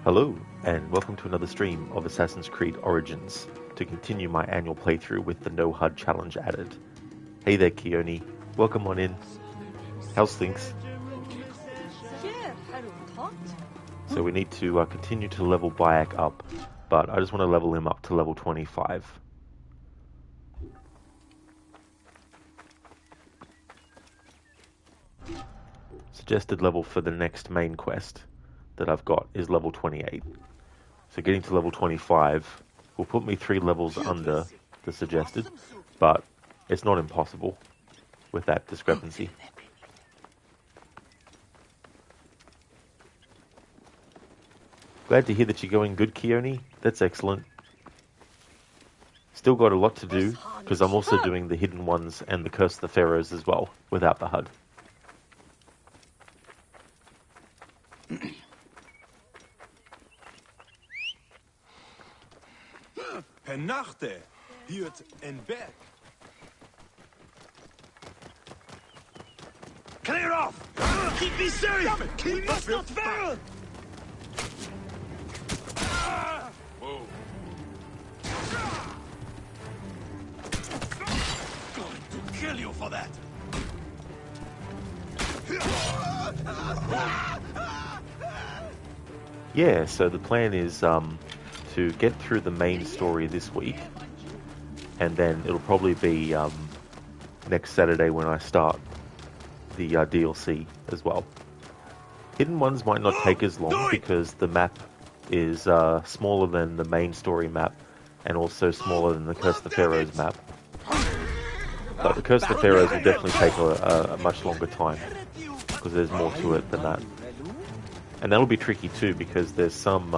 Hello, and welcome to another stream of Assassin's Creed Origins, to continue my annual playthrough with the No HUD challenge added. Hey there, Keone. Welcome on in. How's things? So we need to continue to level Bayek up, but I just want to level him up to level 25. Suggested level for the next main quest that I've got is level 28. So getting to level 25 will put me 3 levels under the suggested, but it's not impossible with that discrepancy. Glad to hear that you're going good, Keone. That's excellent. Still got a lot to do, because I'm also doing the hidden ones and the Curse of the Pharaohs as well, without the HUD. Nachte huurt een berg. Clear off! Keep me safe! We must not fail! Whoa. Going to kill you for that! Yeah, so the plan is to get through the main story this week, and then it'll probably be next Saturday when I start the DLC as well. Hidden ones might not take as long because the map is smaller than the main story map and also smaller than the Curse of the Pharaohs map. But the Curse of the Pharaohs will definitely take a much longer time because there's more to it than that. And that'll be tricky too because there's some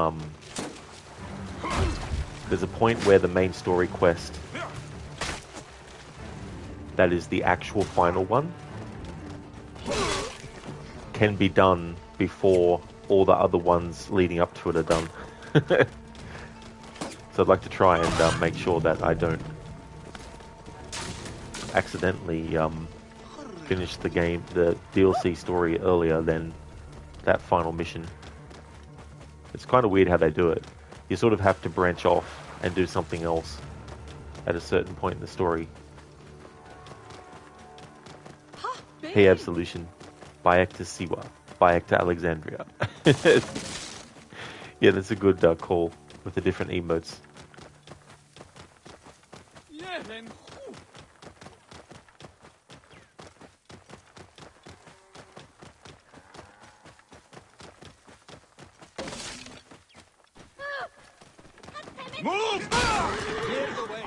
there's a point where the main story quest, that is the actual final one, can be done before all the other ones leading up to it are done. So I'd like to try and make sure that I don't accidentally finish the DLC story earlier than that final mission. It's kind of weird how they do it. You sort of have to branch off and do something else at a certain point in the story. Hey, Absolution. Bayek to Siwa. Bayek to Alexandria. Yeah, that's a good call with the different emotes. Move! Clear the way!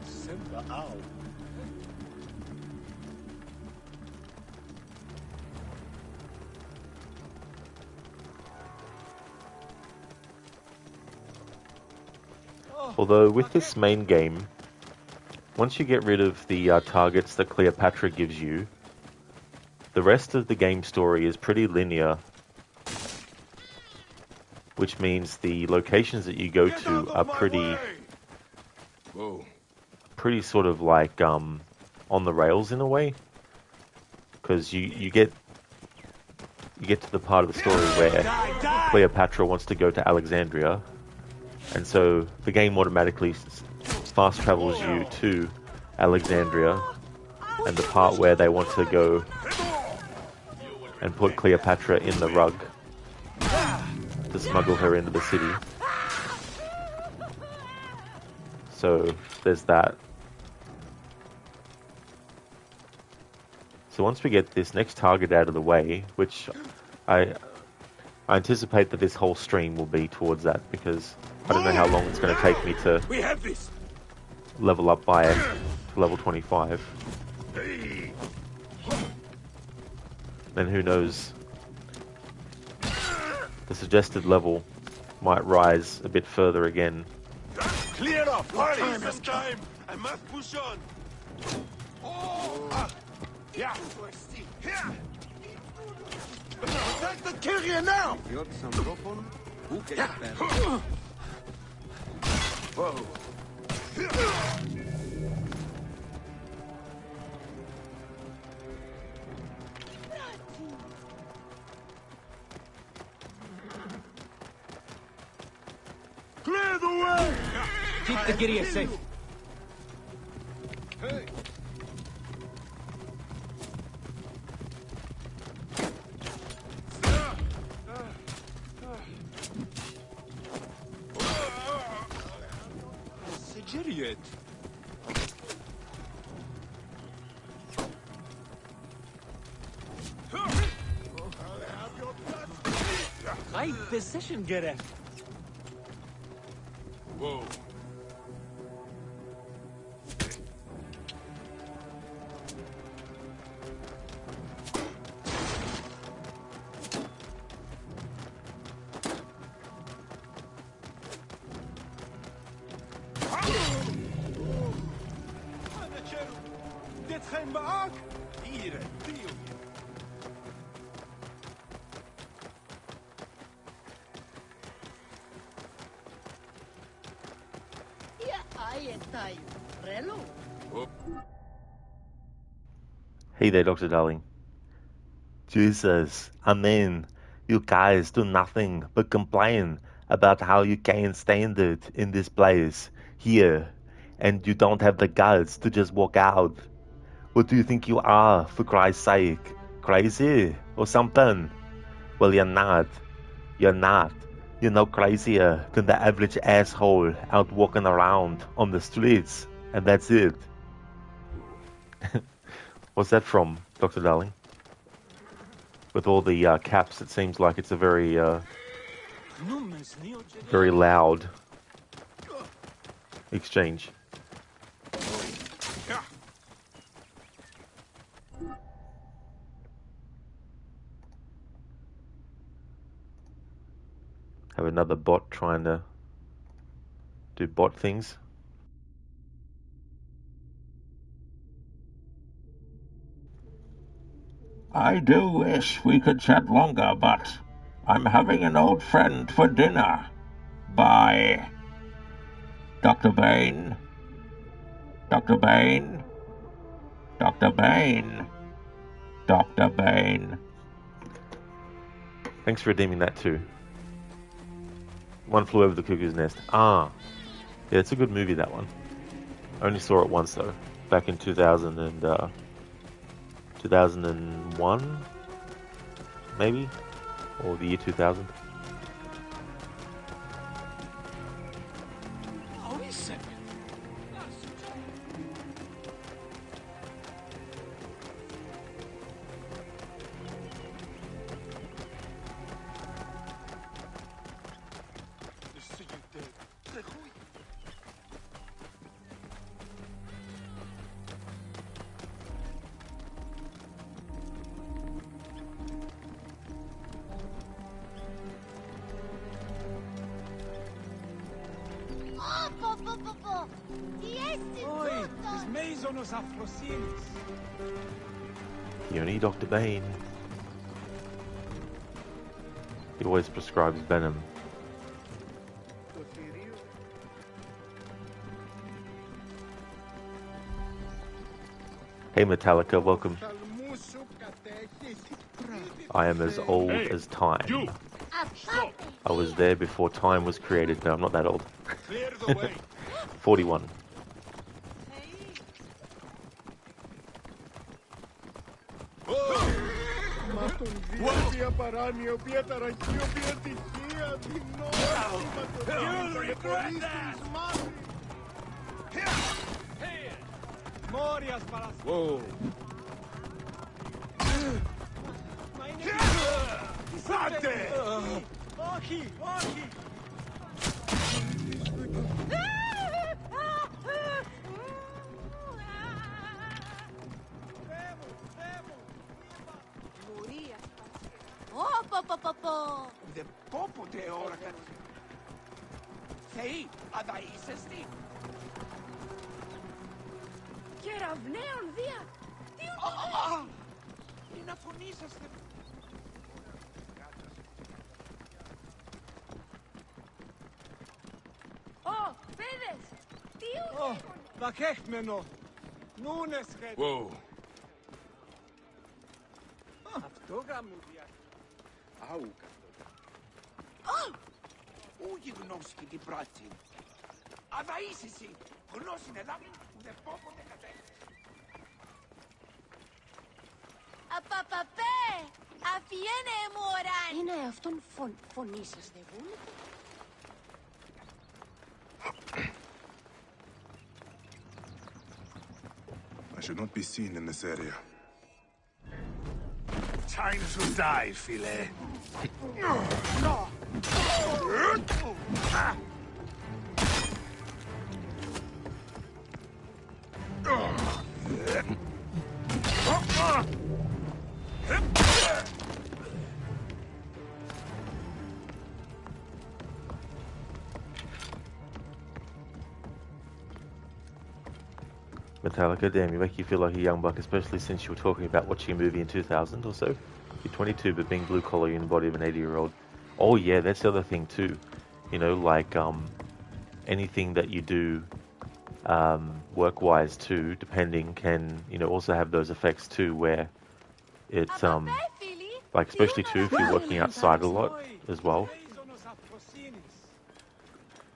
Simba out. Although with this main game, once you get rid of the targets that Cleopatra gives you, the rest of the game story is pretty linear, which means the locations that you go to are pretty sort of like on the rails in a way, because you get to the part of the story where Cleopatra wants to go to Alexandria, and so the game automatically fast travels you to Alexandria, and the part where they want to go and put Cleopatra in the rug to smuggle her into the city. So there's that. So once we get this next target out of the way, which I anticipate that this whole stream will be towards that, because I don't know how long it's going to take me to level up by to level 25. Then who knows, the suggested level might rise a bit further again. Clear off! Hurry! Time. I must push on! Yeah. Yeah. Attack the carrier now! Whoa. Clear the way! Keep the Gideon safe. Hey. Idiot. Right decision, Gideon. Whoa. Dit geen beak? Hier, Theo. Hey there, Dr. Darling. Jesus, amen. You guys do nothing but complain about how you can't stand it in this place, here, and you don't have the guts to just walk out. What do you think you are, for Christ's sake? Crazy or something? Well, you're not. You're not. You're no crazier than the average asshole out walking around on the streets, and that's it. What's that from, Dr. Darling? With all the caps, it seems like it's a very loud exchange. Have another bot trying to do bot things. I do wish we could chat longer, but I'm having an old friend for dinner. Bye. Dr. Bane? Dr. Bane? Dr. Bane? Dr. Bane? Thanks for redeeming that too. One Flew Over the Cuckoo's Nest. Ah, yeah, it's a good movie, that one. I only saw it once though, back in 2001, maybe, or the year 2000. Yoni Dr. Bane. He always prescribes venom. Hey Metallica, welcome. I am as old as time. You. Stop. I was there before time was created. No, I'm not that old. 41. Whoa. De popo de ora kat. Sei, ada isesti. Κεραυναίων δια, τι Τι να φωνήσαστε. Ω, παιδες! Τι ου! Βακέχμενο. Νούνες χέτ. Whoa. Αυτό γαμούδια. Ούγι γνώσκει την πράτσι. Αδαΐσισι. Γνώσιν ελάμιν που δεν πόποτε κατέχει. Απαπαπέ! Αφιένε μου οράν! Είναι αυτόν φωνή σας δεν βούλετε. I should not be seen in this area. Time to die, φίλε. Metallica, damn, you make you feel like a young buck, especially since you were talking about watching a movie in 2000 or so. You're 22, but being blue collar, you're in the body of an 80-year-old. Oh yeah, that's the other thing too. You know, like anything that you do work-wise too, depending, can also have those effects too, where it's like especially too if you're working outside a lot as well.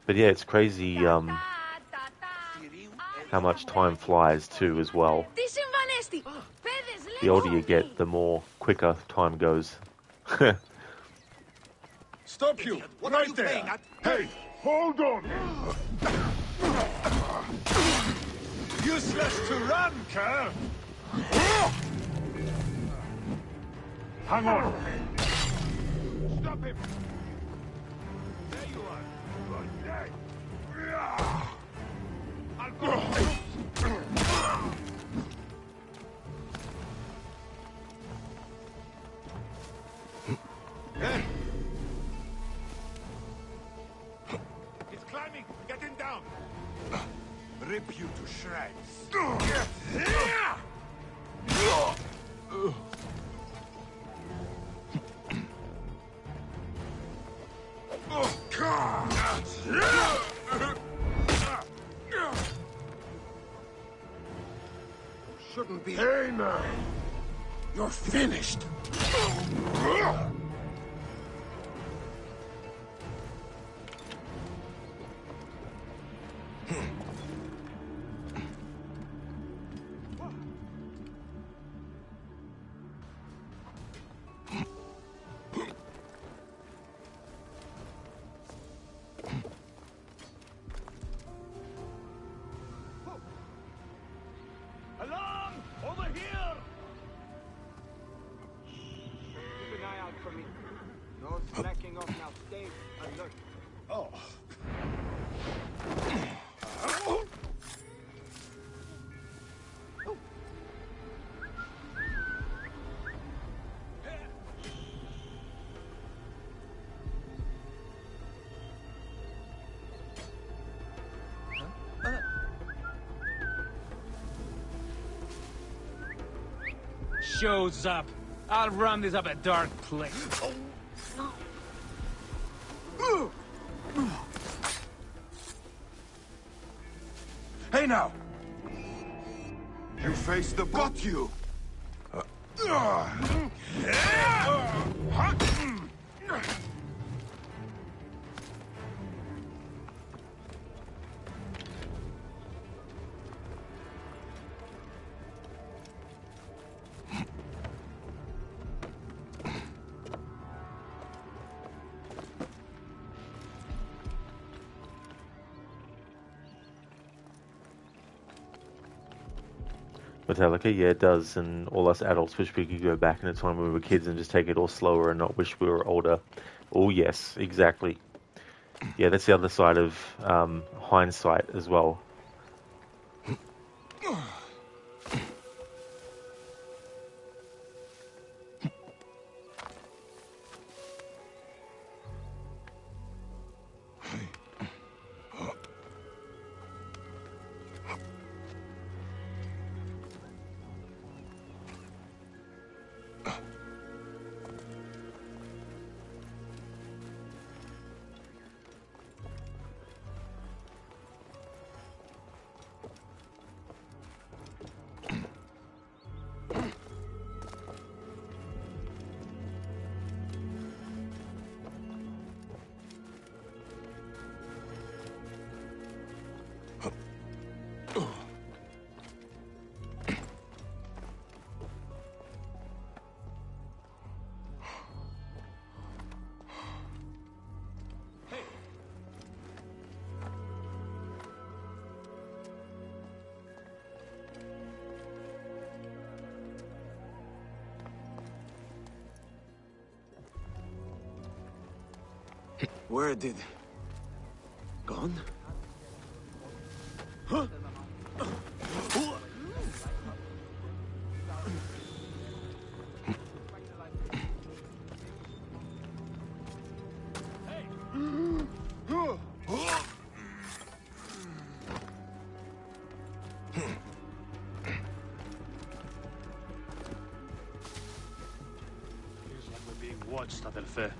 But yeah, it's crazy how much time flies too as well. The older you get, the more quicker time goes. Stop you! What are you playing at? Hey! Hold on! Useless to run, Kerr! Hang on! Stop him! There you are! Good day! I'll go! Hey! It's climbing! Get him down! Rip you to shreds! Shouldn't be. Hey now! You're finished. Alarm! Over here! Keep an eye out for me. No slacking off now. Stay alert. Oh. Shows up. I'll run this up a dark place. Hey now! You face the got you! Metallica, yeah, it does, and all us adults wish we could go back in a time when we were kids and just take it all slower and not wish we were older. Oh yes, exactly. Yeah, that's the other side of hindsight as well. Where did... Gone? Huh? Feels like we're being watched, Adelphi.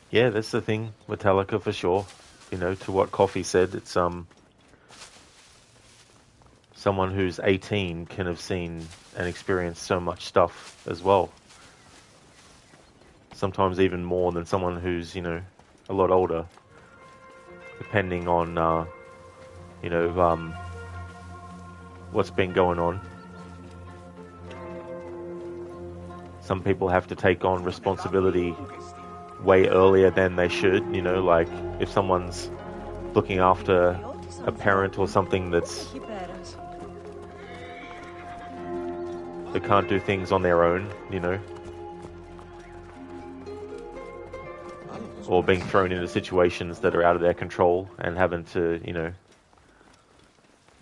Yeah, that's the thing, Metallica for sure. You know, to what Coffee said, it's someone who's 18 can have seen and experienced so much stuff as well. Sometimes even more than someone who's, you know, a lot older, depending on, you know, what's been going on. Some people have to take on responsibility way earlier than they should, you know, like if someone's looking after a parent or something that's... they can't do things on their own, you know, or being thrown into situations that are out of their control and having to, you know,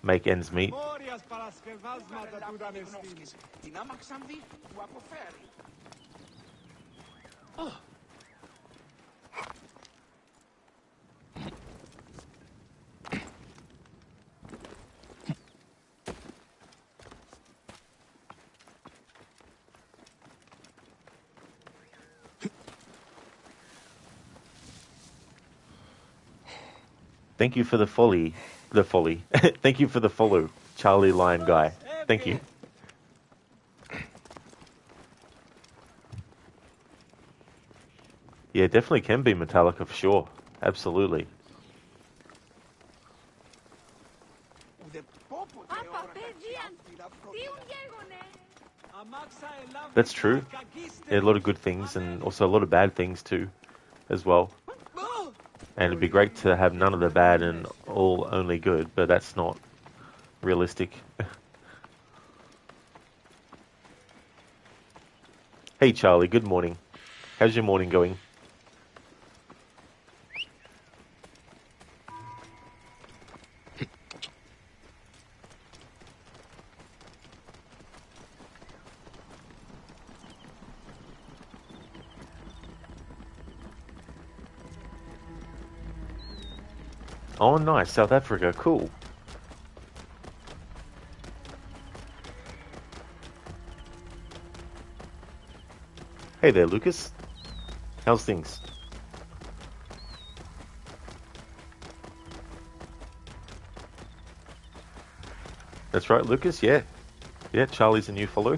make ends meet. Thank you for the folly. Thank you for the follow, Charlie Lion Guy. Thank you. Yeah, definitely can be Metallica for sure. Absolutely. That's true. Yeah, a lot of good things and also a lot of bad things too, as well. And it'd be great to have none of the bad and all only good, but that's not realistic. Hey Charlie, good morning. How's your morning going? Oh, nice. South Africa. Cool. Hey there, Lucas. How's things? That's right, Lucas. Yeah. Yeah, Charlie's a new follow.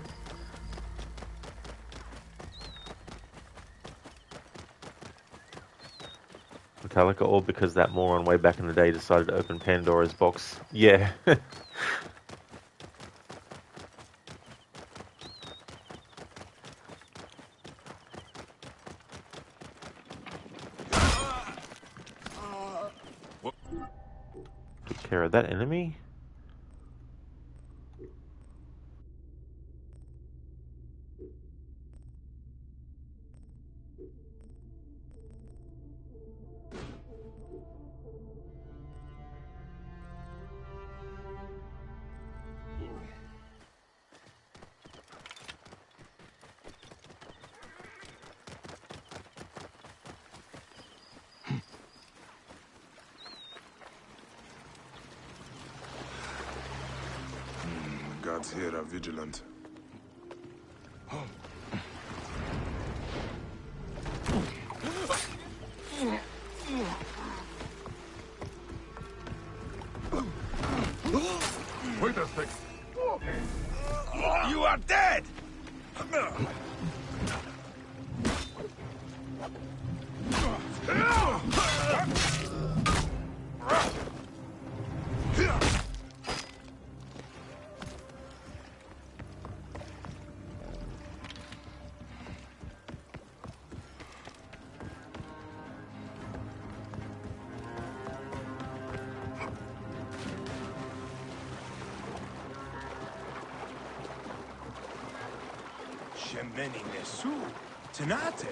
Metallica, all because that moron way back in the day decided to open Pandora's box. Yeah. Took care of that enemy. guards here are vigilant. Wait a sec. You are dead! Shemeni Nesu, Tenate.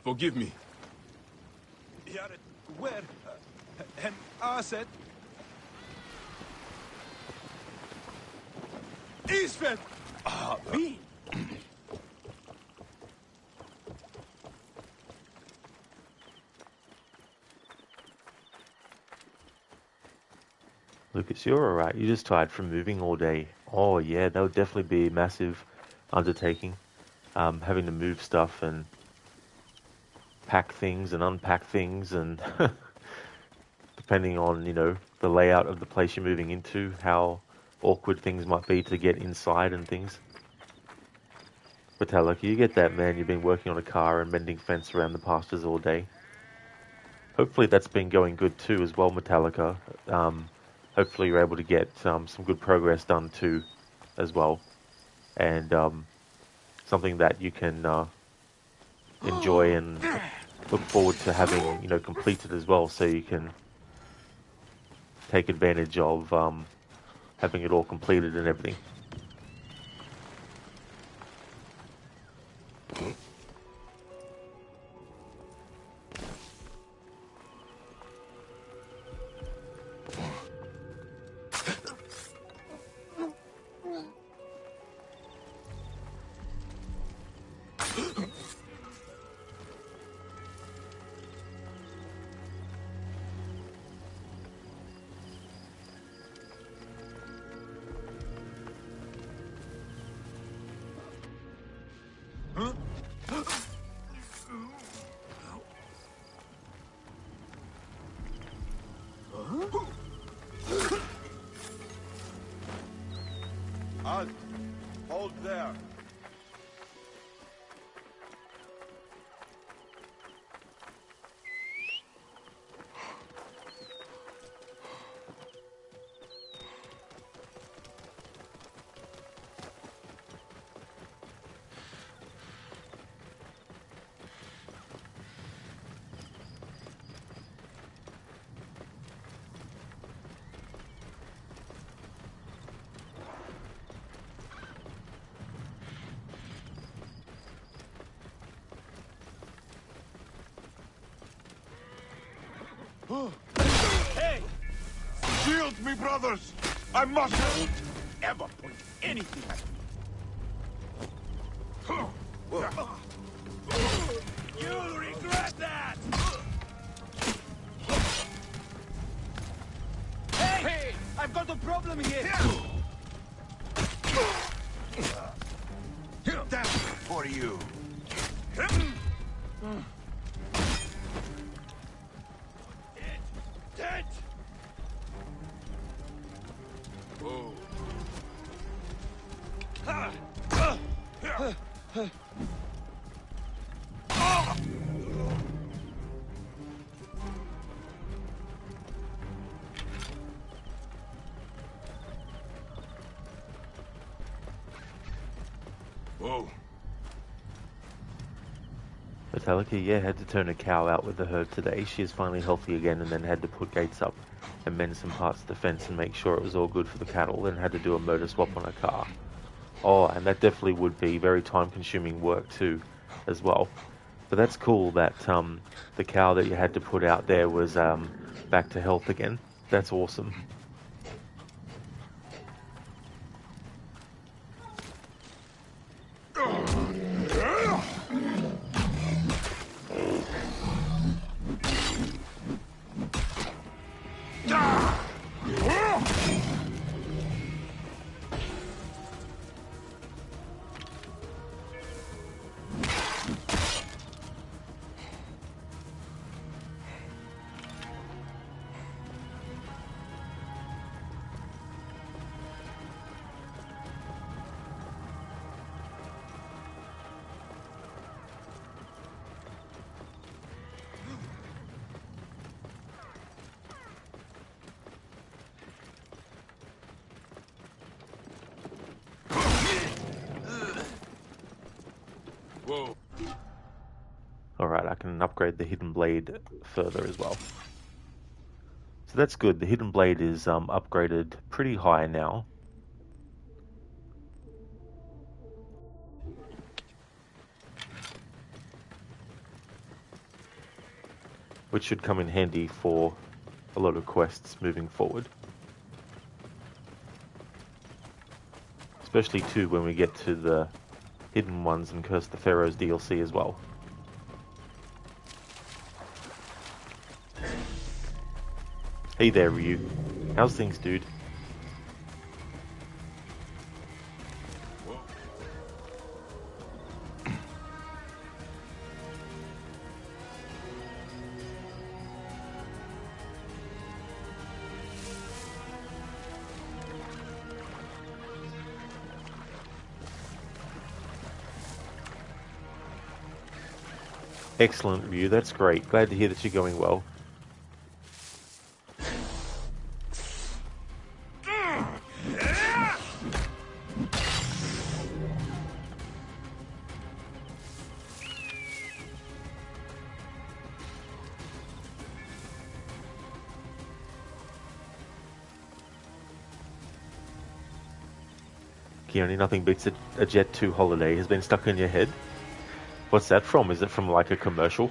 Forgive me. Yare, where? And Aset? Isfet! Ah, me? Lucas, you're alright. You're just tired from moving all day. Oh yeah, that would definitely be a massive undertaking. Having to move stuff and pack things and unpack things, and depending on, you know, the layout of the place you're moving into, how awkward things might be to get inside and things. Metallica, you get that, man. You've been working on a car and mending fence around the pastures all day. Hopefully that's been going good too as well, Metallica. Hopefully you're able to get some good progress done too as well. And something that you can enjoy and look forward to having, you know, completed as well, so you can take advantage of having it all completed and everything. Hold there. Hey! Shield me, brothers! I must... Don't ever point anything at me. You'll regret that! Hey! I've got a problem here! That's for you. Dead! Oh. Whoa. Metallica, yeah, had to turn a cow out with the herd today. She is finally healthy again, and then had to put gates up and mend some parts of the fence and make sure it was all good for the cattle, and had to do a motor swap on her car. Oh, and that definitely would be very time-consuming work too, as well. But that's cool that the cow that you had to put out there was back to health again. That's awesome. Alright, I can upgrade the Hidden Blade further as well. So that's good. The Hidden Blade is upgraded pretty high now. Which should come in handy for a lot of quests moving forward. Especially too when we get to the hidden ones and Curse the Pharaohs DLC as well. Hey there, Ryu. How's things, dude? Excellent, Ryu. That's great. Glad to hear that you're going well. Keone, nothing beats a Jet 2 holiday has been stuck in your head. What's that from? Is it from like a commercial?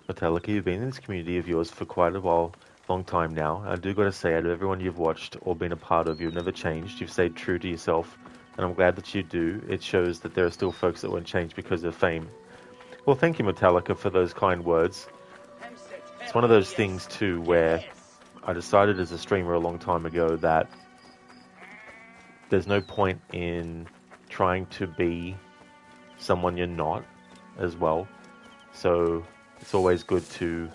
Metallica, you've been in this community of yours for quite a while, long time now. I do gotta say, out of everyone you've watched or been a part of, you've never changed. You've stayed true to yourself, and I'm glad that you do. It shows that there are still folks that won't change because of fame. Well, thank you, Metallica, for those kind words. It's one of those things, too, where I decided as a streamer a long time ago that there's no point in trying to be someone you're not as well. So it's always good to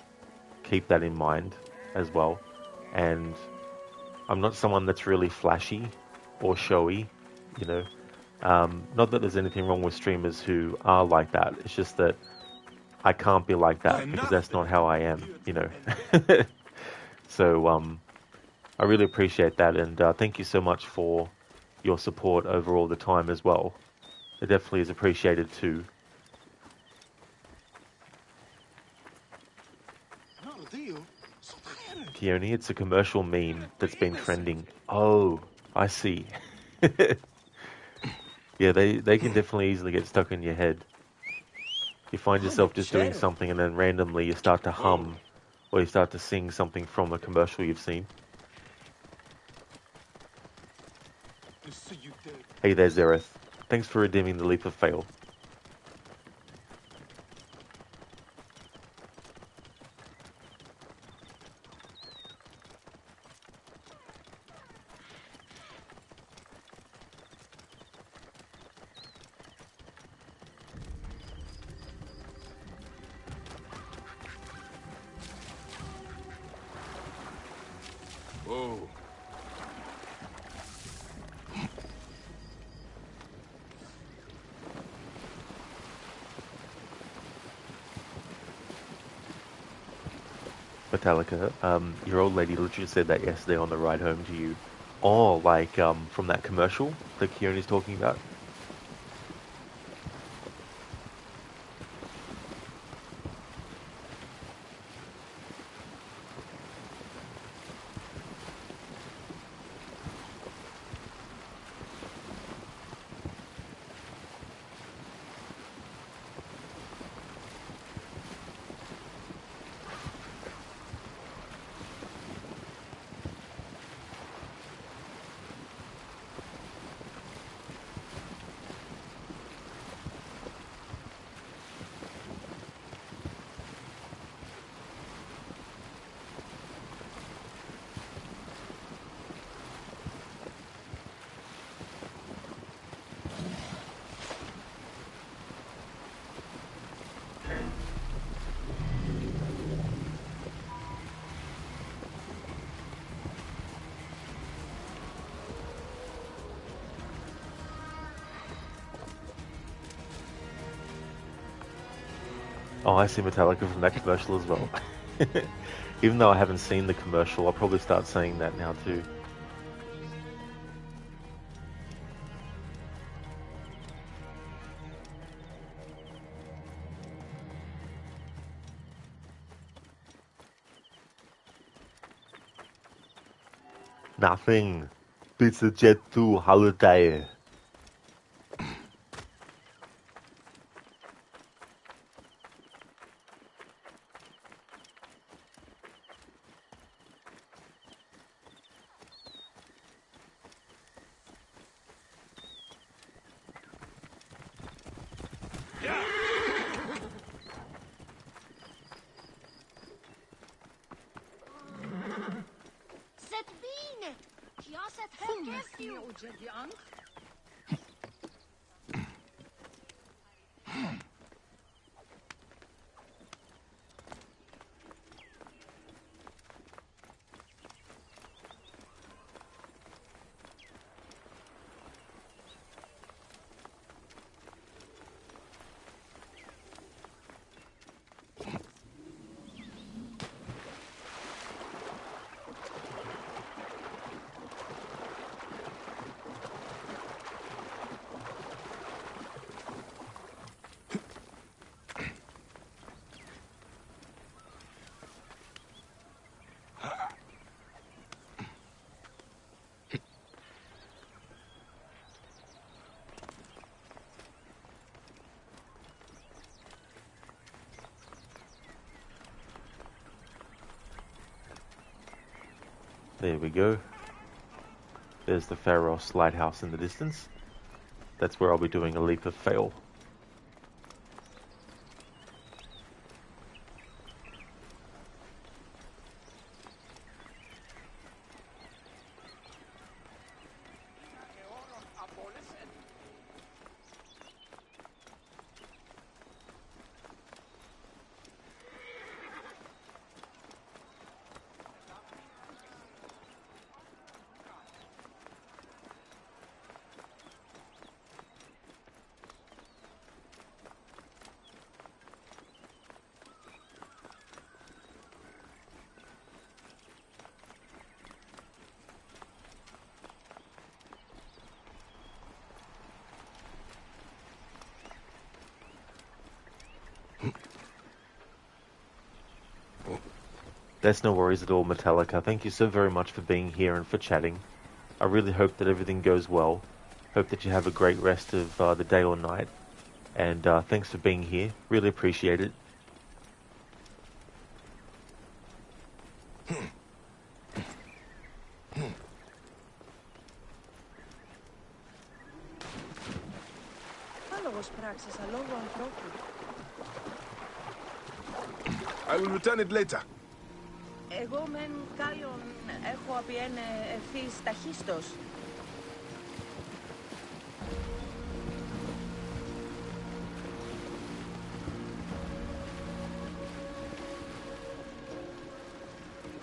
keep that in mind as well. And I'm not someone that's really flashy or showy, you know. Not that there's anything wrong with streamers who are like that. It's just that I can't be like that because that's not how I am, you know. So I really appreciate that, and thank you so much for your support over all the time as well. It definitely is appreciated too. Keone, it's a commercial meme that's been trending. Oh, I see. Yeah, they can definitely easily get stuck in your head. You find yourself just doing something and then randomly you start to hum or you start to sing something from a commercial you've seen. Hey there, Zereth. Thanks for redeeming the Leap of Fail. Whoa. Metallica, your old lady literally said that yesterday on the ride home to you. Oh, like from that commercial that Keone's talking about? Oh, I see Metallica from that commercial as well. Even though I haven't seen the commercial, I'll probably start saying that now too. Nothing beats a Jet 2 holiday. Zet bine! Ja, zet herkent u! There we go. There's the Pharaohs lighthouse in the distance. That's where I'll be doing a leap of fail. That's no worries at all, Metallica. Thank you so very much for being here and for chatting. I really hope that everything goes well. Hope that you have a great rest of the day or night. And thanks for being here. Really appreciate it. I will return it later. Εγώ μεν κάλλιον έχω απιένε ευθύς ταχύστος.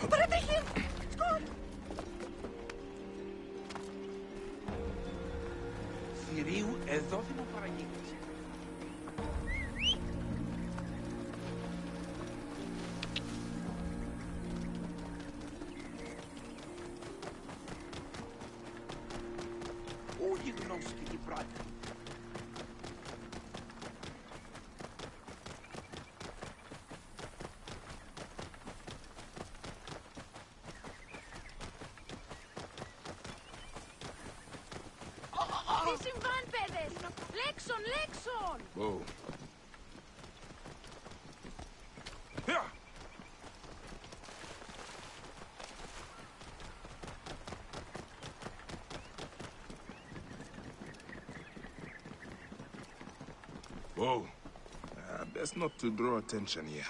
Παρατέχει! Σκοτ! Θηρίου εδόθημο παραγγείλης. Όλοι γνώση και την πράτη. Τι συμβάν, παιδες! Λέξον, λέξον! Whoa. Yeah. Whoa. Best not to draw attention here.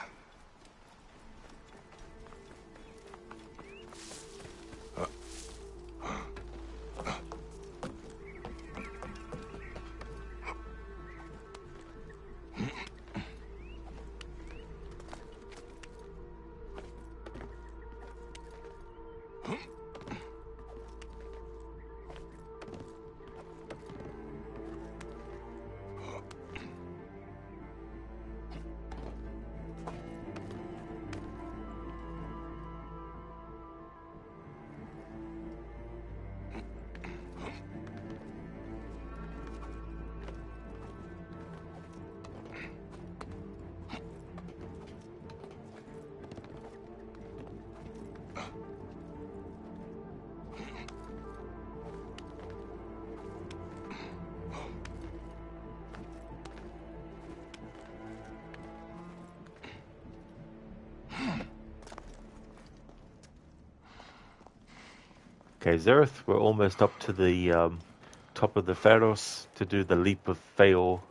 Okay, Zereth, we're almost up to the top of the Pharaohs to do the leap of fail,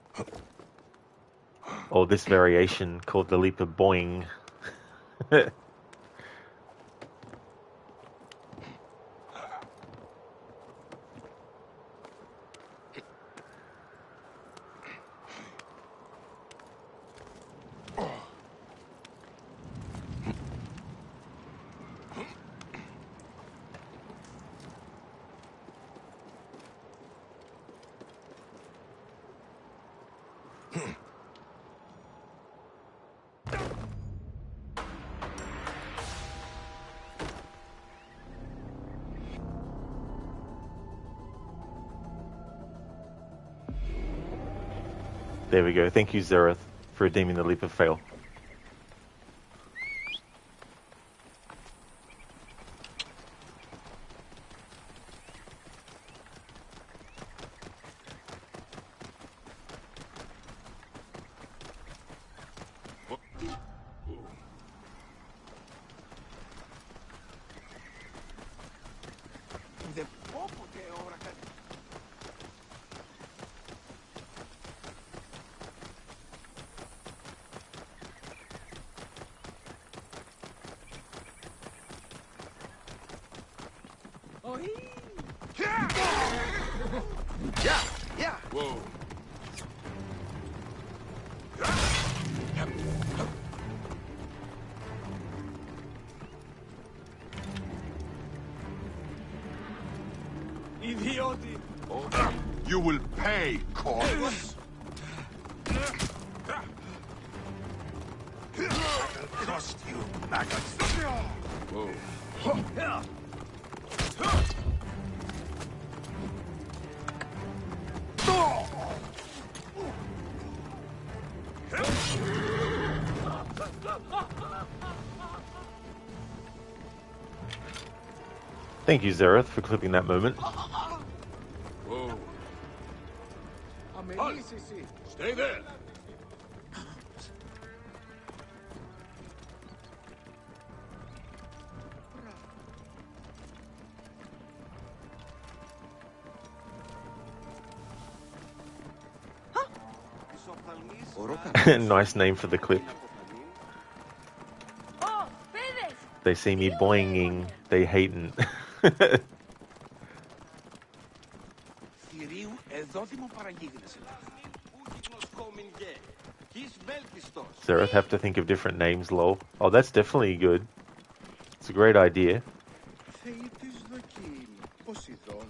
or this variation called the leap of boing. There we go. Thank you, Zereth, for redeeming the leap of fail. Yeah. Whoa. Idioti. You will pay, corpse. Cost you, maggots. Whoa. Thank you, Zereth, for clipping that moment. Whoa. Αμελήσιση. Stay there. Nice name for the clip. Oh, παιδες! They see me boinging, they hatin'. Θηρίου εδώ δημοπαραγίγνεσαι. Ούκυκλος κόμιγε. Κις βέλτιστος. Zereth have to think of different names, lol. Oh, that's definitely good. It's a great idea. Θεοί της δοκίμη. Ποσειδών.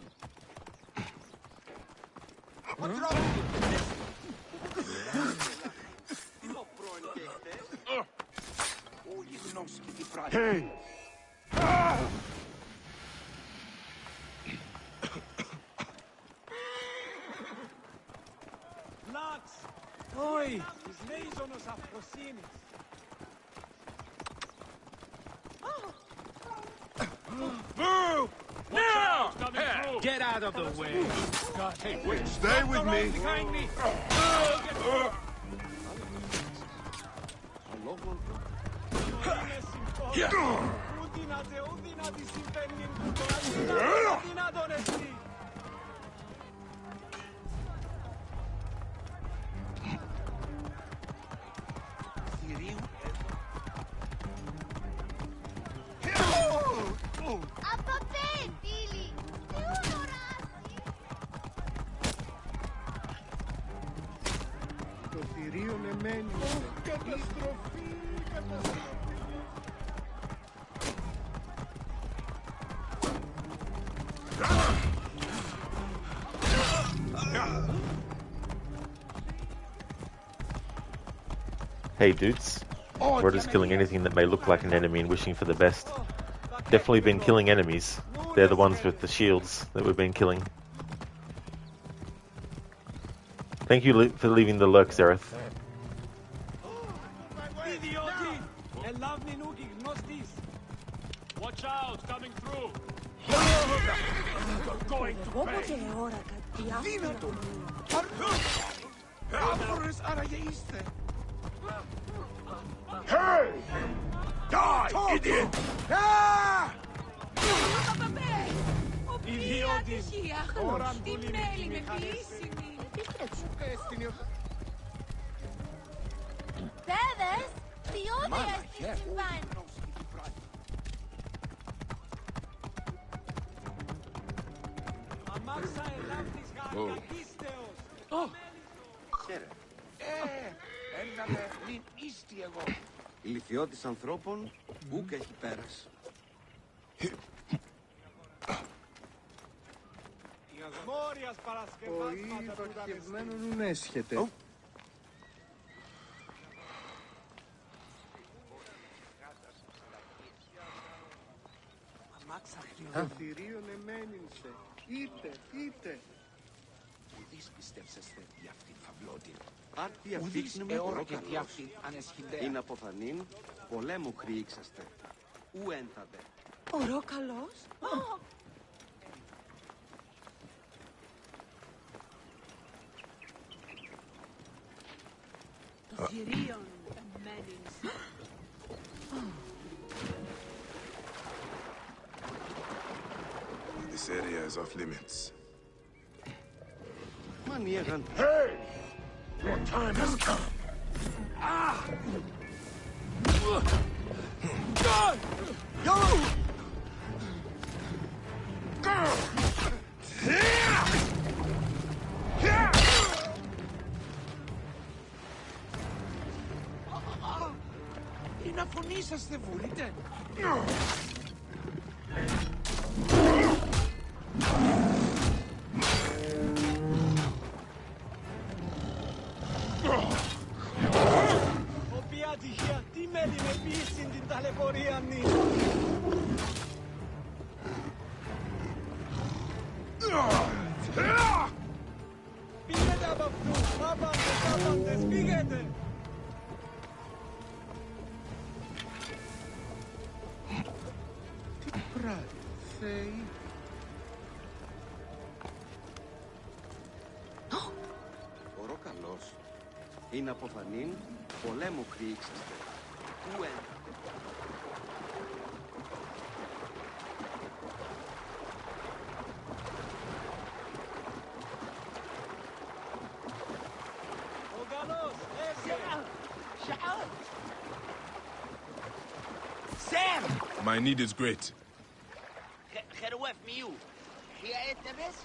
Όλη γνώση και τη φράση. Λάξ! Όχι! Της λέιζονος αφροσύνης. Move! Now! Get out of the way! God, hey, wait! Stay with me. Behind me! Το θηρίο εμένει. Καταστροφή, καταστροφή. Hey dudes, we're just killing anything that may look like an enemy and wishing for the best. Definitely been killing enemies. They're the ones with the shields that we've been killing. Thank you for leaving the lurk, Zereth. Watch out, coming through! Εγώ ποτέ ώρα κάτι Δύνατο! Άπορες άραγε είστε! Hey! Die, idiot! Ah! Ιδιώτης. Ώρα Τι μπουλή μέλη με μηχανές. ποιήσιμη. Έστεινε. Παιδες, ποιόδες τι συμβάνει. Αμάξα ελάφτης γαρκακίστεως. Χαίρε. Ένα με μην ίστη εγώ. Ηλικιώτης ανθρώπων, ούκ έχει πέρας. Μόριας παρασκευάσματα του Παχευμένον ουν έσχεται. Το θηρίον εμένυνσε. Είτε. Ουδείς πιστέψεστε για αυτήν φαυλώτη. Άρτη Ουδείς αφήξνουμε εώρα και ορόκαλος. τι αυτήν ανεσχυντέα. Είναι αποθανήν, πολέμου χρήξαστε. Ου ένθατε. Ωρό καλός. Το θηρίον εμένυνσε. This area is off limits. Μανιέγαν. Your time has come. Είναι να φωνήσαστε βούλετε. Οποία τυχαία τι μέλη με ποιήσιν την ταλαιπωρία νη. Πήγαινε από αυτούς, άπαντες, πήγαινε. Τι πράγμα, Θεή. Ορόκαλος. Είναι αποθανήν, πολέμου χρήξαστε. Ου ένθατε. Ο καλός, έρχεται. Sam! My need is great. Χερουέφ μιού. Χια έτεβες?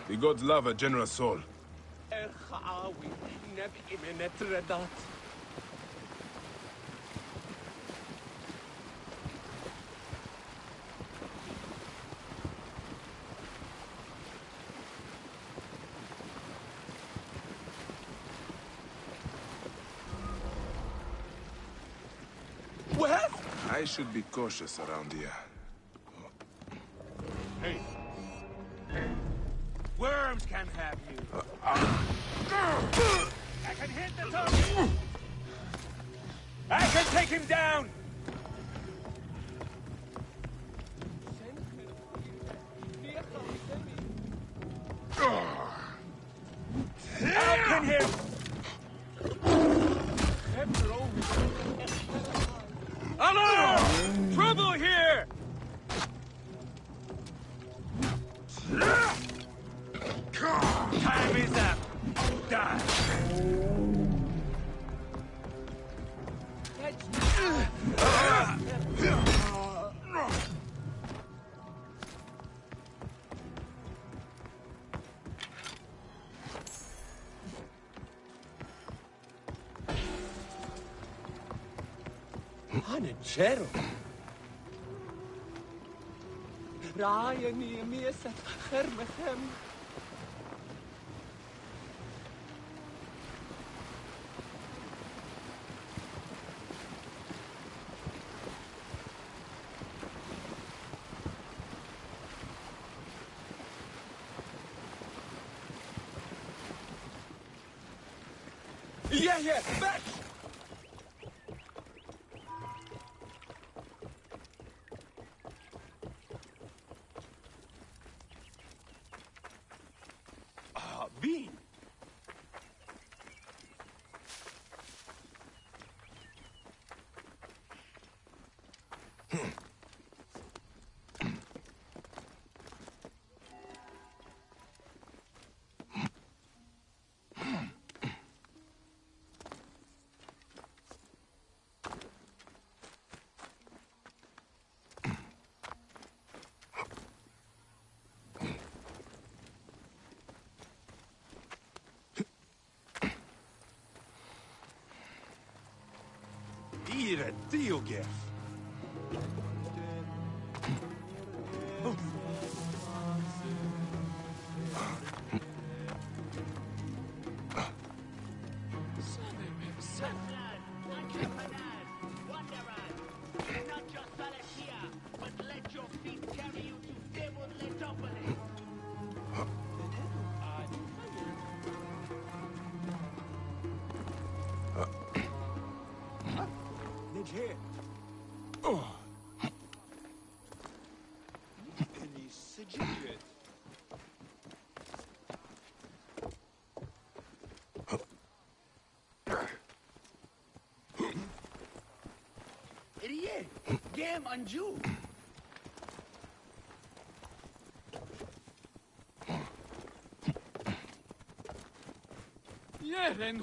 The gods love a generous soul. Ερχάουι, νεπ είμαι νετρεντάτ. I should be cautious around here. Worms can have you. I can hit the target. I can take him down. I'll pin him. Alarm! Trouble here! Time is Hanechero. Rayani Miesa Hermechem. Yeah, back! Bean! Ire Diogef. Game Anju. Yeah, then.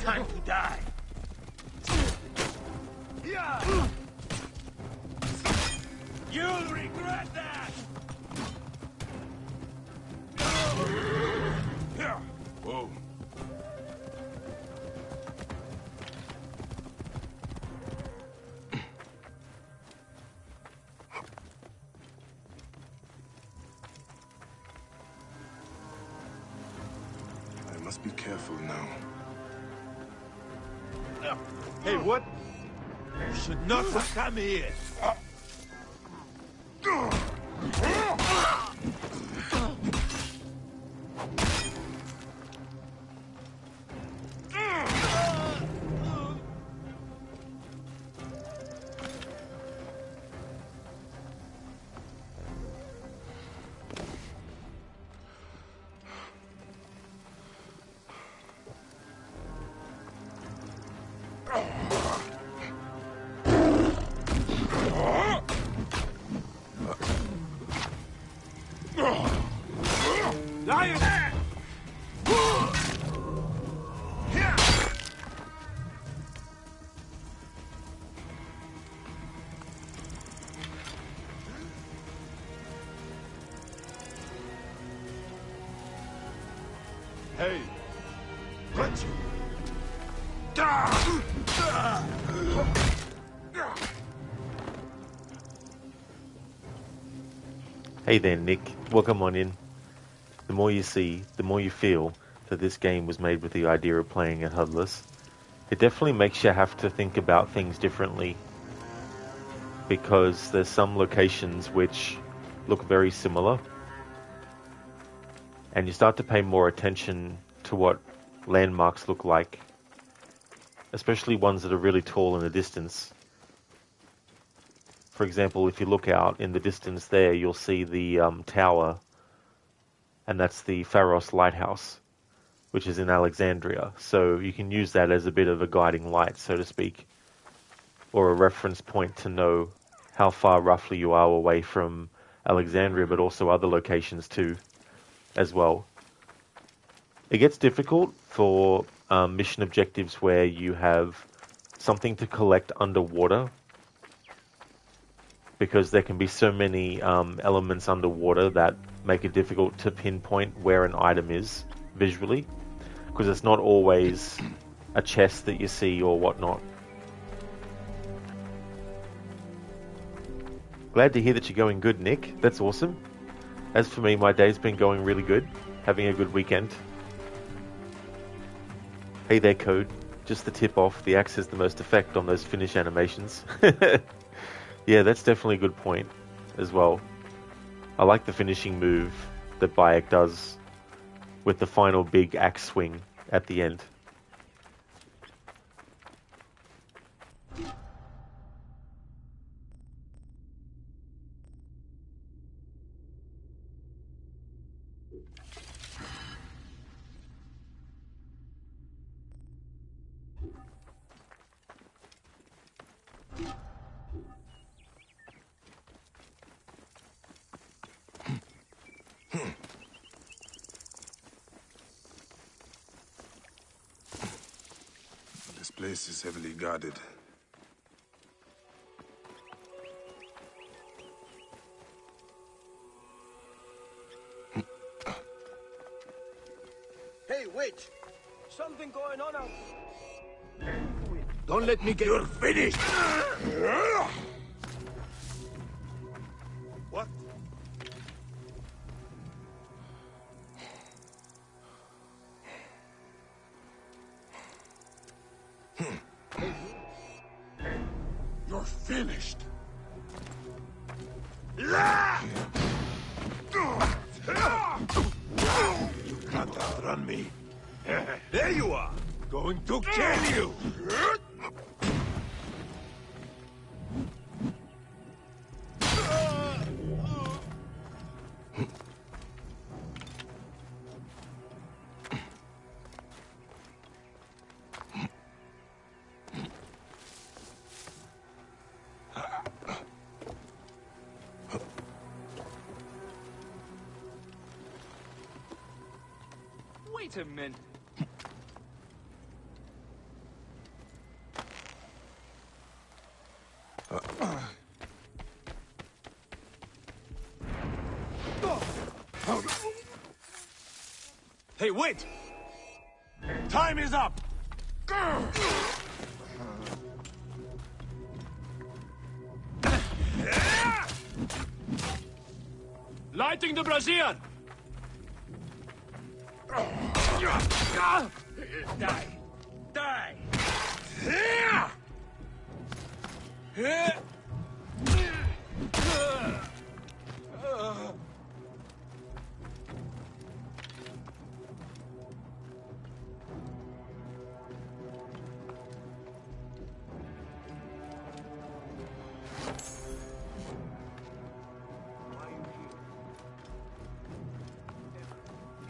Time to die. Yeah. You'll regret that. Whoa. I must be careful now. Hey, what? You should not have come here. Hey, let you. Hey there, Nick. Welcome on in. The more you see, the more you feel that this game was made with the idea of playing it HUDless. It definitely makes you have to think about things differently, because there's some locations which look very similar, and you start to pay more attention to what landmarks look like, especially ones that are really tall in the distance. For example, if you look out in the distance there, you'll see the tower, and that's the Pharaohs lighthouse, which is in Alexandria. So you can use that as a bit of a guiding light, so to speak, or a reference point to know how far roughly you are away from Alexandria, but also other locations too. as well. It gets difficult for mission objectives where you have something to collect underwater, because there can be so many elements underwater that make it difficult to pinpoint where an item is visually, because it's not always a chest that you see or whatnot. Glad to hear that you're going good, Nick. That's awesome. As for me, my day's been going really good. Having a good weekend. Hey there, Code. Just the tip off, the axe has the most effect on those finish animations. Yeah, that's definitely a good point as well. I like the finishing move that Bayek does with the final big axe swing at the end. This place is heavily guarded. Hey, wait! Something going on out. Don't let me get... You're finished! What? You're finished! You can't outrun me. There you are! Going to kill you! Wait a minute. Hey, wait! Time is up! Lighting the brazier! Die! Die!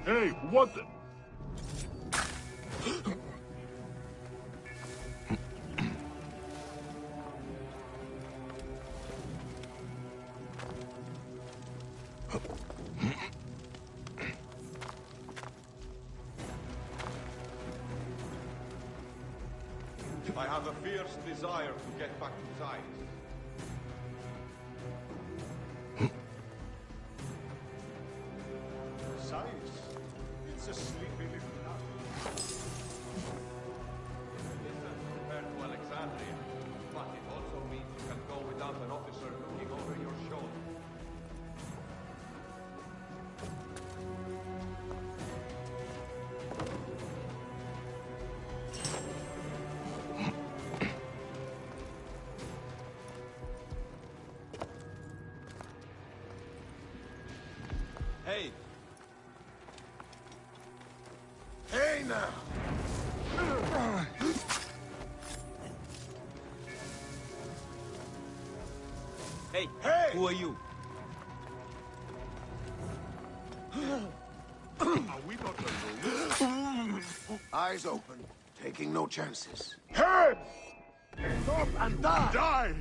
Hey, what the... I have a fierce desire to get back to Zeiss. Zeiss? It's a sleepy little town. Distance compared to Alexandria, but it also means you can go without an officer looking over your shoulder. Hey! Hey now! Hey! Hey! Who are you? Are we not alone? Eyes open, taking no chances. Hey! Stop and die! Die!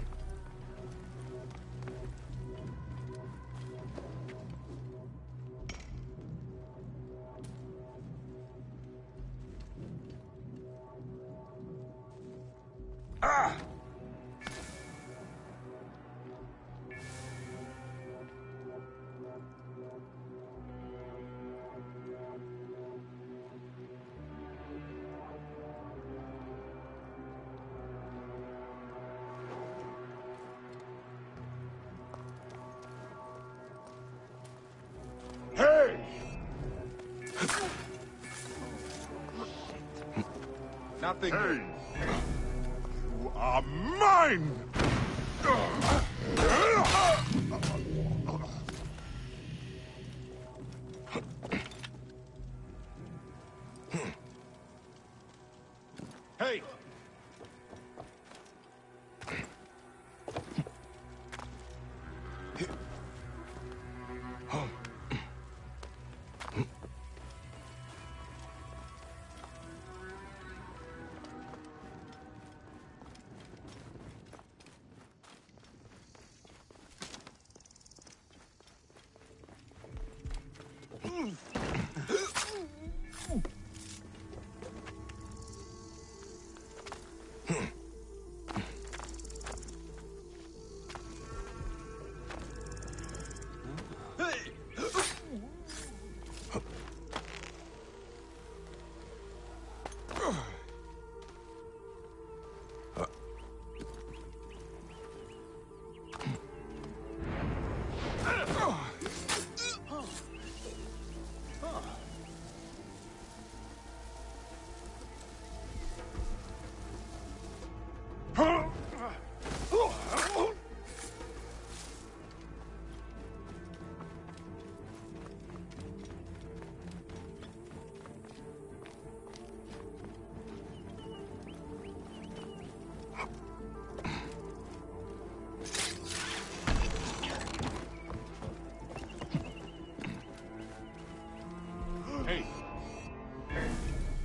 Nothing. Hey! You are mine! Hey! Hey!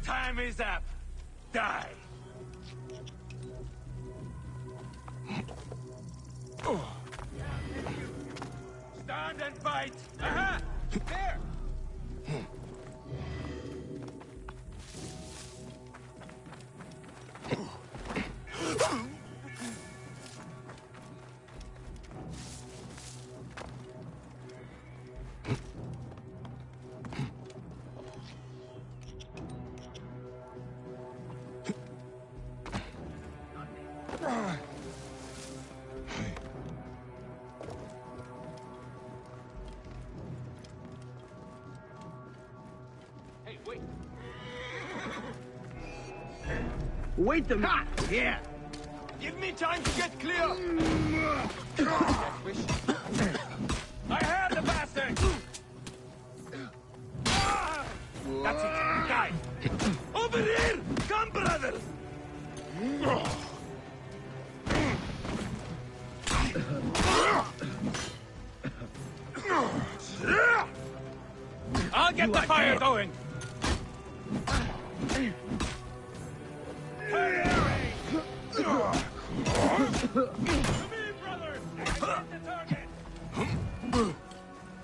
Time is up. Die. Stand and fight. Aha! There. Hey, wait. Wait a minute. Yeah. Give me time to get clear. I have the bastard. That's it. Die. Over here. Come, brother. I'll get the fire going. Come in, brother. Execute the target.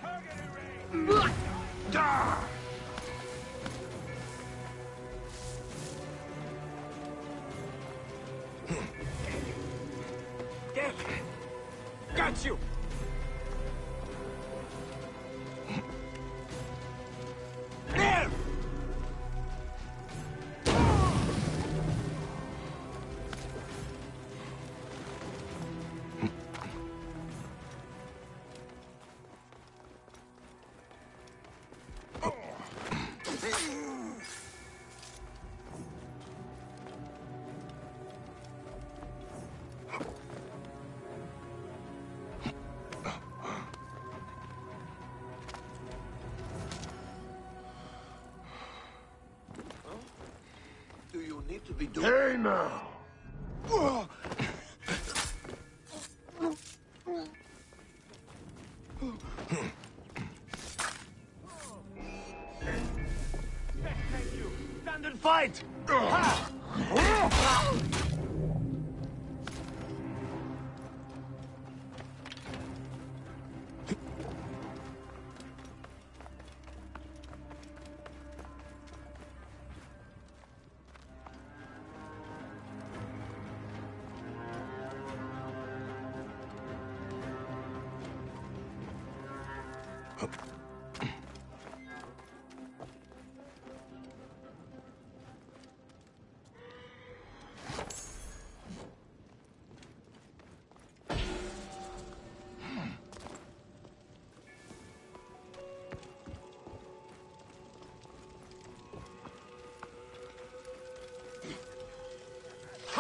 Target array. Get. Got you. There. Do you need to be doing... Hey now! Thank you. Stand and fight.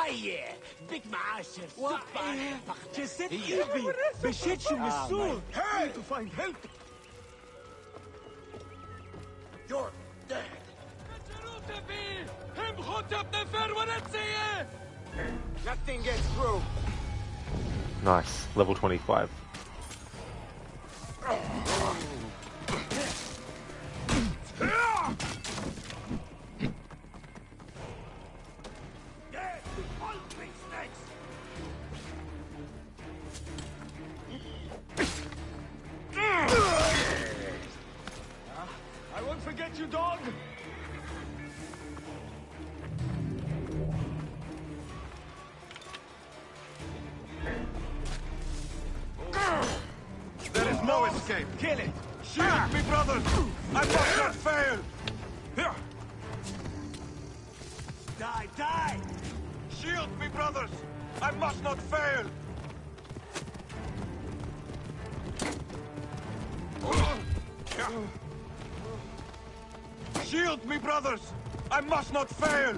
هيا بك معاشر جسد إيبي بشيتشو مسور. Hey! To find help. You're dead. Nothing gets through. Nice. Level 25. I won't forget you, dog. There is no escape. Kill it. Shield me, brothers! I must not fail! Here! Die, die. Shield me, brothers! I must not fail! Shield me, brothers! I must not fail!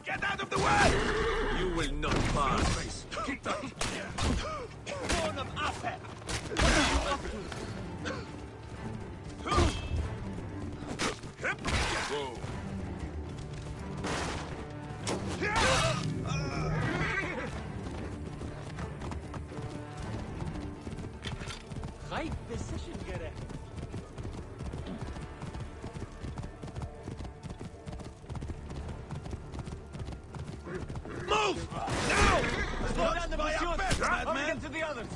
Get out of the way! You will not pass. Keep that. Born of Ape. What are you up to? Whoa. Right decision, Gere. Move! Now! Slow down the pursuit. I'll madman. get to the others.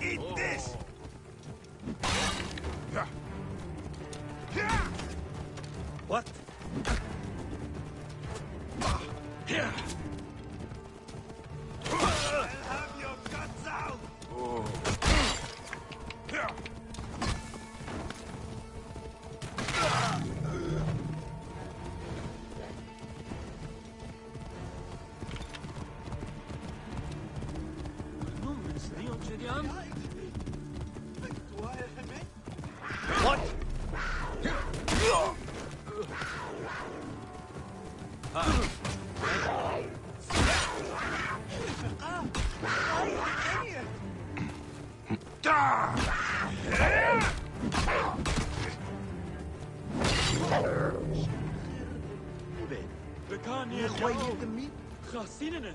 Eat this! What? Here! I'll have your guts out! Here! What? بكان يا خوي خاصيننا.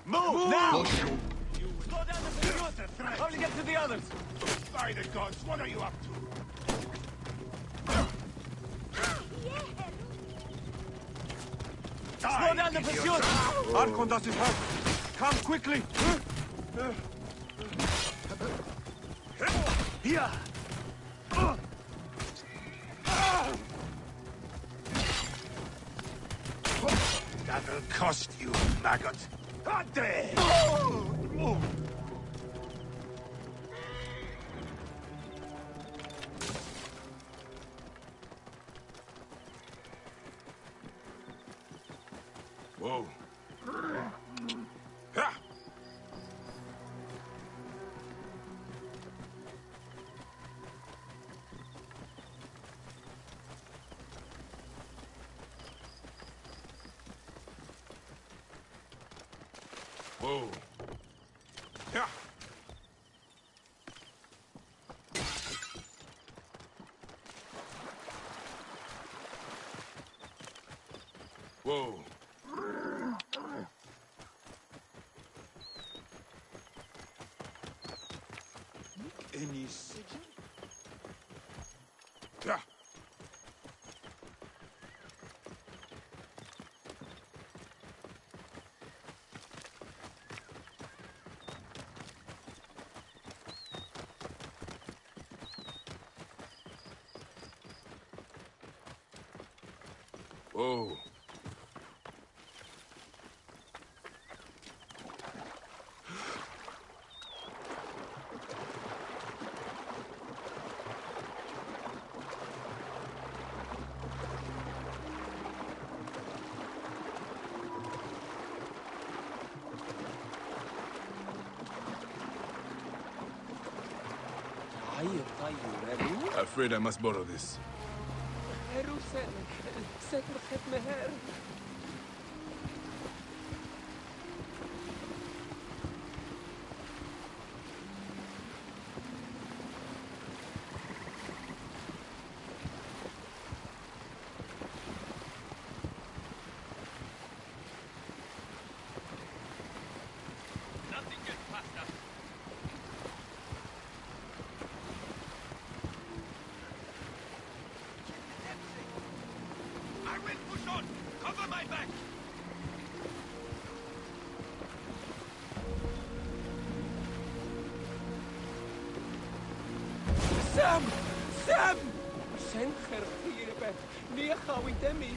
Move now! Slow down the pursuit. Only get to the others. By the gods, what are you up to? Slow down the pursuit. Archon doesn't help! Come quickly! Here! That'll cost you, maggot! Ade! Whoa. Whoa. Yeah. Whoa. Any sigil? Yeah. Whoa. Afraid I must borrow this. Nothing gets past us. I will push on. Cover my back. Sam! Sam! Sencher hierbe. Niechał i demi.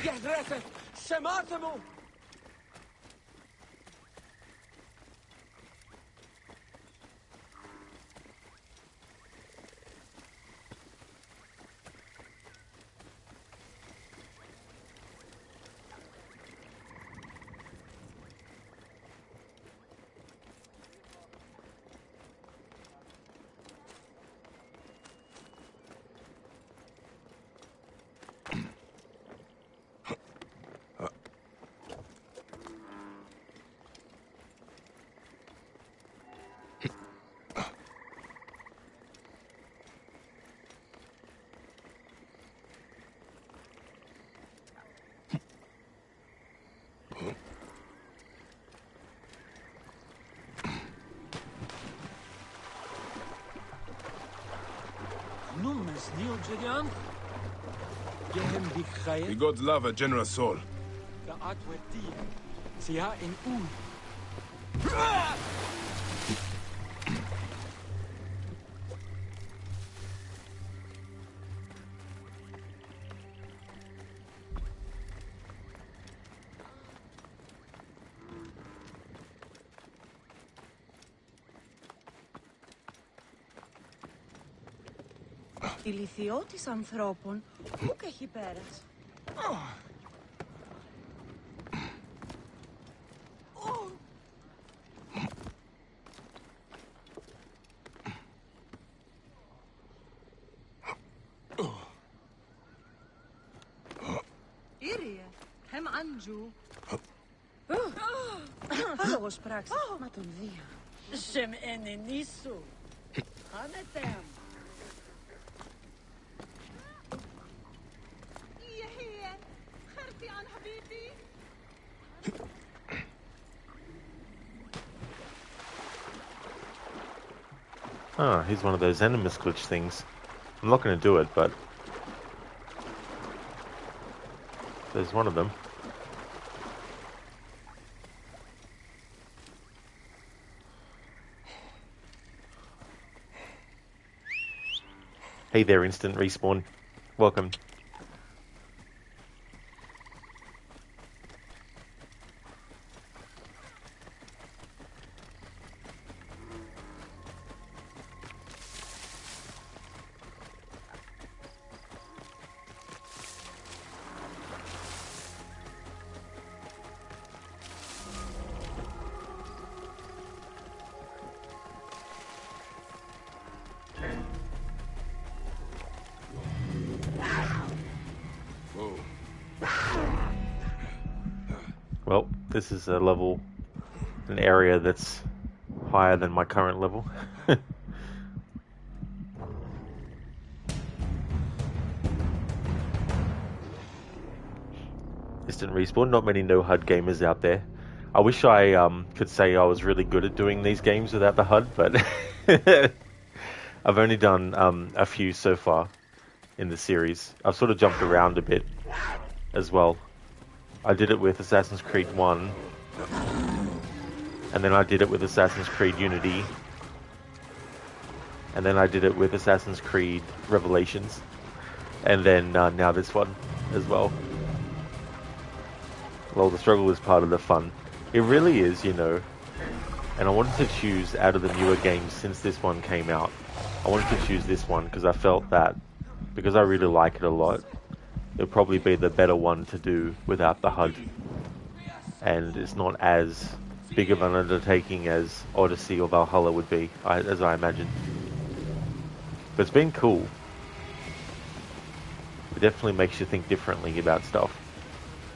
Jezrese! Szematemu! Numes Neogedian? Gehem The Bikhaye? gods love a generous soul. The Atwerti. Sia in Un. Η λυθιότης ανθρώπων πού έχει πέρας. Κύριε, hem Αντζού. Άλογος πράξη. Μα τον δύο. Σεμ ενενίσου. Άνετε. Ah, he's one of those Animus glitch things. I'm not going to do it, but There's one of them. Hey there, instant respawn. Welcome. Well, this is a level, an area that's higher than my current level. Instant respawn, not many no HUD gamers out there. I wish I could say I was really good at doing these games without the HUD, but I've only done a few so far in the series. I've sort of jumped around a bit as well. I did it with Assassin's Creed 1, and then I did it with Assassin's Creed Unity, and then I did it with Assassin's Creed Revelations, and then now this one as well. Well, the struggle is part of the fun. It really is, you know, and I wanted to choose out of the newer games since this one came out. I wanted to choose this one because I felt that, because I really like it a lot, it would probably be the better one to do without the HUD. And it's not as big of an undertaking as Odyssey or Valhalla would be, as I imagine. But it's been cool. It definitely makes you think differently about stuff.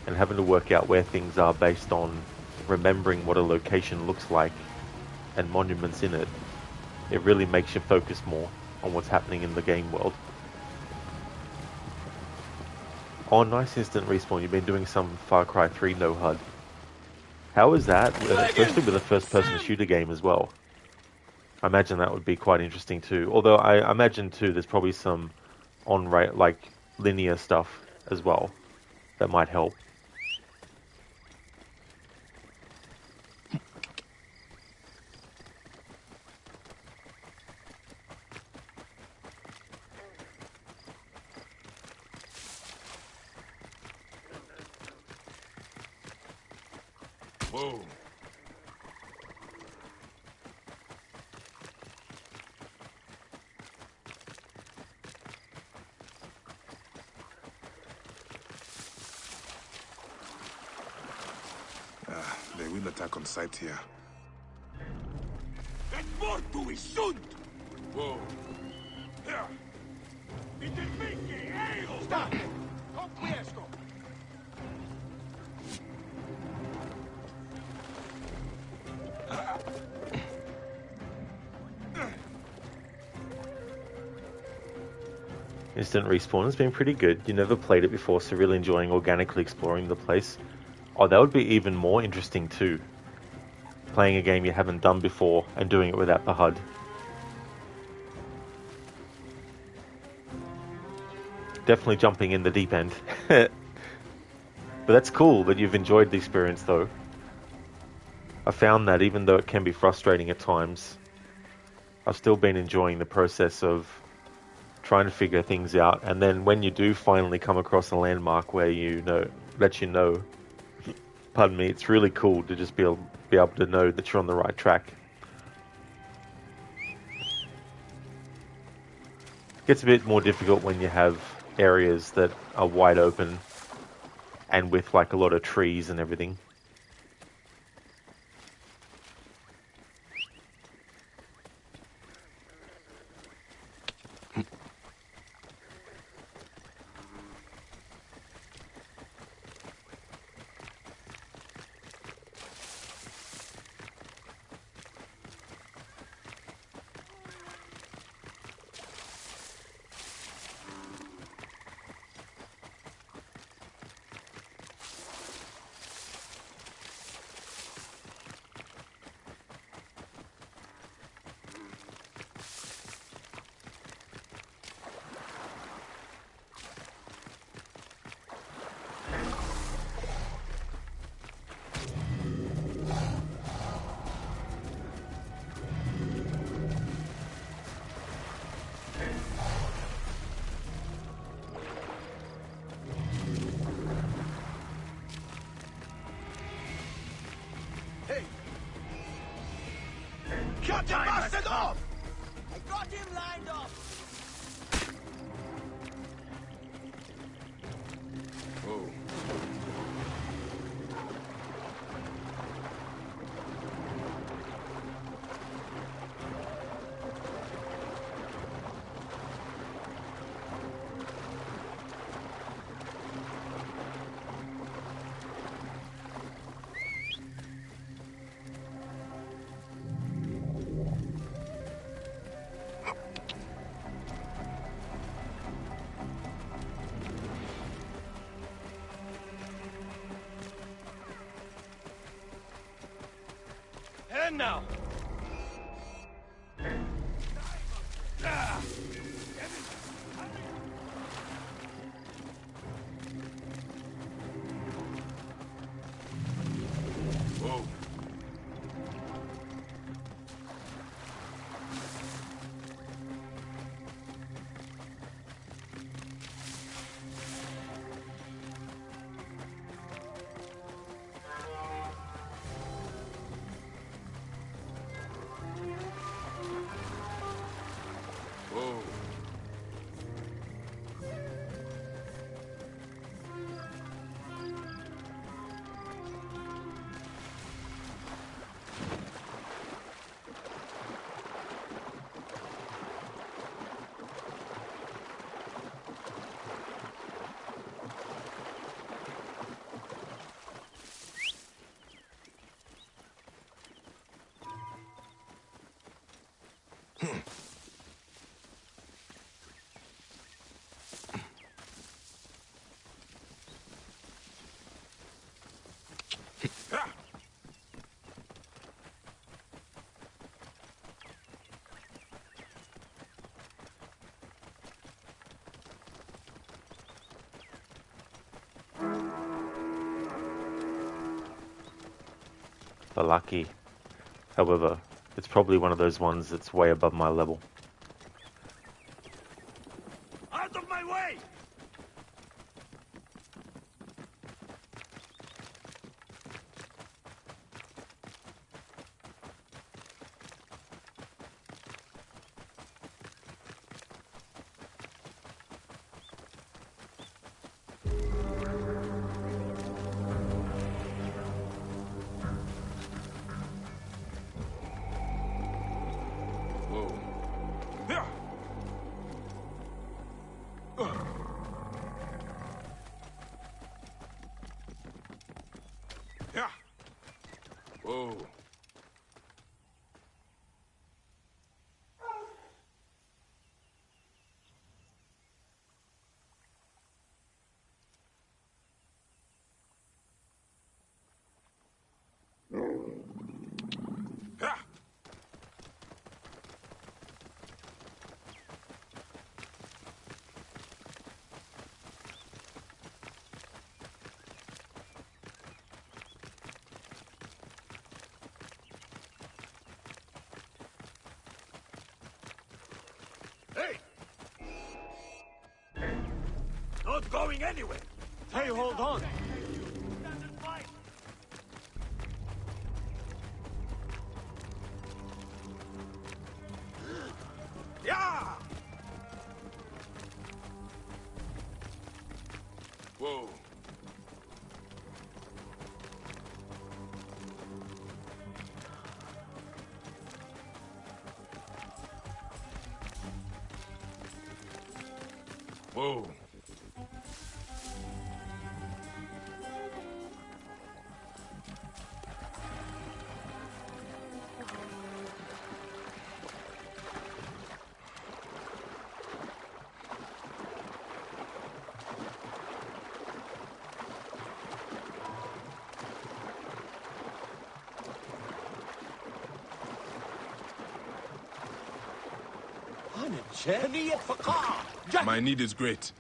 And having to work out where things are based on remembering what a location looks like and monuments in it, it really makes you focus more on what's happening in the game world. Oh, nice instant respawn. You've been doing some Far Cry 3 no HUD. How is that? Especially with a first-person shooter game as well. I imagine that would be quite interesting too. Although I imagine too there's probably some like linear stuff as well that might help. Whoa. They will attack on sight here. Et mortui sunt! Whoa. Here! Intervinci, eo! State! Conquiesco! Instant respawn has been pretty good. You never played it before, so really enjoying organically exploring the place. Oh, that would be even more interesting too. Playing a game you haven't done before and doing it without the HUD. Definitely jumping in the deep end. But that's cool that you've enjoyed the experience though. I found that even though it can be frustrating at times, I've still been enjoying the process of trying to figure things out, and then when you do finally come across a landmark where lets you know, pardon me, it's really cool to just be able to know that you're on the right track. It gets a bit more difficult when you have areas that are wide open and with like a lot of trees and everything. Cut him bastard off! I got him lined up. Whoa. And now. Whoa. Whoa. For lucky. However, it's probably one of those ones that's way above my level. Out of my way! Whoa. Yeah. Yeah. Whoa. Yeah. Hey! Not going anywhere! Hey, hold on! Yeah! Whoa. Whoa. My need is great.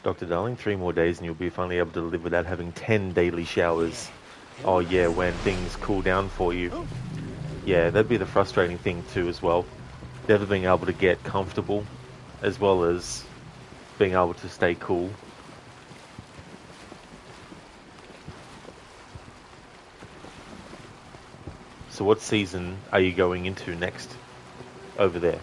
Dr. Darling, 3 more days and you'll be finally able to live without having 10 daily showers. Oh yeah, when things cool down for you. Yeah, that'd be the frustrating thing too as well. Never being able to get comfortable, as well as being able to stay cool. So what season are you going into next over there?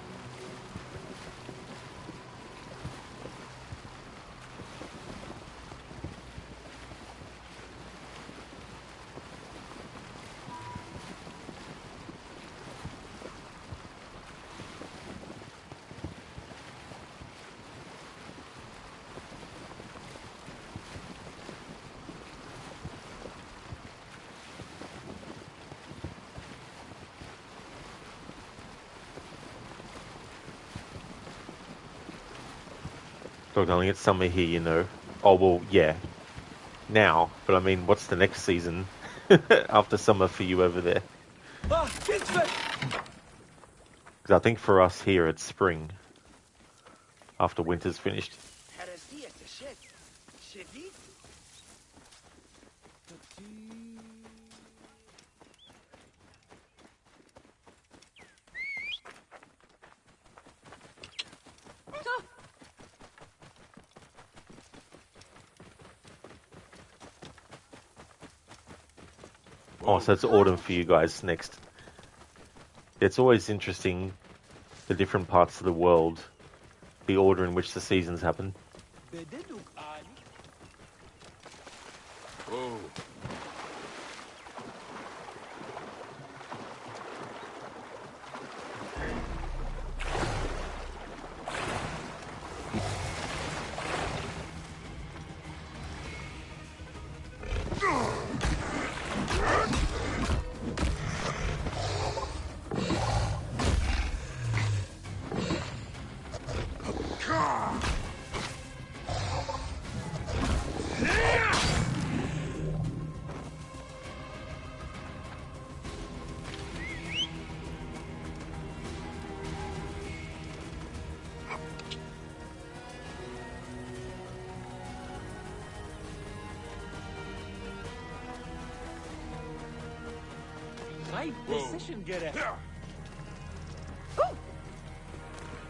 Look, darling, it's summer here, you know. Oh, well, yeah, now. But I mean, what's the next season after summer for you over there? Because I think for us here, it's spring after winter's finished. Oh, so it's autumn for you guys next. It's always interesting, the different parts of the world, the order in which the seasons happen. Oh.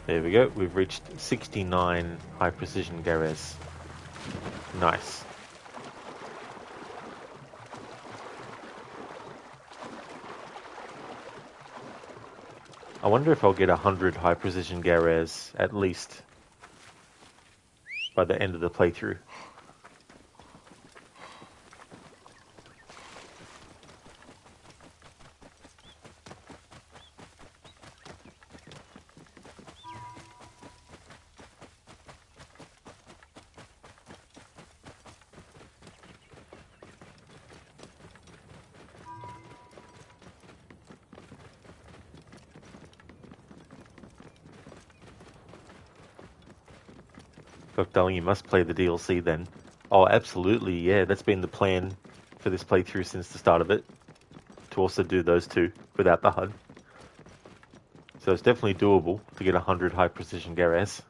There we go. We've reached 69 high precision Gares. Nice. I wonder if I'll get 100 high precision Gares at least by the end of the playthrough. Look, darling, you must play the DLC then. Oh, absolutely, yeah. That's been the plan for this playthrough since the start of it. To also do those two without the HUD. So it's definitely doable to get 100 high precision Gares.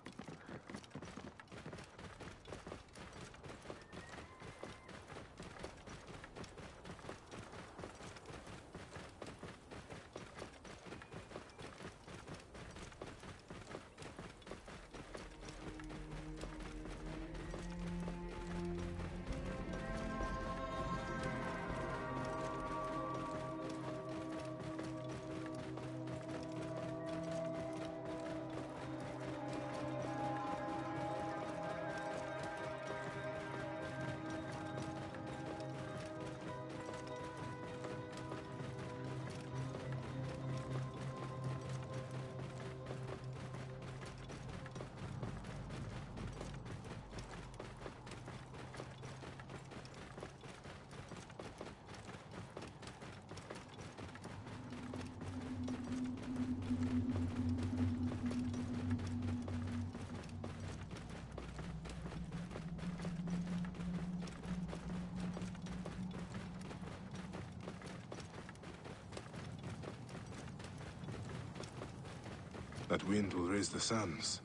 That wind will raise the sands.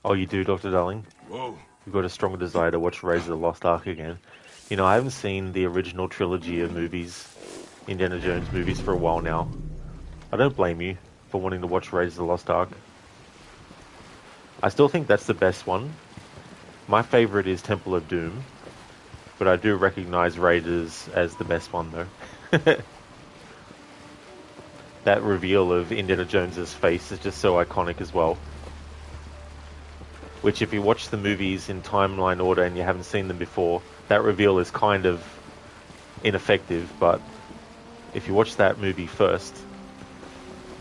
Oh, you do, Dr. Darling? Whoa. You've got a stronger desire to watch Raiders of the Lost Ark again. You know, I haven't seen the original trilogy of movies, Indiana Jones movies, for a while now. I don't blame you for wanting to watch Raiders of the Lost Ark. I still think that's the best one. My favourite is Temple of Doom, but I do recognise Raiders as the best one, though. That reveal of Indiana Jones's face is just so iconic as well. Which, if you watch the movies in timeline order and you haven't seen them before, that reveal is kind of ineffective, but if you watch that movie first,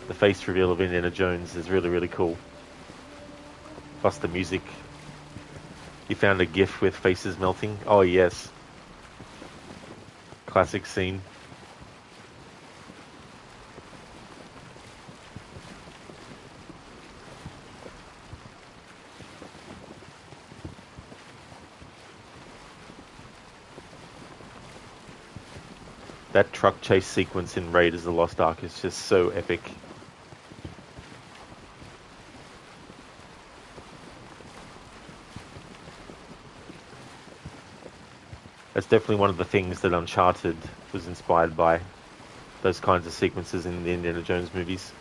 the face reveal of Indiana Jones is really, really cool. Plus the music. You found a GIF with faces melting? Oh yes. Classic scene. That truck chase sequence in Raiders of the Lost Ark is just so epic. That's definitely one of the things that Uncharted was inspired by. Those kinds of sequences in the Indiana Jones movies.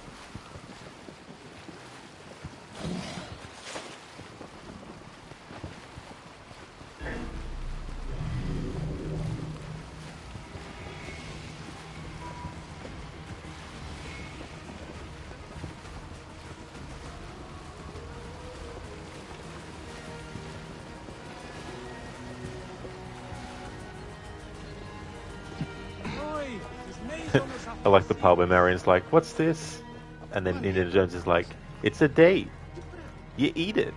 I like the part where Marion's like, "What's this?" And then Indiana Jones is like, "It's a date. You eat it."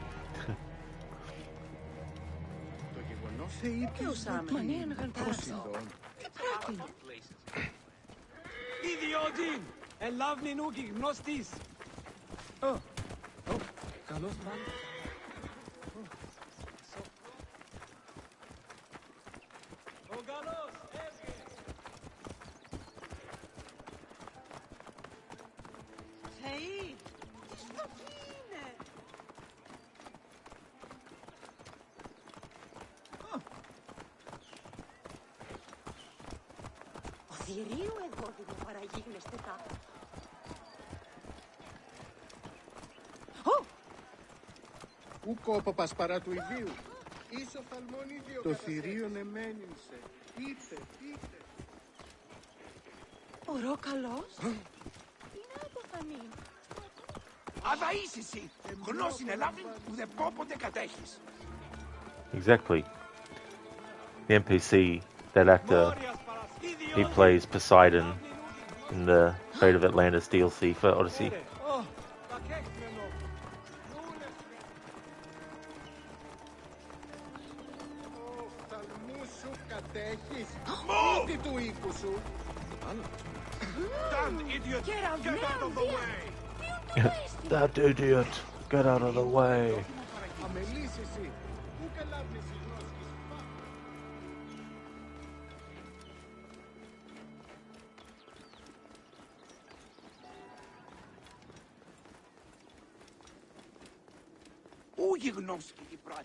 Ιδιότην! Ελάβνη νούκι γνώστης! Καλώς πάλι. Ο καλός έβγε! Θεή! Τι στροφή είναι! Ο θηρίου εγώ την παραγίγνεστε τα. Ούκο ο παπασπαρά του ιδίου. Ίσο θαλμόν ίδιο το θηρίον εμένυνσε. Είτε. Ο Ρόκαλος? Είναι αποφανή. Αδαείς εσύ! Γνώσιν ελάβει που δε πόποτε κατέχεις. Exactly. The NPC, that actor, he plays Poseidon in the Fate of Atlantis DLC for Odyssey. Ήδη του οίκου σου. Damn idiot! Get out of the way! That idiot! Get out of the way! Αμελείς εσύ. Πού καλάβνεις η γνώση. Πού γιγνώσκει η πράτη.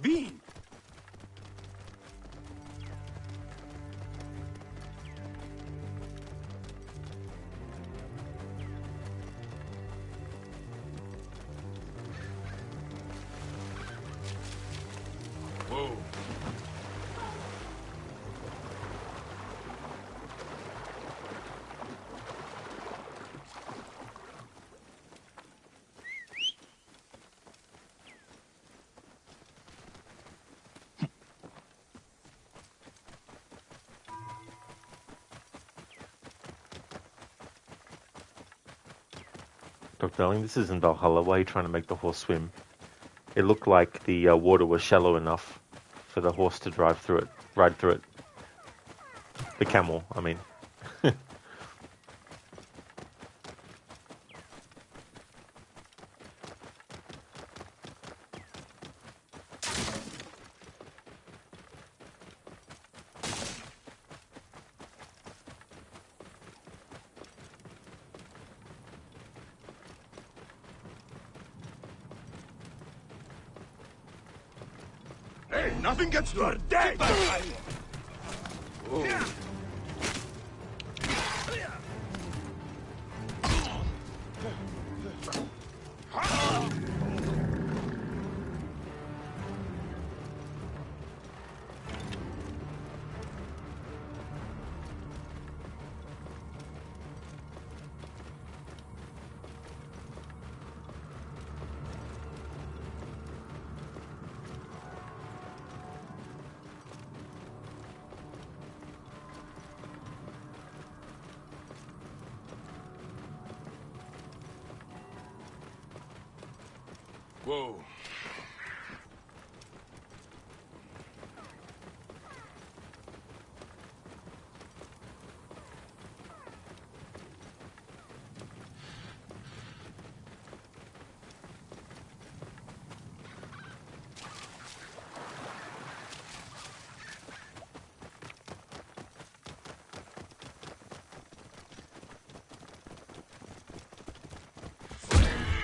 Bean! Dr. Darling, this isn't Valhalla. Why are you trying to make the horse swim? It looked like the water was shallow enough for the horse to ride through it. The camel, I mean. Hey, nothing gets you. You're dead. Whoa.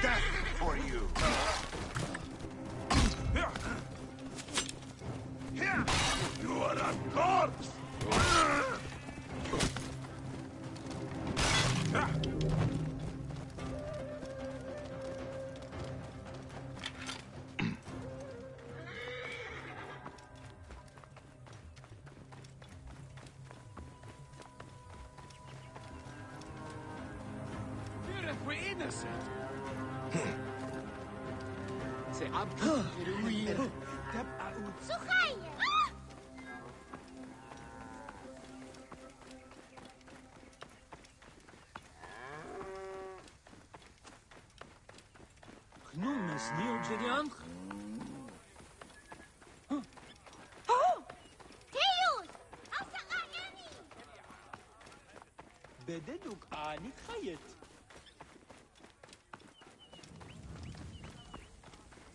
Death for you. You are a corpse. We're innocent. Genoemens nieuw Gideon. بدلوك آني تخيط.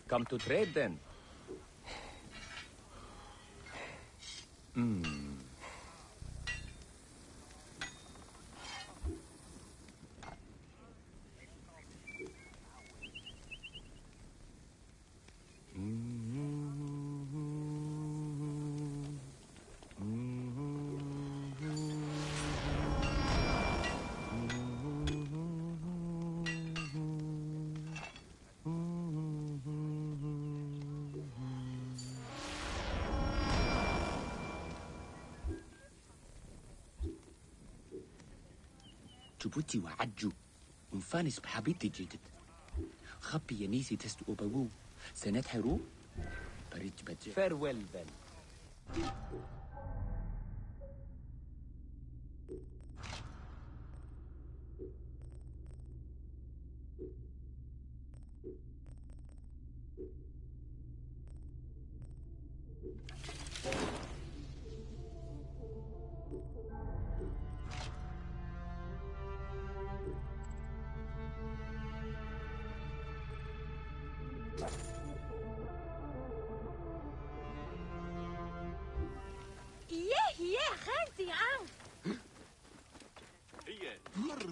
Come to trade then. جبوتي وعجو ونفانس بحبيتي جدد خبي ينيسي تستو أبوو سنة حرو بريد بجي Farewell then.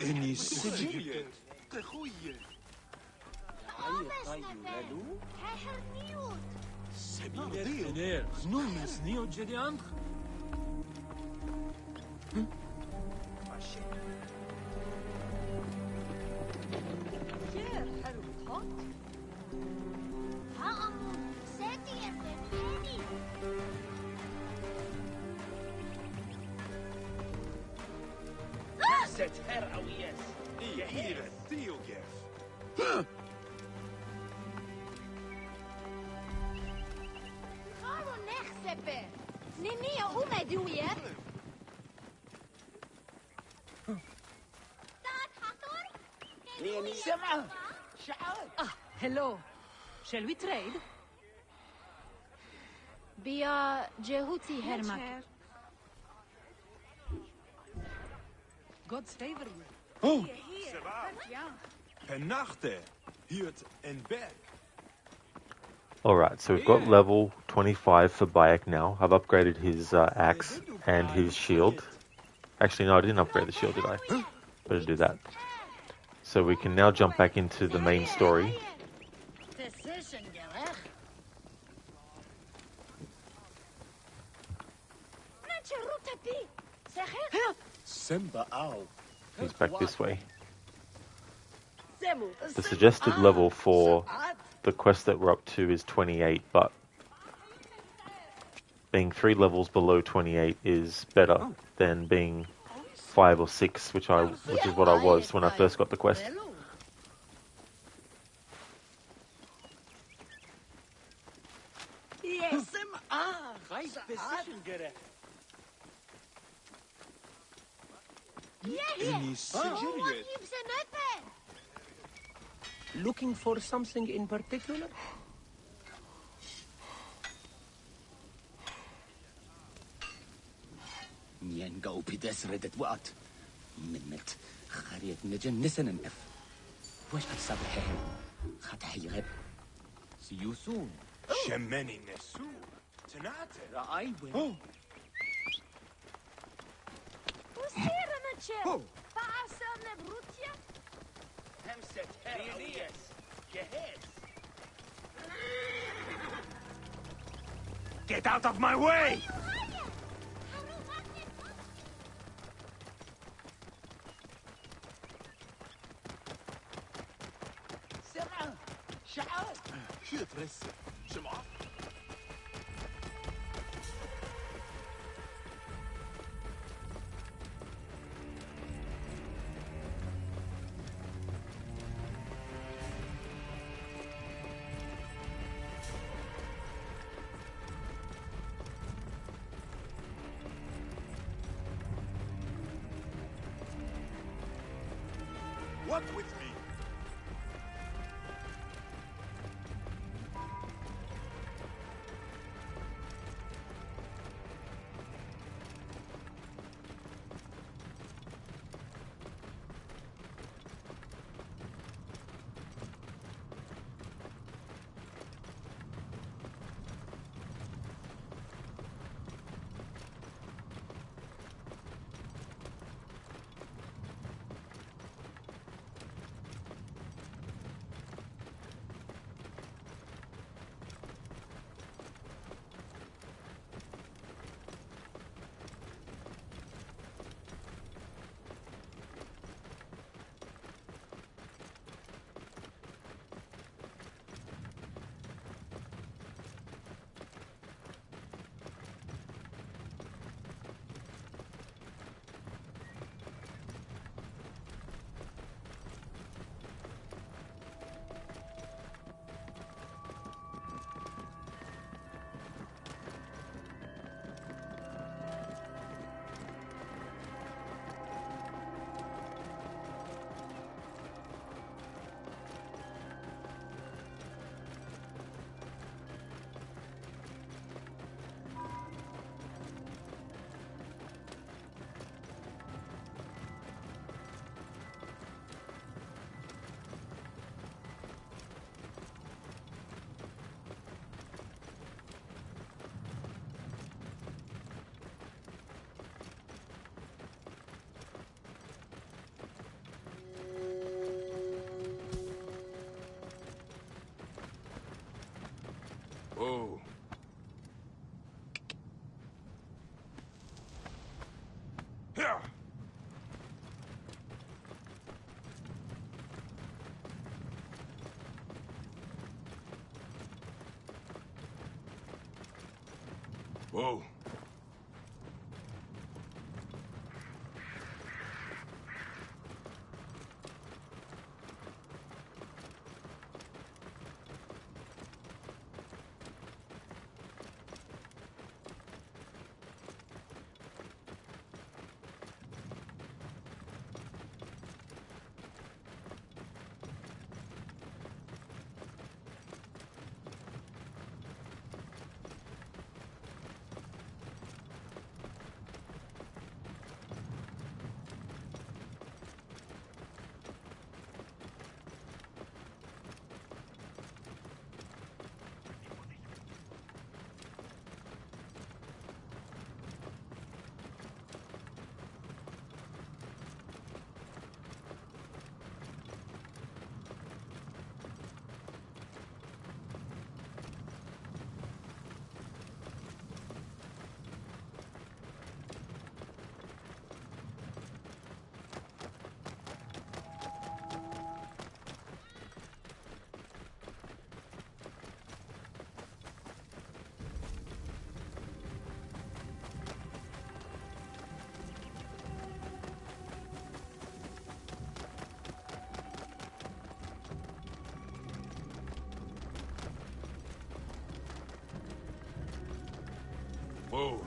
إني سجل تخوي. Genoemens nieuw Gideon. Set her awiyas. Hier, Theogef. Ah, hello. Shall we trade? Bia Jehuti Hermak. God's favor you. Oh! Penachte, Hirt and Berg. Alright, so we've got level 25 for Bayek now. I've upgraded his axe and his shield. Actually, no, I didn't upgrade the shield, did I? Better do that. So we can now jump back into the main story. Simba ow. He's back this way. The suggested level for the quest that we're up to is 28, but being 3 levels below 28 is better than being 5 or 6, which is what I was when I first got the quest. Looking for something in particular? ينقو بدس ردت وقت منت خريت نجن نسن مقف وش بتصبح خد حيغب See you soon. Shemeni Nesu. Tenate. رأي وين Oh! Oh! Get out of my way! Walk with me. Oh. Here. Whoa. Whoa.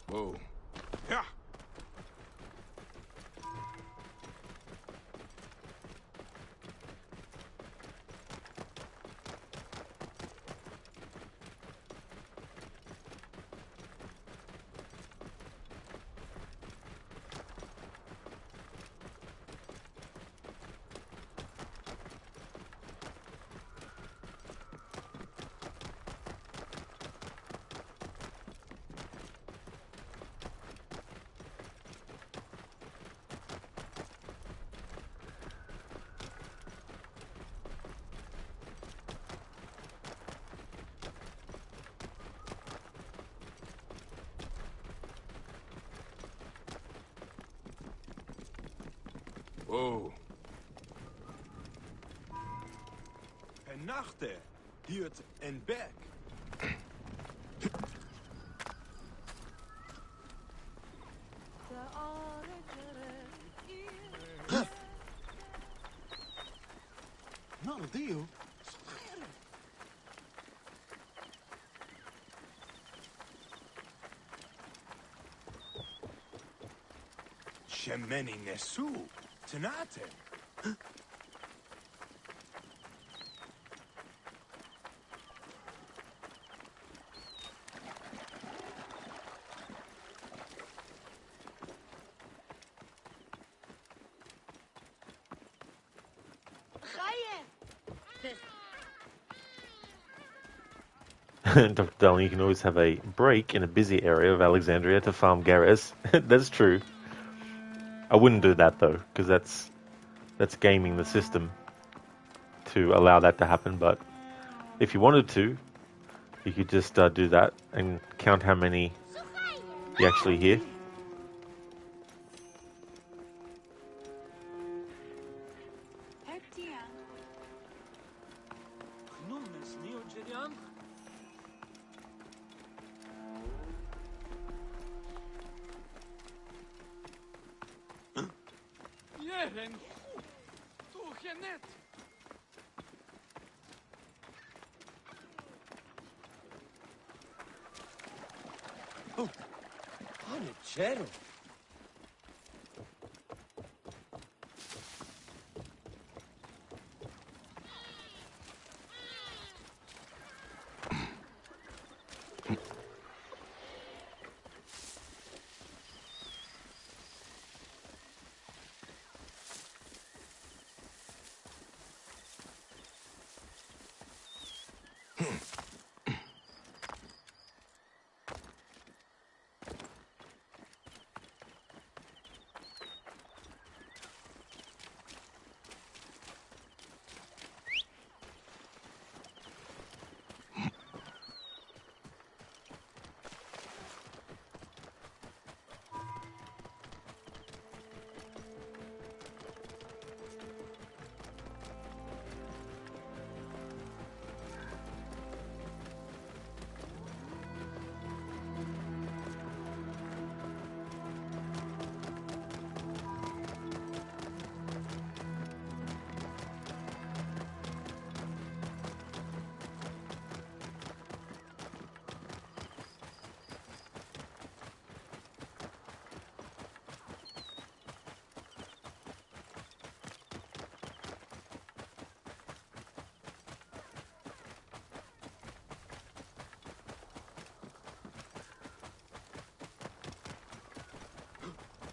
Whoa. Ja. Whoa. En nachten hield een berg. Nou, Dio. Shemeni Nesu. Tenate. Dr. Darling, you can always have a break in a busy area of Alexandria to farm Garrus. That's true. I wouldn't do that though, because that's gaming the system to allow that to happen. But if you wanted to, you could just do that and count how many you actually hear. Chero.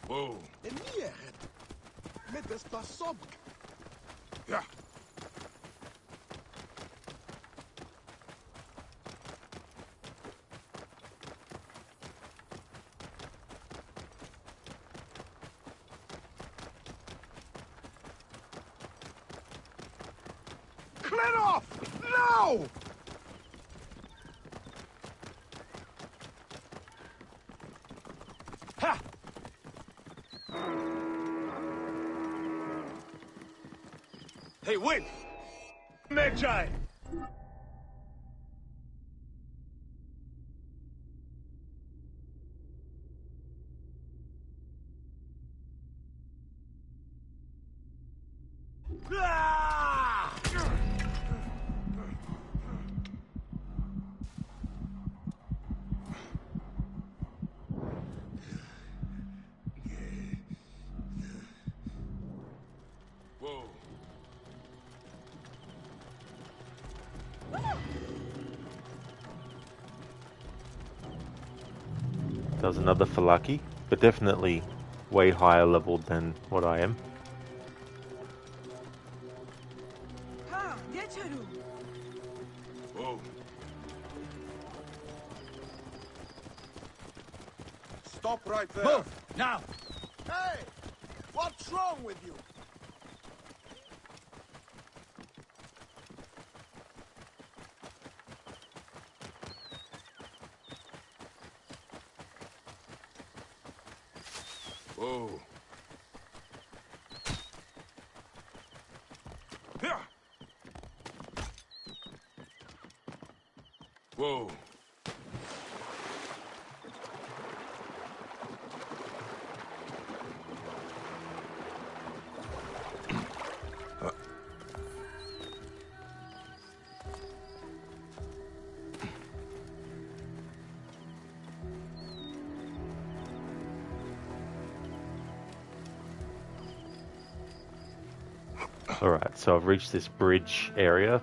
Whoa. En meer. Met de pasop. Ja. Get off! No! Ha! Hey, wait! Magi! Ah! Whoa. That was another Falaki, but definitely way higher level than what I am. Whoa. Stop right there! Move! Now! Hey! What's wrong with you? Whoa. Here! Whoa. Alright, so I've reached this bridge area,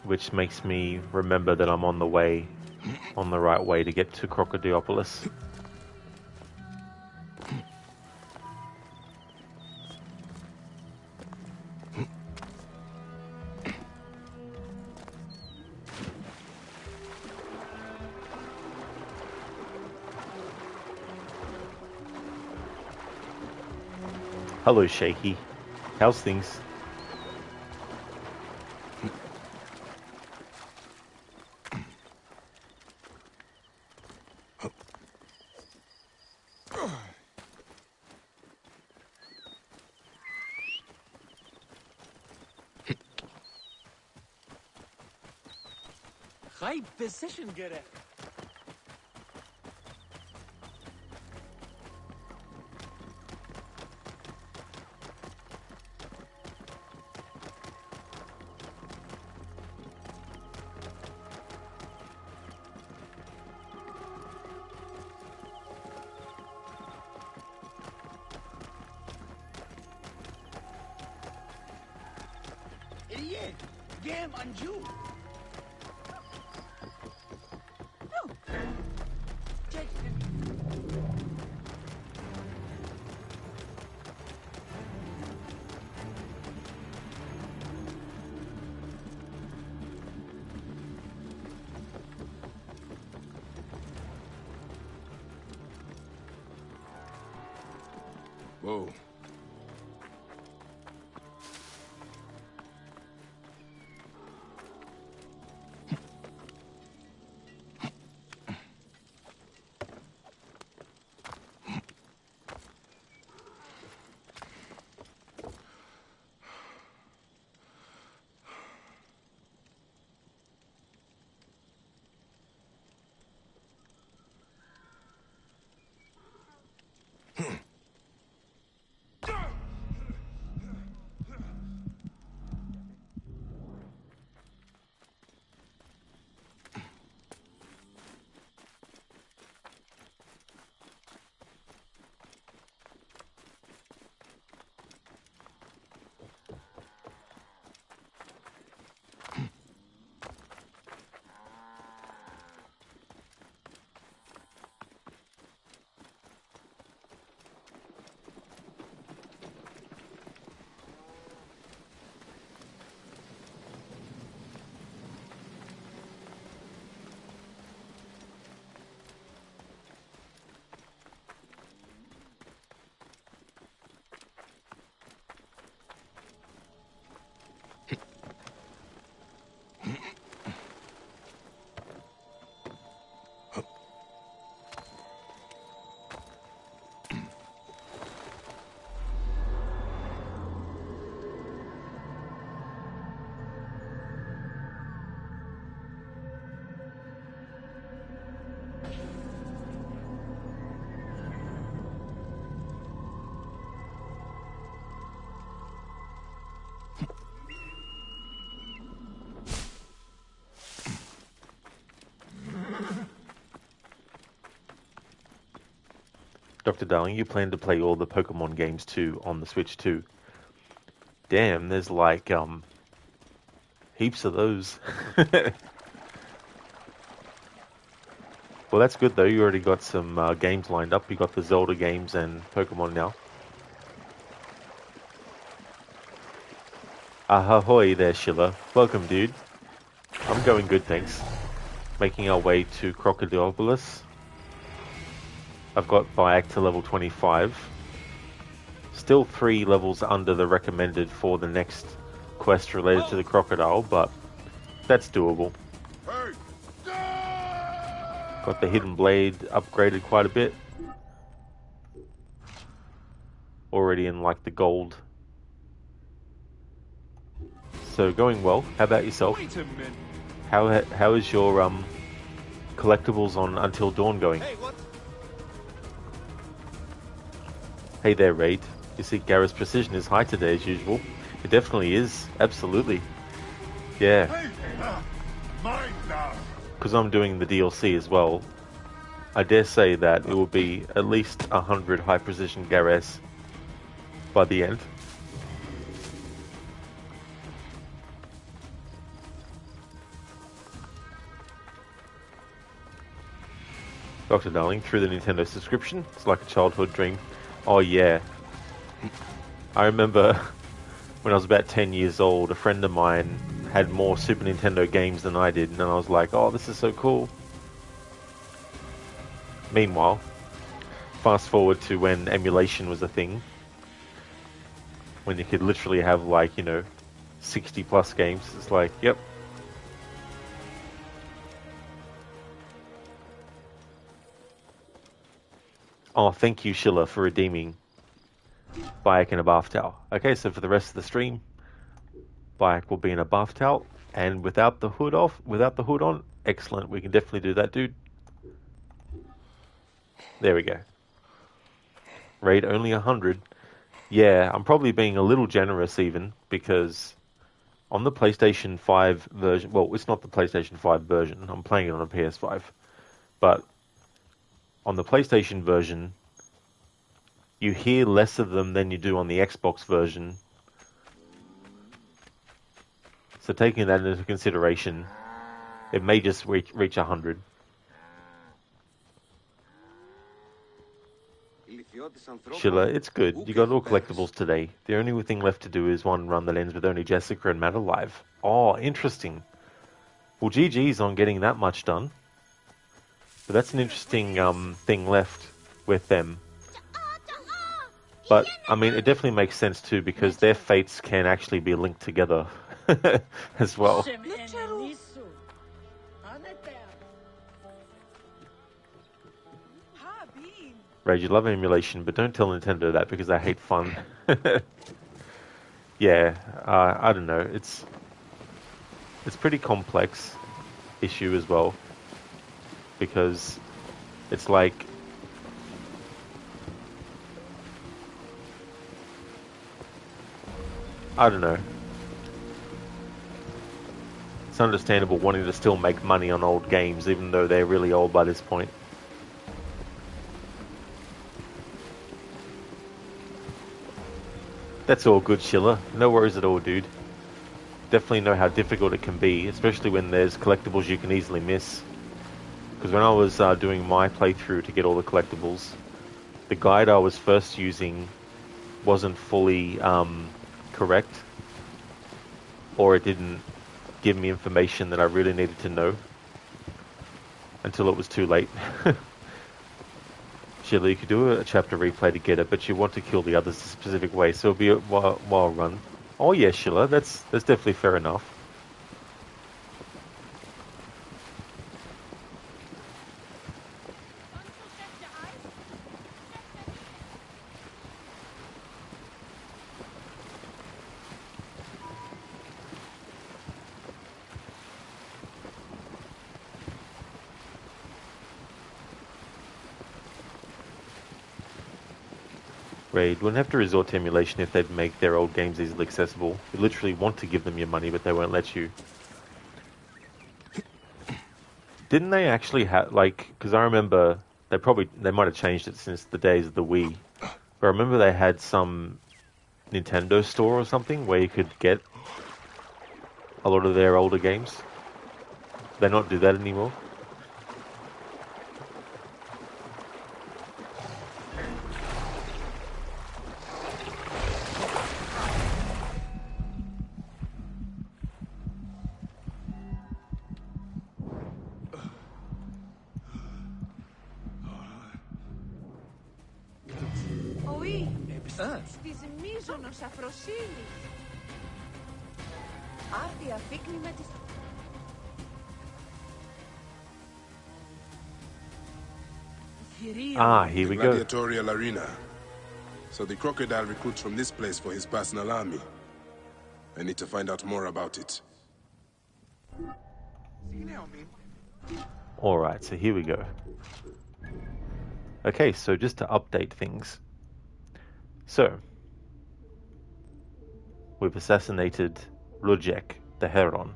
which makes me remember that I'm on the right way to get to Crocodiopolis. Hello, Shaky. How's things? High position, Gere. Idiot! Game and you! Whoa. Dr. Darling, you plan to play all the Pokemon games too on the Switch too. Damn, there's like heaps of those. Well, that's good though. You already got some games lined up. You got the Zelda games and Pokemon now. Ahoy there, Schiller. Welcome, dude. I'm going good, thanks. Making our way to Crocodilopolis. I've got Bayak to level 25. Still 3 levels under the recommended for the next quest related to the crocodile, but that's doable. Got the hidden blade upgraded quite a bit. Already in like the gold. So going well. How about yourself? How is your collectibles on Until Dawn going? Hey there, Raid. You see Gareth's precision is high today as usual. It definitely is. Absolutely. Yeah. Because I'm doing the DLC as well, I dare say that it will be at least 100 high precision Gareths by the end. Dr. Darling, through the Nintendo subscription, it's like a childhood dream. Oh yeah. I remember when I was about 10 years old, a friend of mine had more Super Nintendo games than I did, and I was like, oh, this is so cool. Meanwhile, fast forward to when emulation was a thing, when you could literally have like, 60 plus games. It's like, yep. Oh, thank you, Schiller, for redeeming Bayak in a bath towel. Okay, so for the rest of the stream, Bayak will be in a bath towel, and without the hood on, excellent. We can definitely do that, dude. There we go. Raid only 100. Yeah, I'm probably being a little generous even, because on the PlayStation 5 version, well, it's not the PlayStation 5 version, I'm playing it on a PS5, but on the PlayStation version, you hear less of them than you do on the Xbox version. So taking that into consideration, it may just reach 100. Schiller, it's good. You got all collectibles today. The only thing left to do is one run that ends with only Jessica and Matt alive. Oh, interesting. Well, GG's on getting that much done. But that's an interesting thing left with them. But, I mean, it definitely makes sense too, because their fates can actually be linked together as well. Rage, you love emulation, but don't tell Nintendo that because I hate fun. Yeah, I don't know. It's pretty complex issue as well, because it's like I don't know. It's understandable wanting to still make money on old games, even though they're really old by this point. That's all good, Schiller. No worries at all, dude. Definitely know how difficult it can be, especially when there's collectibles you can easily miss. Because when I was doing my playthrough to get all the collectibles, the guide I was first using wasn't fully correct, or it didn't give me information that I really needed to know until it was too late. Schiller, you could do a chapter replay to get it, but you want to kill the others a specific way, so it'll be a while run. Oh yeah, Schiller, that's definitely fair enough. Raid wouldn't have to resort to emulation if they'd make their old games easily accessible. You literally want to give them your money, but they won't let you. Didn't they actually have, like, because I remember They might have changed it since the days of the Wii. But I remember they had some Nintendo store or something where you could get a lot of their older games. Do they not do that anymore? Της μίζωνος αφροσύνης. Άρτια φύκνη με τις... Here we go. Gladiatorial arena. So the crocodile recruits from this place for his personal army. I need to find out more about it. Alright, so here we go. Okay, so just to update things. So, we've assassinated Rudjek, the Heron.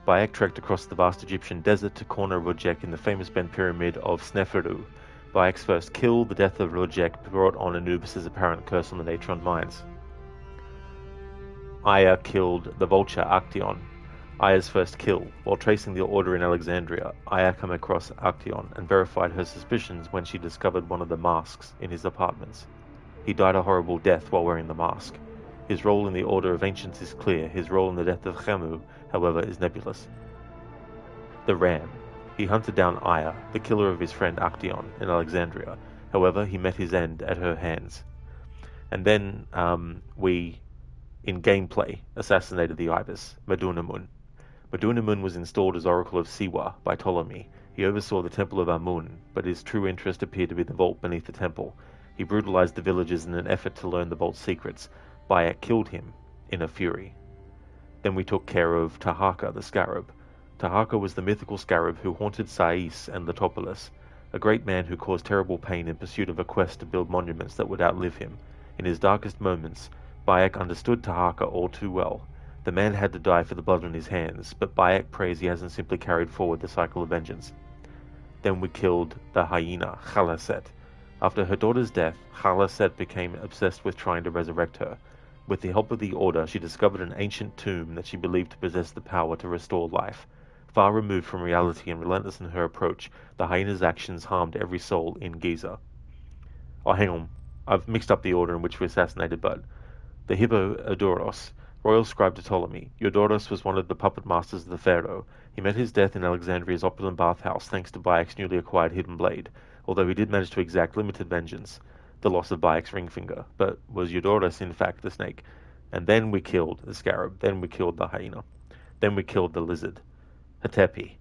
Bayek trekked across the vast Egyptian desert to corner Rudjek in the famous bent pyramid of Sneferu. Bayek's first kill, the death of Rudjek, brought on Anubis' apparent curse on the Natron mines. Aya killed the vulture Actaeon. Aya's first kill. While tracing the order in Alexandria, Aya came across Actaeon and verified her suspicions when she discovered one of the masks in his apartments. He died a horrible death while wearing the mask. His role in the Order of Ancients is clear. His role in the death of Khemu, however, is nebulous. The Ram. He hunted down Aya, the killer of his friend Actaeon, in Alexandria. However, he met his end at her hands. And then we, in gameplay, assassinated the Ibis, Medunamun. Medunamun was installed as Oracle of Siwa by Ptolemy. He oversaw the Temple of Amun, but his true interest appeared to be the vault beneath the temple. He brutalized the villagers in an effort to learn the vault's secrets. Bayek killed him in a fury. Then we took care of Tahaka, the Scarab. Tahaka was the mythical scarab who haunted Sais and Letopolis, a great man who caused terrible pain in pursuit of a quest to build monuments that would outlive him. In his darkest moments, Bayek understood Tahaka all too well. The man had to die for the blood on his hands, but Bayek prays he hasn't simply carried forward the cycle of vengeance. Then we killed the hyena, Khalaset. After her daughter's death, Khalaset became obsessed with trying to resurrect her. With the help of the Order, she discovered an ancient tomb that she believed to possess the power to restore life. Far removed from reality and relentless in her approach, the hyena's actions harmed every soul in Giza. Oh, hang on. I've mixed up the order in which we assassinated, but the Hippo Adoros, royal scribe to Ptolemy. Eudoros was one of the puppet masters of the Pharaoh. He met his death in Alexandria's opulent bathhouse thanks to Bayek's newly acquired hidden blade, although he did manage to exact limited vengeance, the loss of Bayek's ring finger. But was Eudoros in fact the snake? And then we killed the scarab, then we killed the hyena, then we killed the lizard. Hatepi.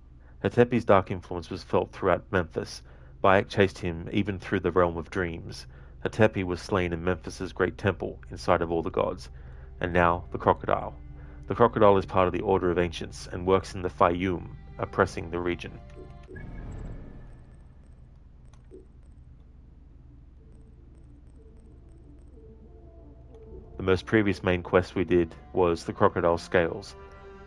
Hatepi's dark influence was felt throughout Memphis. Bayek chased him even through the realm of dreams. Hatepi was slain in Memphis's great temple, inside of all the gods. And now, the crocodile. The crocodile is part of the Order of Ancients and works in the Fayum, oppressing the region. The most previous main quest we did was the crocodile scales.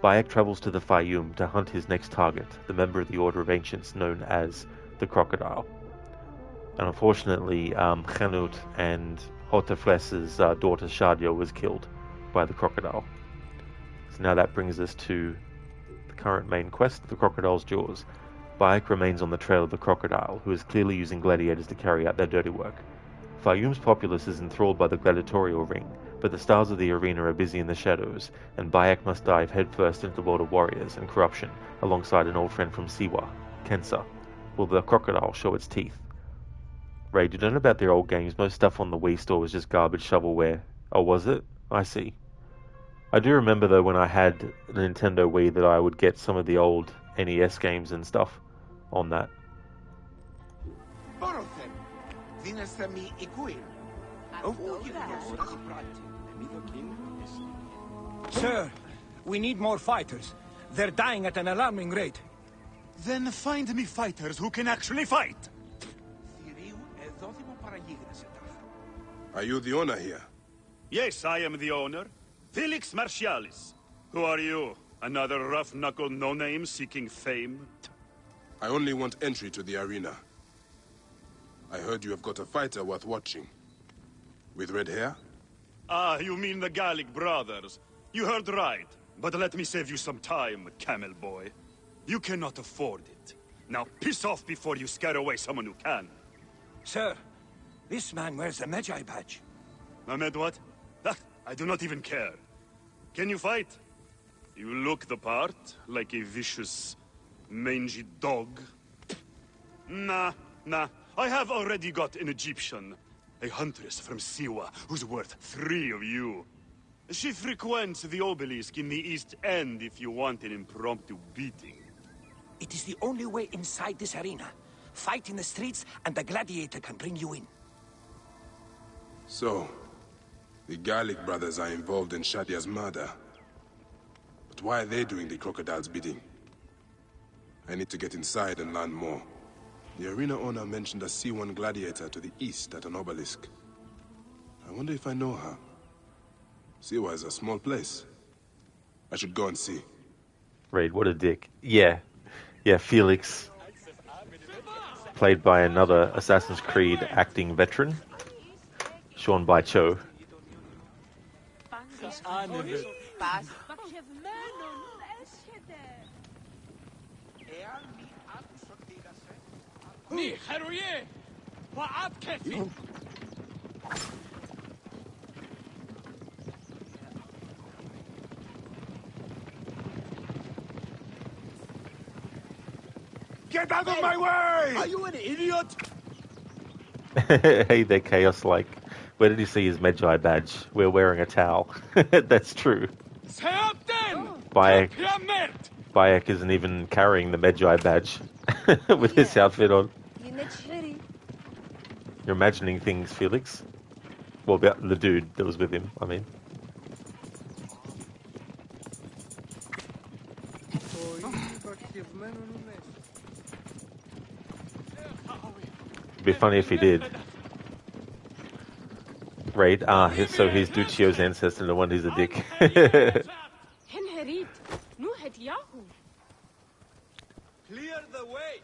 Bayek travels to the Fayum to hunt his next target, the member of the Order of Ancients known as the Crocodile. And unfortunately, Khanut and Hotefres's daughter Shadia was killed by the crocodile. So now that brings us to the current main quest, the Crocodile's Jaws. Bayek remains on the trail of the crocodile, who is clearly using gladiators to carry out their dirty work. Fayum's populace is enthralled by the gladiatorial ring, but the stars of the arena are busy in the shadows, and Bayek must dive headfirst into the world of warriors and corruption, alongside an old friend from Siwa, Kensa. Will the crocodile show its teeth? Ray, you don't know about their old games. Most stuff on the Wii store was just garbage shovelware. Oh, was it? I see. I do remember, though, when I had the Nintendo Wii, that I would get some of the old NES games and stuff on that. Sir, we need more fighters. They're dying at an alarming rate. Then find me fighters who can actually fight. Are you the owner here? Yes, I am the owner. Felix Martialis. Who are you? Another rough-knuckle no-name seeking fame? I only want entry to the arena. I heard you have got a fighter worth watching. With red hair? Ah, you mean the Gallic brothers. You heard right. But let me save you some time, camel boy. You cannot afford it. Now piss off before you scare away someone who can. Sir, this man wears a Magi badge. Ahmed, what? Ah, I do not even care. Can you fight? You look the part, like a vicious, mangy dog. Nah. I have already got an Egyptian. A huntress from Siwa, who's worth 3 of you. She frequents the obelisk in the East End if you want an impromptu beating. It is the only way inside this arena. Fight in the streets, and the gladiator can bring you in. So, the Gallic brothers are involved in Shadia's murder. But why are they doing the crocodile's bidding? I need to get inside and learn more. The arena owner mentioned a C1 gladiator to the east at an obelisk. I wonder if I know her. Siwa is a small place. I should go and see. Raid, what a dick. Yeah, Felix. Played by another Assassin's Creed acting veteran, Sean Bai Cho. Get out of my way! Are you an idiot? Hey there, Chaos. Like, where did he see his Magi badge? We're wearing a towel. That's true. Bayek isn't even carrying the Magi badge with his outfit on. You're imagining things, Felix. Well, the dude that was with him, I mean. It'd be funny if he did. Raid. So he's Duccio's ancestor, no wonder he's a dick. Clear the way.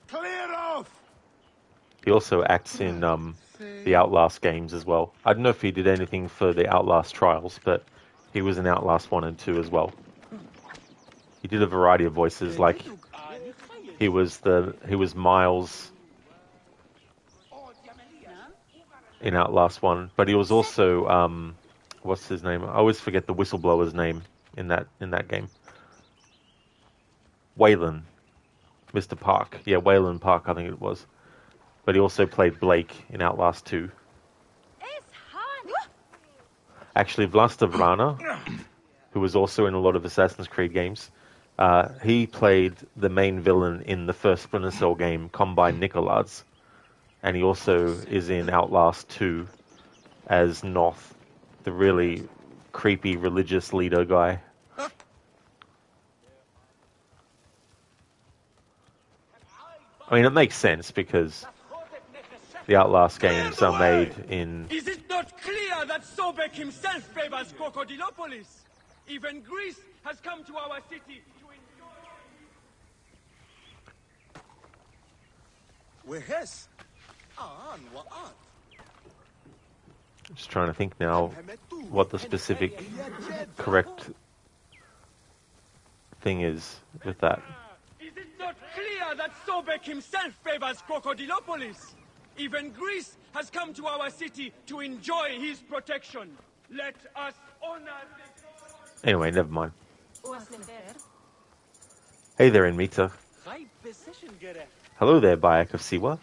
Clear off! He also acts in the Outlast games as well. I don't know if he did anything for the Outlast trials, but he was in Outlast 1 and 2 as well. He did a variety of voices, like he was Miles in Outlast 1, but he was also what's his name? I always forget the whistleblower's name in that game. Waylon, Mr. Park. Yeah, Waylon Park, I think it was. But he also played Blake in Outlast 2. Actually, Vlasta Vrana, who was also in a lot of Assassin's Creed games, he played the main villain in the first Splinter Cell game, Combine Nicolaz. And he also is in Outlast 2 as Noth, the really creepy religious leader guy. I mean, it makes sense because the Outlast games are made in... Is it not clear that Sobek himself favors Crocodilopolis? Even Greece has come to our city to enjoy... I'm just trying to think now what the specific correct thing is with that. Is it not clear that Sobek himself favors Crocodilopolis? Even Greece has come to our city to enjoy his protection. Let us honor the... Anyway, never mind. Hey there, Inmita. Hello there, Bayek of Siwa.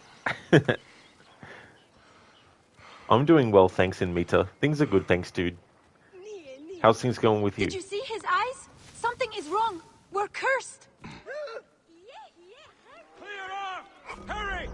I'm doing well, thanks, Inmita. Things are good, thanks, dude. How's things going with you? Did you see his eyes? Something is wrong. We're cursed. Clear off! Hurry!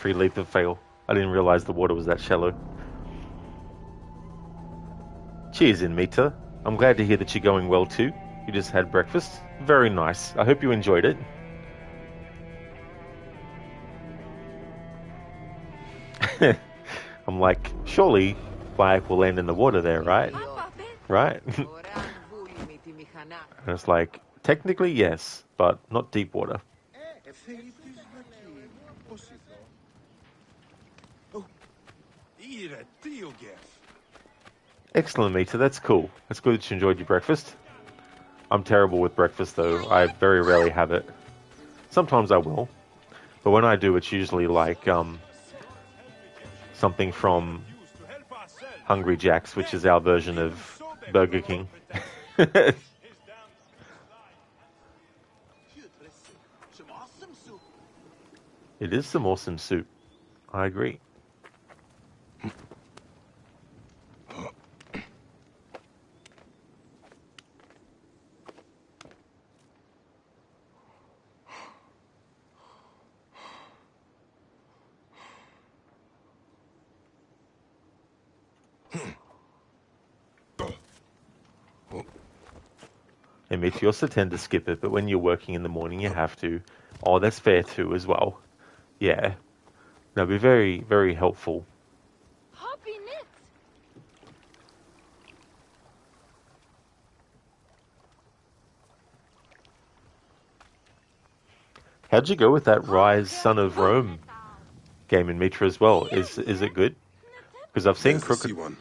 free leap of fail. I didn't realize the water was that shallow. Cheers, Inmita. I'm glad to hear that you're going well too. You just had breakfast. Very nice. I hope you enjoyed it. I'm like, surely Bayek will land in the water there, right? Right? And it's like, technically yes, but not deep water. Excellent, Mita. That's cool. That's good that you enjoyed your breakfast. I'm terrible with breakfast, though. I very rarely have it. Sometimes I will. But when I do, it's usually like something from Hungry Jack's, which is our version of Burger King. It is some awesome soup. I agree. It makes you also tend to skip it, but when you're working in the morning, you have to. Oh, that's fair too, as well. Yeah. That'd be very, very helpful. How'd you go with that Rise Son of Rome game in Mitra as well? Is it good? Because I've seen Crooked. One.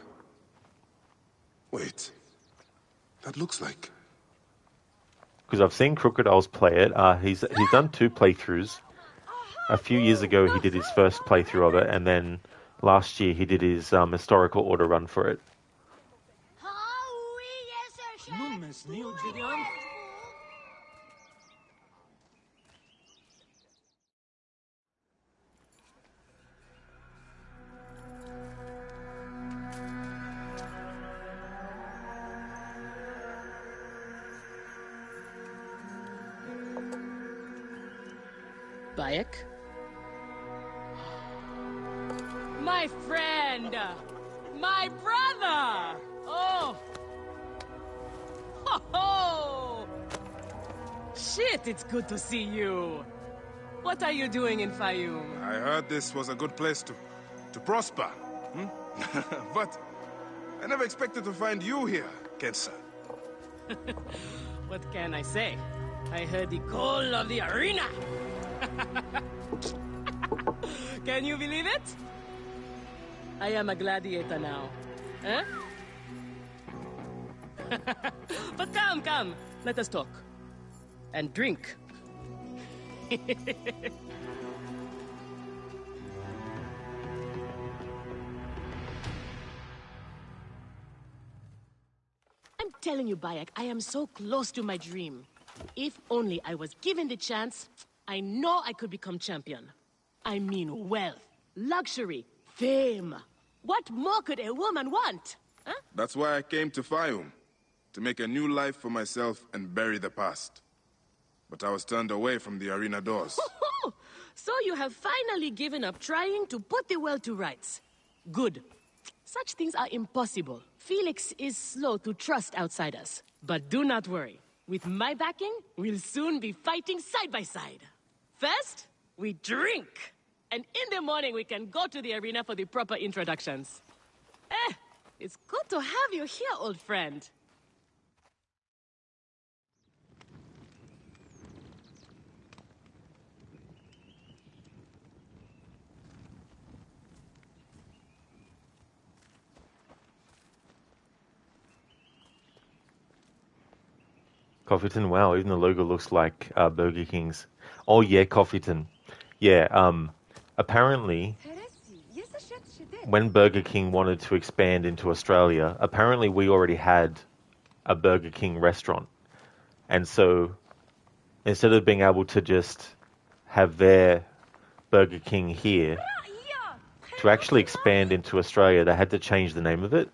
Wait, that looks like. Because I've seen Crocodiles play it. He's done 2 playthroughs. A few years ago, he did his first playthrough of it, and then last year he did his historical auto run for it. Bayek? My friend! My brother! Oh! Ho ho! Shit, it's good to see you. What are you doing in Fayoum? I heard this was a good place to prosper. Hmm? But I never expected to find you here, Kensa. What can I say? I heard the call of the arena! Can you believe it? I am a gladiator now. Huh? But come, let us talk. And drink. I'm telling you, Bayek, I am so close to my dream. If only I was given the chance, I know I could become champion. I mean wealth, luxury, fame. What more could a woman want? Huh? That's why I came to Fayoum. To make a new life for myself and bury the past. But I was turned away from the arena doors. So you have finally given up trying to put the world to rights. Good. Such things are impossible. Felix is slow to trust outsiders. But do not worry. With my backing, we'll soon be fighting side by side. First, we drink. And in the morning, we can go to the arena for the proper introductions. It's good to have you here, old friend. Coffeeton, wow, even the logo looks like Burger King's. Oh yeah, Coffeeton. Yeah, apparently, when Burger King wanted to expand into Australia, apparently we already had a Burger King restaurant. And so, instead of being able to just have their Burger King here, to actually expand into Australia, they had to change the name of it.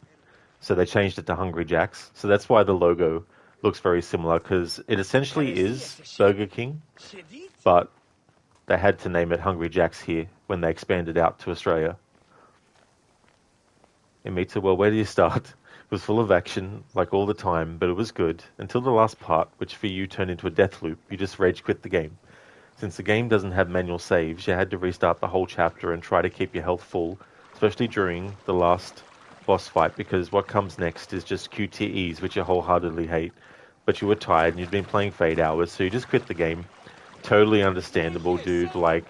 So they changed it to Hungry Jack's. So that's why the logo looks very similar, because it essentially is Burger King, but they had to name it Hungry Jack's here when they expanded out to Australia. It meets a well, where do you start? It was full of action, like all the time, but it was good, until the last part, which for you turned into a death loop. You just rage quit the game. Since the game doesn't have manual saves, you had to restart the whole chapter and try to keep your health full, especially during the last boss fight, because what comes next is just QTEs, which you wholeheartedly hate. But you were tired and you'd been playing for 8 hours, so you just quit the game. Totally understandable, dude. Like,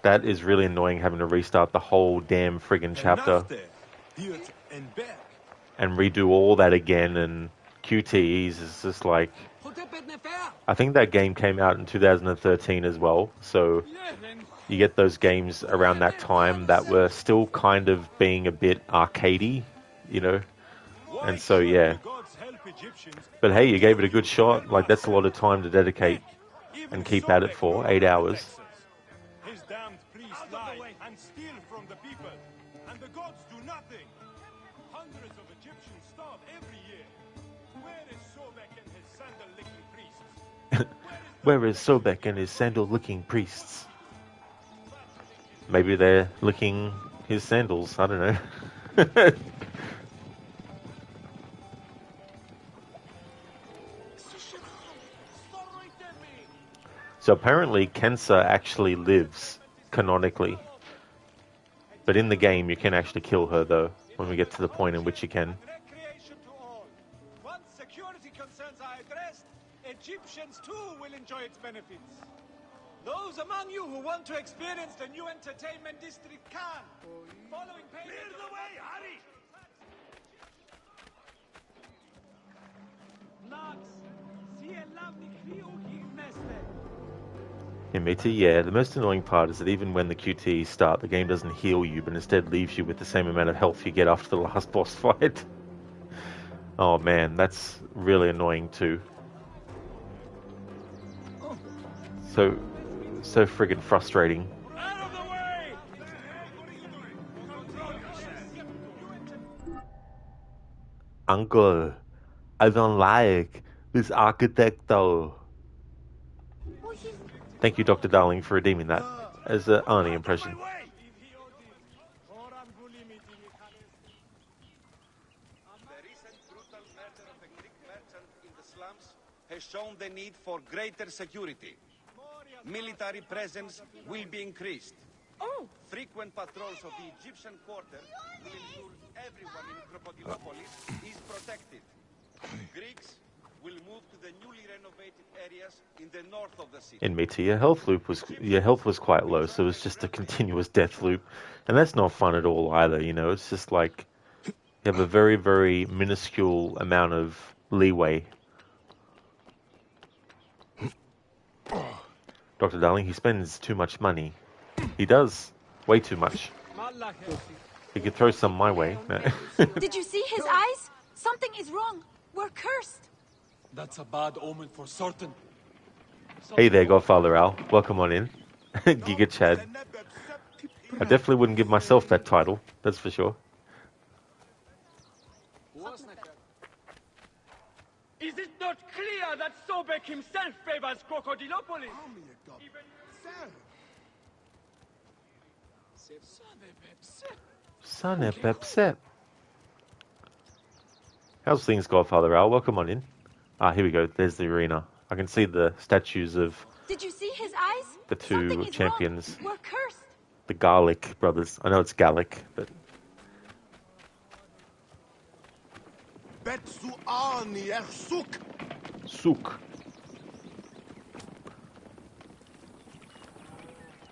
that is really annoying having to restart the whole damn friggin' chapter and redo all that again, and QTEs is just like... I think that game came out in 2013 as well, so you get those games around that time that were still kind of being a bit arcadey, you know? And so, yeah. But hey, you gave it a good shot. Like, that's a lot of time to dedicate and keep at it for 8 hours. His damned priests lie and steal from the people, and the gods do nothing. Hundreds of Egyptians starve every year. Where is Sobek and his sandal-licking priests? Where is Sobek and his sandal-licking priests? Maybe they're licking his sandals. I don't know. So apparently Kensa actually lives, canonically. But in the game you can actually kill her though, when we get to the point in which you can. Once security concerns are addressed, Egyptians too will enjoy its benefits. Those among you who want to experience the new entertainment district can. Following payment... Clear the way, hurry! Nox, see a lovely kriuki neste. In Meta, yeah, the most annoying part is that even when the QTEs start, the game doesn't heal you, but instead leaves you with the same amount of health you get after the last boss fight. Oh man, that's really annoying too. So friggin' frustrating. Uncle, I don't like this architect though. Thank you, Dr. Darling, for redeeming that as an Arnie impression. The recent brutal murder of a Greek merchant in the slums has shown the need for greater security. Military presence will be increased. Frequent patrols of the Egyptian quarter will ensure everyone in Crocodilopolis is protected. Greeks will move to the newly renovated areas in the north of the city. In Meta, your health was quite low, so it was just a continuous death loop, and that's not fun at all either. You know, it's just like you have a very, very minuscule amount of leeway. Dr. Darling, he spends too much money. He does. Way too much. He could throw some my way. Did you see his eyes? Something is wrong. We're cursed. That's a bad omen for certain. Hey there, Godfather Al. Welcome on in. Giga Chad. I definitely wouldn't give myself that title, that's for sure. Is it not clear that Sobek himself favors Crocodilopolis? Son Pepsep. How's things, Godfather Al? Welcome on in. Ah, here we go. There's the arena. I can see the statues of Did you see his eyes? the two champions. We're cursed. The Garlic brothers. I know it's Gallic, but... Souk.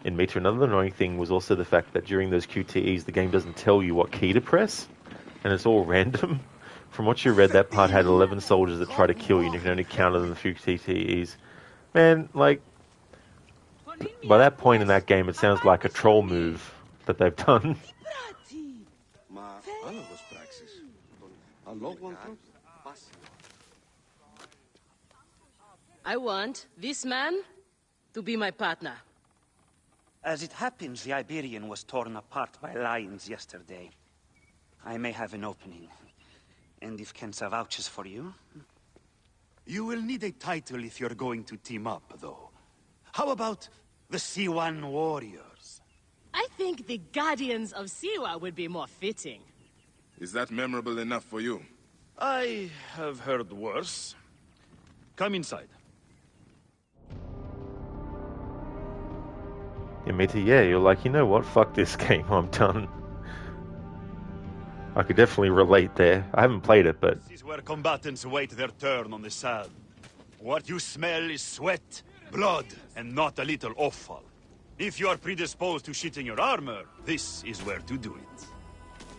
In Meta, another annoying thing was also the fact that during those QTEs, the game doesn't tell you what key to press, and it's all random. From what you read, that part had 11 soldiers that try to kill you, and you can only counter them a few QTEs. Man, like, by that point in that game, it sounds like a troll move that they've done. I want this man to be my partner. As it happens, the Iberian was torn apart by lions yesterday. I may have an opening. And if Kensa vouches for you... You will need a title if you're going to team up, though. How about The Siwan warriors. I think the Guardians of Siwa would be more fitting. Is that memorable enough for you? I have heard worse. Come inside. Yeah, me too. Yeah, you're like, you know what? Fuck this game. I'm done. I could definitely relate there. I haven't played it, but... This is where combatants wait their turn on the sand. What you smell is sweat, blood, and not a little offal. If you are predisposed to shitting your armor, this is where to do it.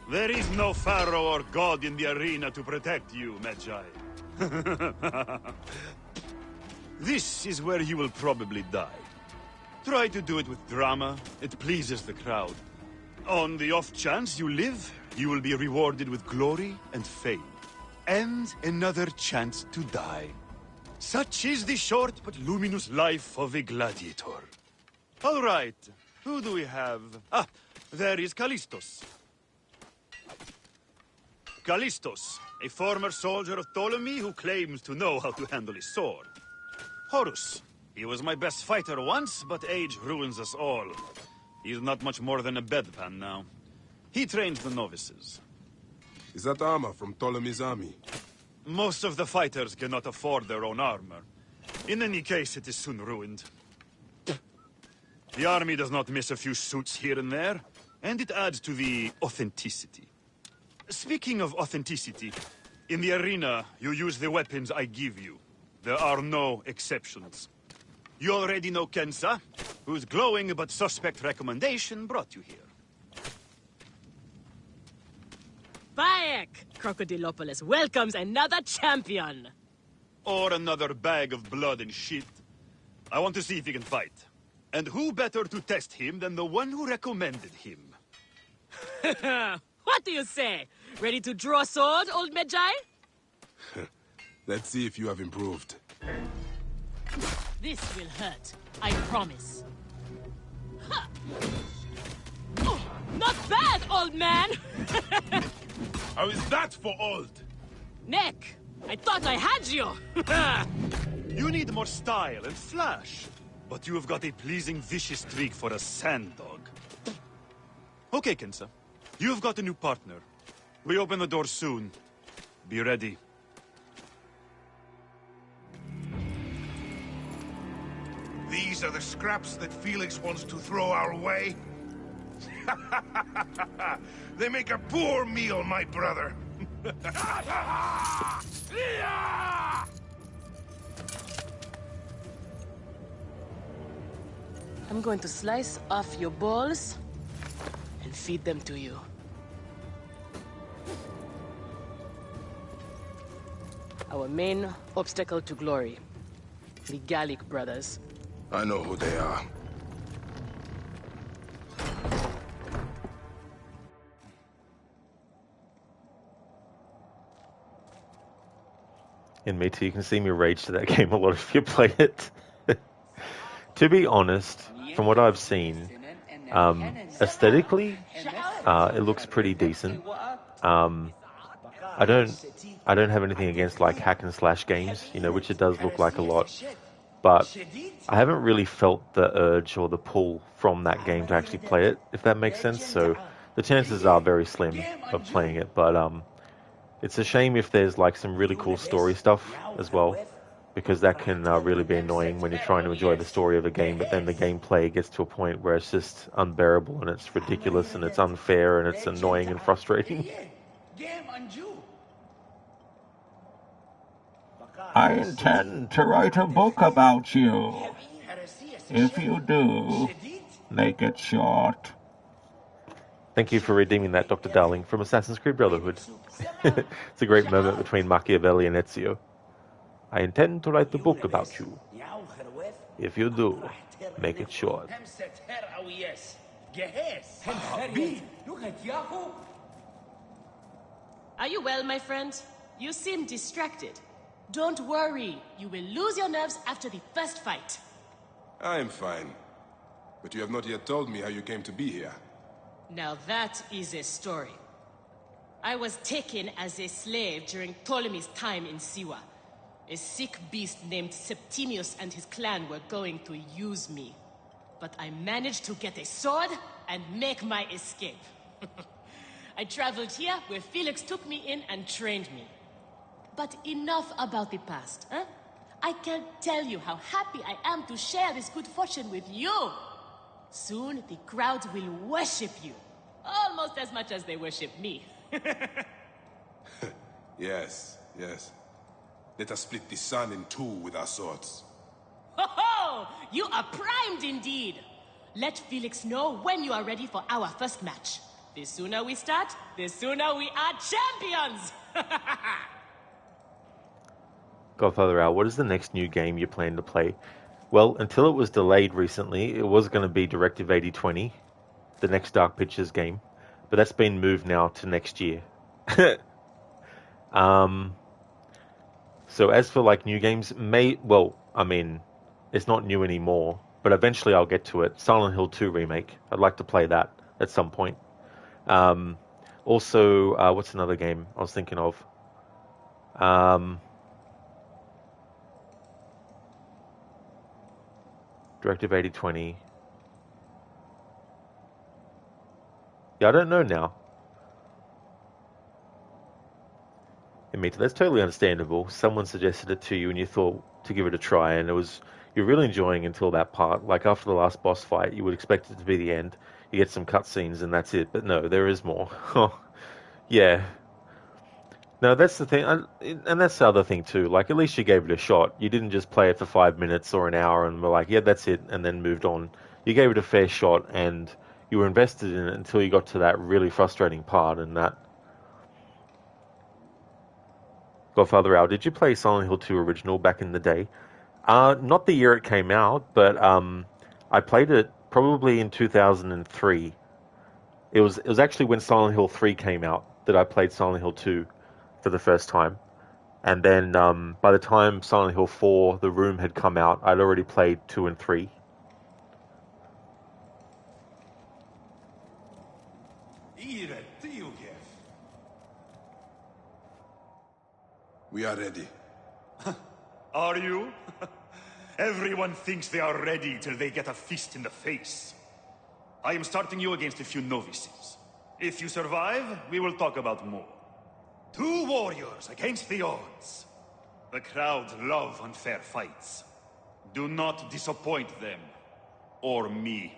There is no pharaoh or god in the arena to protect you, Magi. This is where you will probably die. Try to do it with drama. It pleases the crowd. On the off chance you live, you will be rewarded with glory and fame. And another chance to die. Such is the short but luminous life of a gladiator. All right, who do we have? Ah, there is Callistos. Callistos, a former soldier of Ptolemy who claims to know how to handle his sword. Horus, he was my best fighter once, but age ruins us all. He's not much more than a bedpan now. He trains the novices. Is that armor from Ptolemy's army? Most of the fighters cannot afford their own armor. In any case, it is soon ruined. The army does not miss a few suits here and there, and it adds to the authenticity. Speaking of authenticity, in the arena, you use the weapons I give you. There are no exceptions. You already know Kensa, whose glowing but suspect recommendation brought you here. Bayek! Crocodilopolis welcomes another champion! Or another bag of blood and shit. I want to see if he can fight. And who better to test him than the one who recommended him? What do you say? Ready to draw sword, old Magi? Let's see if you have improved. This will hurt, I promise. Ha! Oh, not bad, old man! How is that for old? Nick, I thought I had you! You need more style and flash. But you have got a pleasing vicious streak for a sand dog. Okay, Kensa. You have got a new partner. We open the door soon. Be ready. These are the scraps that Felix wants to throw our way? They make a poor meal, my brother. I'm going to slice off your balls and feed them to you. Our main obstacle to glory. The Gallic brothers. I know who they are. In me too, you can see me rage to that game a lot if you play it. To be honest, from what I've seen, aesthetically, it looks pretty decent. I don't have anything against like hack and slash games, you know, which it does look like a lot. But I haven't really felt the urge or the pull from that game to actually play it, if that makes sense. So the chances are very slim of playing it. But it's a shame if there's like some really cool story stuff as well, because that can really be annoying when you're trying to enjoy the story of a game, but then the gameplay gets to a point where it's just unbearable and it's ridiculous and it's unfair and it's annoying and frustrating. I intend to write a book about you. If you do, make it short. Thank you for redeeming that, Dr. Darling, from Assassin's Creed Brotherhood. It's a great moment between Machiavelli and Ezio. I intend to write a book about you. If you do, make it short. Are you well, my friend? You seem distracted. Don't worry, you will lose your nerves after the first fight. I am fine. But you have not yet told me how you came to be here. Now that is a story. I was taken as a slave during Ptolemy's time in Siwa. A sick beast named Septimius and his clan were going to use me. but I managed to get a sword and make my escape. I traveled here where Felix took me in and trained me. But enough about the past, huh? I can't tell you how happy I am to share this good fortune with you. Soon the crowd will worship you, almost as much as they worship me. Yes, yes. Let us split the sun in two with our swords. Ho ho! You are primed indeed! Let Felix know when you are ready for our first match. The sooner we start, the sooner we are champions! Godfather Al, what is the next new game you plan to play? Well, until it was delayed recently, it was going to be Directive 8020, the next Dark Pictures game, but that's been moved now to next year. So as for like new games, it's not new anymore, but eventually I'll get to it. Silent Hill 2 remake. I'd like to play that at some point. Also, what's another game I was thinking of? Directive 8020. Yeah, I don't know now. That's totally understandable. Someone suggested it to you and you thought to give it a try, and you're really enjoying until that part. Like after the last boss fight, you would expect it to be the end. You get some cutscenes and that's it. But no, there is more. Yeah. No, that's the thing, and that's the other thing too. Like, at least you gave it a shot. You didn't just play it for 5 minutes or an hour and were like, yeah, that's it, and then moved on. You gave it a fair shot, and you were invested in it until you got to that really frustrating part. And that. Godfather Al, did you play Silent Hill 2 original back in the day? Not the year it came out, but I played it probably in 2003. It was actually when Silent Hill 3 came out that I played Silent Hill 2. For the first time, and then by the time Silent Hill 4, The Room had come out, I'd already played 2 and 3. We are ready. Are you? Everyone thinks they are ready till they get a fist in the face. I am starting you against a few novices. If you survive, we will talk about more. 2 warriors against the odds. The crowd love unfair fights. Do not disappoint them. Or me.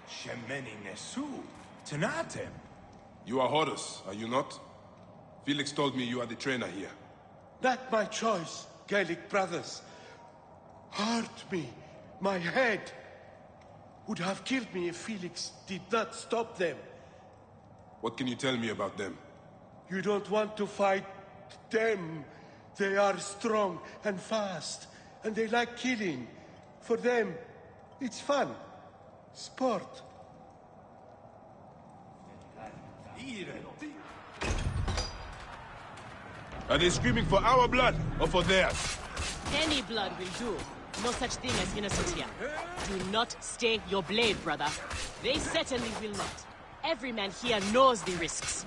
Shemeni Nesu, Tanatem. You are Horus, are you not? Felix told me you are the trainer here. Not my choice, Gaelic brothers. Hurt me, my head. Would have killed me if Felix did not stop them. What can you tell me about them? You don't want to fight them. They are strong and fast, and they like killing. For them, it's fun. Sport. Are they screaming for our blood or for theirs? Any blood will do. No such thing as innocence here. Do not stay your blade, brother. They certainly will not. Every man here knows the risks.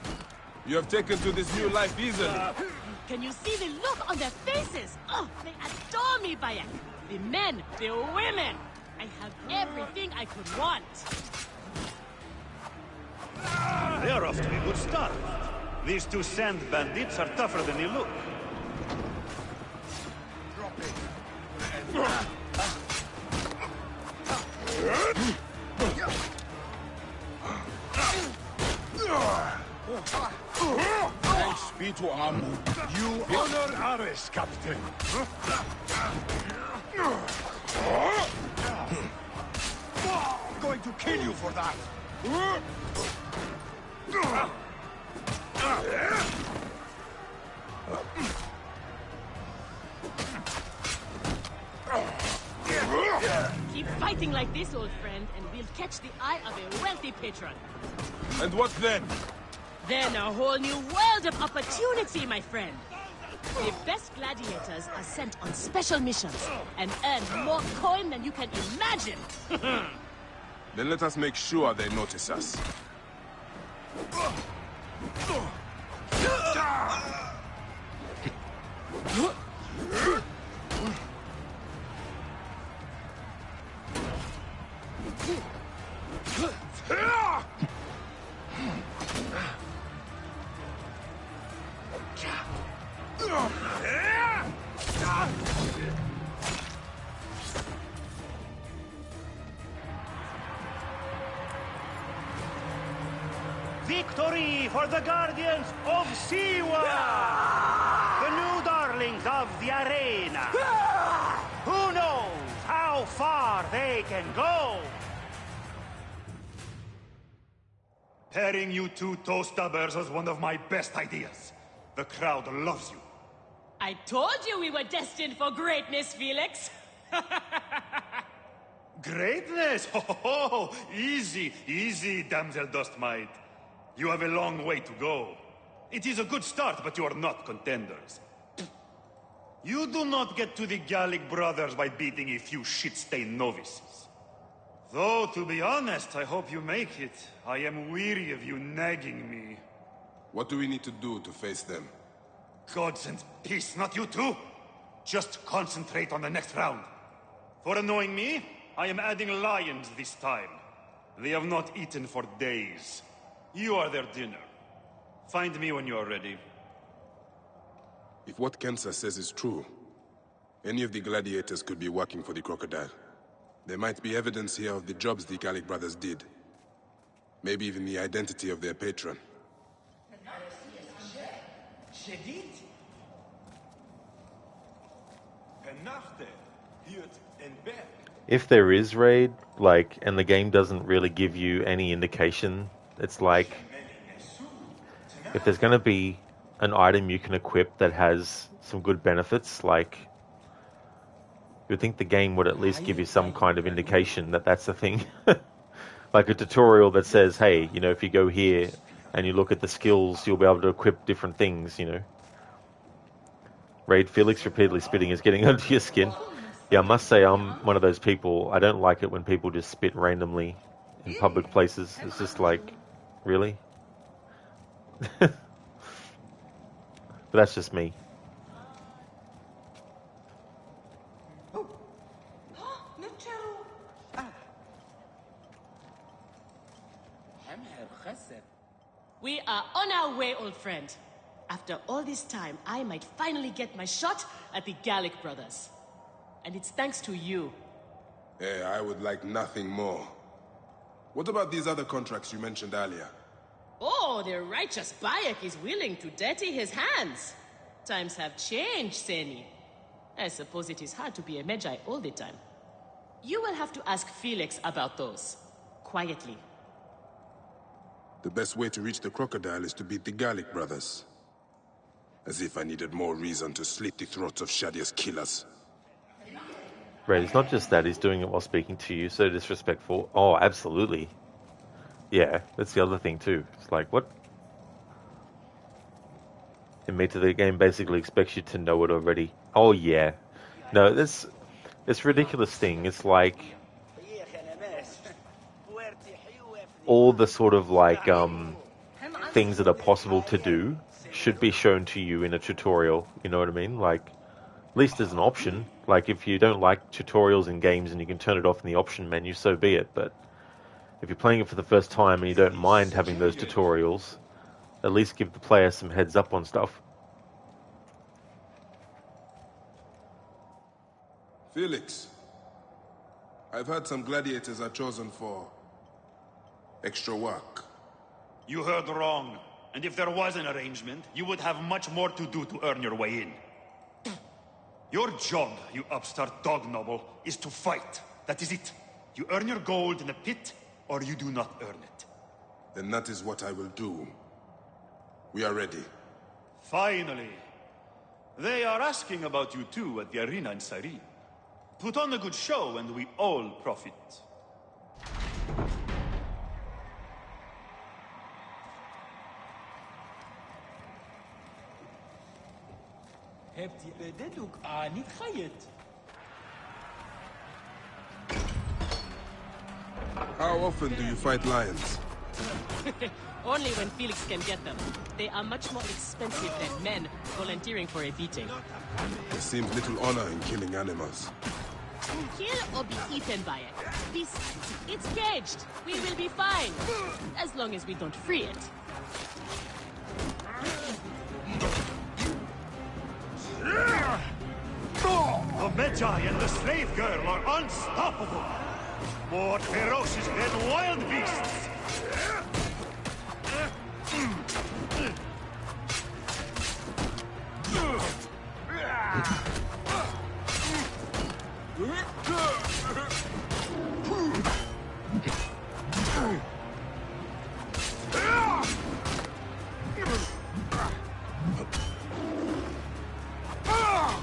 You have taken to this new life easily. Can you see the look on their faces? Oh, they adore me, Bayek. The men, the women. I have everything I could want. They are off to a good start. These 2 sand bandits are tougher than they look. Thanks be to Amu. You honor Ares, Captain. I'm going to kill you for that. Keep fighting like this, old friend, and we'll catch the eye of a wealthy patron. And what then? Then a whole new world of opportunity, my friend. The best gladiators are sent on special missions and earn more coin than you can imagine. Then let us make sure they notice us. Victory for the Guardians of Siwa! The new darlings of the arena! Who knows how far they can go? Pairing you two toe-stubbers was one of my best ideas. The crowd loves you. I told you we were destined for greatness, Felix. Greatness? Oh, easy, easy, damsel Dustmite. You have a long way to go. It is a good start, but you are not contenders. You do not get to the Gallic brothers by beating a few shit-stained novices. Though, to be honest, I hope you make it. I am weary of you nagging me. What do we need to do to face them? Gods and peace, not you two. Just concentrate on the next round. For annoying me, I am adding lions this time. They have not eaten for days. You are their dinner. Find me when you are ready. If what Kensa says is true, any of the gladiators could be working for the crocodile. There might be evidence here of the jobs the Gallic brothers did. Maybe even the identity of their patron. If there is raid, like, and the game doesn't really give you any indication, it's like, if there's going to be an item you can equip that has some good benefits, like, you'd think the game would at least give you some kind of indication that that's the thing. Like a tutorial that says, hey, you know, if you go here and you look at the skills, you'll be able to equip different things, you know. Raid Felix repeatedly spitting is getting under your skin. Yeah, I must say I'm one of those people. I don't like it when people just spit randomly in public places. It's just like, really? But that's just me. We are on our way, old friend. After all this time, I might finally get my shot at the Gallic brothers. And it's thanks to you. Hey, I would like nothing more. What about these other contracts you mentioned earlier? Oh, the righteous Bayek is willing to dirty his hands. Times have changed, Senu. I suppose it is hard to be a Magi all the time. You will have to ask Felix about those. Quietly. The best way to reach the crocodile is to beat the Gallic brothers. As if I needed more reason to slit the throats of Shadia's killers. Right, it's not just that, he's doing it while speaking to you, so disrespectful. Oh, absolutely. Yeah, that's the other thing too. It's like, what? The game basically expects you to know it already. Oh yeah. No, this ridiculous thing, it's like all the sort of like things that are possible to do should be shown to you in a tutorial, you know what I mean? Like, at least as an option. Like, if you don't like tutorials in games and you can turn it off in the option menu, so be it. But if you're playing it for the first time and you don't mind having those tutorials, at least give the player some heads up on stuff. Felix, I've heard some gladiators are chosen for extra work. You heard wrong. And if there was an arrangement, you would have much more to do to earn your way in. Your job, you upstart dog noble, is to fight. That is it. You earn your gold in the pit, or you do not earn it. Then that is what I will do. We are ready. Finally. They are asking about you too at the arena in Cyrene. Put on a good show and we all profit. How often do you fight lions? Only when Felix can get them. They are much more expensive than men volunteering for a beating. There seems little honor in killing animals. Kill or be eaten by it. Besides, it's caged. We will be fine. As long as we don't free it. The Magi and the slave girl are unstoppable. More ferocious than wild beasts.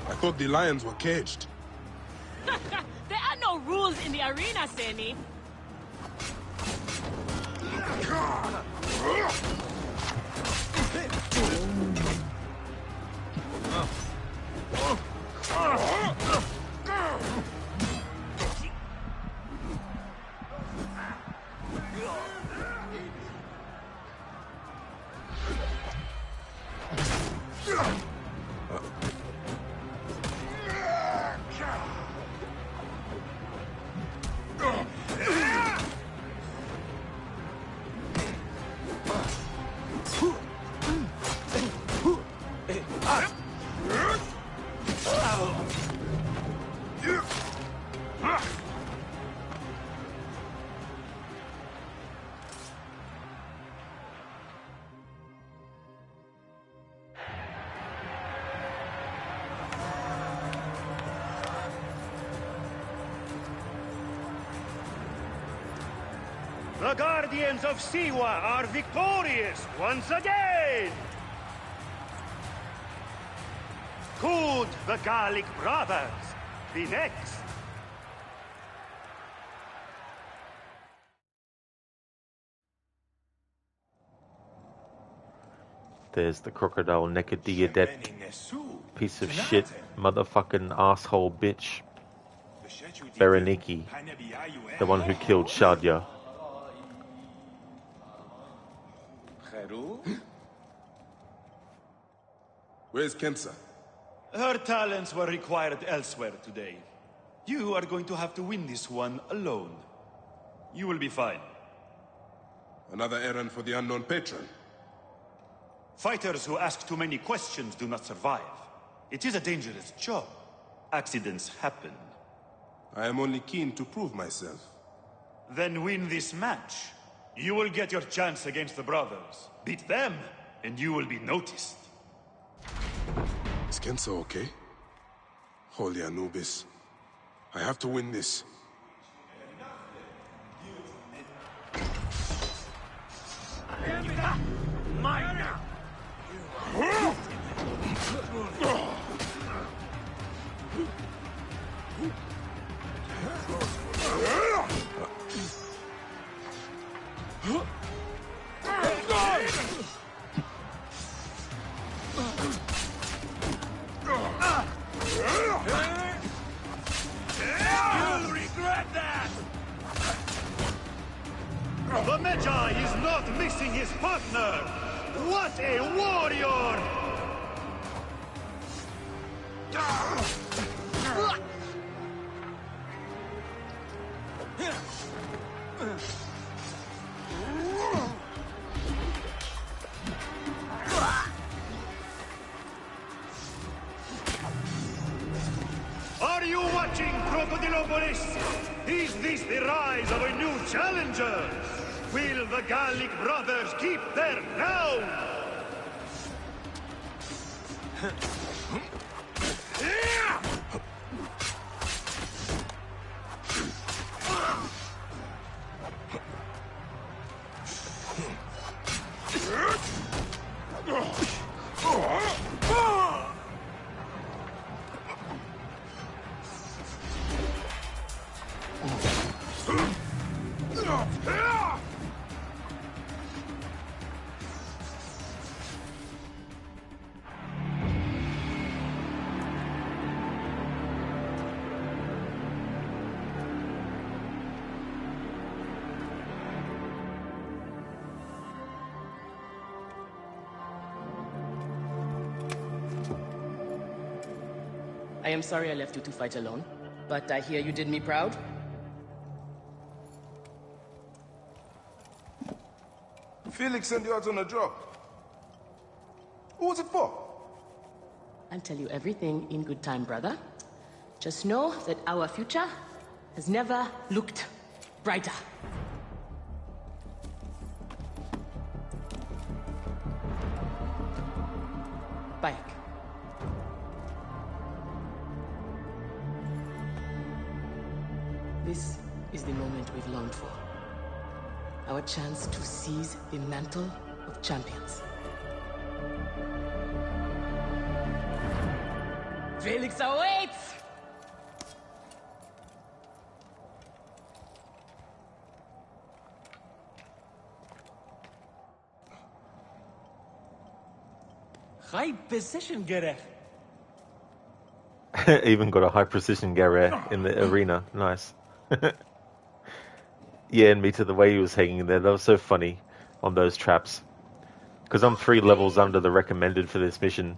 I thought the lions were caged. There are no rules in the arena, Senu. The Guardians of Siwa are victorious once again! Could the Gallic brothers be next? There's the crocodile Nekadilla, that piece of shit, motherfucking asshole bitch. Bereniki, the one who killed Shadia. Where's Kensa? Her talents were required elsewhere today. You are going to have to win this one alone. You will be fine. Another errand for the unknown patron. Fighters who ask too many questions do not survive. It is a dangerous job. Accidents happen. I am only keen to prove myself. Then win this match. You will get your chance against the brothers. Beat them, and you will be noticed. Is Kensa okay? Holy Anubis. I have to win this. Mine now! You'll regret that! The Magi is not missing his partner! What a warrior! Are you watching, Crocodilopolis? Is this the rise of a new challenger? Will the Gallic brothers keep their crown? I am sorry I left you to fight alone. But I hear you did me proud. Felix sent you out on a job. Who was it for? I'll tell you everything in good time, brother. Just know that our future has never looked brighter. Bayek. This is the moment we've longed for. Our chance to seize the mantle of champions. Felix awaits! High precision gerecht. Even got a high precision Garret in the arena. Nice. Yeah, and me too, the way he was hanging there, that was so funny on those traps. Because I'm 3 levels under the recommended for this mission,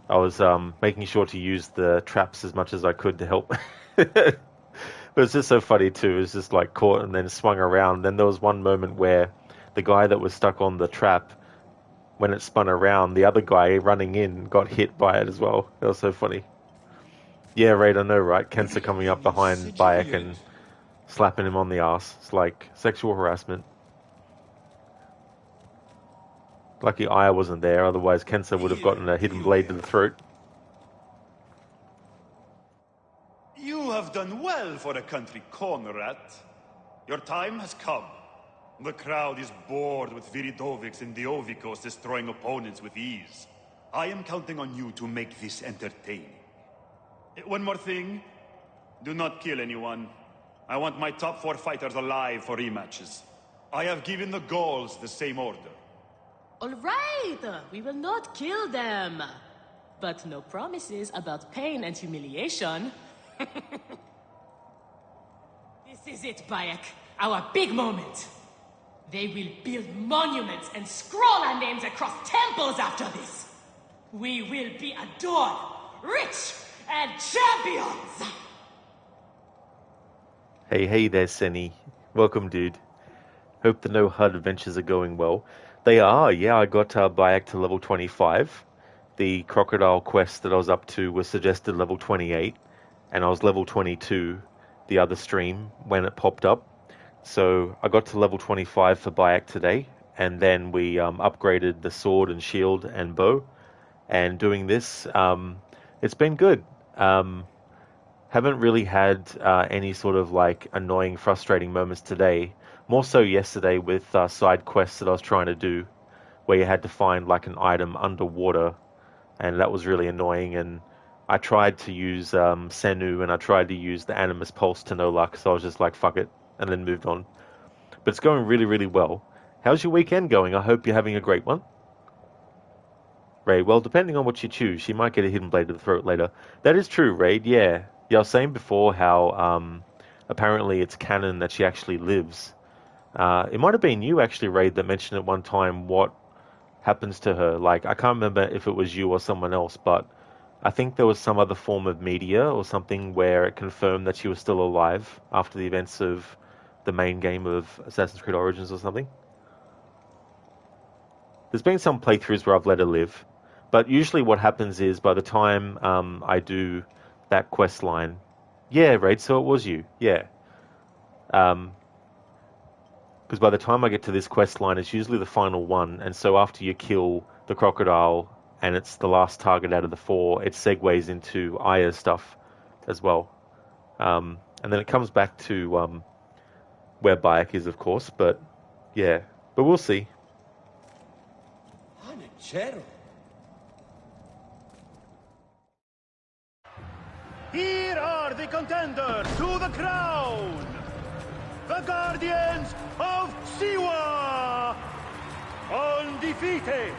I was making sure to use the traps as much as I could to help. But it's just so funny too, it's just like caught and then swung around. Then there was one moment where the guy that was stuck on the trap, when it spun around, the other guy running in got hit by it as well. That was so funny. Yeah, Raid, I know, right? Kensa coming up behind Bayek and slapping him on the ass. It's like sexual harassment. Lucky Aya wasn't there, otherwise Kensa would have gotten a hidden blade to the throat. You have done well for a country corner rat. Your time has come. The crowd is bored with Viridovics and Diovikos destroying opponents with ease. I am counting on you to make this entertaining. One more thing. Do not kill anyone. I want my top 4 fighters alive for rematches. I have given the Gauls the same order. All right, we will not kill them. But no promises about pain and humiliation. This is it, Bayek. Our big moment. They will build monuments and scroll our names across temples after this. We will be adored, rich, and champions! Hey there, Senu. Welcome, dude. Hope the No HUD adventures are going well. They are, yeah, I got Bayek to level 25. The crocodile quest that I was up to was suggested level 28, and I was level 22 the other stream when it popped up. So I got to level 25 for Bayek today, and then we upgraded the sword and shield and bow. And doing this, it's been good. Haven't really had any sort of like annoying, frustrating moments today. More so yesterday with side quests that I was trying to do, where you had to find like an item underwater, and that was really annoying. And I tried to use Senu, and I tried to use the Animus Pulse to no luck, so I was just like, fuck it, and then moved on. But it's going really, really well. How's your weekend going? I hope you're having a great one. Ray, well, depending on what you choose, you might get a hidden blade to the throat later. That is true, Raid, yeah. Yeah, I was saying before how apparently it's canon that she actually lives. It might have been you, actually, Raid, that mentioned at one time what happens to her. Like, I can't remember if it was you or someone else, but I think there was some other form of media or something where it confirmed that she was still alive after the events of the main game of Assassin's Creed Origins or something. There's been some playthroughs where I've let her live, but usually what happens is by the time I do that quest line, yeah, Raid, so it was you, yeah. Because by the time I get to this quest line, it's usually the final one, and so after you kill the crocodile and it's the last target out of the 4, it segues into Aya's stuff as well. And then it comes back to where Bayek is, of course, but yeah. But we'll see. Here are the contenders to the crown! The Guardians of Siwa! Undefeated!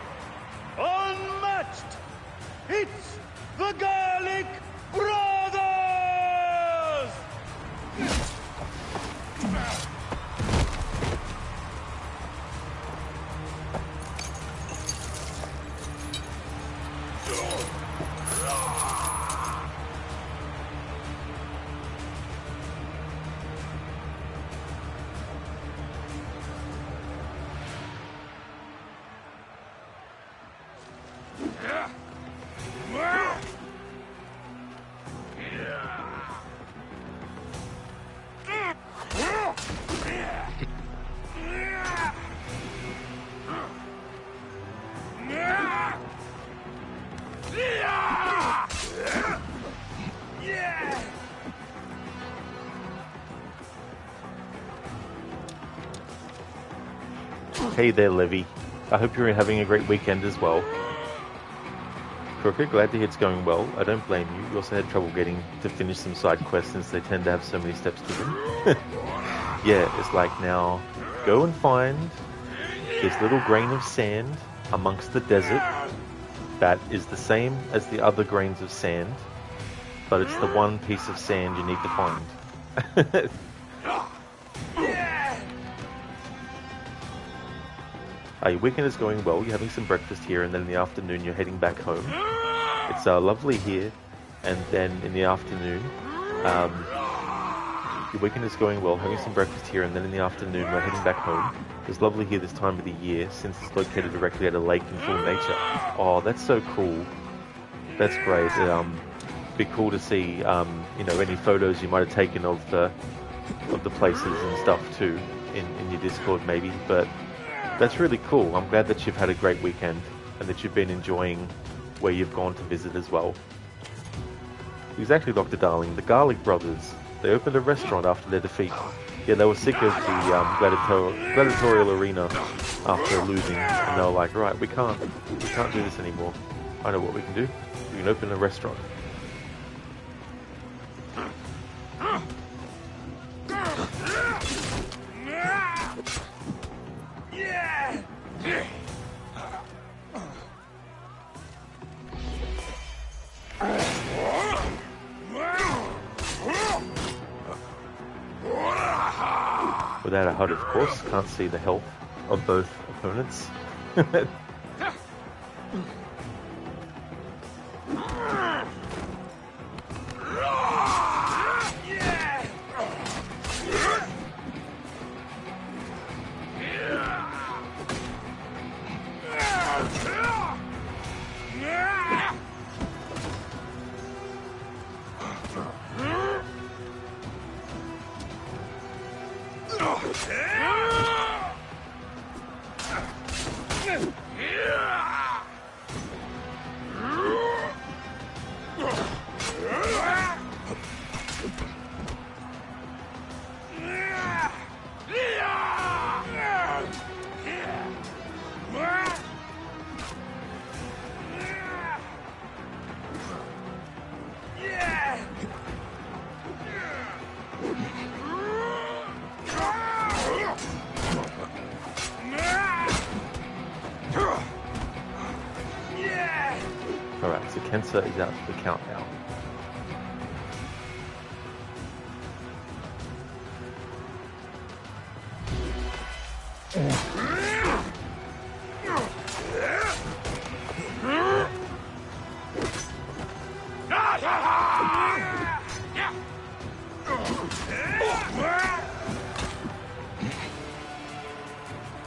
Unmatched! It's the Gallic Brothers! Hey there, Levy. I hope you're having a great weekend as well. Crooked, glad to hear it's going well. I don't blame you. You also had trouble getting to finish some side quests since they tend to have so many steps to them. Yeah, it's like now, go and find this little grain of sand amongst the desert that is the same as the other grains of sand, but it's the one piece of sand you need to find. Your weekend is going well. You're having some breakfast here, and then in the afternoon you're heading back home. It's lovely here, and then in the afternoon, your weekend is going well. Having some breakfast here, and then in the afternoon we're heading back home. It's lovely here this time of the year, since it's located directly at a lake in full nature. Oh, that's so cool. That's great. Be cool to see, any photos you might have taken of the places and stuff too in your Discord maybe. But that's really cool. I'm glad that you've had a great weekend and that you've been enjoying where you've gone to visit as well. Exactly, Dr. Darling. The Garlic Brothers. They opened a restaurant after their defeat. Yeah, they were sick of the gladiatorial arena after losing, and they were like, right, we can't do this anymore. I know what we can do. We can open a restaurant. Without a HUD, of course, can't see the health of both opponents. Alright, so Kensa is out to the count now.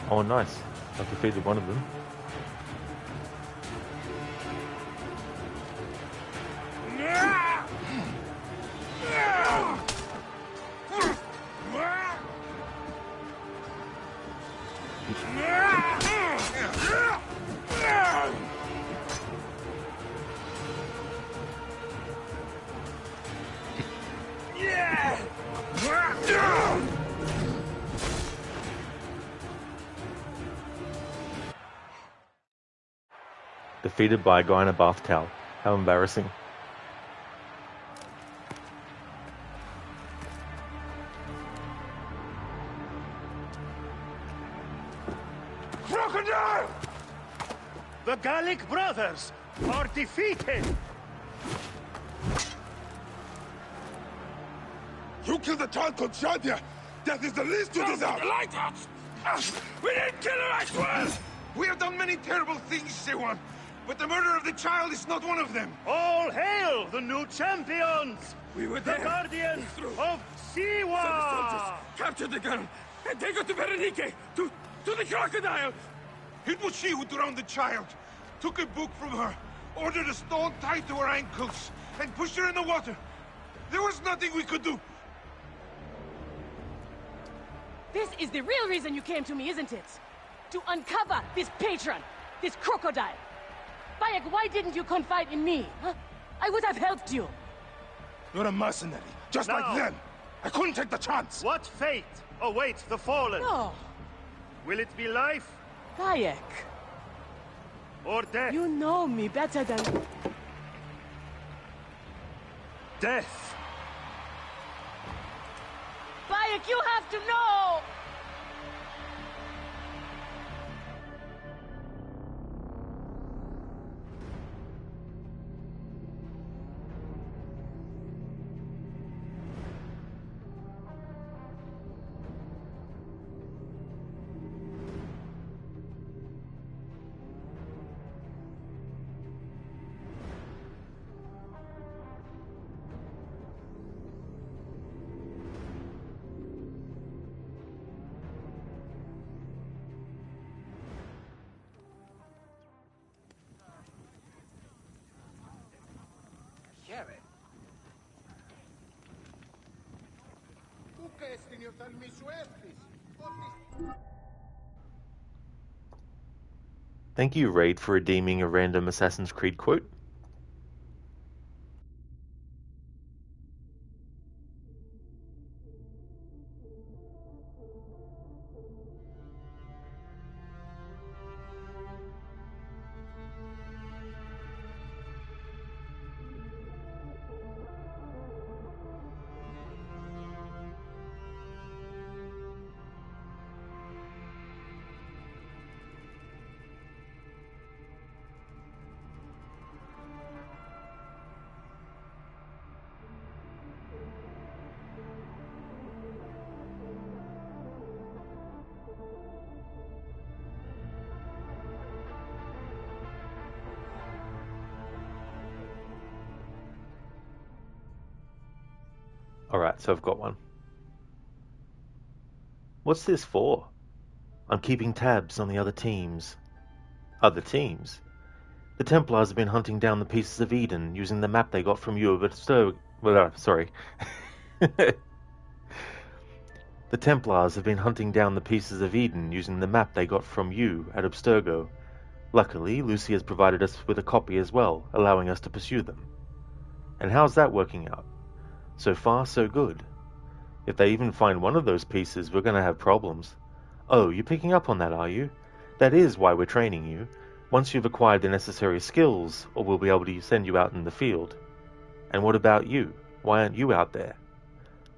Oh, nice. I've defeated one of them. Defeated by a guy in a bath towel. How embarrassing. Crocodile! The Gallic brothers are defeated! You killed a child called Shadia! Death is the least you deserve! The lighthouse! We didn't kill her, I swear! We have done many terrible things, Sewan, but the murder of the child is not one of them. All hail the new champions! We were the there. guardians of Siwa! Some soldiers captured the girl and take her to Berenike, to the crocodile. It was she who drowned the child, took a book from her, ordered a stone tied to her ankles, and pushed her in the water. There was nothing we could do. This is the real reason you came to me, isn't it? To uncover this patron, this crocodile. Bayek, why didn't you confide in me? Huh? I would have helped you. You're a mercenary, just like them. I couldn't take the chance. What fate awaits the fallen? No. Will it be life Bayek, or death? you know me better than... Death! Bayek, you have to know! Thank you, Raid, for redeeming a random Assassin's Creed quote. Alright, so I've got one. What's this for? I'm keeping tabs on the other teams. Other teams? The Templars have been hunting down the pieces of Eden using the map they got from you, but sorry. The Templars have been hunting down the pieces of Eden using the map they got from you at Abstergo. Luckily, Lucy has provided us with a copy as well, allowing us to pursue them. And how's that working out? So far, so good. If they even find one of those pieces, we're going to have problems. Oh, you're picking up on that, are you? That is why we're training you. Once you've acquired the necessary skills, or we'll be able to send you out in the field. And what about you? Why aren't you out there?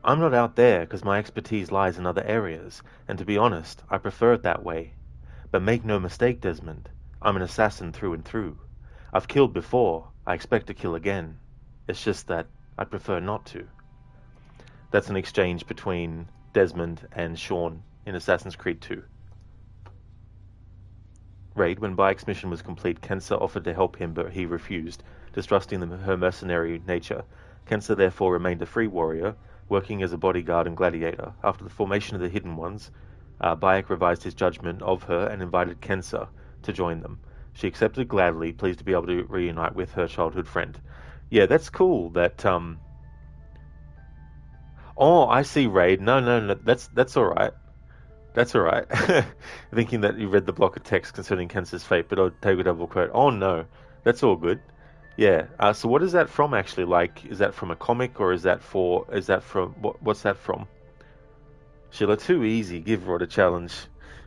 I'm not out there because my expertise lies in other areas, and to be honest, I prefer it that way. But make no mistake, Desmond, I'm an assassin through and through. I've killed before, I expect to kill again. It's just that I prefer not to. That's an exchange between Desmond and Sean in Assassin's Creed 2. Raid, when Bayek's mission was complete, Kensa offered to help him, but he refused, distrusting her mercenary nature. Kensa therefore remained a free warrior, working as a bodyguard and gladiator. After the formation of the Hidden Ones, Bayek revised his judgment of her and invited Kensa to join them. She accepted gladly, pleased to be able to reunite with her childhood friend. Yeah, that's cool that, Oh, I see, Raid. No, that's alright. That's alright. Thinking that you read the block of text concerning Kensa's fate, but I'll take a double quote. Oh no, that's all good. Yeah. So what is that from actually? Like, is that from a comic or is that from what's that from? Sheila, too easy. Give Rod a challenge.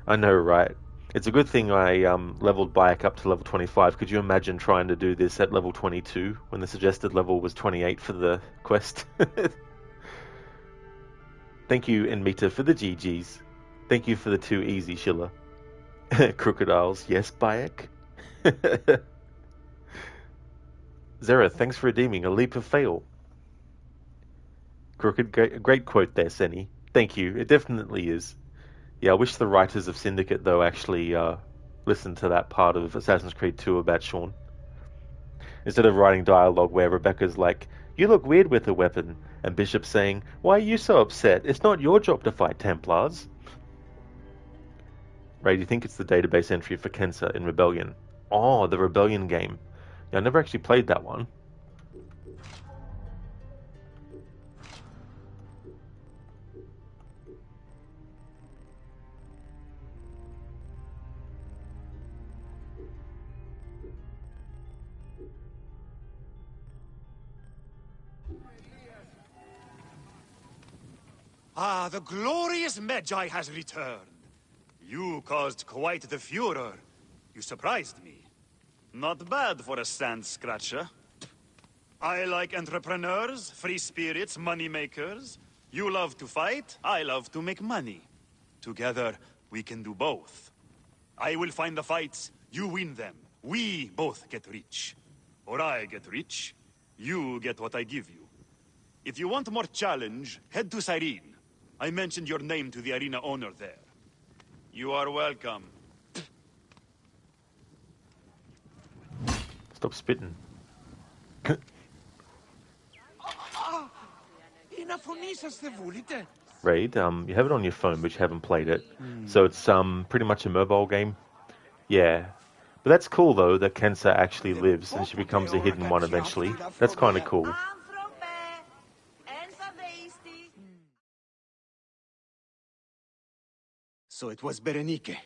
I know, right? It's a good thing I leveled Bayek up to level 25. Could you imagine trying to do this at level 22 when the suggested level was 28 for the quest? Thank you, Enmita, for the GGs. Thank you for the too easy, Sheila. Crocodiles, yes, Bayek. Zera, thanks for redeeming a leap of fail. Crooked, great quote there, Seni. Thank you, it definitely is. Yeah, I wish the writers of Syndicate, though, actually listened to that part of Assassin's Creed 2 about Sean. Instead of writing dialogue where Rebecca's like, "You look weird with a weapon," and Bishop saying, "Why are you so upset? It's not your job to fight Templars." Ray, do you think it's the database entry for Kensa in Rebellion? Oh, the Rebellion game. Yeah, I never actually played that one. Ah, the glorious Magi has returned. You caused quite the furor. You surprised me. Not bad for a sand scratcher. I like entrepreneurs, free spirits, money makers. You love to fight, I love to make money. Together, we can do both. I will find the fights, you win them. We both get rich. Or I get rich, you get what I give you. If you want more challenge, head to Cyrene. I mentioned your name to the arena owner there. You are welcome. Stop spitting. Raid, you have it on your phone, but you haven't played it. So it's pretty much a mobile game. Yeah. But that's cool, though, that Kensa actually lives and she becomes a hidden one eventually. That's kind of cool. So it was Berenike.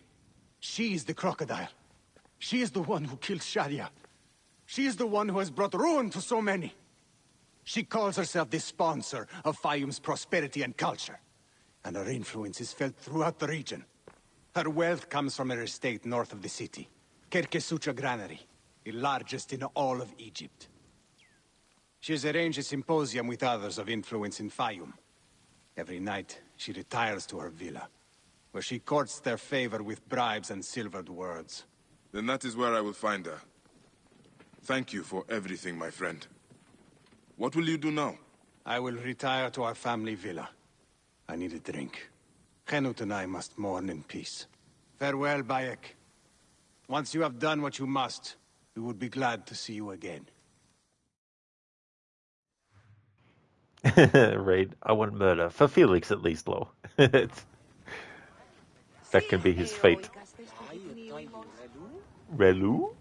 She is the crocodile. She is the one who killed Shadia. She is the one who has brought ruin to so many. She calls herself the sponsor of Fayum's prosperity and culture. And her influence is felt throughout the region. Her wealth comes from her estate north of the city. Kerkesucha Granary, the largest in all of Egypt. She has arranged a symposium with others of influence in Fayum. Every night, she retires to her villa, where she courts their favor with bribes and silvered words. Then that is where I will find her. Thank you for everything, my friend. What will you do now? I will retire to our family villa. I need a drink. Henut and I must mourn in peace. Farewell, Bayek. Once you have done what you must, we would be glad to see you again. Raid, I want murder. For Felix, at least, Lo. That can be his fate. Relu?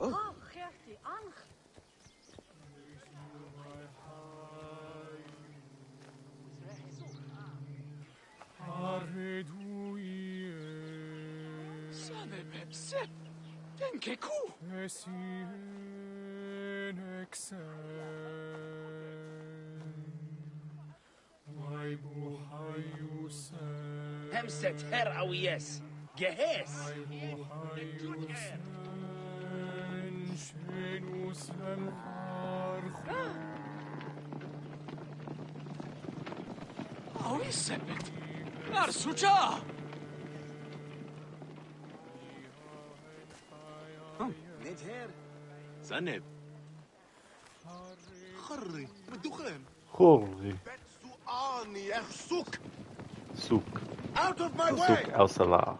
Oh. Hemset her awiyes. Gehes. Awisebet. Narsucha. Nedher. Zaneb. خري بالدخان. Khorri. Betsuani Ersuk. Souk. Out of my way. Souk al Salah.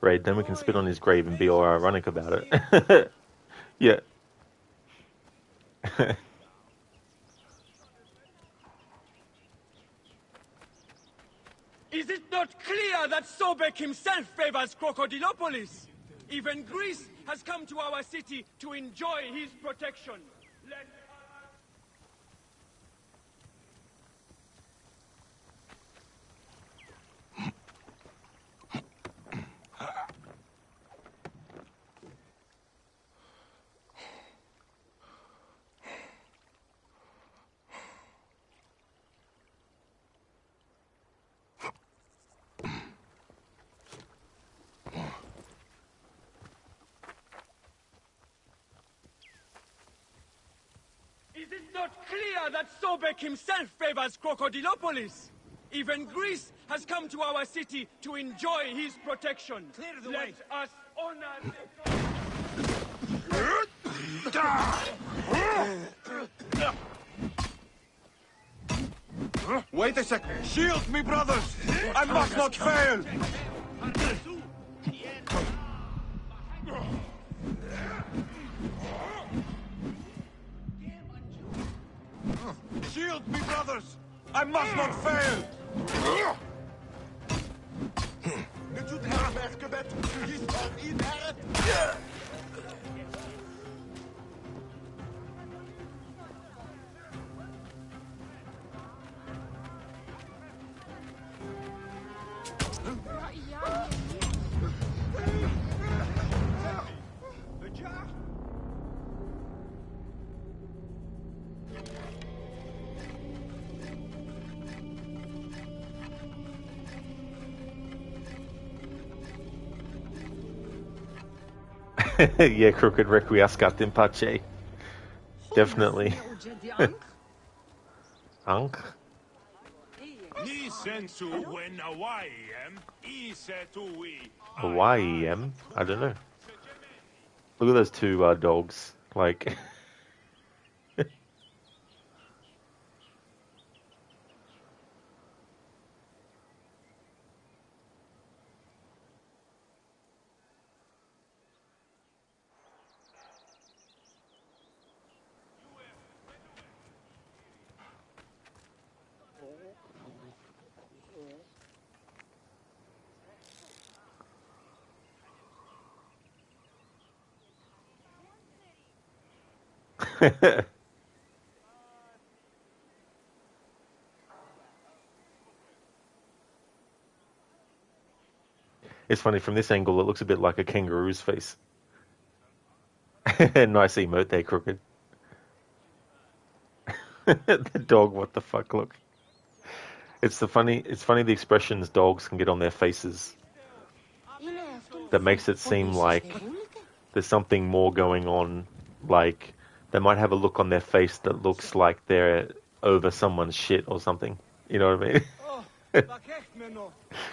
Raid, then we can spit on his grave and be all ironic about it. Yeah. Is it not clear that Sobek himself favors Crocodilopolis? Even Greece has come to our city to enjoy his protection. Let Is it not clear that Sobek himself favors Crocodilopolis? Even Greece has come to our city to enjoy his protection. Clear the Let way. us honor Wait a second. Shield me, brothers. I must not fail. Shield me, brothers. I must not fail. Yeah, Crooked Requiescat in Pace. Definitely. Ankh? Hawaii, I don't know. Look at those two dogs. Like... It's funny, from this angle, it looks a bit like a kangaroo's face. Nice emote there, Crooked. The dog, what the fuck, look. It's funny the expressions dogs can get on their faces that makes it seem like there's something more going on. Like, they might have a look on their face that looks like they're over someone's shit or something. You know what I mean?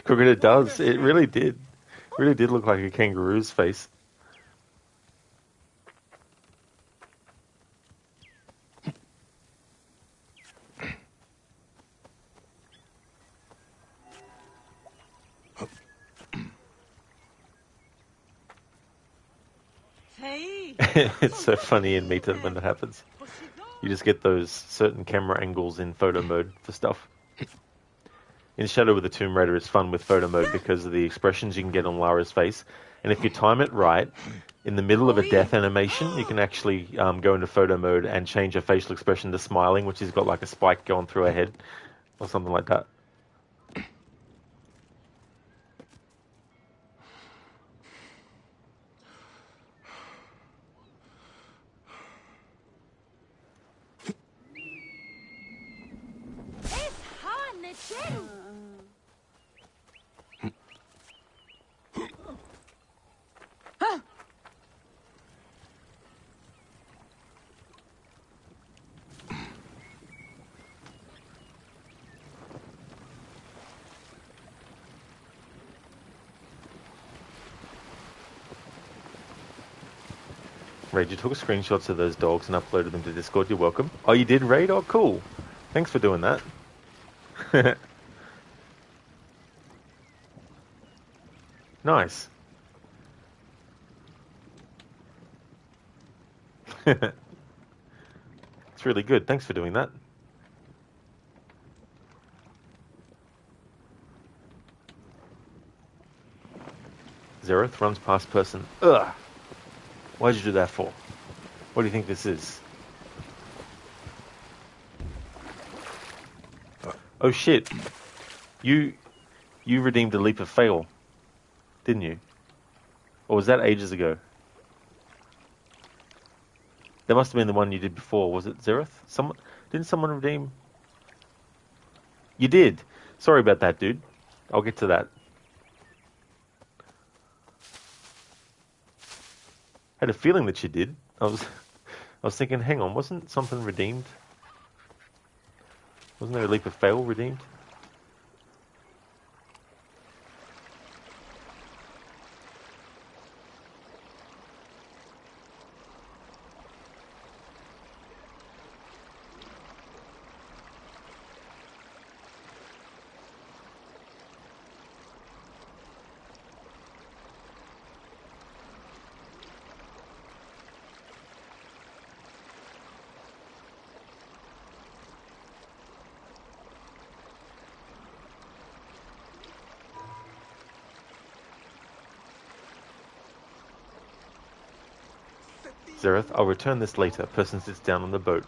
Crooked, it does. It really did. Really did look like a kangaroo's face. It's so funny in Meta when that happens. You just get those certain camera angles in photo mode for stuff. In Shadow of the Tomb Raider, it's fun with photo mode because of the expressions you can get on Lara's face. And if you time it right, in the middle of a death animation, you can actually go into photo mode and change her facial expression to smiling, which has got like a spike going through her head or something like that. Raid, you took screenshots of those dogs and uploaded them to Discord. You're welcome. Oh, you did, Raid? Oh, cool. Thanks for doing that. Nice. It's really good. Thanks for doing that. Zereth runs past person. Ugh. Why'd you do that for? What do you think this is? Oh shit. You redeemed a leap of fail, didn't you? Or was that ages ago? That must have been the one you did before. Was it Zereth? Didn't someone redeem? You did. Sorry about that, dude. I'll get to that. I had a feeling that you did. I was thinking, hang on, wasn't something redeemed? Wasn't there a leap of fail redeemed? Zereth, I'll return this later. Person sits down on the boat.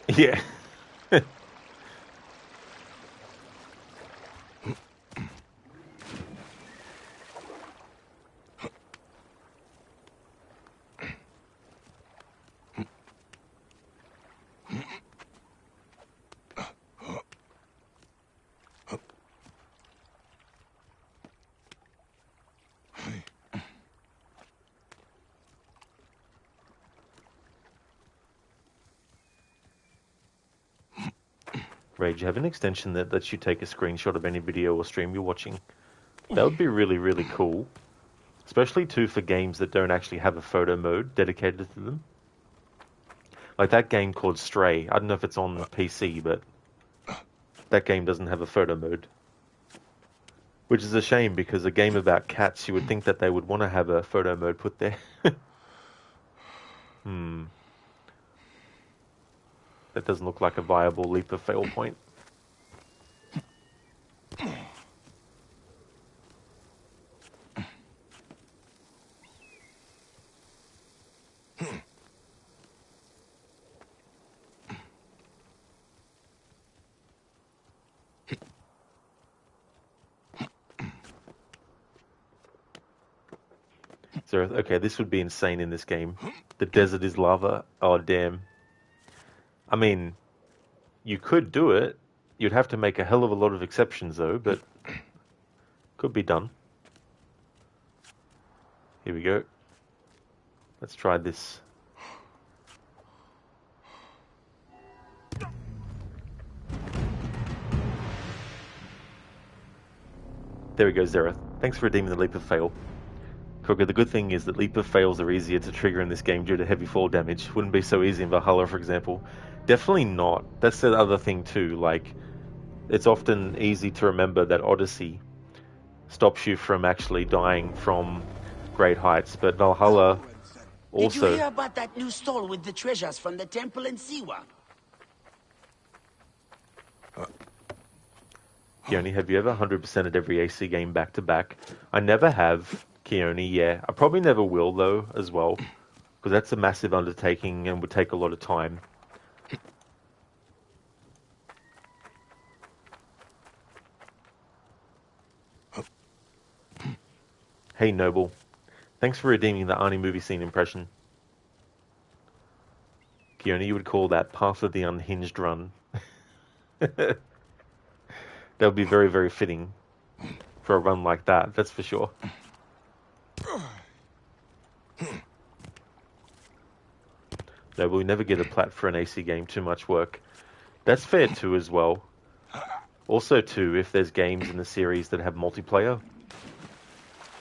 Yeah. Rage, you have an extension that lets you take a screenshot of any video or stream you're watching. That would be really, really cool. Especially, too, for games that don't actually have a photo mode dedicated to them. Like that game called Stray. I don't know if it's on the PC, but that game doesn't have a photo mode. Which is a shame, because a game about cats, you would think that they would want to have a photo mode put there. That doesn't look like a viable leap of fail point. Okay, this would be insane in this game. The desert is lava. Oh, damn. I mean, you could do it. You'd have to make a hell of a lot of exceptions, though, but could be done. Here we go. Let's try this. There we go, Zereth. Thanks for redeeming the leap of fail. Kroger, the good thing is that leap of fails are easier to trigger in this game due to heavy fall damage. Wouldn't be so easy in Valhalla, for example. Definitely not. That's the other thing too. Like, it's often easy to remember that Odyssey stops you from actually dying from great heights, but Valhalla also... Did you hear about that new stall with the treasures from the temple in Siwa? Keone, have you ever 100%ed every AC game back to back? I never have, Keone, yeah. I probably never will, though, as well. Because that's a massive undertaking and would take a lot of time. Hey, Noble. Thanks for redeeming the Arnie movie scene impression. Keone, you would call that Path of the Unhinged Run. That would be very, very fitting for a run like that, that's for sure. No, we'll never get a plat for an AC game, too much work. That's fair too as well. Also too, if there's games in the series that have multiplayer,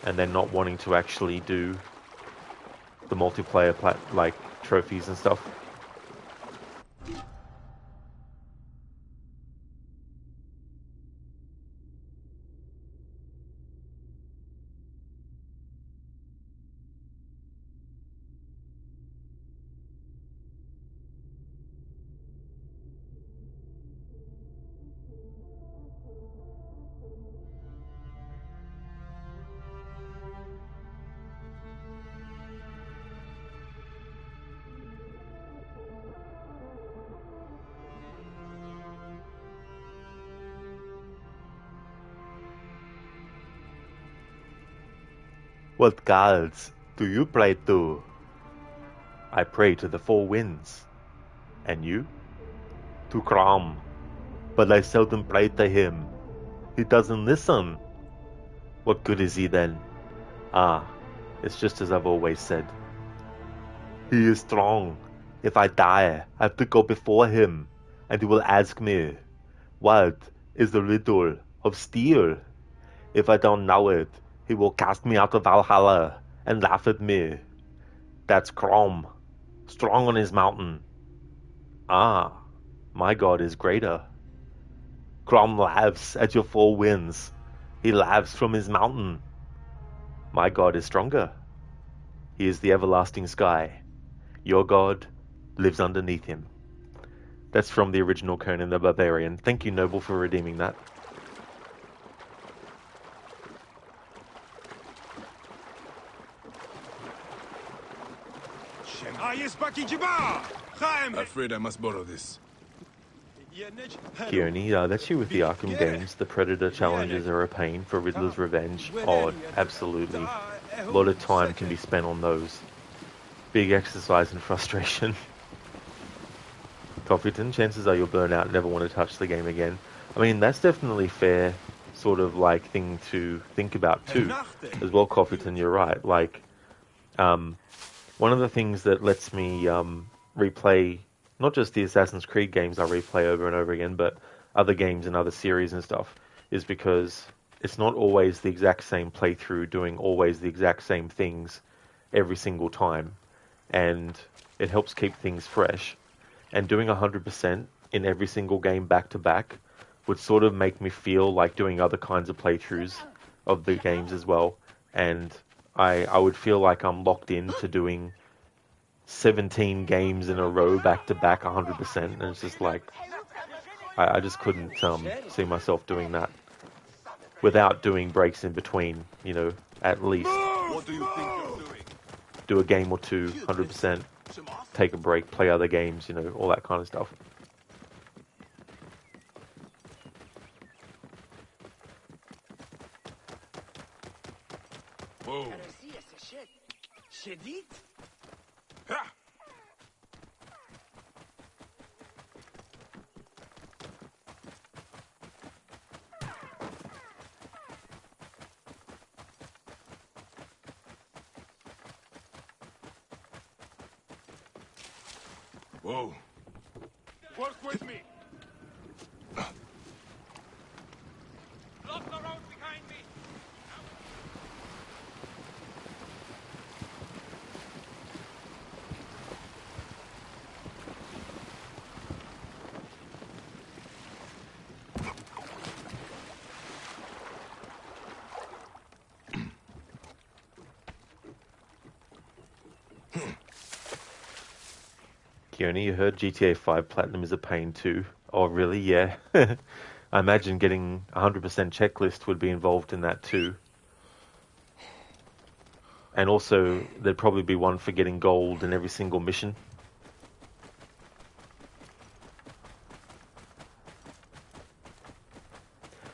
and they're not wanting to actually do the multiplayer like trophies and stuff. What gods do you pray to? I pray to the four winds. And you? To Crom. But I seldom pray to him. He doesn't listen. What good is he then? Ah, it's just as I've always said. He is strong. If I die, I have to go before him, and he will ask me, what is the riddle of steel? If I don't know it, he will cast me out of Valhalla and laugh at me. That's Crom, strong on his mountain. Ah, my God is greater. Crom laughs at your four winds. He laughs from his mountain. My God is stronger. He is the everlasting sky. Your God lives underneath him. That's from the original Conan the Barbarian. Thank you, Noble, for redeeming that. Afraid I must borrow this. Keone, that's you with the Arkham games. The Predator challenges are a pain. For Riddler's Revenge, oh, absolutely. A lot of time can be spent on those. Big exercise in frustration. Coffeeton, chances are you'll burn out and never want to touch the game again. I mean, that's definitely fair sort of like thing to think about too. As well, Coffeeton, you're right. Like, one of the things that lets me replay not just the Assassin's Creed games I replay over and over again, but other games and other series and stuff, is because it's not always the exact same playthrough doing always the exact same things every single time, and it helps keep things fresh. And doing 100% in every single game back to back would sort of make me feel like doing other kinds of playthroughs of the games as well, and I would feel like I'm locked into doing 17 games in a row back to back 100%, and it's just like I just couldn't see myself doing that without doing breaks in between, you know, at least What do you think you're doing? do a game or two 100%, take a break, play other games, you know, all that kind of stuff. Whoa. Whoa. Work with me. Block the road behind me. Keone, you heard GTA 5 Platinum is a pain too. Oh, really? Yeah. I imagine getting 100% checklist would be involved in that too. And also, there'd probably be one for getting gold in every single mission.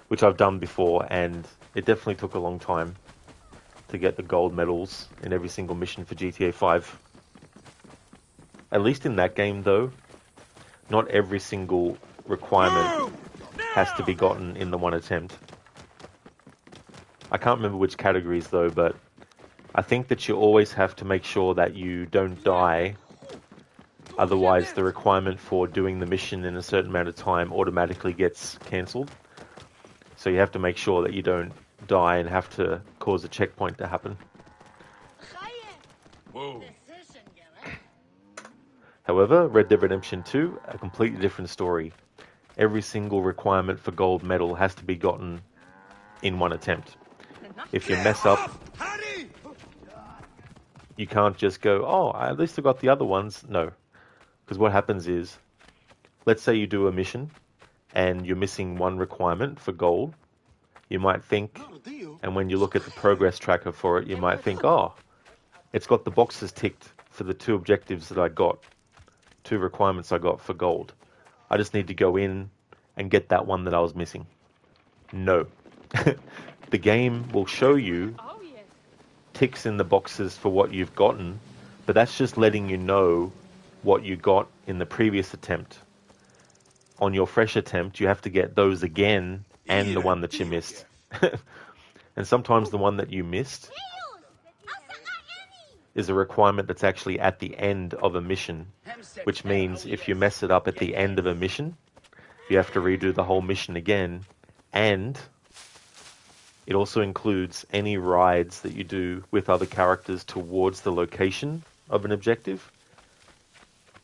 Which I've done before, and it definitely took a long time to get the gold medals in every single mission for GTA 5. At least in that game, though, not every single requirement has to be gotten in the one attempt. I can't remember which categories, though, but I think that you always have to make sure that you don't die. Otherwise, the requirement for doing the mission in a certain amount of time automatically gets cancelled. So you have to make sure that you don't die and have to cause a checkpoint to happen. Whoa. However, Red Dead Redemption 2, a completely different story. Every single requirement for gold medal has to be gotten in one attempt. If you mess up, you can't just go, oh, at least I got the other ones. No. Because what happens is, let's say you do a mission and you're missing one requirement for gold. You might think, and when you look at the progress tracker for it, you might think, oh, it's got the boxes ticked for the 2 objectives that I got. 2 requirements I got for gold. I just need to go in and get that one that I was missing. No. The game will show you ticks in the boxes for what you've gotten, but that's just letting you know what you got in the previous attempt. On your fresh attempt, you have to get those again and the one that you missed. And sometimes the one that you missed is a requirement that's actually at the end of a mission, which means if you mess it up at the end of a mission, you have to redo the whole mission again, and it also includes any rides that you do with other characters towards the location of an objective.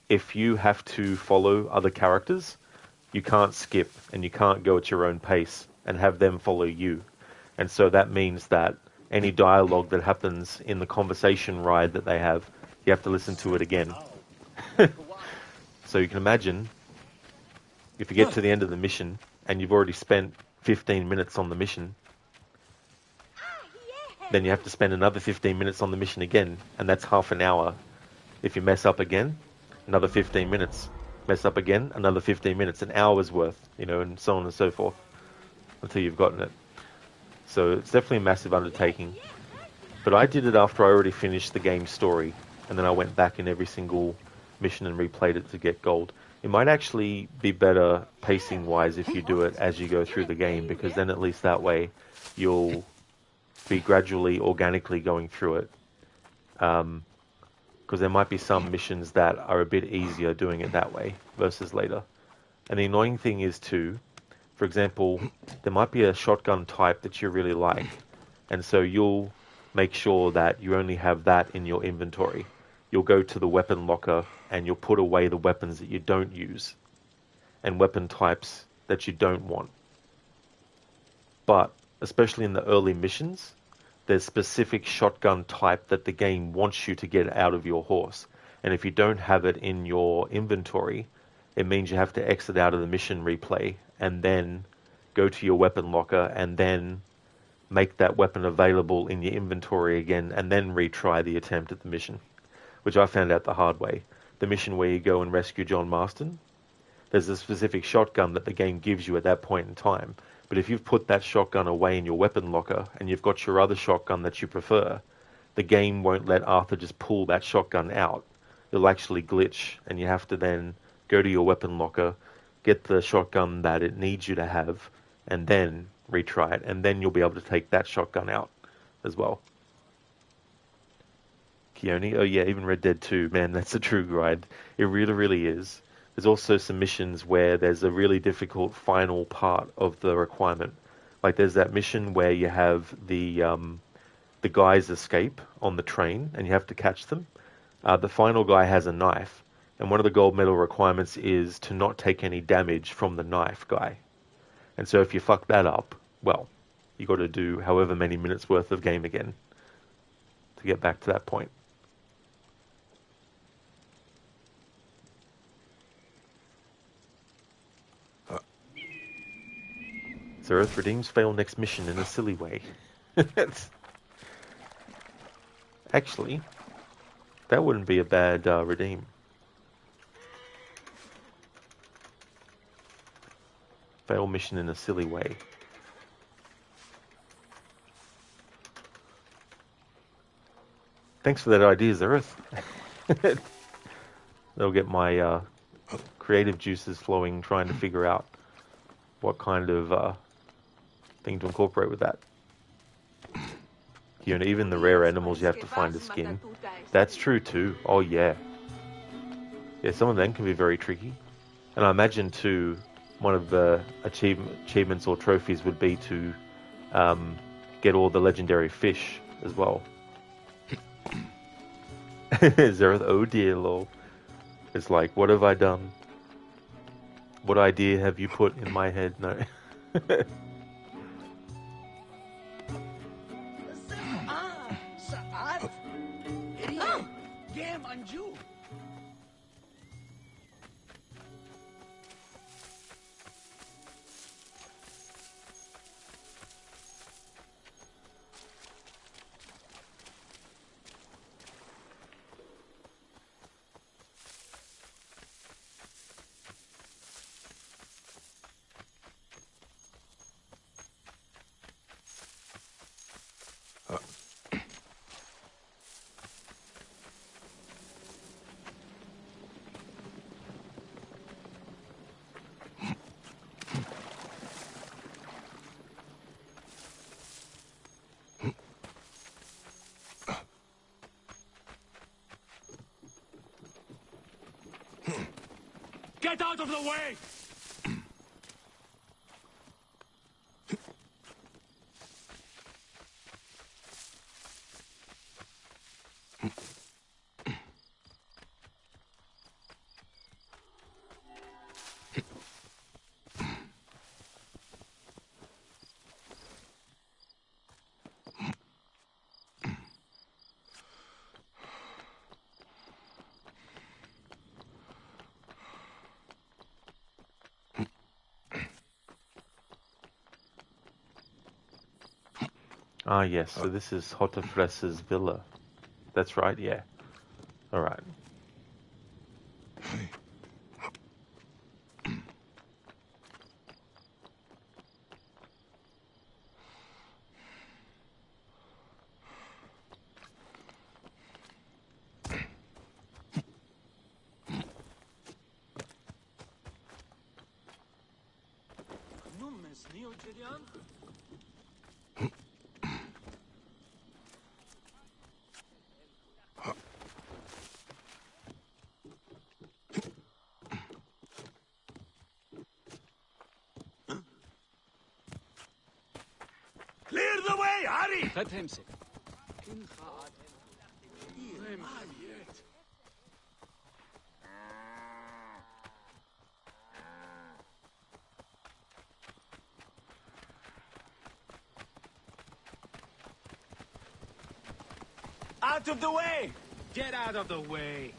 If you have to follow other characters, you can't skip and you can't go at your own pace and have them follow you. And so that means that any dialogue that happens in the conversation ride that they have, you have to listen to it again. So you can imagine, if you get to the end of the mission and you've already spent 15 minutes on the mission, then you have to spend another 15 minutes on the mission again, and that's half an hour. If you mess up again, another 15 minutes. Mess up again, another 15 minutes, an hour's worth, you know, and so on and so forth, until you've gotten it. So it's definitely a massive undertaking. But I did it after I already finished the game's story, and then I went back in every single mission and replayed it to get gold. It might actually be better pacing-wise if you do it as you go through the game, because then at least that way you'll be gradually, organically going through it. Because there might be some missions that are a bit easier doing it that way versus later. And the annoying thing is too, For example, there might be a shotgun type that you really like, and so you'll make sure that you only have that in your inventory. You'll go to the weapon locker and you'll put away the weapons that you don't use and weapon types that you don't want. But, especially in the early missions, there's specific shotgun type that the game wants you to get out of your horse. And if you don't have it in your inventory, it means you have to exit out of the mission replay and then go to your weapon locker and then make that weapon available in your inventory again and then retry the attempt at the mission, which I found out the hard way. The mission where you go and rescue John Marston, there's a specific shotgun that the game gives you at that point in time. But if you've put that shotgun away in your weapon locker and you've got your other shotgun that you prefer, the game won't let Arthur just pull that shotgun out. It'll actually glitch, and you have to then go to your weapon locker, get the shotgun that it needs you to have, and then retry it, and then you'll be able to take that shotgun out as well. Keone, oh yeah, even Red Dead 2, man, that's a true grind. It really, really is. There's also some missions where there's a really difficult final part of the requirement. Like there's that mission where you have the guys escape on the train and you have to catch them. The final guy has a knife, and one of the gold medal requirements is to not take any damage from the knife guy. And so if you fuck that up, well, you got to do however many minutes worth of game again to get back to that point. So Earth redeems fail next mission in a silly way. Actually, that wouldn't be a bad redeem. Fail mission in a silly way. Thanks for that idea, Earth. That'll get my creative juices flowing, trying to figure out what kind of thing to incorporate with that. You know, even the rare animals, you have to find a skin. That's true too. Oh yeah. Yeah, some of them can be very tricky. And I imagine too, one of the achievements or trophies would be to get all the legendary fish as well. Zereth, oh dear lord. It's like, what have I done? What idea have you put in my head? No. Get out of the way! Ah, yes, so this is Hotefress's villa. That's right, yeah. Alright. Hey, hurry! Out of the way! Get out of the way!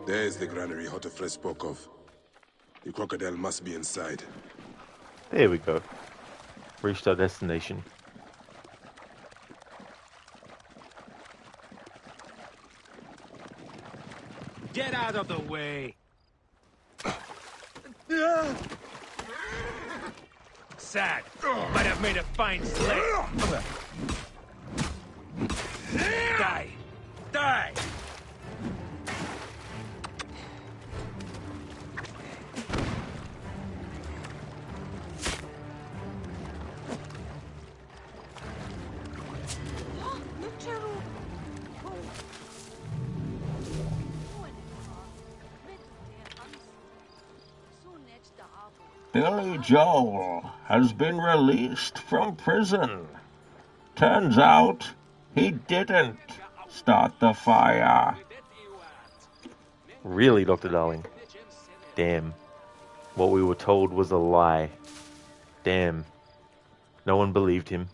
There's the granary Hotefres spoke of. The crocodile must be inside. There we go. Reached our destination. Get out of the way! Sad. Might have made a fine slave. Die! Die! Billy Joel has been released from prison. Turns out he didn't start the fire. Really, Dr. Darling? Damn. What we were told was a lie. Damn. No one believed him.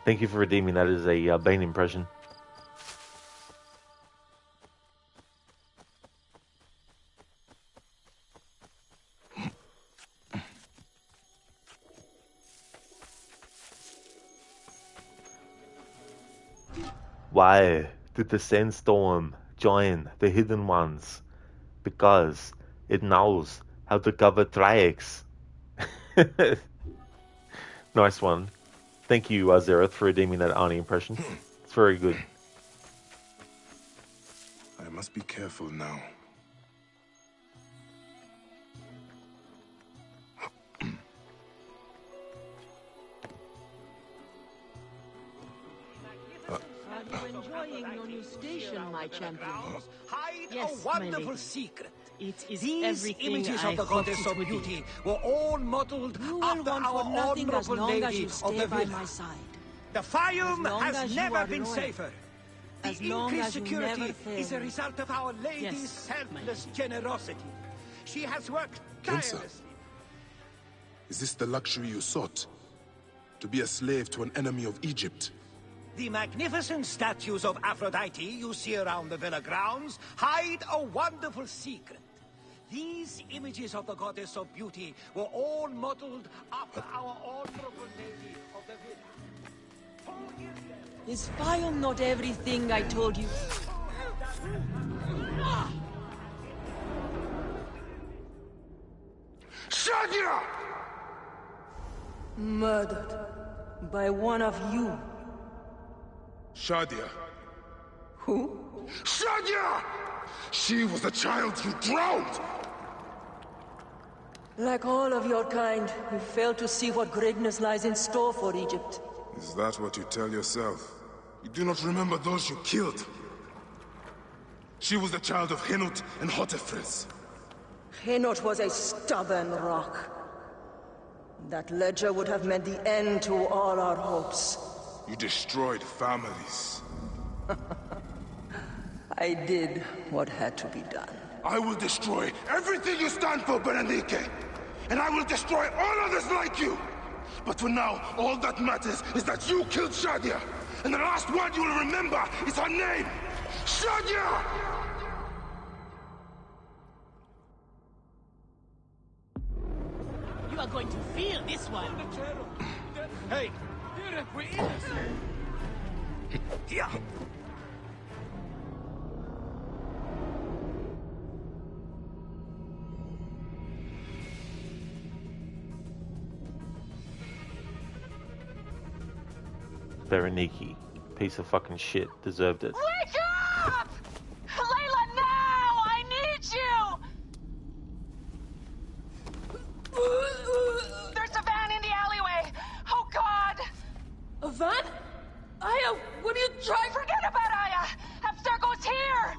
Thank you for redeeming that as a Bane impression. Why did the sandstorm join the hidden ones? Because it knows how to cover triax. Nice one. Thank you, Zereth, for redeeming that Arnie impression. It's very good. I must be careful now. Are you enjoying your new station, my champion? Hide Yes, a wonderful my lady. secret. It is These everything images I of the hoped goddess it of would be. beauty were all modeled You will after want our for nothing as honorable long as lady you of stay the by villa. my side. The Fayoum As long has as you never are been loyal. safer. The As long increased as you security never fail is a me. result of Our Lady's Yes, selfless generosity. She has worked Kensa. tirelessly. Is this the luxury you sought? To be a slave to an enemy of Egypt? The magnificent statues of Aphrodite you see around the villa grounds hide a wonderful secret. These images of the goddess of beauty were all modeled after our honorable lady of the villa. Is fire not everything I told you? Shadia! Murdered by one of you. Shadia. Who? Shadia! She was the child you drowned! Like all of your kind, you fail to see what greatness lies in store for Egypt. Is that what you tell yourself? You do not remember those you killed. She was the child of Henut and Hotefres. Henot was a stubborn rock. That ledger would have meant the end to all our hopes. You destroyed families. I did what had to be done. I will destroy everything you stand for, Berenike! And I will destroy all others like you! But for now, all that matters is that you killed Shadia! And the last word you will remember is her name! Shadia! going to feel this one. Hey! Yeah. Bereniki, piece of fucking shit, deserved it. Wake up! Layla, now! I need you! There's a van in the alleyway! Oh, God! A van? Aya, what are you trying? Forget about Aya! Abstergo's here!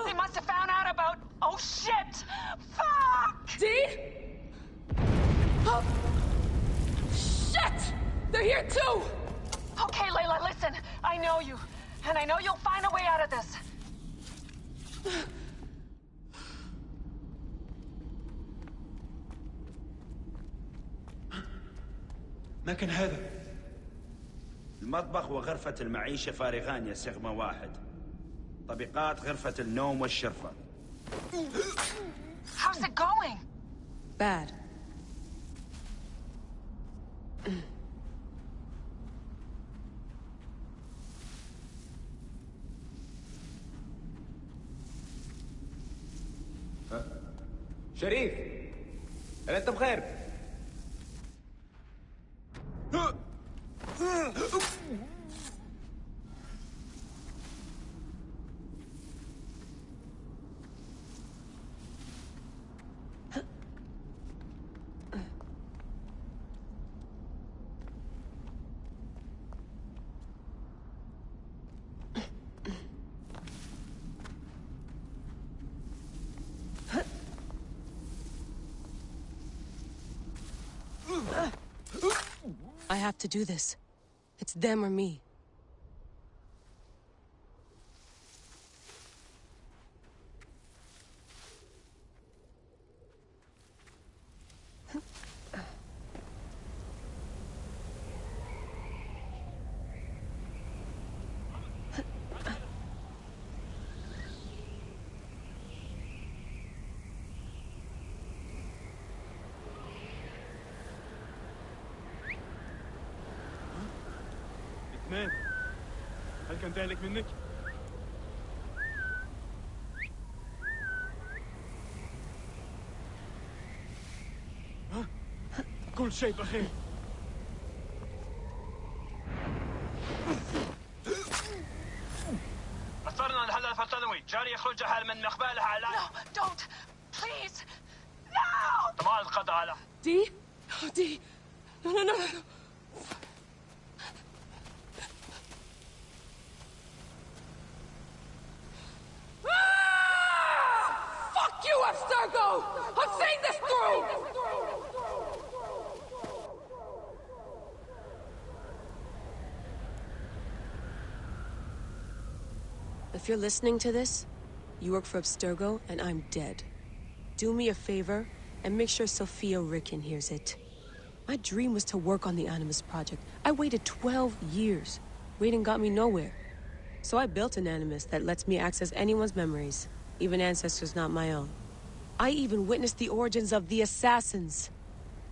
They must have found out about... Oh, shit! Fuck! Dee? Oh. Shit! They're here too! Okay, Layla, listen. I know you. And I know you'll find a way out of this. ما كان هذا؟ المطبخ وغرفة المعيشة فارغان يا سغمة واحد. طبقات غرفة النوم والشرفة. How's it going? Bad. شريف هل انت بخير؟ I have to do this. It's them or me. مان هل كان ذلك منك؟ ها؟ كل شيء بخير. أصرنا الحل الفلسطيني جاري يخرج حال من مقبالها على No, don't! Please! No! ضمان القضاء على Dee? Oh, Dee. No, no, no, no. Fuck you, Abstergo! I'm seeing this through! If you're listening to this, you work for Abstergo and I'm dead. Do me a favor and make sure Sophia Ricken hears it. My dream was to work on the Animus project. I waited 12 years. Waiting got me nowhere. So I built an Animus that lets me access anyone's memories, even ancestors not my own. I even witnessed the origins of the Assassins.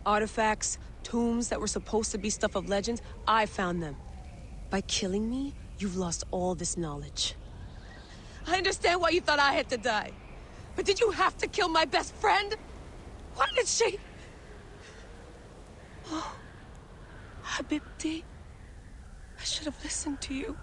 Artifacts, tombs that were supposed to be stuff of legends, I found them. By killing me, you've lost all this knowledge. I understand why you thought I had to die. But did you have to kill my best friend? Why did she... Oh, Habibti, I should have listened to you.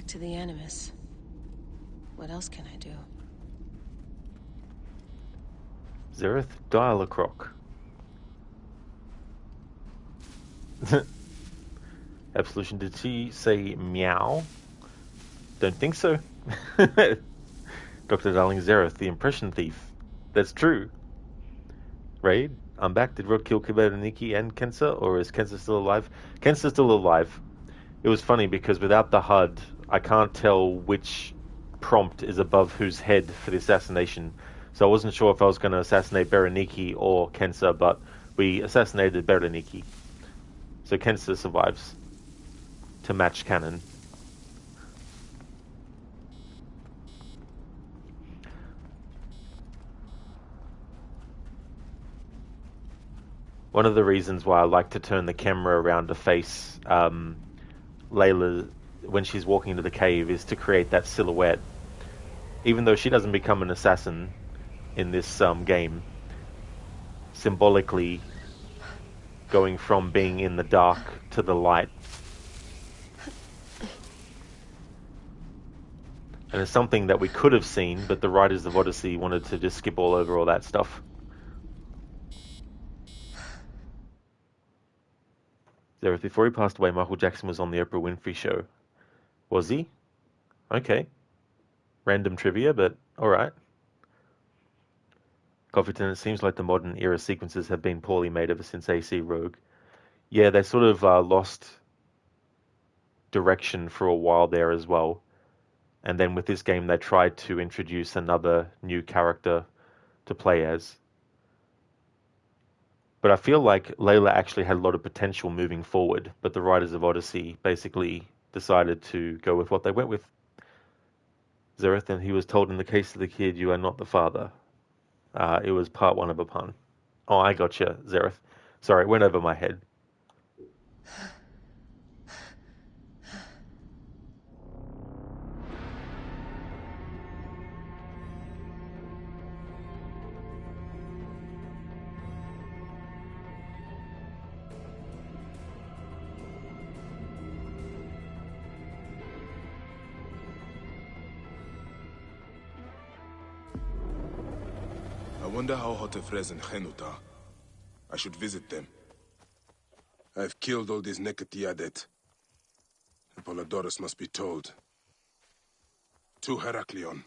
To the Animus. What else can I do? Zereth Dialacroc. Absolution, did she say meow? Don't think so. Dr. Darling Zereth, the impression thief. That's true. Raid, I'm back. Did Rook kill Bereniki and Kensa, or is Kensa still alive? Kensa's still alive. It was funny because without the HUD, I can't tell which prompt is above whose head for the assassination. So I wasn't sure if I was going to assassinate Bereniki or Kensa, but we assassinated Bereniki. So Kensa survives to match canon. One of the reasons why I like to turn the camera around to face Layla when she's walking into the cave is to create that silhouette. Even though she doesn't become an assassin in this game, symbolically going from being in the dark to the light. And it's something that we could have seen, but the writers of Odyssey wanted to just skip all over all that stuff. Zareth, before he passed away, Michael Jackson was on the Oprah Winfrey Show. Was he? Okay. Random trivia, but alright. Coffeeton, it seems like the modern era sequences have been poorly made ever since AC Rogue. Yeah, they sort of lost direction for a while there as well. And then with this game, they tried to introduce another new character to play as. But I feel like Layla actually had a lot of potential moving forward, but the writers of Odyssey basically decided to go with what they went with. Zareth, and he was told, in the case of the kid, you are not the father. It was part one of a pun. Oh, I gotcha, Zareth. Sorry, it went over my head. I wonder how Hotefres and Henut are. I should visit them. I've killed all these Neketiadet. Apollodorus must be told. To Heraklion.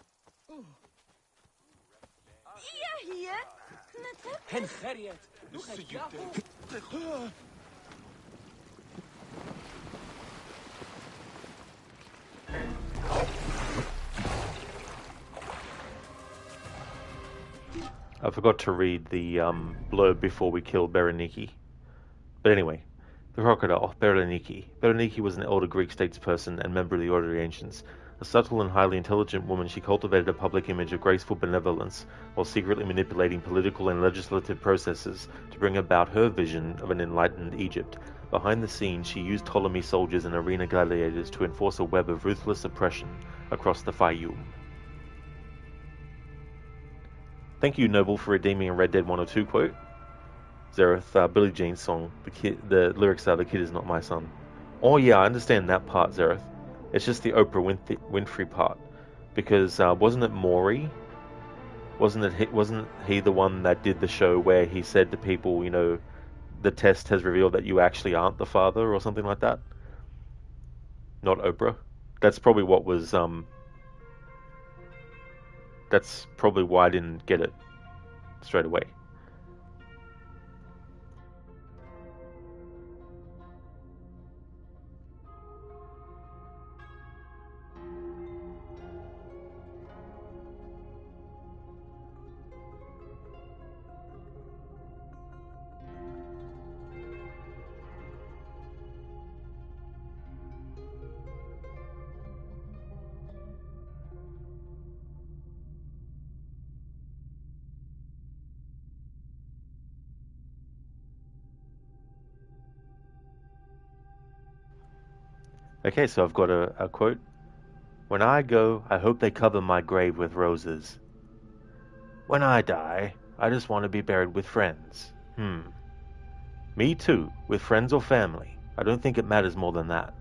I forgot to read the blurb before we killed Bereniki. But anyway, the crocodile, Bereniki. Bereniki was an elder Greek statesperson and member of the Order of the Ancients. A subtle and highly intelligent woman, she cultivated a public image of graceful benevolence while secretly manipulating political and legislative processes to bring about her vision of an enlightened Egypt. Behind the scenes, she used Ptolemy soldiers and arena gladiators to enforce a web of ruthless oppression across the Fayum. Thank you, Noble, for redeeming a Red Dead 102 quote. Zareth, Billie Jean's song, the lyrics are, "The kid is not my son." Oh yeah, I understand that part, Zareth. It's just the Oprah Winfrey part. Because, wasn't it Maury? Wasn't he the one that did the show where he said to people, you know, the test has revealed that you actually aren't the father, or something like that? Not Oprah? That's probably what was, that's probably why I didn't get it straight away. Okay, so I've got a quote. "When I go, I hope they cover my grave with roses. When I die, I just want to be buried with friends. Me too, with friends or family. I don't think it matters more than that.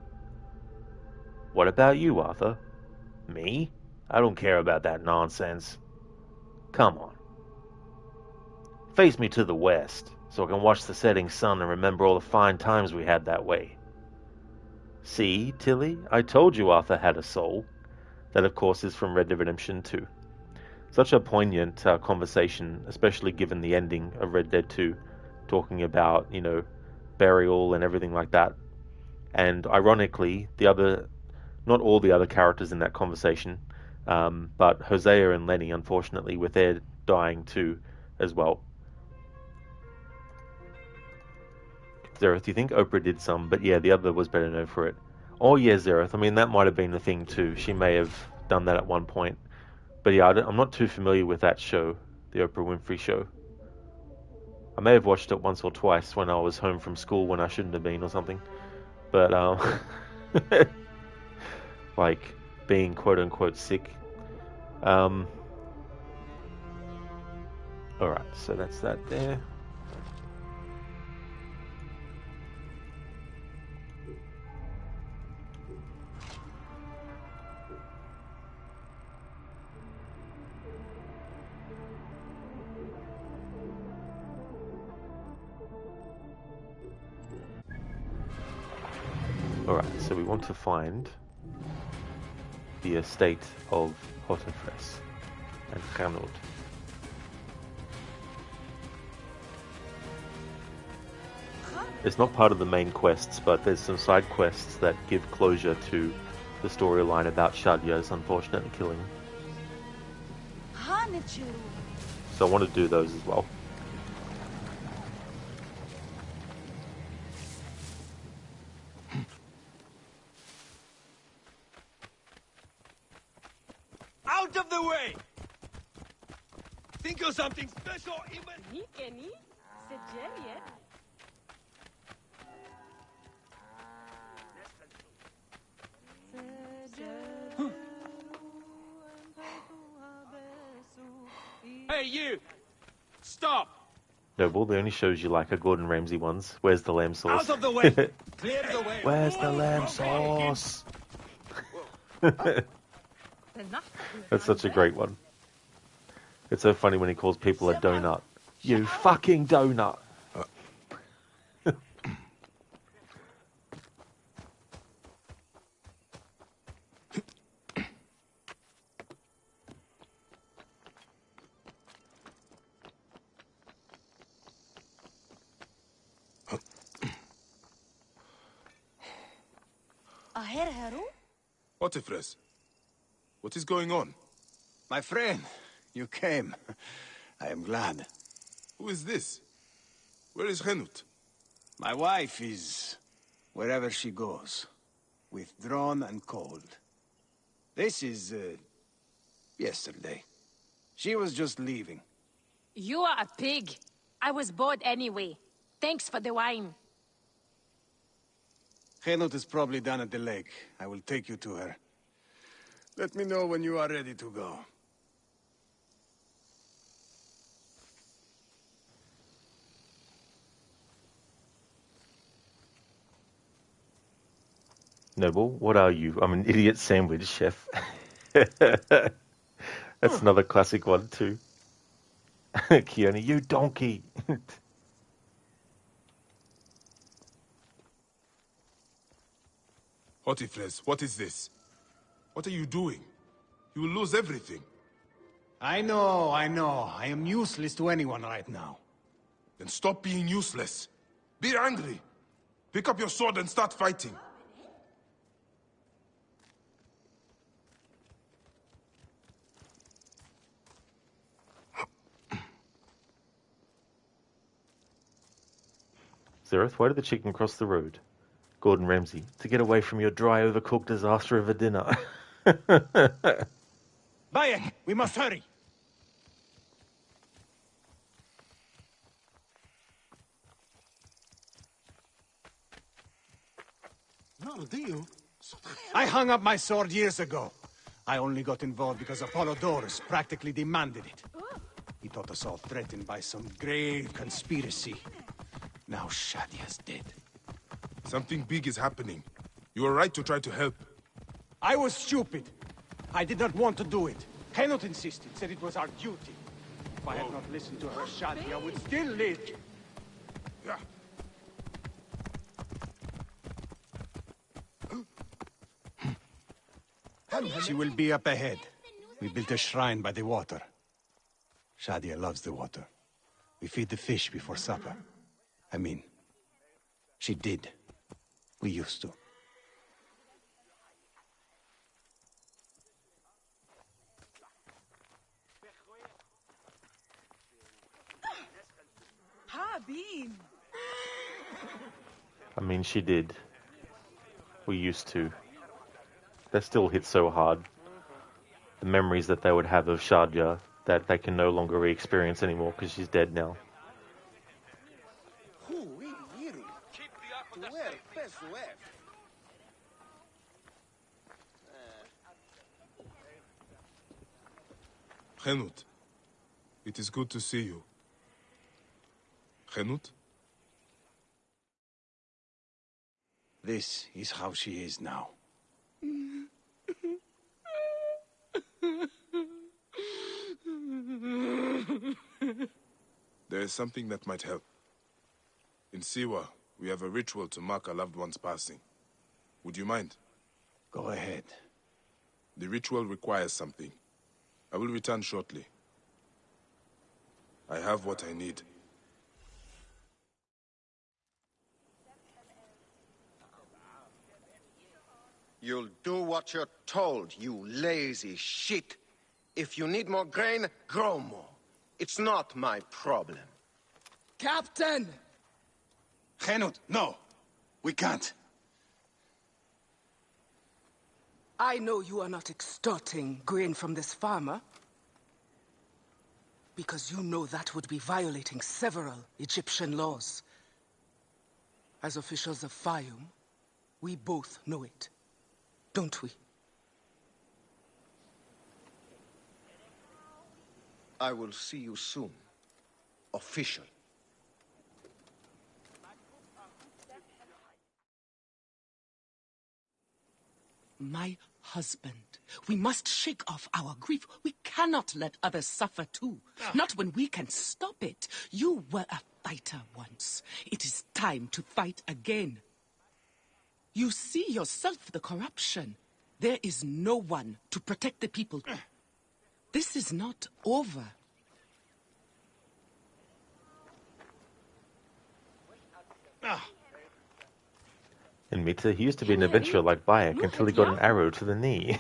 What about you, Arthur? Me? I don't care about that nonsense. Come on. Face me to the west, so I can watch the setting sun and remember all the fine times we had that way. See, Tilly, I told you Arthur had a soul." That, of course, is from Red Dead Redemption 2. Such a poignant conversation, especially given the ending of Red Dead 2, talking about, you know, burial and everything like that. And ironically, not all the other characters in that conversation, but Hosea and Lenny, unfortunately, with their dying too, as well. Zereth, you think Oprah did some, but yeah, the other was better known for it. Oh yeah, Zereth, I mean, that might have been the thing too. She may have done that at one point. But yeah, I'm not too familiar with that show, the Oprah Winfrey Show. I may have watched it once or twice when I was home from school when I shouldn't have been or something. But, like, being quote-unquote sick. Alright, so that's that there. Alright, so we want to find the estate of Hotefres and Gernot. It's not part of the main quests, but there's some side quests that give closure to the storyline about Shadya's unfortunate killing. So I want to do those as well. Out of the way! Think of something special, even... Hey, you! Stop! Noble, the only shows you like are Gordon Ramsay ones. Where's the lamb sauce? Out of the way! Clear the way! Where's the lamb sauce? That's such a great one. It's so funny when he calls people a donut. You fucking donut! Hotefres, what is going on? My friend, you came. I am glad. Who is this? Where is Henut? My wife is wherever she goes, withdrawn and cold. This is, yesterday. She was just leaving. You are a pig. I was bored anyway. Thanks for the wine. Henut is probably down at the lake. I will take you to her. Let me know when you are ready to go. Noble, what are you? I'm an idiot sandwich chef. That's another classic one too. Keone, you donkey! Hotefres, what is this? What are you doing? You will lose everything. I know. I am useless to anyone right now. Then stop being useless. Be angry. Pick up your sword and start fighting. Zereth, why did the chicken cross the road? Gordon Ramsay, to get away from your dry, overcooked disaster of a dinner. Bayek, we must hurry. I hung up my sword years ago. I only got involved because Apollodorus practically demanded it. He thought us all threatened by some grave conspiracy. Now Shadia's dead. Something big is happening. You are right to try to help. I was stupid. I did not want to do it. Henut insisted, said it was our duty. If I had not listened to her, Shadia would still live. Yeah. She will be up ahead. We built a shrine by the water. Shadia loves the water. We feed the fish before supper. I mean, she did. We used to. I mean, she did. We used to. That still hits so hard. The memories that they would have of Shadia that they can no longer re-experience anymore because she's dead now. Henut, it is good to see you. Henut? This is how she is now. There is something that might help. In Siwa, we have a ritual to mark a loved one's passing. Would you mind? Go ahead. The ritual requires something. I will return shortly. I have what I need. You'll do what you're told, you lazy shit. If you need more grain, grow more. It's not my problem. Captain! Henut, no! We can't. I know you are not extorting grain from this farmer. Because you know that would be violating several Egyptian laws. As officials of Fayum, we both know it. Don't we? I will see you soon. Official. My husband. We must shake off our grief. We cannot let others suffer too. Not when we can stop it. You were a fighter once. It is time to fight again. You see yourself the corruption. There is no one to protect the people. This is not over. And Mita, he used to be an adventurer like Bayek until he got an arrow to the knee.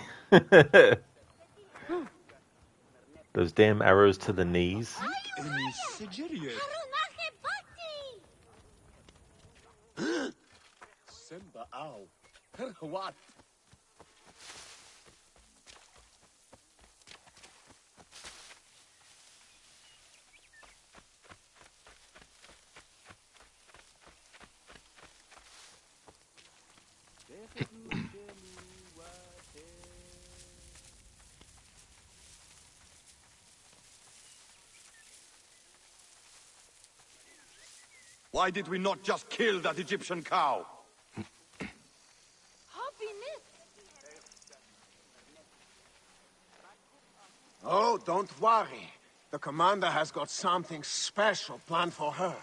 Those damn arrows to the knees. What? Why did we not just kill that Egyptian cow? Oh, don't worry. The commander has got something special planned for her.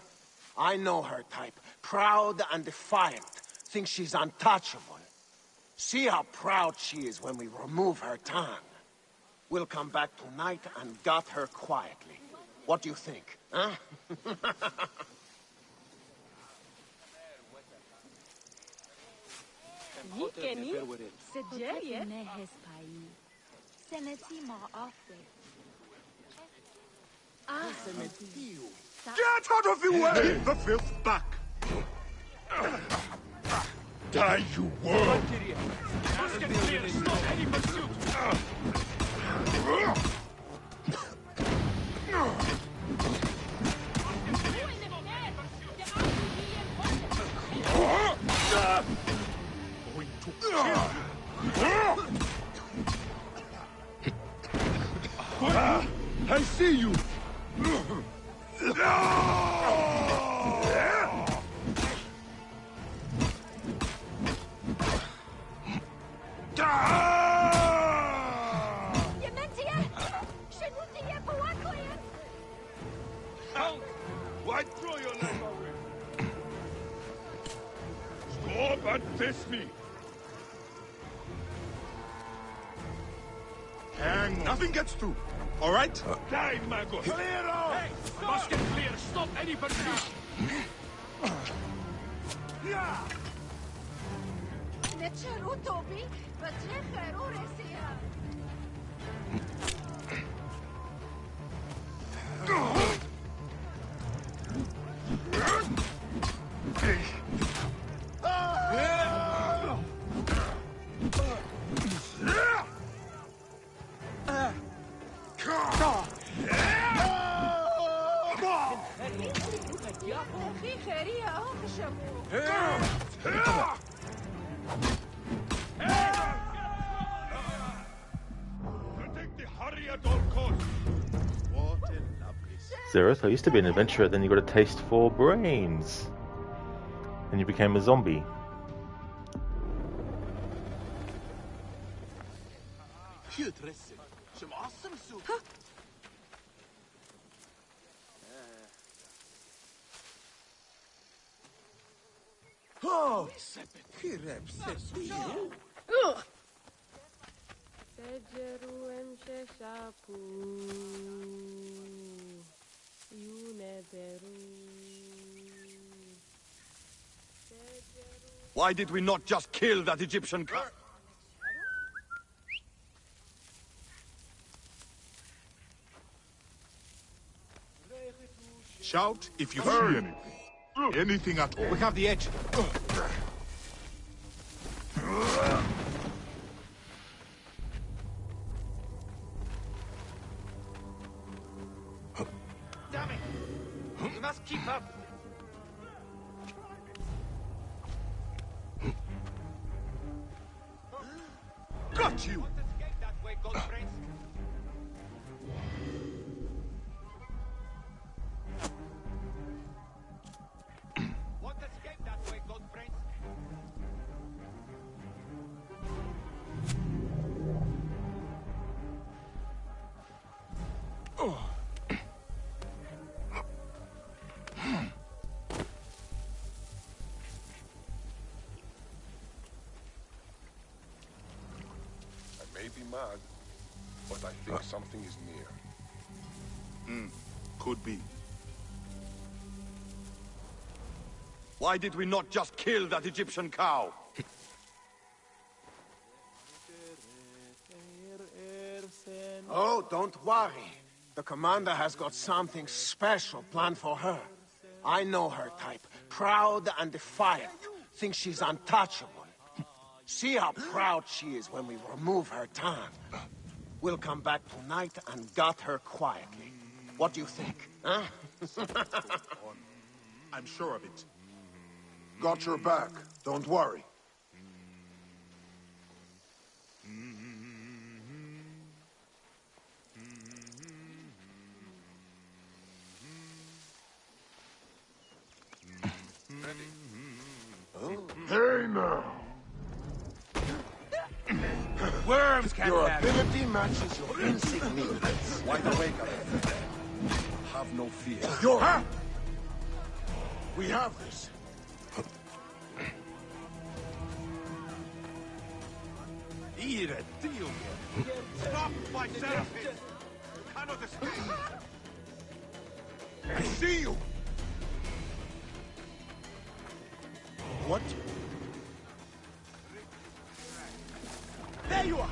I know her type. Proud and defiant. Thinks she's untouchable. See how proud she is when we remove her tongue. We'll come back tonight and gut her quietly. What do you think, huh? Get out of the way! Give the filth back! Die, you worm! Must get clear, stop any pursuit! I see you! Why throw your knife away? Stop and face me! Nothing gets through. All right? Die, Mago! Clear out! Hey, must get clear! Stop any pursuit! Zereth, I used to be an adventurer, then you got a taste for brains. And you became a zombie. Oh! Why did we not just kill that Egyptian car? Shout if you see anything. Anything at all. We have the edge. Damn it! We must keep up! Got you! Be mad, but I think something is near. Could be. Why did we not just kill that Egyptian cow? Oh, don't worry. The commander has got something special planned for her. I know her type. Proud and defiant. Thinks she's untouchable. See how proud she is when we remove her tongue. We'll come back tonight and gut her quietly. What do you think, huh? I'm sure of it. Got your back. Don't worry. Hey now! Worms can't Your have it. ability matches your insignificance. Wide awake, Alec. Have no fear. You're huh? We have this. Eat a deal. Stop my selfie! You cannot escape! I see you! What? There you are!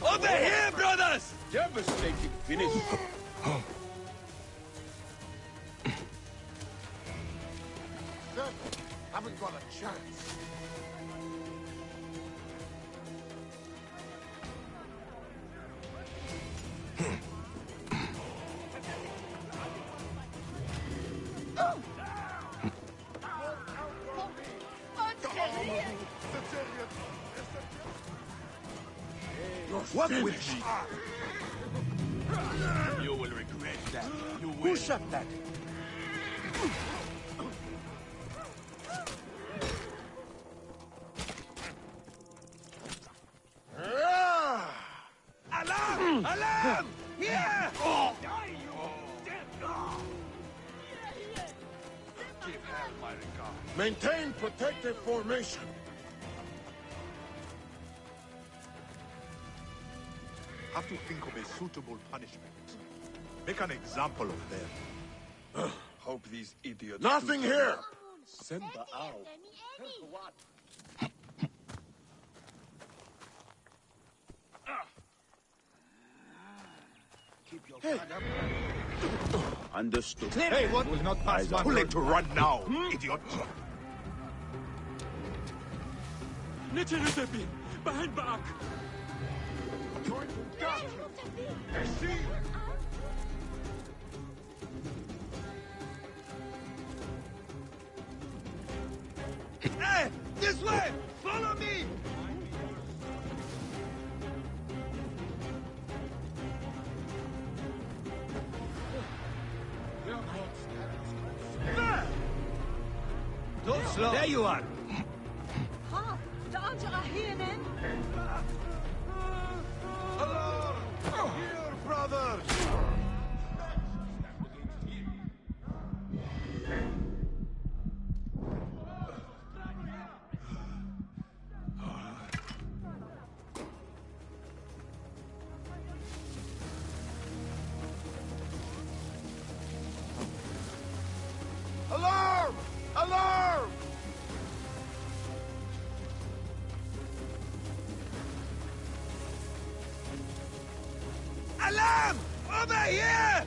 Over here, brothers! Devastating finish. Haven't got a chance. What with me? You will regret that. You will. Who shot that? Alarm! Alarm! Here! Oh. Die, you dead dog! Give her my regard. Maintain protective formation. Have to think of a suitable punishment. Make an example of them. Hope these idiots... Nothing here! Send the owl. Keep your guard up. Understood. Hey, what? Will not pass. Too late to run now, idiot. Behind back. Going to got you. I see you. Hey, this way! Follow me! Don't slow. There you are. Hello! Here, brothers! Alarm! Alarm! Alarm! Over here!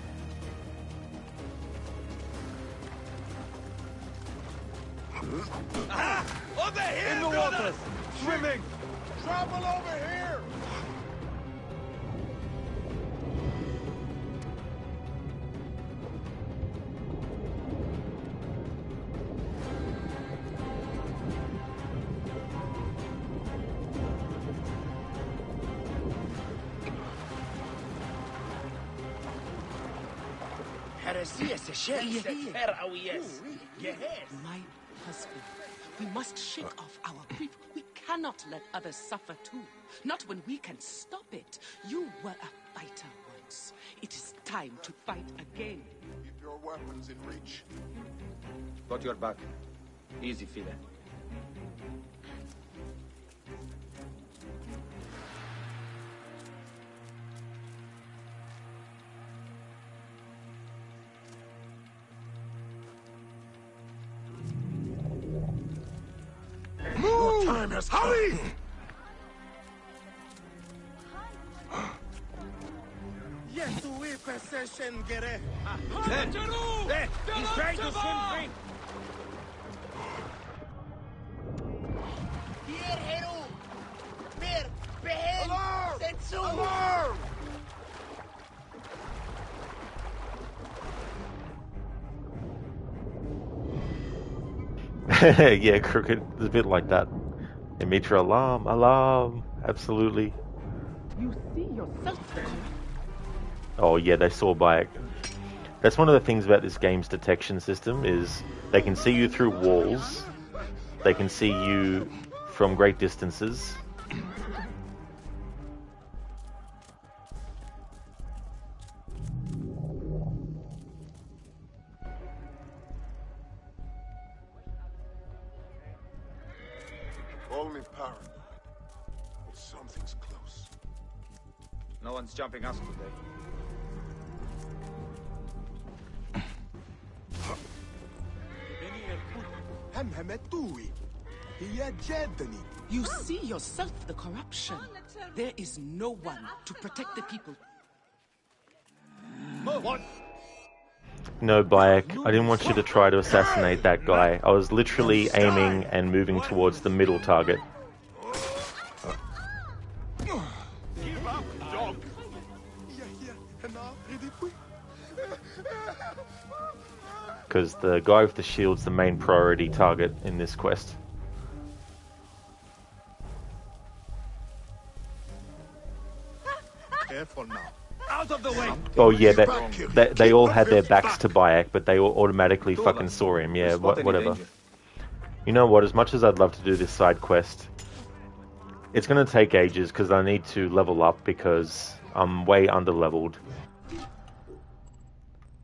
Aha! Over here, In the brothers! water! Swimming! Travel over here! My husband, we must shake off our grief. We cannot let others suffer too. Not when we can stop it. You were a fighter once. It is time to fight again. Keep your weapons in reach. Got your back. Easy, Fide. Move! Your time has come. Hurry! Yes, we possession, Gere. There! He's trying to swim free! Here, Heru! Bear! Behel! Alarm! Setsu! Alarm! Yeah, Crooked. It's a bit like that. Dimitra, alarm, alarm. Absolutely. You see yourself. Oh yeah, they saw by it. That's one of the things about this game's detection system is they can see you through walls. They can see you from great distances. Only paranoid. But something's close. No one's jumping us today. You see yourself the corruption. There is no one to protect the people. What? No, Bayek, I didn't want you to try to assassinate that guy. I was literally aiming and moving towards the middle target. Give up, dog! Because the guy with the shield's the main priority target in this quest. Careful now. Out of the way. Oh yeah, they all had their backs to Bayek, but they all automatically fucking saw him. Yeah, whatever. You know what? As much as I'd love to do this side quest, it's going to take ages because I need to level up because I'm way under-leveled.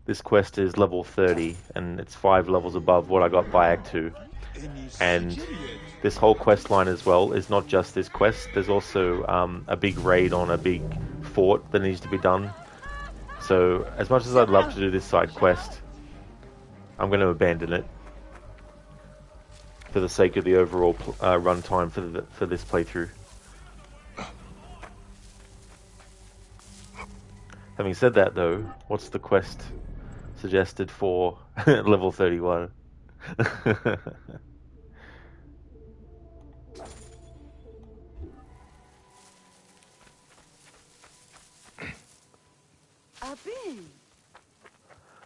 This quest is level 30, and it's 5 levels above what I got Bayek to. And this whole quest line as well is not just this quest. There's also a big raid on a big fort that needs to be done. So, as much as I'd love to do this side quest, I'm going to abandon it for the sake of the overall runtime for this playthrough. Having said that, though, what's the quest suggested for level 31?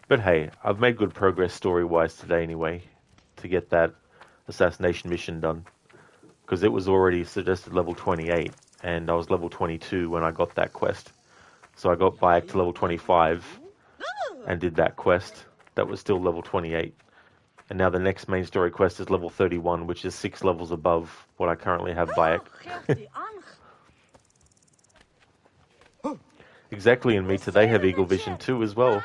But hey, I've made good progress story-wise today anyway, to get that assassination mission done. Because it was already suggested level 28, and I was level 22 when I got that quest. So I got back to level 25, and did that quest. That was still level 28. And now the next main story quest is level 31, which is 6 levels above what I currently have Bayek. Exactly, and me today have Eagle Vision 2 as well.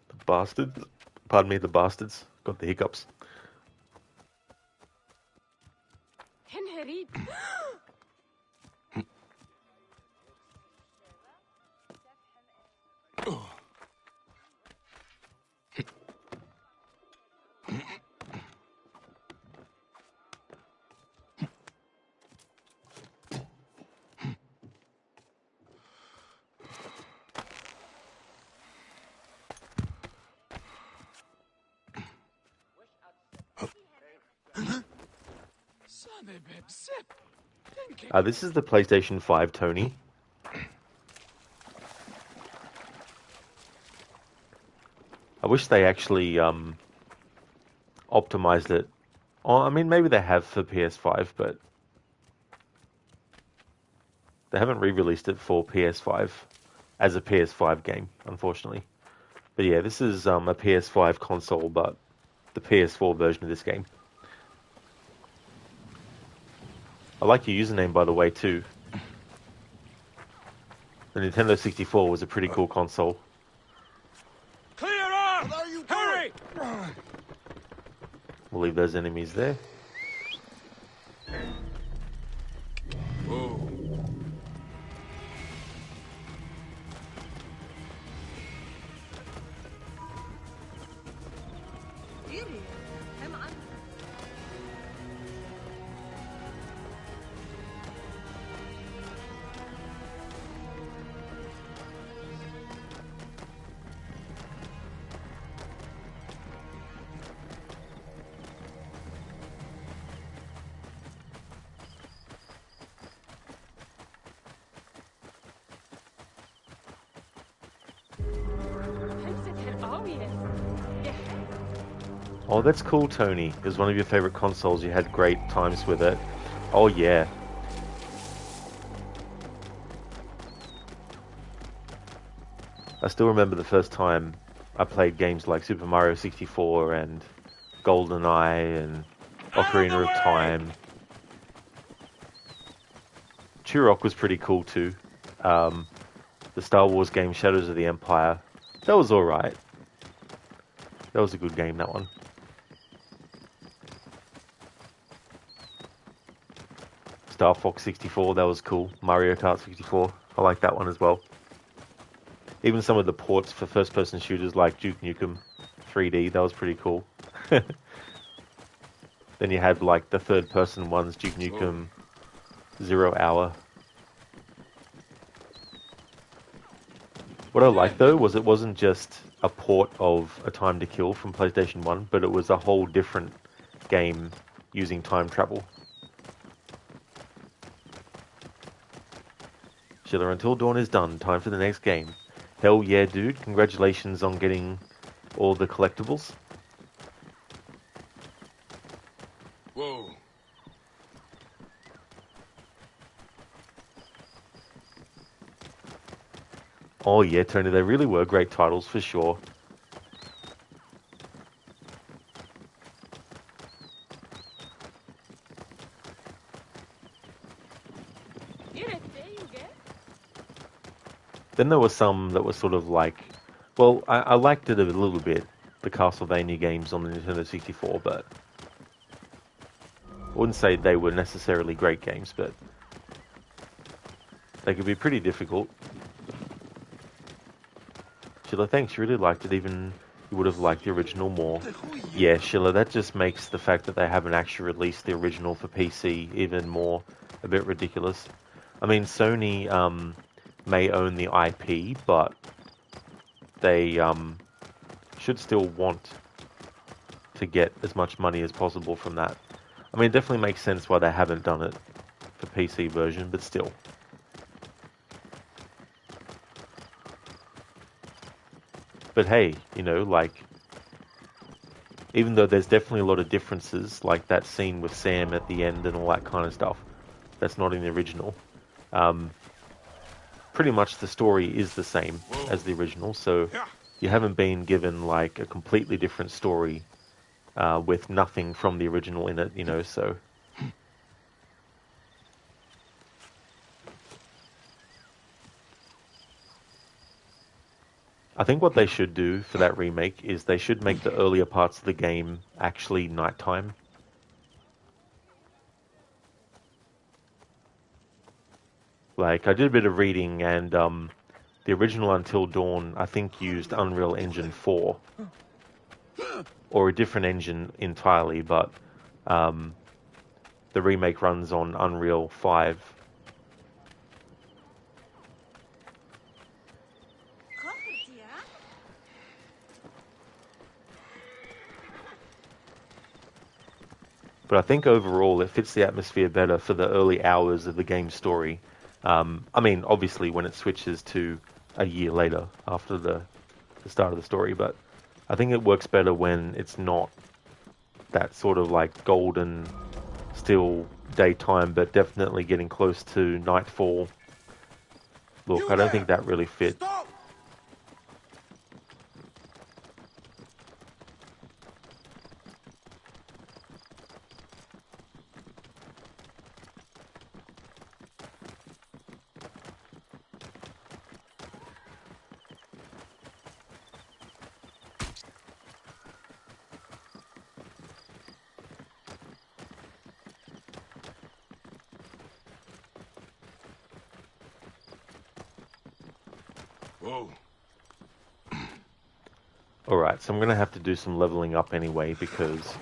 The bastards. Pardon me, the bastards. Got the hiccups. This is the PlayStation 5, Tony. I wish they actually optimized it. Oh, I mean, maybe they have for PS5, but they haven't re-released it for PS5 as a PS5 game, unfortunately. But yeah, this is a PS5 console, but the PS4 version of this game. I like your username, by the way, too. The Nintendo 64 was a pretty cool console. Clear off! Hurry! We'll leave those enemies there. Oh, that's cool, Tony. It was one of your favorite consoles. You had great times with it. Oh, yeah. I still remember the first time I played games like Super Mario 64 and GoldenEye and Ocarina of Time. Turok was pretty cool, too. The Star Wars game Shadows of the Empire. That was alright. That was a good game, that one. Star Fox 64, that was cool. Mario Kart 64, I like that one as well. Even some of the ports for first-person shooters like Duke Nukem 3D, that was pretty cool. Then you had like the third-person ones, Duke Nukem 0 Hour. What I liked though was it wasn't just a port of A Time to Kill from PlayStation 1, but it was a whole different game using time travel. Schiller, until dawn is done, time for the next game. Hell yeah, dude. Congratulations on getting all the collectibles. Oh yeah, Tony, they really were great titles for sure. Then there were some that were sort of like, well, I liked it a little bit, the Castlevania games on the Nintendo 64, but I wouldn't say they were necessarily great games, but they could be pretty difficult. Sheila, thanks, you really liked it, even you would have liked the original more. Yeah, Sheila, that just makes the fact that they haven't actually released the original for PC even more a bit ridiculous. I mean, Sony may own the IP, but they should still want to get as much money as possible from that. I mean, it definitely makes sense why they haven't done it for PC version, but still. But hey, you know, like, even though there's definitely a lot of differences, like that scene with Sam at the end and all that kind of stuff, that's not in the original. Pretty much the story is the same as the original, so you haven't been given like a completely different story with nothing from the original in it, you know, so. I think what they should do for that remake is they should make the earlier parts of the game actually nighttime. Like, I did a bit of reading, and the original Until Dawn, I think, used Unreal Engine 4. Or a different engine entirely, but the remake runs on Unreal 5. But I think overall it fits the atmosphere better for the early hours of the game's story. I mean, obviously when it switches to a year later after the start of the story, but I think it works better when it's not that sort of like golden, still daytime, but definitely getting close to nightfall. Look, I don't think that really fit. Whoa. Alright, so I'm going to have to do some leveling up anyway, because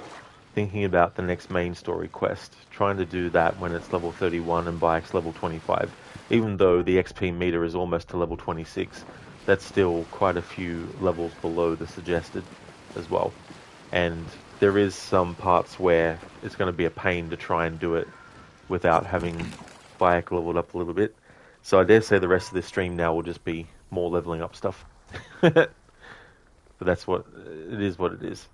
thinking about the next main story quest, trying to do that when it's level 31 and Bayek's level 25, even though the XP meter is almost to level 26, that's still quite a few levels below the suggested as well. And there is some parts where it's going to be a pain to try and do it without having Bayek leveled up a little bit. So I dare say the rest of this stream now will just be more leveling up stuff. But that's what it is. What it is.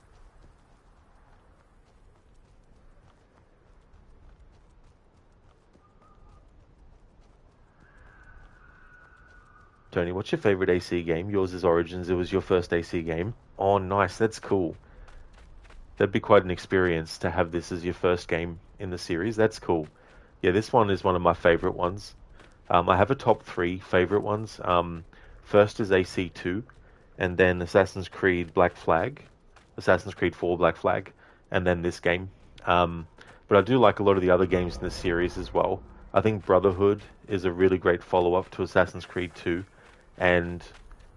Tony, what's your favorite AC game? Yours is Origins. It was your first AC game. Oh, nice. That's cool. That'd be quite an experience to have this as your first game in the series. That's cool. Yeah, this one is one of my favorite ones. I have a top 3 favorite ones. First is AC2. And then Assassin's Creed Black Flag, Assassin's Creed 4 Black Flag, and then this game. But I do like a lot of the other games in this series as well. I think Brotherhood is a really great follow-up to Assassin's Creed 2, and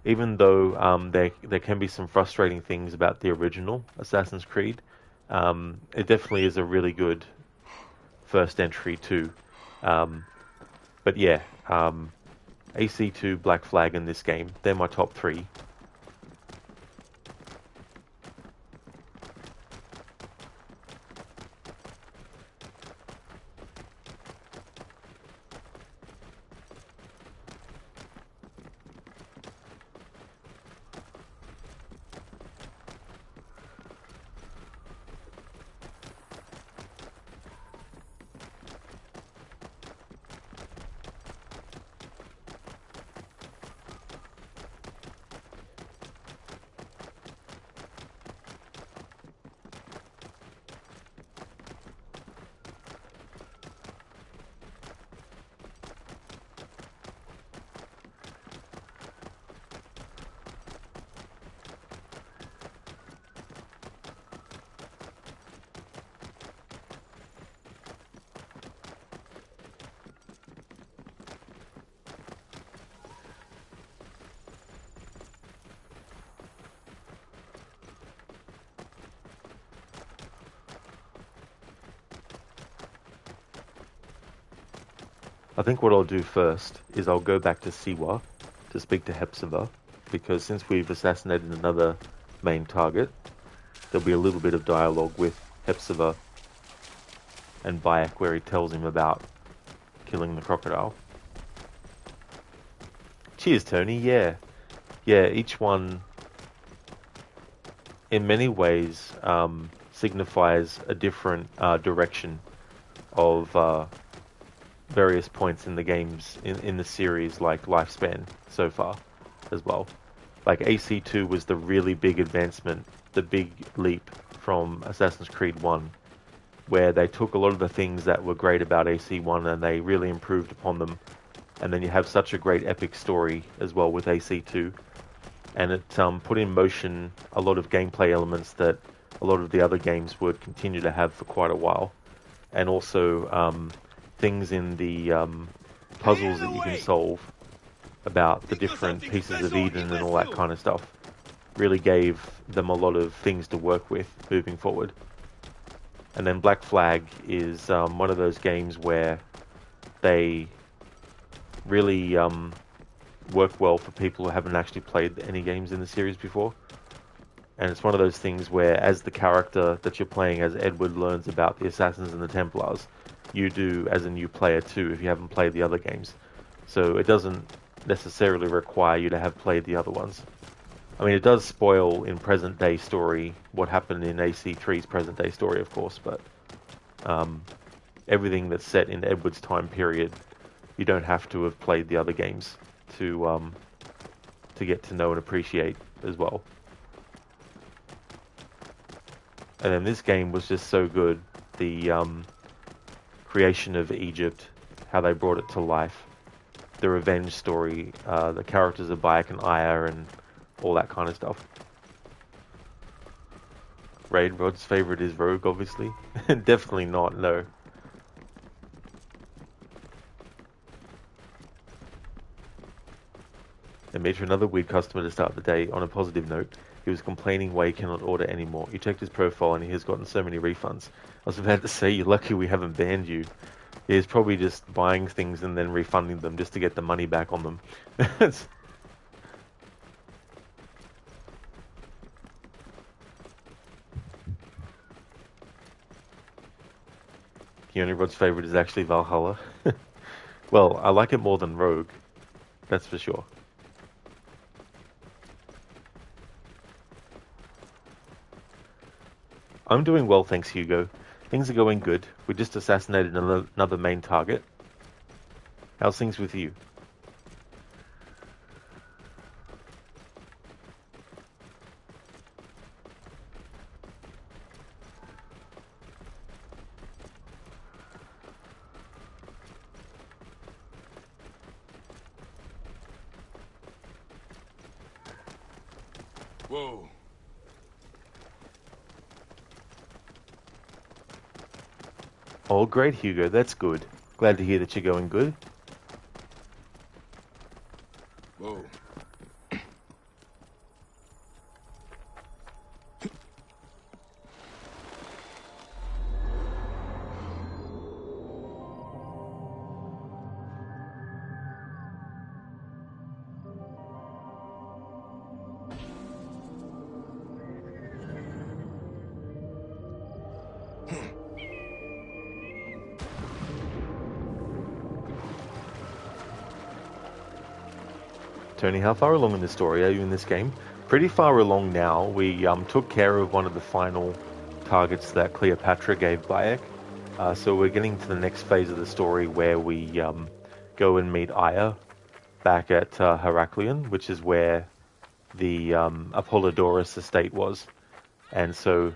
even though there can be some frustrating things about the original Assassin's Creed, it definitely is a really good first entry too. But yeah, AC2, Black Flag, and this game, they're my top 3. I think what I'll do first is I'll go back to Siwa to speak to Hepzibah, because since we've assassinated another main target, there'll be a little bit of dialogue with Hepzibah and Bayek where he tells him about killing the crocodile. Cheers, Tony. Yeah, each one in many ways signifies a different direction of various points in the games in the series, like lifespan so far as well. Like AC2 was the really big advancement, the big leap from Assassin's Creed 1, where they took a lot of the things that were great about AC1 and they really improved upon them. And then you have such a great epic story as well with AC2. And it put in motion a lot of gameplay elements that a lot of the other games would continue to have for quite a while. And also things in the puzzles that you can solve about the different pieces of Eden and all that kind of stuff really gave them a lot of things to work with moving forward. And then Black Flag is one of those games where they really work well for people who haven't actually played any games in the series before. And it's one of those things where, as the character that you're playing as, Edward, learns about the Assassins and the Templars, you do as a new player too if you haven't played the other games. So it doesn't necessarily require you to have played the other ones. I mean, it does spoil in present day story what happened in AC3's present day story, of course, but everything that's set in Edward's time period, you don't have to have played the other games to get to know and appreciate as well. And then this game was just so good. The creation of Egypt, how they brought it to life, the revenge story, the characters of Bayek and Aya, and all that kind of stuff. Raid Rod's favorite is Rogue, obviously. Definitely not, no. And made for another weird customer to start the day on a positive note. He was complaining why he cannot order anymore. You checked his profile and he has gotten so many refunds. I was about to say, you're lucky we haven't banned you. He's probably just buying things and then refunding them just to get the money back on them. Keanu Rod's favorite is actually Valhalla. Well, I like it more than Rogue. That's for sure. I'm doing well, thanks, Hugo. Things are going good. We just assassinated another main target. How's things with you? Whoa. Oh, great, Hugo. That's good. Glad to hear that you're going good. Whoa. Tony, how far along in the story are you in this game? Pretty far along now. We took care of one of the final targets that Cleopatra gave Bayek. So we're getting to the next phase of the story where we go and meet Aya back at Heraklion, which is where the Apollodorus estate was. And so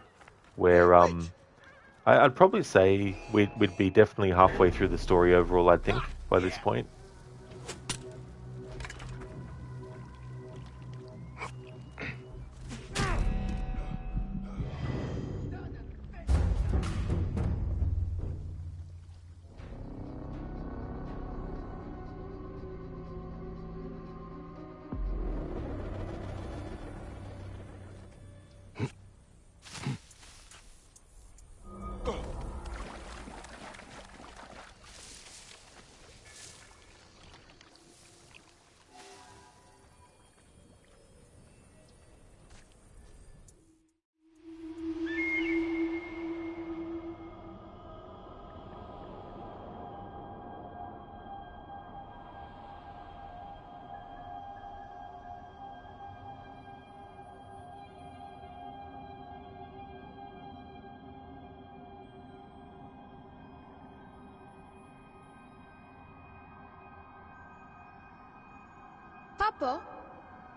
we're... I'd probably say we'd be definitely halfway through the story overall, I think, by this point. Papa,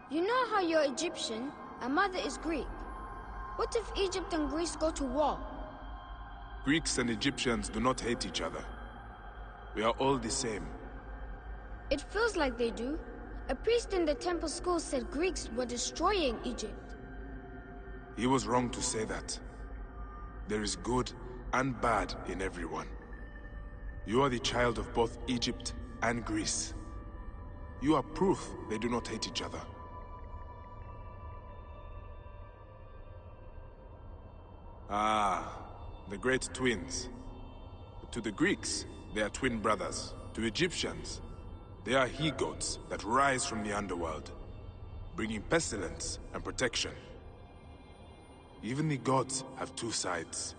you know how you're Egyptian and Mother is Greek. What if Egypt and Greece go to war? Greeks and Egyptians do not hate each other. We are all the same. It feels like they do. A priest in the temple school said Greeks were destroying Egypt. He was wrong to say that. There is good and bad in everyone. You are the child of both Egypt and Greece. You are proof they do not hate each other. Ah, the great twins. To the Greeks, they are twin brothers. To Egyptians, they are he-goats that rise from the underworld, bringing pestilence and protection. Even the gods have two sides.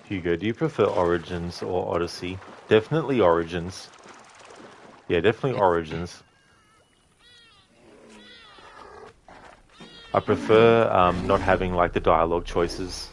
Hugo, do you prefer Origins or Odyssey? Definitely Origins. Yeah, definitely Origins. I prefer not having like the dialogue choices.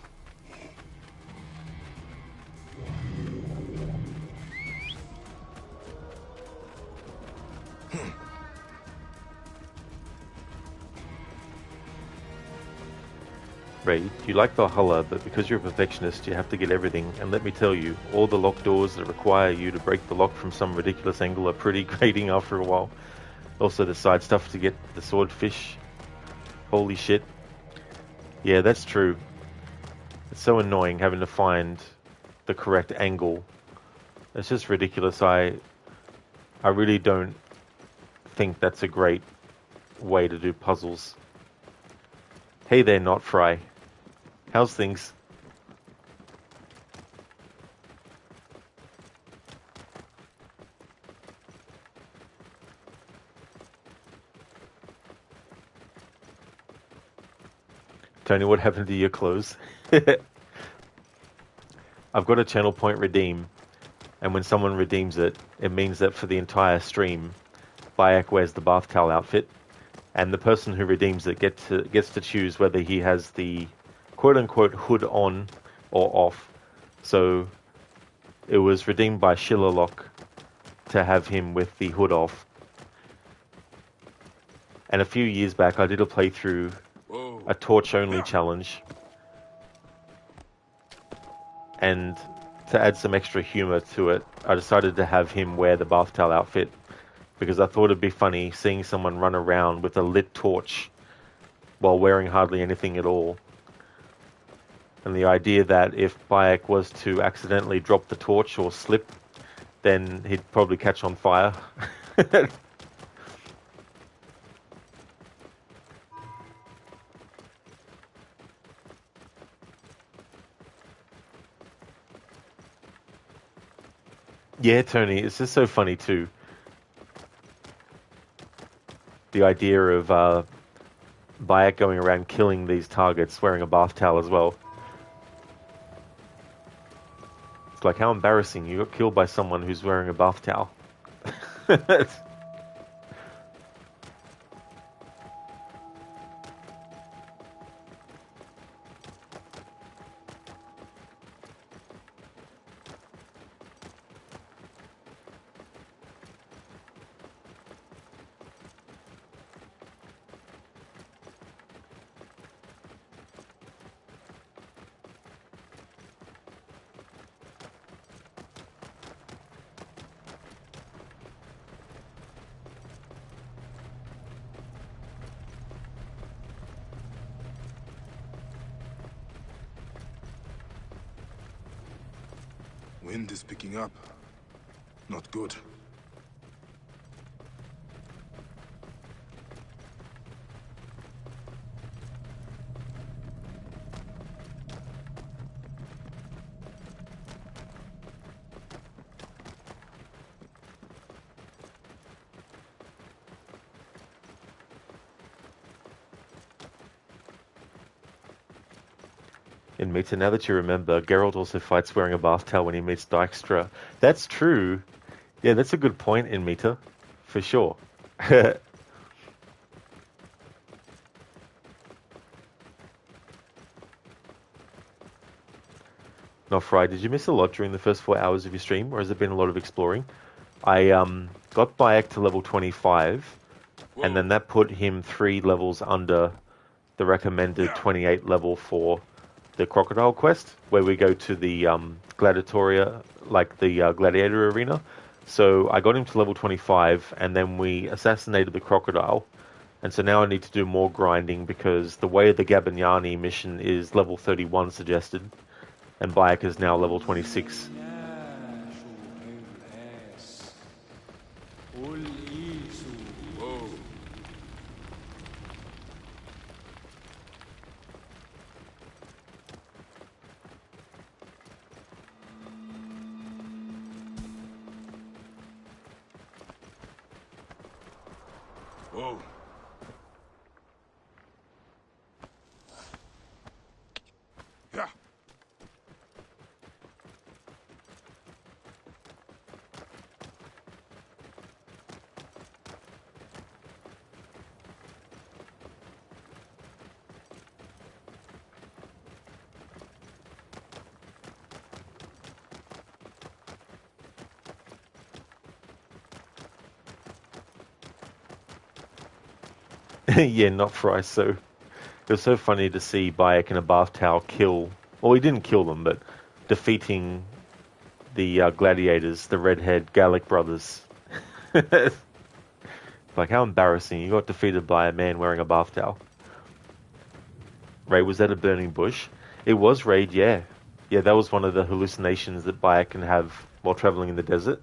Ray, you like Valhalla, but because you're a perfectionist, you have to get everything. And let me tell you, all the locked doors that require you to break the lock from some ridiculous angle are pretty grating after a while. Also, the side stuff to get the swordfish. Holy shit. Yeah, that's true. It's so annoying having to find the correct angle. It's just ridiculous. I really don't think that's a great way to do puzzles. Hey there, Not Fry. How's things? Tony, what happened to your clothes? I've got a channel point redeem, and when someone redeems it, it means that for the entire stream, Bayek wears the bath towel outfit, and the person who redeems it gets to choose whether he has the quote-unquote hood on or off. So it was redeemed by Shillerlock to have him with the hood off. And a few years back, I did a playthrough, a torch-only challenge. And to add some extra humor to it, I decided to have him wear the bath towel outfit because I thought it'd be funny seeing someone run around with a lit torch while wearing hardly anything at all. And the idea that if Bayek was to accidentally drop the torch or slip, then he'd probably catch on fire. Yeah, Tony, it's just so funny too. The idea of Bayek going around killing these targets wearing a bath towel as well. It's like, how embarrassing. You got killed by someone who's wearing a bath towel. Wind is picking up. Not good. In Meta, now that you remember, Geralt also fights wearing a bath towel when he meets Dijkstra. That's true. Yeah, that's a good point in Meta, for sure. Not Fry, did you miss a lot during the first 4 hours of your stream, or has it been a lot of exploring? I got Bayek to level 25, and then that put him 3 levels under the recommended 28 level for the Crocodile quest, where we go to the Gladiatoria, like the Gladiator Arena. So I got him to level 25, and then we assassinated the Crocodile. And so now I need to do more grinding, because the way the Gabignani mission is level 31 suggested, and Bayek is now level 26. Whoa. Yeah. Yeah, not Fry. So it was so funny to see Bayek in a bath towel kill. Well, he didn't kill them, but defeating the gladiators, the redhead Gallic brothers. Like, how embarrassing. You got defeated by a man wearing a bath towel. Ray, was that a burning bush? It was, Raid, yeah. Yeah, that was one of the hallucinations that Bayek can have while traveling in the desert.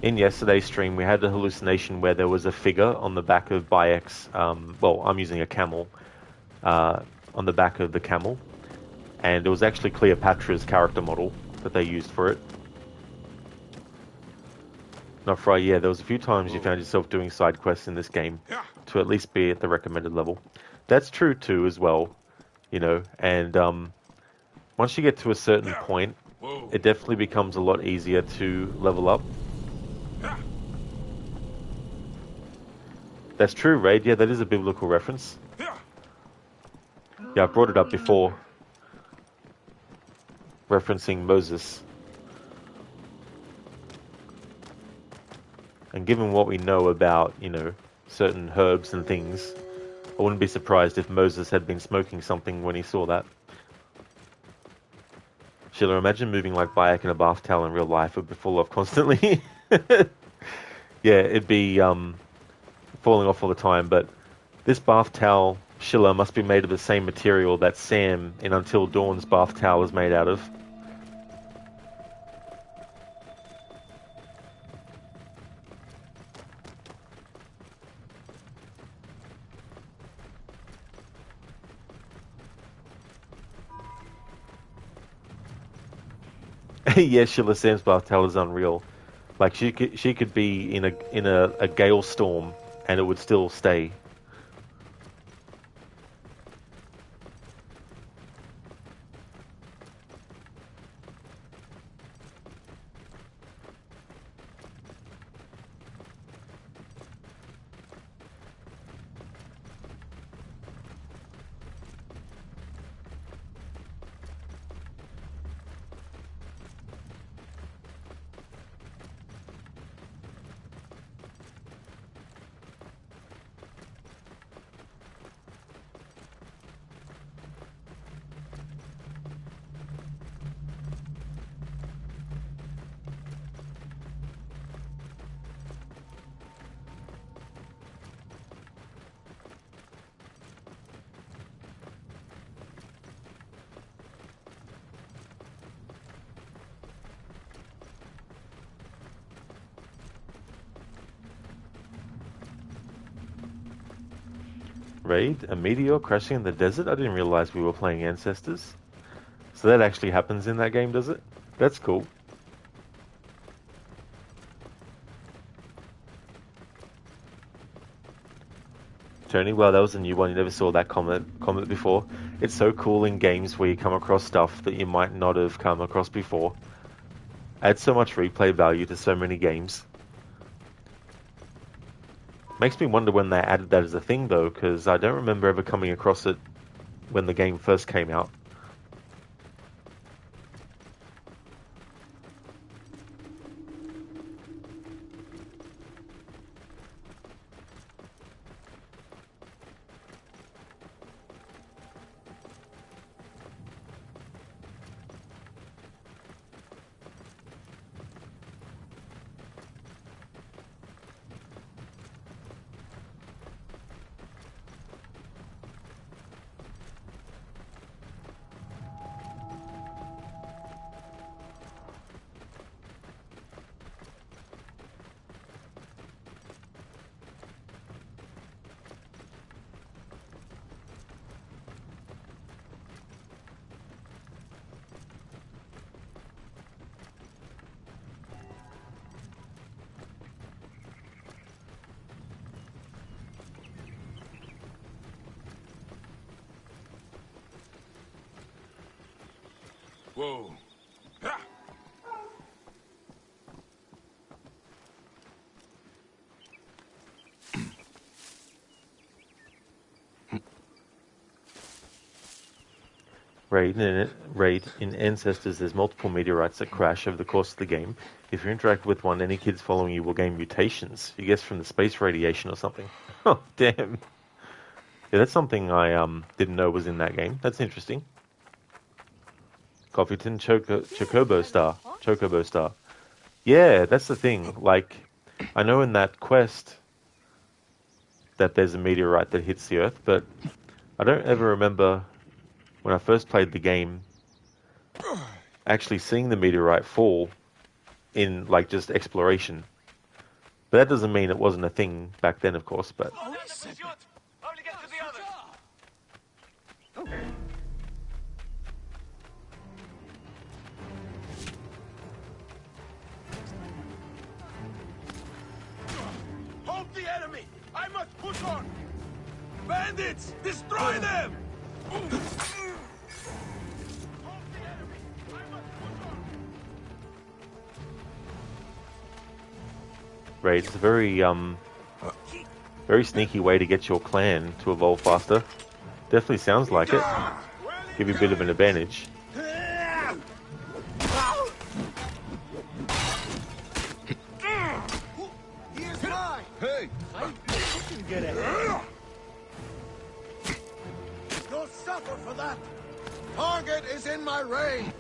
In yesterday's stream, we had a hallucination where there was a figure on the back of Bayek's, well, I'm using a camel, on the back of the camel, and it was actually Cleopatra's character model that they used for it. Not Fry, yeah, there was a few times you found yourself doing side quests in this game to at least be at the recommended level. That's true too as well, you know, and once you get to a certain point, it definitely becomes a lot easier to level up. That's true, Raid. Yeah, that is a biblical reference. Yeah, I brought it up before, referencing Moses. And given what we know about, you know, certain herbs and things, I wouldn't be surprised if Moses had been smoking something when he saw that. Sheila, imagine moving like Bayek in a bath towel in real life. It would be full off constantly. Yeah, it'd be falling off all the time, but this bath towel, Sheila, must be made of the same material that Sam in Until Dawn's bath towel is made out of. Yeah, Sheila, Sam's bath towel is unreal. Like she could be in a gale storm and it would still stay. Raid, a meteor crashing in the desert? I didn't realize we were playing Ancestors. So that actually happens in that game, does it? That's cool. Tony, well, that was a new one. You never saw that comment before. It's so cool in games where you come across stuff that you might not have come across before. Adds so much replay value to so many games. Makes me wonder when they added that as a thing, though, because I don't remember ever coming across it when the game first came out. Whoa. Raid in Ancestors, there's multiple meteorites that crash over the course of the game. If you interact with one, any kids following you will gain mutations. You guess from the space radiation or something. Oh, damn. Yeah, that's something I didn't know was in that game. That's interesting. Coffeeton Chocobo Star. Yeah, that's the thing. Like, I know in that quest that there's a meteorite that hits the Earth, but I don't ever remember when I first played the game actually seeing the meteorite fall in, like, just exploration. But that doesn't mean it wasn't a thing back then, of course, but... Hold the enemy! I must push on! Bandits! Destroy them! Raid, it's a very sneaky way to get your clan to evolve faster. Definitely sounds like it. Give you a bit of an advantage. Hey! Get it. You'll suffer for that. Target is in my range.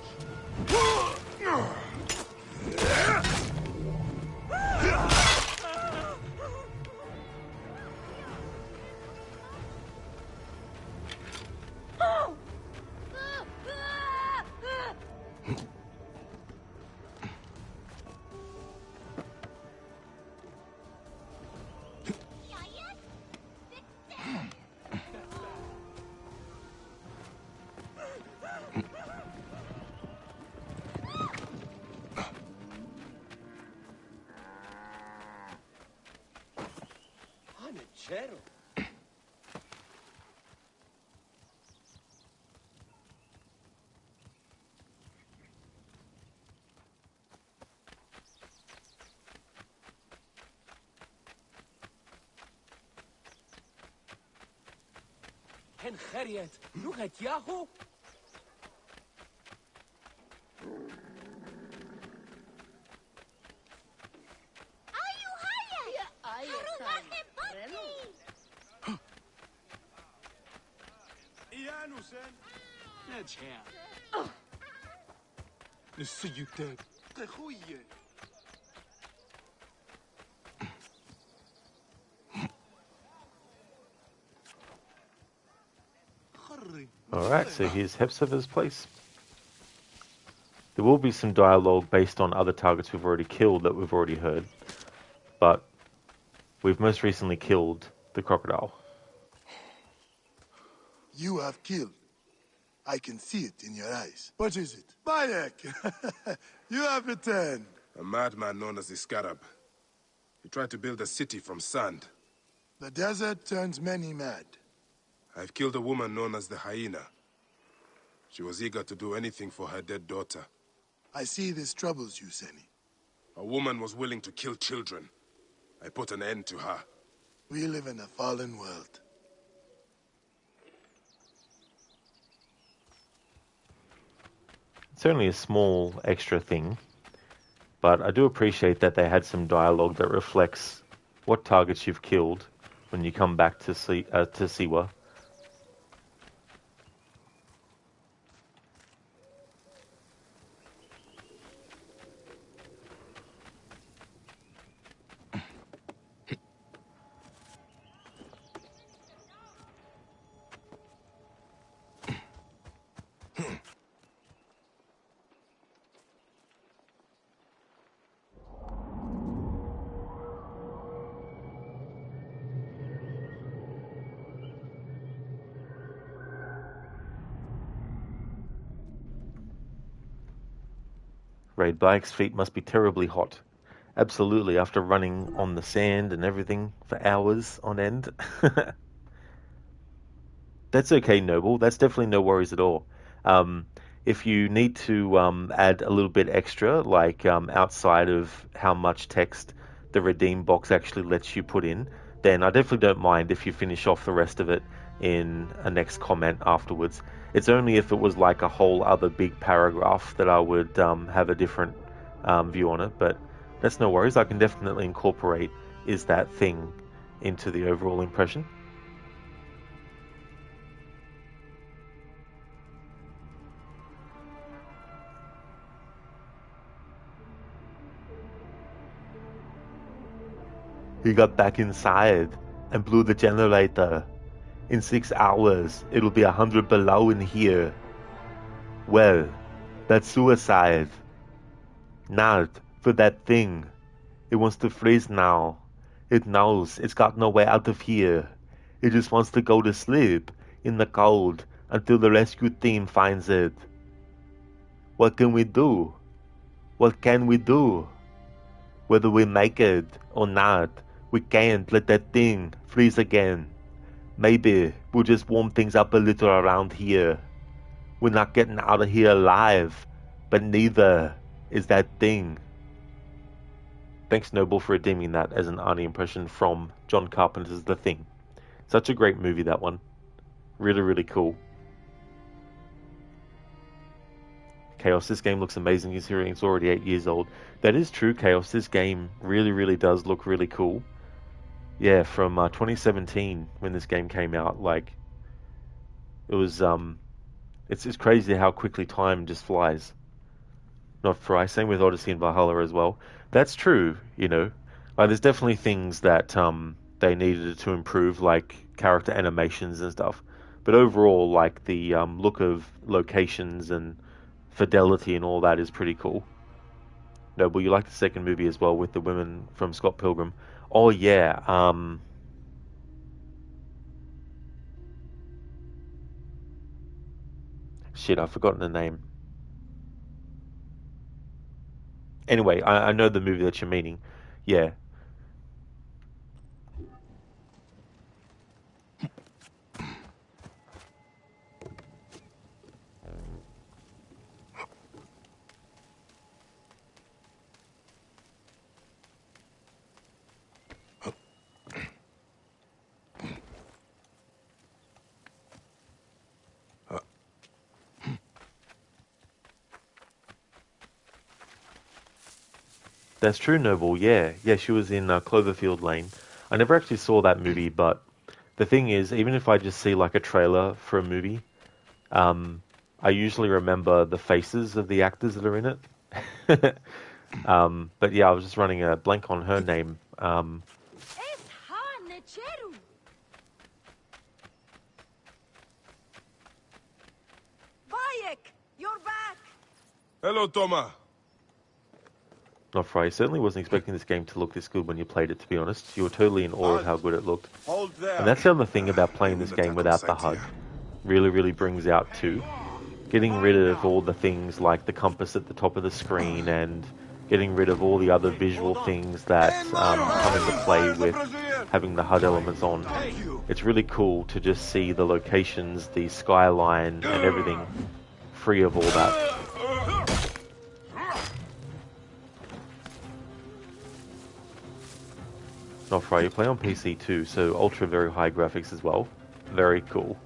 Sincero. Hen Harriet, look at Yahoo! للسيدات أخوي. Alright, so here's Hepzeber's place. There will be some dialogue based on other targets we've already killed that we've already heard, but we've most recently killed the crocodile. You have killed. I can see it in your eyes. What is it? Bayek! You have returned. A madman known as the Scarab. He tried to build a city from sand. The desert turns many mad. I've killed a woman known as the Hyena. She was eager to do anything for her dead daughter. I see this troubles you, Senu. A woman was willing to kill children. I put an end to her. We live in a fallen world. It's only a small extra thing, but I do appreciate that they had some dialogue that reflects what targets you've killed when you come back to Siwa. Raid Bike's feet must be terribly hot. Absolutely, after running on the sand and everything for hours on end. That's okay, Noble. That's definitely no worries at all. If you need to add a little bit extra, like outside of how much text the redeem box actually lets you put in, then I definitely don't mind if you finish off the rest of it in a next comment afterwards. It's only if it was like a whole other big paragraph that I would have a different view on it, but that's no worries. I can definitely incorporate is that thing into the overall impression. He got back inside and blew the generator. In 6 hours, it'll be 100 below in here. Well, that's suicide. Not for that thing. It wants to freeze now. It knows it's got no way out of here. It just wants to go to sleep in the cold until the rescue team finds it. What can we do? What can we do? Whether we make it or not, we can't let that thing freeze again. Maybe we'll just warm things up a little around here. We're not getting out of here alive, but neither is that thing. Thanks, Noble, for redeeming that as an Arnie impression from John Carpenter's The Thing. Such a great movie, that one. Really, really cool. Chaos, this game looks amazing considering it's already 8 years old. That is true, Chaos. This game really, really does look really cool. Yeah, from 2017 when this game came out. Like, it was, it's crazy how quickly time just flies. Not fry. Same with Odyssey and Valhalla as well. That's true, you know. Like, there's definitely things that they needed to improve, like character animations and stuff. But overall, like, the look of locations and fidelity and all that is pretty cool. Noble, you like the second movie as well with the women from Scott Pilgrim. Oh, yeah. Shit, I've forgotten the name. Anyway, I know the movie that you're meaning. Yeah. That's true, Noble. Yeah, she was in Cloverfield Lane. I never actually saw that movie, but the thing is, even if I just see like a trailer for a movie, I usually remember the faces of the actors that are in it. But yeah, I was just running a blank on her name. You're back. Hello, Toma. Not Fry. I certainly wasn't expecting this game to look this good when you played it, to be honest. You were totally in awe of how good it looked. And that's the other thing about playing this game without the HUD. Really, really brings out too. Getting rid of all the things like the compass at the top of the screen and getting rid of all the other visual things that come into play with having the HUD elements on. It's really cool to just see the locations, the skyline and everything free of all that. Not Fry, you play on PC too, so ultra very high graphics as well. Very cool.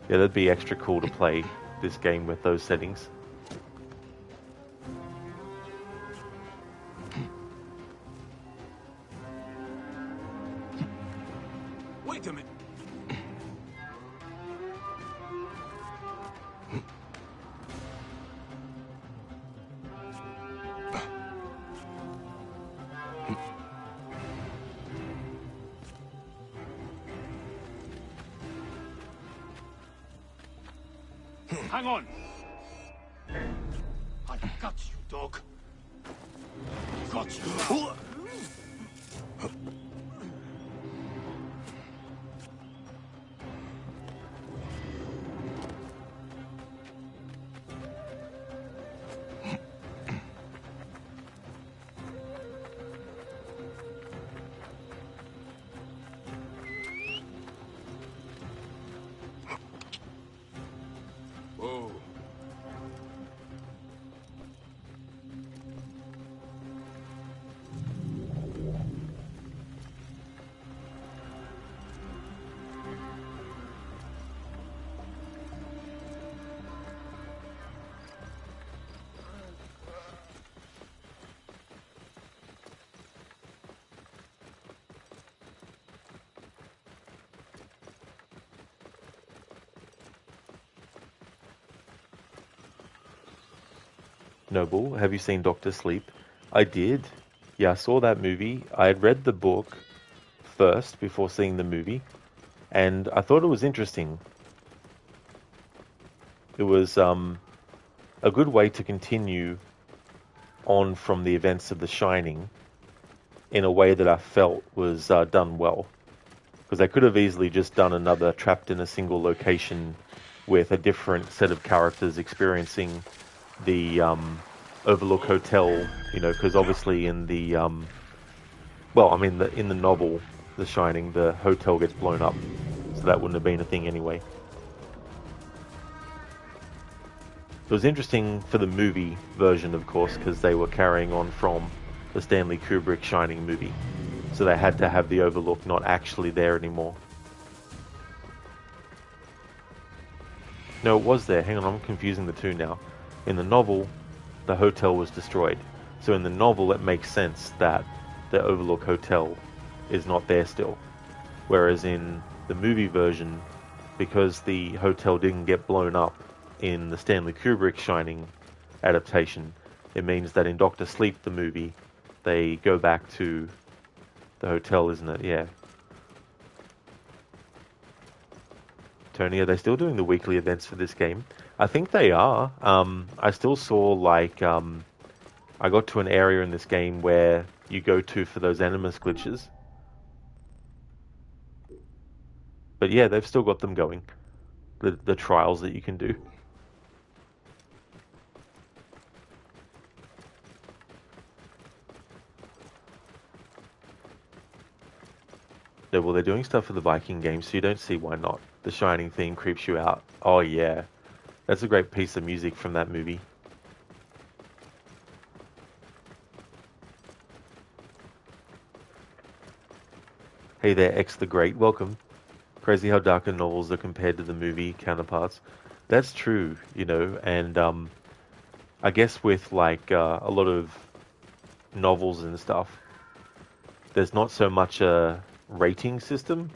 Yeah, that'd be extra cool to play this game with those settings. Wait a minute. Hang on. I got you, dog. Got you. Whoa. Noble, have you seen Dr. Sleep? I did. Yeah, I saw that movie. I had read the book first before seeing the movie, and I thought it was interesting. It was a good way to continue on from the events of The Shining in a way that I felt was done well. Because they could have easily just done another trapped in a single location with a different set of characters experiencing the Overlook Hotel, you know, because obviously in the in the novel The Shining, the hotel gets blown up, so that wouldn't have been a thing anyway. It was interesting for the movie version, of course, because they were carrying on from the Stanley Kubrick Shining movie, so they had to have the Overlook not actually there anymore. No, it was there. Hang on, I'm confusing the two now. In the novel, the hotel was destroyed. So in the novel, it makes sense that the Overlook Hotel is not there still. Whereas in the movie version, because the hotel didn't get blown up in the Stanley Kubrick Shining adaptation, it means that in Dr. Sleep, the movie, they go back to the hotel, isn't it? Yeah. Tony, are they still doing the weekly events for this game? I think they are. I still saw, like, I got to an area in this game where you go to for those Animus glitches. But yeah, they've still got them going. The trials that you can do. Yeah, well, they're doing stuff for the Viking game, so you don't see why not. The Shining theme creeps you out. Oh yeah. That's a great piece of music from that movie. Hey there, X the Great. Welcome. Crazy how darker novels are compared to the movie counterparts. That's true, you know, and I guess with like a lot of novels and stuff, there's not so much a rating system,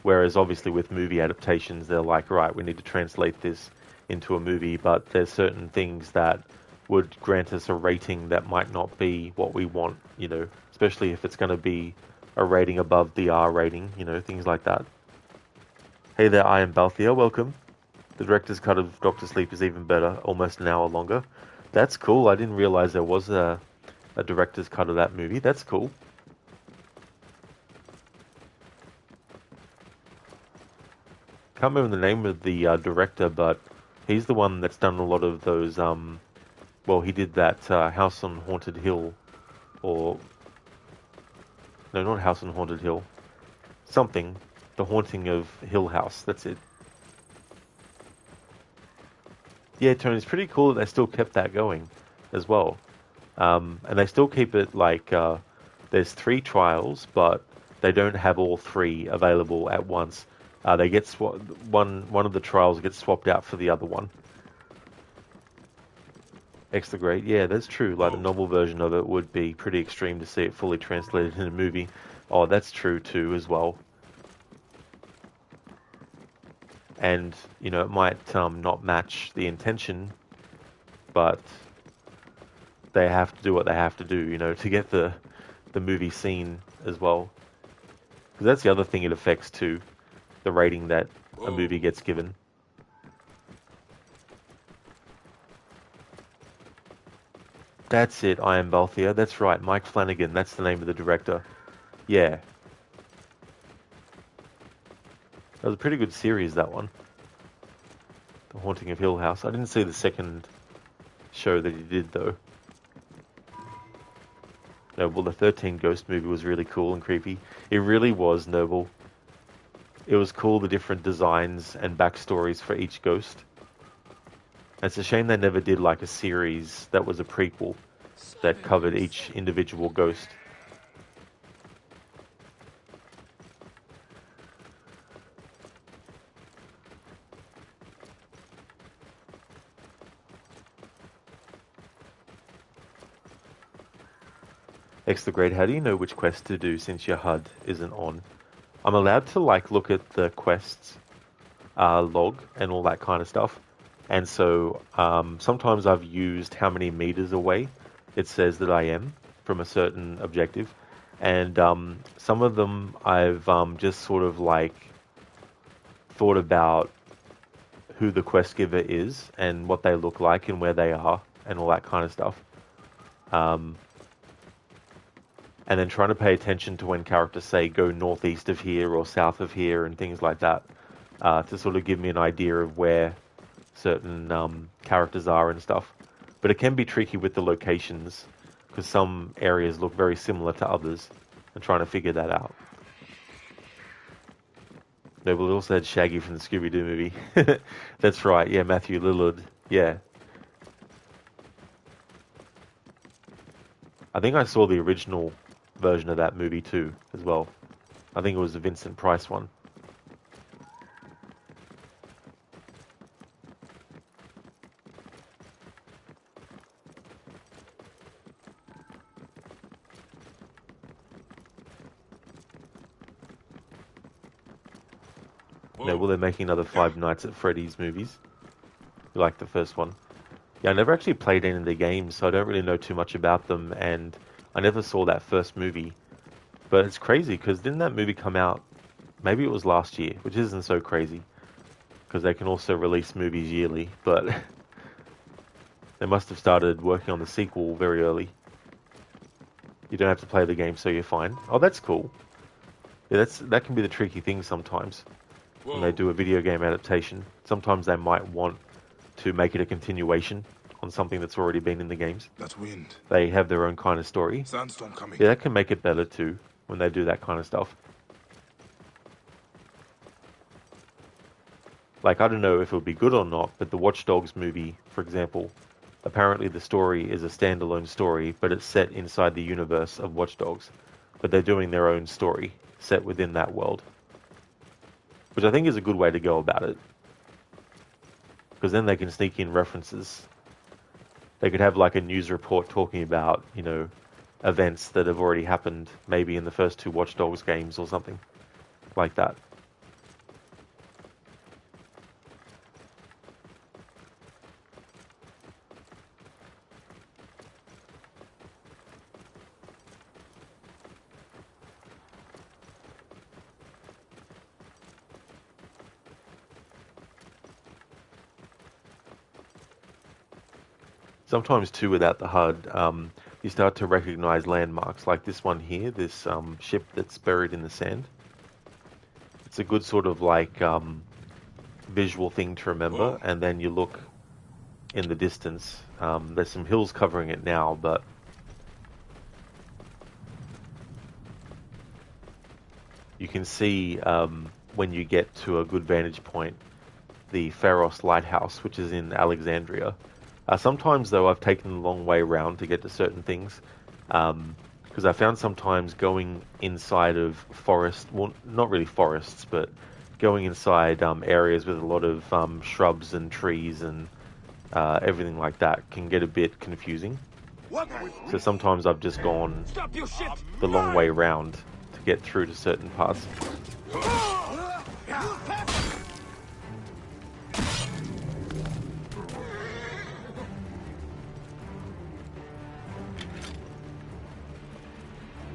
whereas obviously with movie adaptations, they're like, right, we need to translate this into a movie, but there's certain things that would grant us a rating that might not be what we want, you know, especially if it's going to be a rating above the R rating, you know, things like that. Hey there, I am Balthia, welcome. The director's cut of Doctor Sleep is even better, almost an hour longer. That's cool, I didn't realize there was a director's cut of that movie. That's cool. Can't remember the name of the director, but he's the one that's done a lot of those, well, he did that House on Haunted Hill, or, no, not House on Haunted Hill, something, The Haunting of Hill House, that's it. Yeah, Tony, it's pretty cool that they still kept that going as well. And they still keep it like, there's 3 trials, but they don't have all 3 available at once. They get one of the trials gets swapped out for the other one. Extra great, yeah, that's true. Like the novel version of it would be pretty extreme to see it fully translated in a movie. Oh, that's true too as well. And you know, it might not match the intention, but they have to do what they have to do, you know, to get the movie scene as well. Because that's the other thing it affects too, the rating that a movie gets given. That's it, I am Balthia. That's right, Mike Flanagan, that's the name of the director. Yeah. That was a pretty good series, that one. The Haunting of Hill House. I didn't see the second show that he did, though. No, well, the 13 Ghost movie was really cool and creepy. It really was, Noble. It was cool, the different designs and backstories for each ghost. And it's a shame they never did like a series that was a prequel that covered each individual ghost. X the Great, how do you know which quest to do since your HUD isn't on? I'm allowed to like look at the quests log and all that kind of stuff. And so sometimes I've used how many meters away it says that I am from a certain objective. And some of them I've just sort of like thought about who the quest giver is and what they look like and where they are and all that kind of stuff. And then trying to pay attention to when characters say go northeast of here or south of here and things like that, to sort of give me an idea of where certain characters are and stuff. But it can be tricky with the locations because some areas look very similar to others and trying to figure that out. Noble also had Shaggy from the Scooby-Doo movie. That's right, yeah, Matthew Lillard, yeah. I think I saw the original version of that movie too, as well. I think it was the Vincent Price one. No, well, they're making another Five Nights at Freddy's movies. You like the first one? Yeah, I never actually played any of the games, so I don't really know too much about them, and I never saw that first movie. But it's crazy, because didn't that movie come out, maybe it was last year, which isn't so crazy, because they can also release movies yearly, but they must have started working on the sequel very early. You don't have to play the game, so you're fine. Oh, that's cool. Yeah, that can be the tricky thing sometimes. When they do a video game adaptation, sometimes they might want to make it a continuation on something that's already been in the games. That's wind. They have their own kind of story. Sandstorm coming. Yeah, that can make it better too, when they do that kind of stuff. Like, I don't know if it would be good or not, but the Watch Dogs movie, for example, apparently the story is a standalone story, but it's set inside the universe of Watch Dogs. But they're doing their own story, set within that world. Which I think is a good way to go about it. Because then they can sneak in references. They could have like a news report talking about, you know, events that have already happened, maybe in the first 2 Watch Dogs games or something like that. Sometimes too, without the HUD, you start to recognize landmarks like this one here, this ship that's buried in the sand. It's a good sort of like visual thing to remember, and then you look in the distance. There's some hills covering it now, but you can see when you get to a good vantage point, the Pharaohs lighthouse, which is in Alexandria. Sometimes, though, I've taken the long way around to get to certain things, because I found sometimes going inside of forest, well, not really forests, but going inside areas with a lot of shrubs and trees and everything like that can get a bit confusing. So sometimes I've just gone the long way around to get through to certain parts.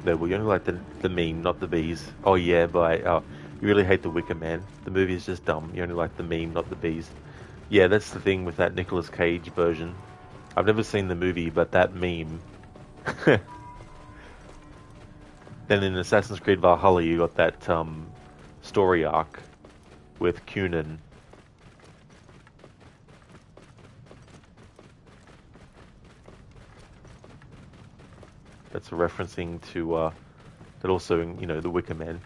No, well, you only like the meme, not the bees. Oh yeah, but you really hate the Wicker Man. The movie is just dumb. You only like the meme, not the bees. Yeah, that's the thing with that Nicolas Cage version. I've never seen the movie, but that meme. Then in Assassin's Creed Valhalla, you got that story arc with Cunin. That's referencing to that also, you know, the Wicker Man.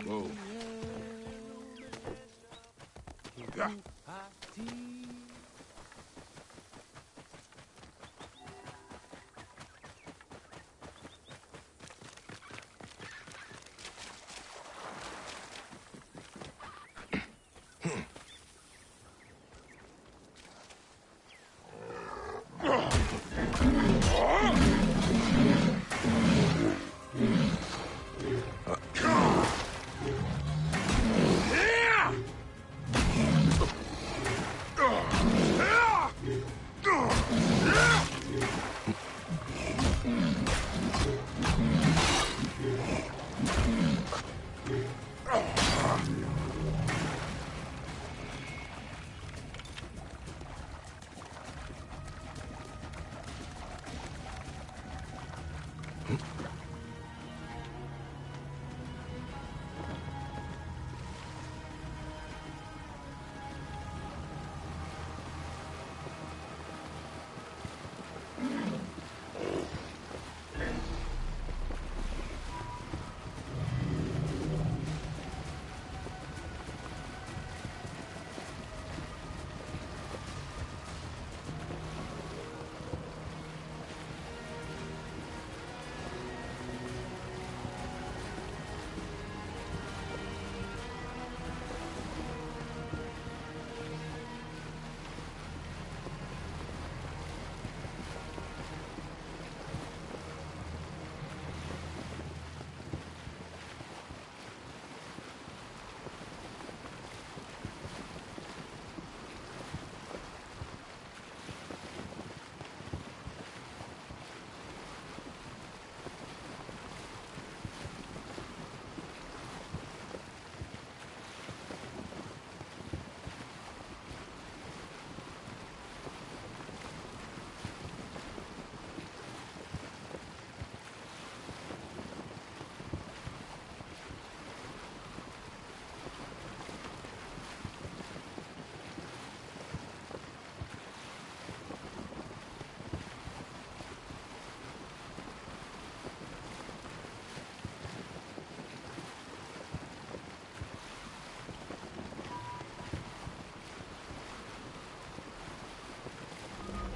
Whoa. Yeah.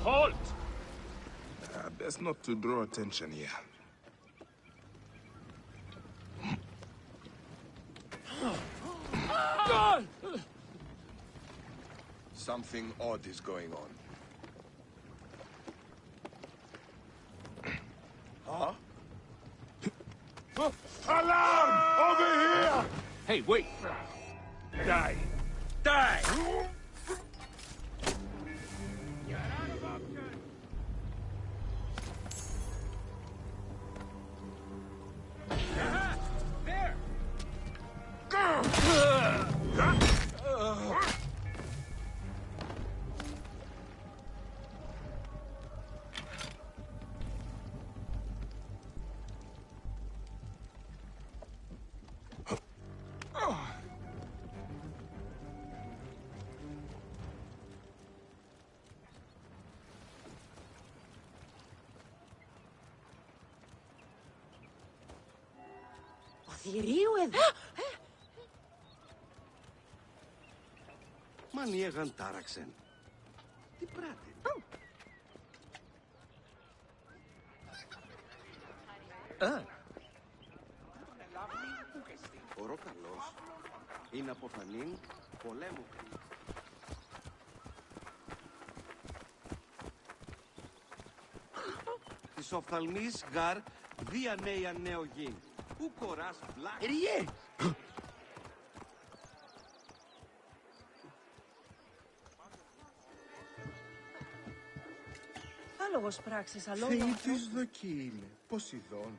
Halt! Best not to draw attention here. Something odd is going on. Huh? Alarm! Over here! Hey, wait! Die! Die! There! Θηρίου εδώ. Μα νιέγαν τάραξεν. Τι πράτε. Ο Ροκαλός είναι αποφανήν πολέμου. Της οφθαλμής γαρ δια νέα νέο γη. Ου κοράς βλάκ. Ριέ! Άλογος πράξης, αλόγω. Θεή της δοκή είναι. Ποσειδών.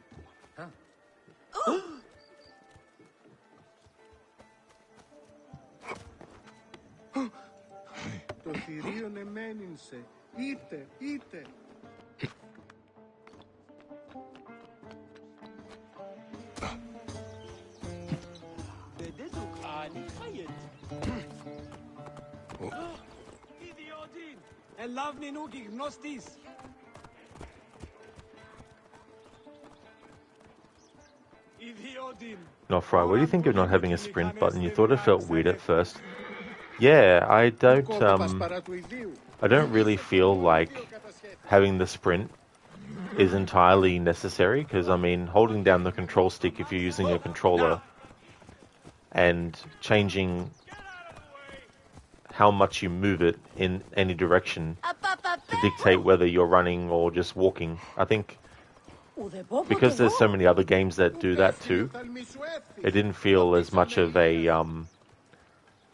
Το θηρίον εμένυνσε. Είτε. بددك عالي خيط إيديودين اللافني نوكي غنوستيس إيديودين Not Fry, what do you think of not having a sprint button? You thought it felt weird at first. Yeah, I don't really feel like having the sprint is entirely necessary, because I mean, holding down the control stick if you're using a controller and changing how much you move it in any direction to dictate whether you're running or just walking. I think because there's so many other games that do that too, it didn't feel as much of a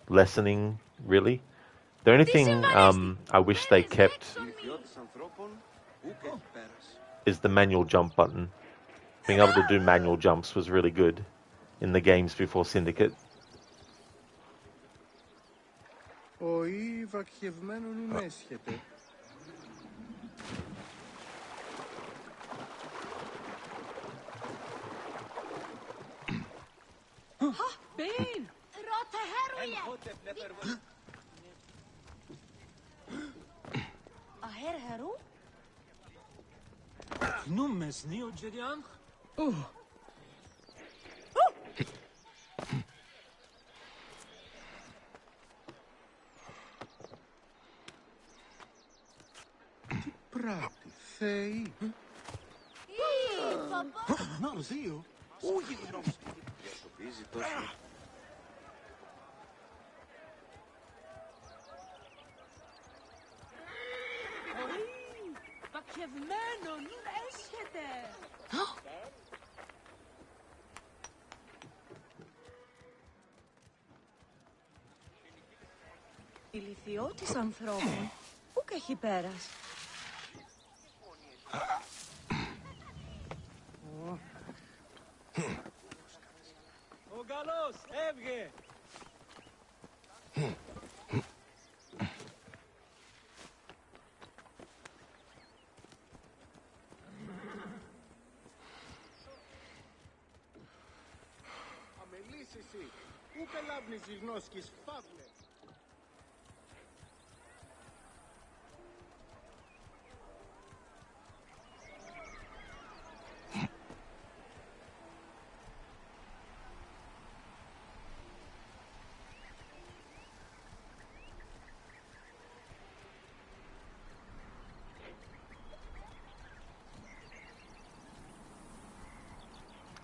lessening, really. The only thing I wish they kept is the manual jump button. Being able to do manual jumps was really good in the games before Syndicate. Ο ή βακχευμένον ουν έσχεται. Μπεν! Ρώτα χέρουε! Αχέρ χερού? نمس نيو جريان Πράτη, Θεή. Ναρζίο. Όχι δρόμος. Διασωπίζει τόσο. Βακχευμένο, νουν έσχεται! Η λυθιώτης ανθρώπων ούκ έχει πέρας. Ο καλός, έβγε! Αμελής εσύ, ούκ ελάβνεις γιγνώσκης, φαύλε.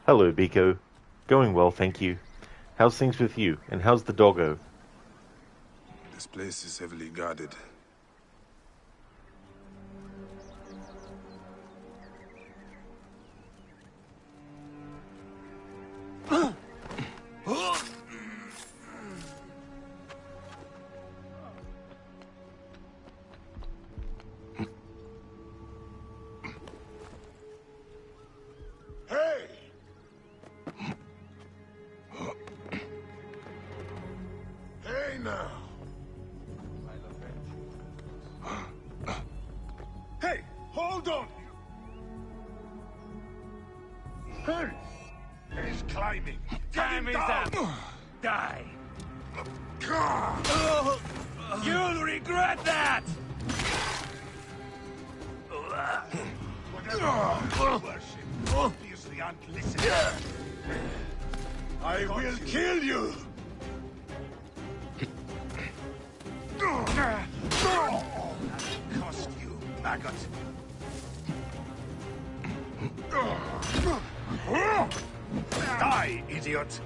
Hello, Biko. Going well, thank you. How's things with you? And how's the doggo? This place is heavily guarded. Hey, hold on! Hey! He's climbing. Time is up. Die. You'll regret that! Obviously unlistened. I will kill you! Cost you, maggot! Die, idiot!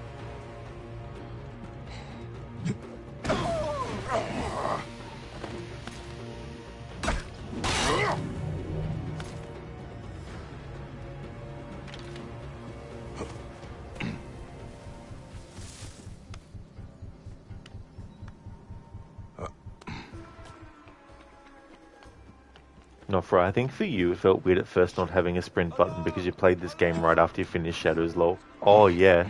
Not for I think for you, it felt weird at first not having a sprint button because you played this game right after you finished Shadows lol. Oh yeah.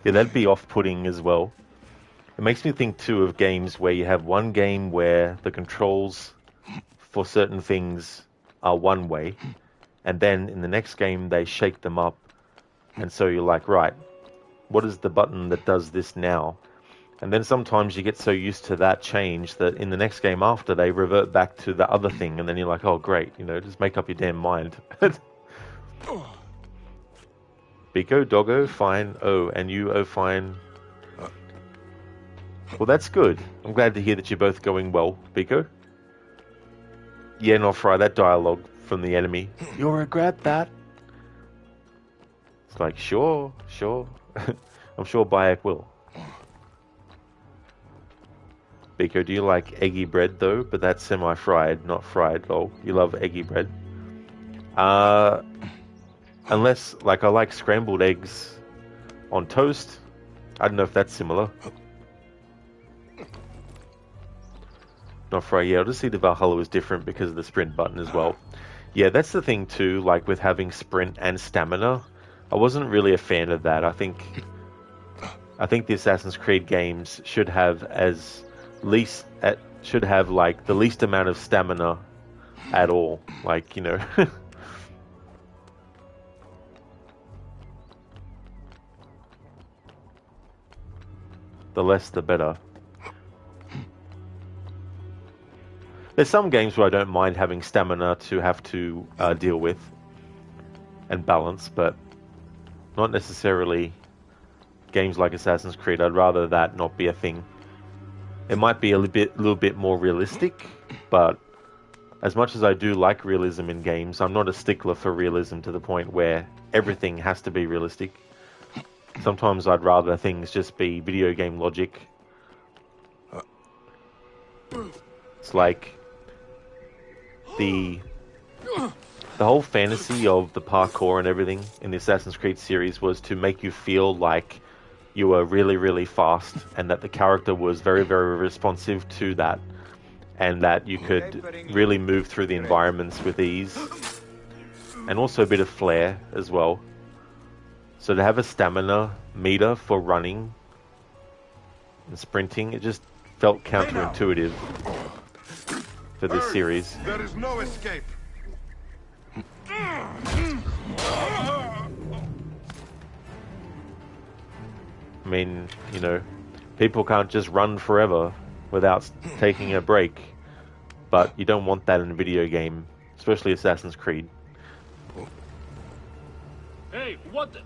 Yeah, that'd be off-putting as well. It makes me think too of games where you have one game where the controls for certain things are one way, and then in the next game they shake them up, and so you're like, right, what is the button that does this now? And then sometimes you get so used to that change that in the next game after they revert back to the other thing, and then you're like, oh great, you know, just make up your damn mind. Biko, doggo, fine, oh, and you, oh fine. Well, that's good. I'm glad to hear that you're both going well, Biko. Yeah, not fry that dialogue from the enemy. You'll regret that. It's like, sure. I'm sure Bayek will. Biko, do you like eggy bread though? But that's semi-fried, not fried. Oh, you love eggy bread. Unless, like, I like scrambled eggs on toast. I don't know if that's similar. Not fried. Yeah, I'll just see the Valhalla was different because of the sprint button as well. Yeah, that's the thing too, like with having sprint and stamina. I wasn't really a fan of that. I think the Assassin's Creed games should have like the least amount of stamina at all. Like, you know. The less the better. There's some games where I don't mind having stamina to have to deal with and balance, but not necessarily games like Assassin's Creed. I'd rather that not be a thing. It might be a little bit more realistic, but as much as I do like realism in games, I'm not a stickler for realism to the point where everything has to be realistic. Sometimes I'd rather things just be video game logic. It's like the whole fantasy of the parkour and everything in the Assassin's Creed series was to make you feel like you were really, really fast, and that the character was very, very responsive to that, and that you could really move through the environments with ease, and also a bit of flair as well. So to have a stamina meter for running and sprinting, it just felt counterintuitive for this series. There is no escape. I mean, you know, people can't just run forever without taking a break, but you don't want that in a video game, especially Assassin's Creed. Hey, what the...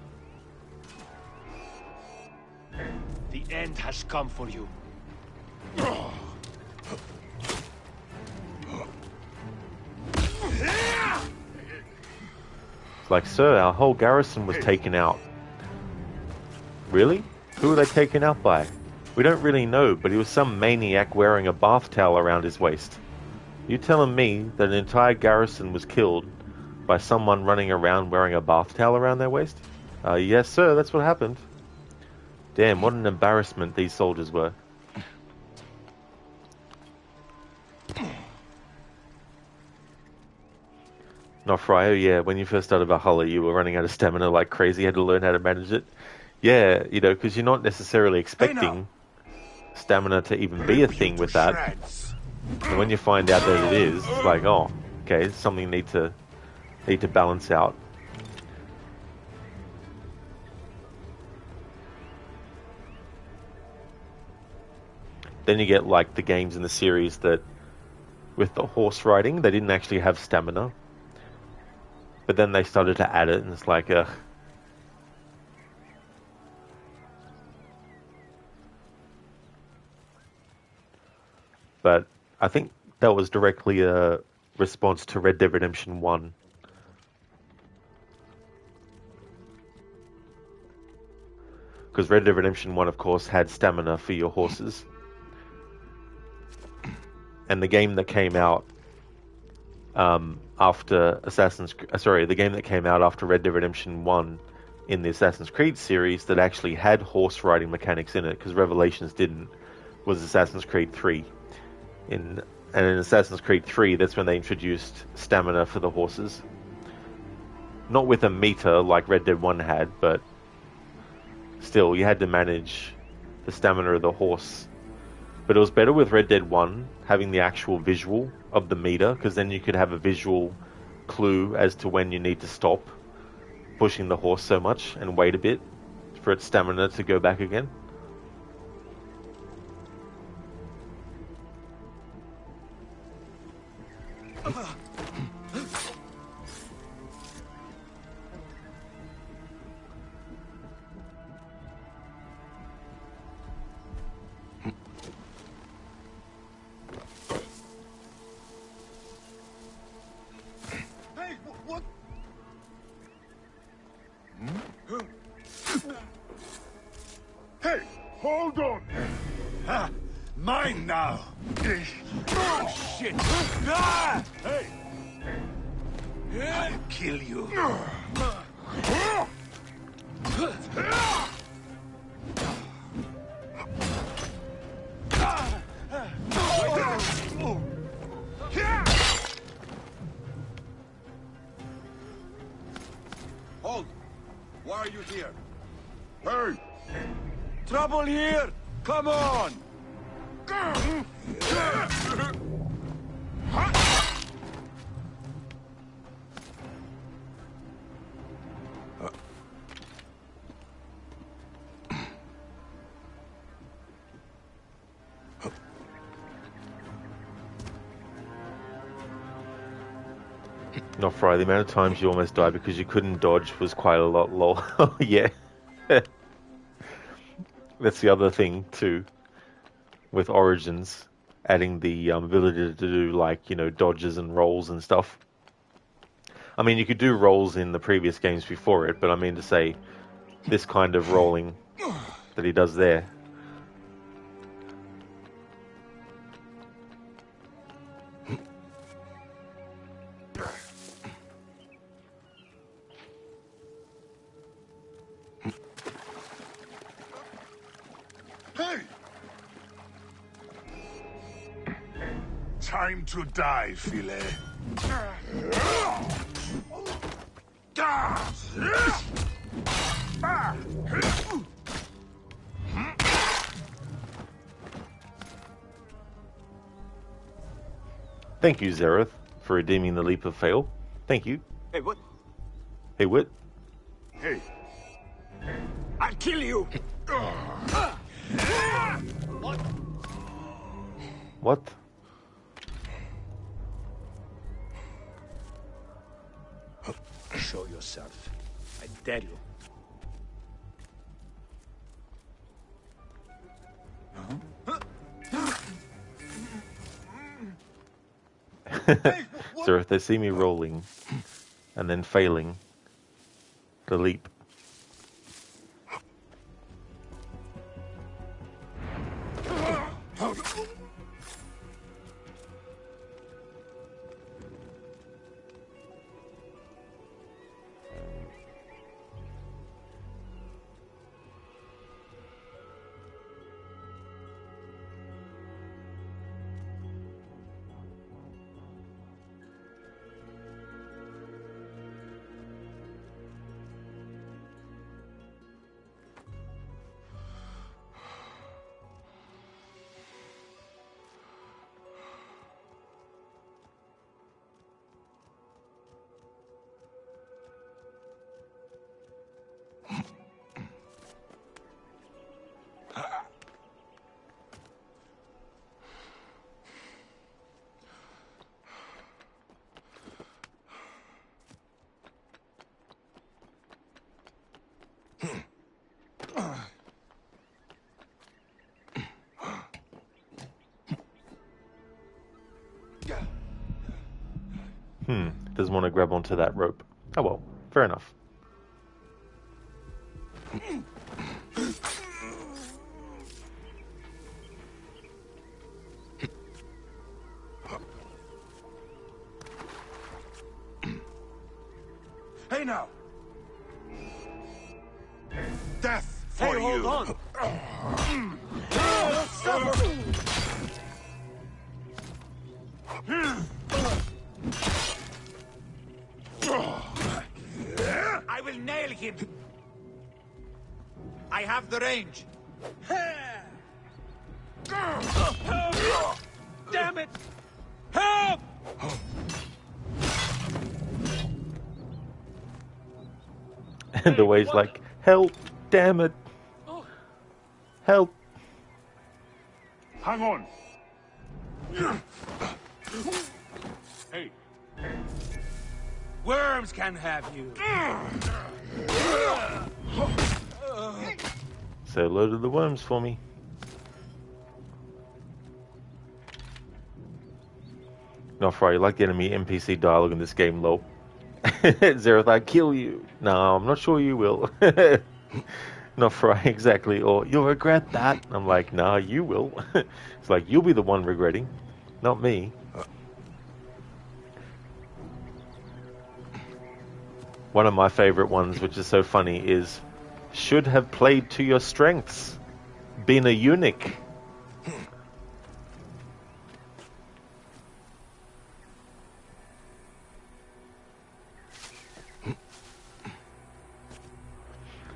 The end has come for you. It's like, sir, our whole garrison was taken out. Really? Who were they taken out by? We don't really know, but he was some maniac wearing a bath towel around his waist. You telling me that an entire garrison was killed by someone running around wearing a bath towel around their waist? Yes, sir, that's what happened. Damn, what an embarrassment these soldiers were. Not Fryo, yeah, when you first started Valhalla, you were running out of stamina like crazy, you had to learn how to manage it. Yeah, you know, because you're not necessarily expecting stamina to even be a thing with that. And when you find out that it is, it's like, oh, okay, it's something you need to balance out. Then you get like the games in the series that with the horse riding, they didn't actually have stamina. But then they started to add it, and it's like, ugh. But I think that was directly a response to Red Dead Redemption 1. Because Red Dead Redemption 1, of course, had stamina for your horses. And the game that came out after the game that came out after Red Dead Redemption 1 in the Assassin's Creed series that actually had horse riding mechanics in it, because Revelations didn't, was Assassin's Creed 3. And in Assassin's Creed 3, that's when they introduced stamina for the horses. Not with a meter like Red Dead 1 had, but still, you had to manage the stamina of the horse. But it was better with Red Dead 1 having the actual visual of the meter, because then you could have a visual clue as to when you need to stop pushing the horse so much and wait a bit for its stamina to go back again. Hey, hold on! Ah, mine now! Oh, shit! Ah! Hey! I'll kill you. Hold! Why are you here? Hey! Trouble here! Come on! Not Fry, the amount of times you almost died because you couldn't dodge was quite a lot, lol. Yeah. That's the other thing, too, with Origins, adding the ability to do, like, you know, dodges and rolls and stuff. I mean, you could do rolls in the previous games before it, but I mean to say, this kind of rolling that he does there. Hey! Time to die, Philae. Thank you, Zereth, for redeeming the leap of fail. Thank you. Hey, what? Hey, what? Hey. I'll kill you! What? Show yourself. I dare you. So if they see me rolling and then failing the leap. Doesn't want to grab onto that rope. Oh well, fair enough. Hey now! Death for Hey, you! hold on! I will nail him! I have the range! Damn it! Help! And the way he's like, help, damn it, help. Hang on! Hey. Worms can have you. So loaded the worms for me. Not right, you like the enemy NPC dialogue in this game, lol. Zereth, I kill you. No, I'm not sure you will. Not right, exactly. Or you'll regret that. I'm like, nah, you will. It's like, you'll be the one regretting, not me. One of my favorite ones, which is so funny, is should have played to your strengths. Been a eunuch.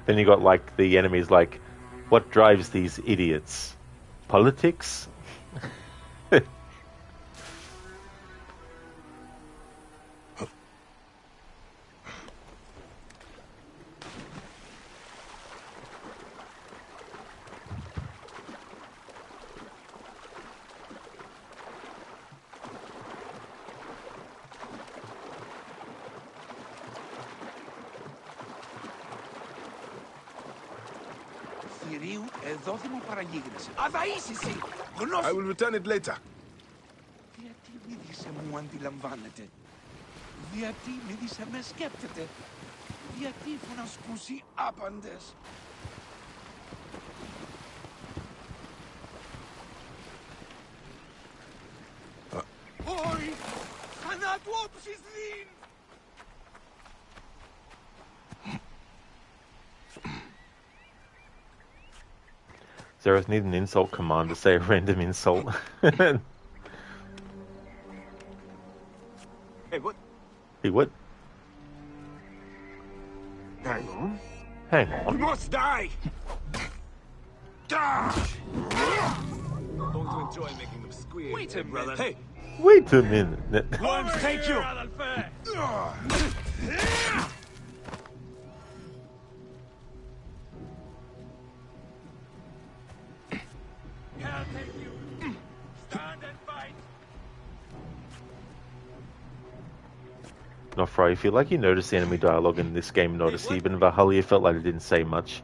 Then you got like the enemies like, what drives these idiots? Politics? I will return it later. Γιατί μίλησε μου αντιλαμβάνεται. Γιατί μίλησε με σκέπτεται. Γιατί φωνασκούσει άπαντες. Όχι! Θανάτου όψης δίν! Zereth need an insult command to say a random insult. Hey, what? He would. Hang on. Hang You on. must die! Don't enjoy making them squeal. Wait a minute. Hey! Wait a minute. Worms, take you! I'll take you. Stand and fight. Not Fry, if you like you notice the enemy dialogue in this game, notice even Valhalla felt like it didn't say much.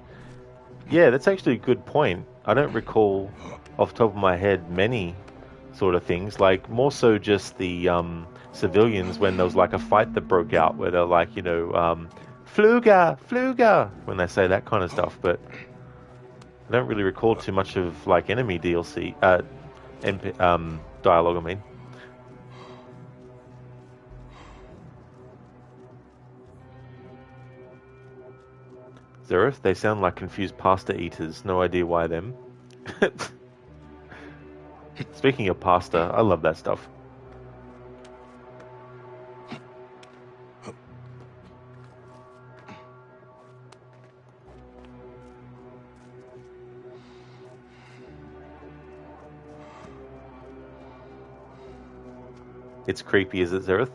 Yeah, that's actually a good point. I don't recall off the top of my head many sort of things, like more so just the civilians when there was like a fight that broke out where they're like, you know, Fluga, Fluga, when they say that kind of stuff, but I don't really recall too much of like enemy DLC, dialogue, I mean. Zereth, they sound like confused pasta eaters. No idea why them. Speaking of pasta, I love that stuff. It's creepy, is it, Zereth?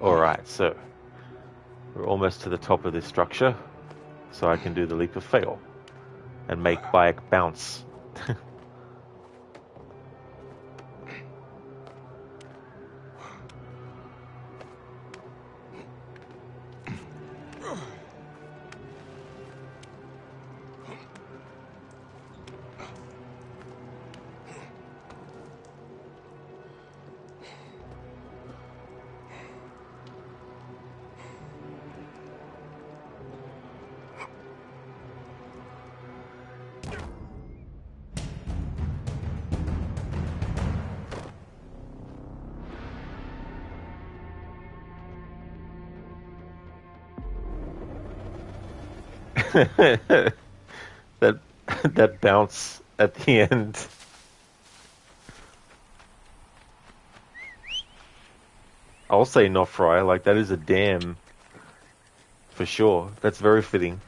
Alright, so we're almost to the top of this structure, so I can do the leap of fail and make Bayek bounce. that that bounce at the end. I'll say not fry, like that is a damn for sure. That's very fitting.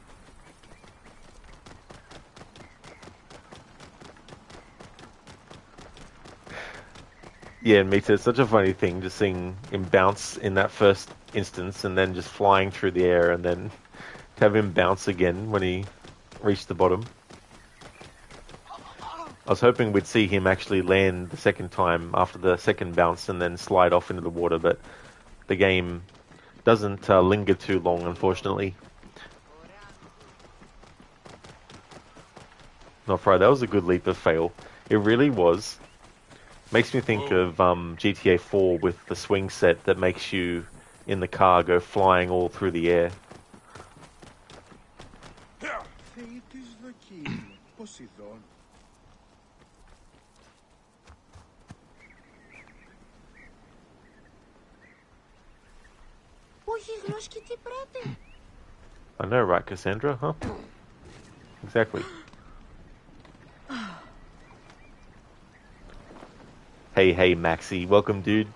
Yeah, me too. It's such a funny thing just seeing him bounce in that first instance and then just flying through the air and then have him bounce again when he reached the bottom. I was hoping we'd see him actually land the second time after the second bounce and then slide off into the water, but the game doesn't linger too long, unfortunately. Not right, that was a good leap of fail. It really was. Makes me think of GTA 4 with the swing set that makes you, in the car, go flying all through the air. I know, right, Cassandra, huh? Exactly. Hey, Maxi. Welcome, dude.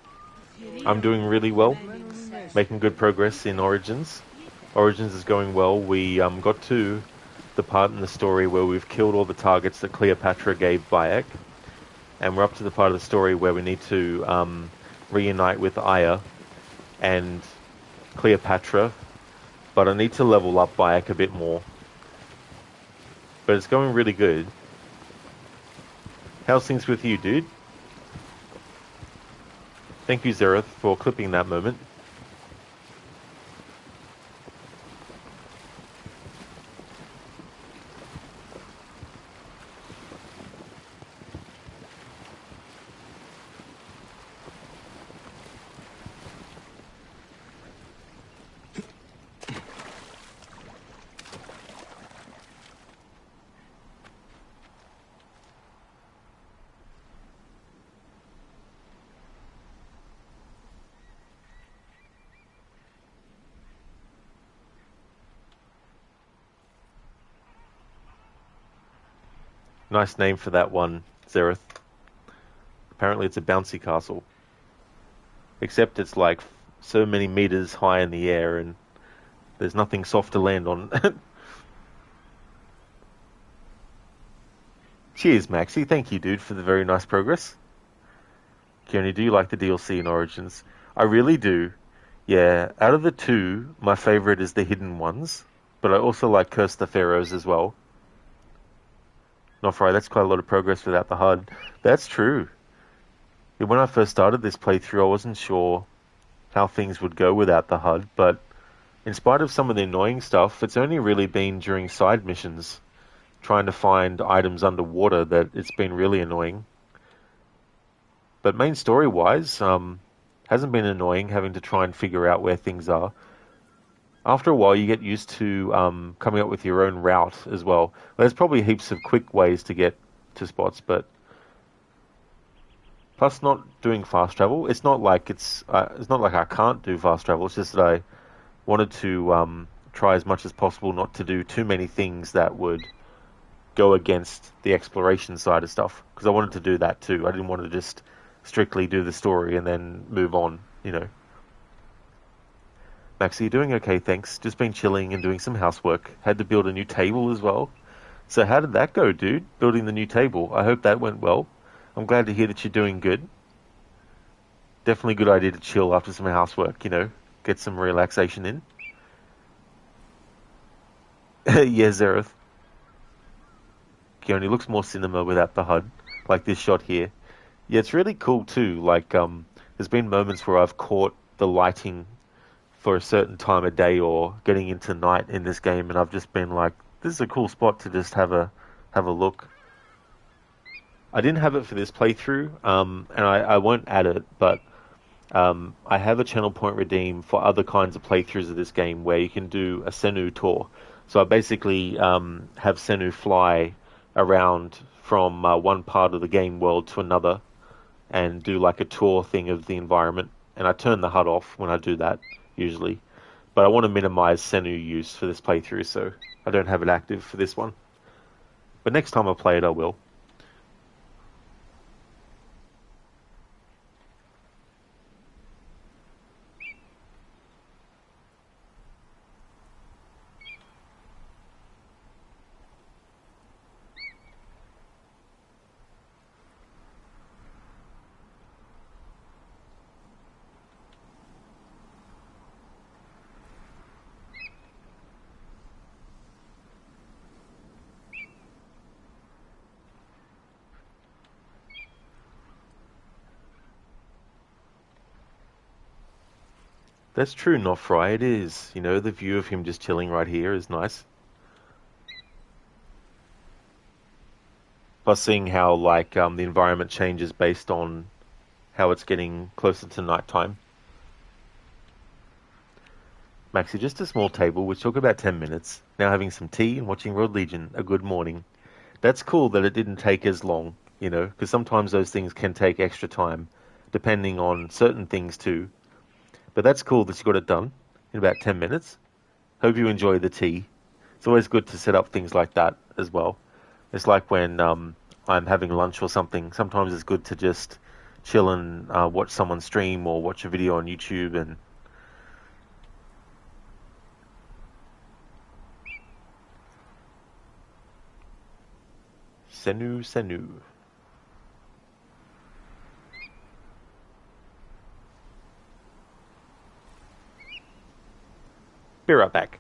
I'm doing really well. Making good progress in Origins. Origins is going well. We got to the part in the story where we've killed all the targets that Cleopatra gave Bayek. And we're up to the part of the story where we need to reunite with Aya and Cleopatra. But I need to level up Bayek a bit more. But it's going really good. How's things with you, dude? Thank you, Zereth, for clipping that moment. Nice name for that one, Zereth. Apparently it's a bouncy castle. Except it's like so many meters high in the air and there's nothing soft to land on. Cheers, Maxi. Thank you, dude, for the very nice progress. Keone, do you like the DLC in Origins? I really do. Yeah, out of the two, my favorite is the Hidden Ones. But I also like Curse the Pharaohs as well. Not right, that's quite a lot of progress without the HUD. That's true. When I first started this playthrough, I wasn't sure how things would go without the HUD, but in spite of some of the annoying stuff, it's only really been during side missions, trying to find items underwater, that it's been really annoying. But main story-wise, hasn't been annoying having to try and figure out where things are. After a while, you get used to coming up with your own route as well. There's probably heaps of quick ways to get to spots, but plus not doing fast travel. It's not like I can't do fast travel. It's just that I wanted to try as much as possible not to do too many things that would go against the exploration side of stuff. Because I wanted to do that too. I didn't want to just strictly do the story and then move on, you know. Maxie, you're doing okay, thanks. Just been chilling and doing some housework. Had to build a new table as well. So how did that go, dude? Building the new table. I hope that went well. I'm glad to hear that you're doing good. Definitely a good idea to chill after some housework, you know. Get some relaxation in. Yeah, Zereth. Keone looks more cinema without the HUD. Like this shot here. Yeah, it's really cool too. Like, there's been moments where I've caught the lighting for a certain time of day or getting into night in this game, and I've just been like, this is a cool spot to just have a look. I didn't have it for this playthrough, and I won't add it, but I have a channel point redeem for other kinds of playthroughs of this game where you can do a Senu tour. So I basically have Senu fly around from one part of the game world to another and do like a tour thing of the environment, and I turn the HUD off when I do that usually, but I want to minimize Senu use for this playthrough, so I don't have it active for this one. But next time I play it, I will. That's true, Nofry, it is. You know, the view of him just chilling right here is nice. Plus seeing how, like, the environment changes based on how it's getting closer to nighttime. Maxi, just a small table, which took about 10 minutes. Now having some tea and watching Road Legion, a good morning. That's cool that it didn't take as long, you know, because sometimes those things can take extra time, depending on certain things too. But that's cool that you got it done in about 10 minutes. Hope you enjoy the tea. It's always good to set up things like that as well. It's like when I'm having lunch or something. Sometimes it's good to just chill and watch someone stream or watch a video on YouTube and Senu. Be right back.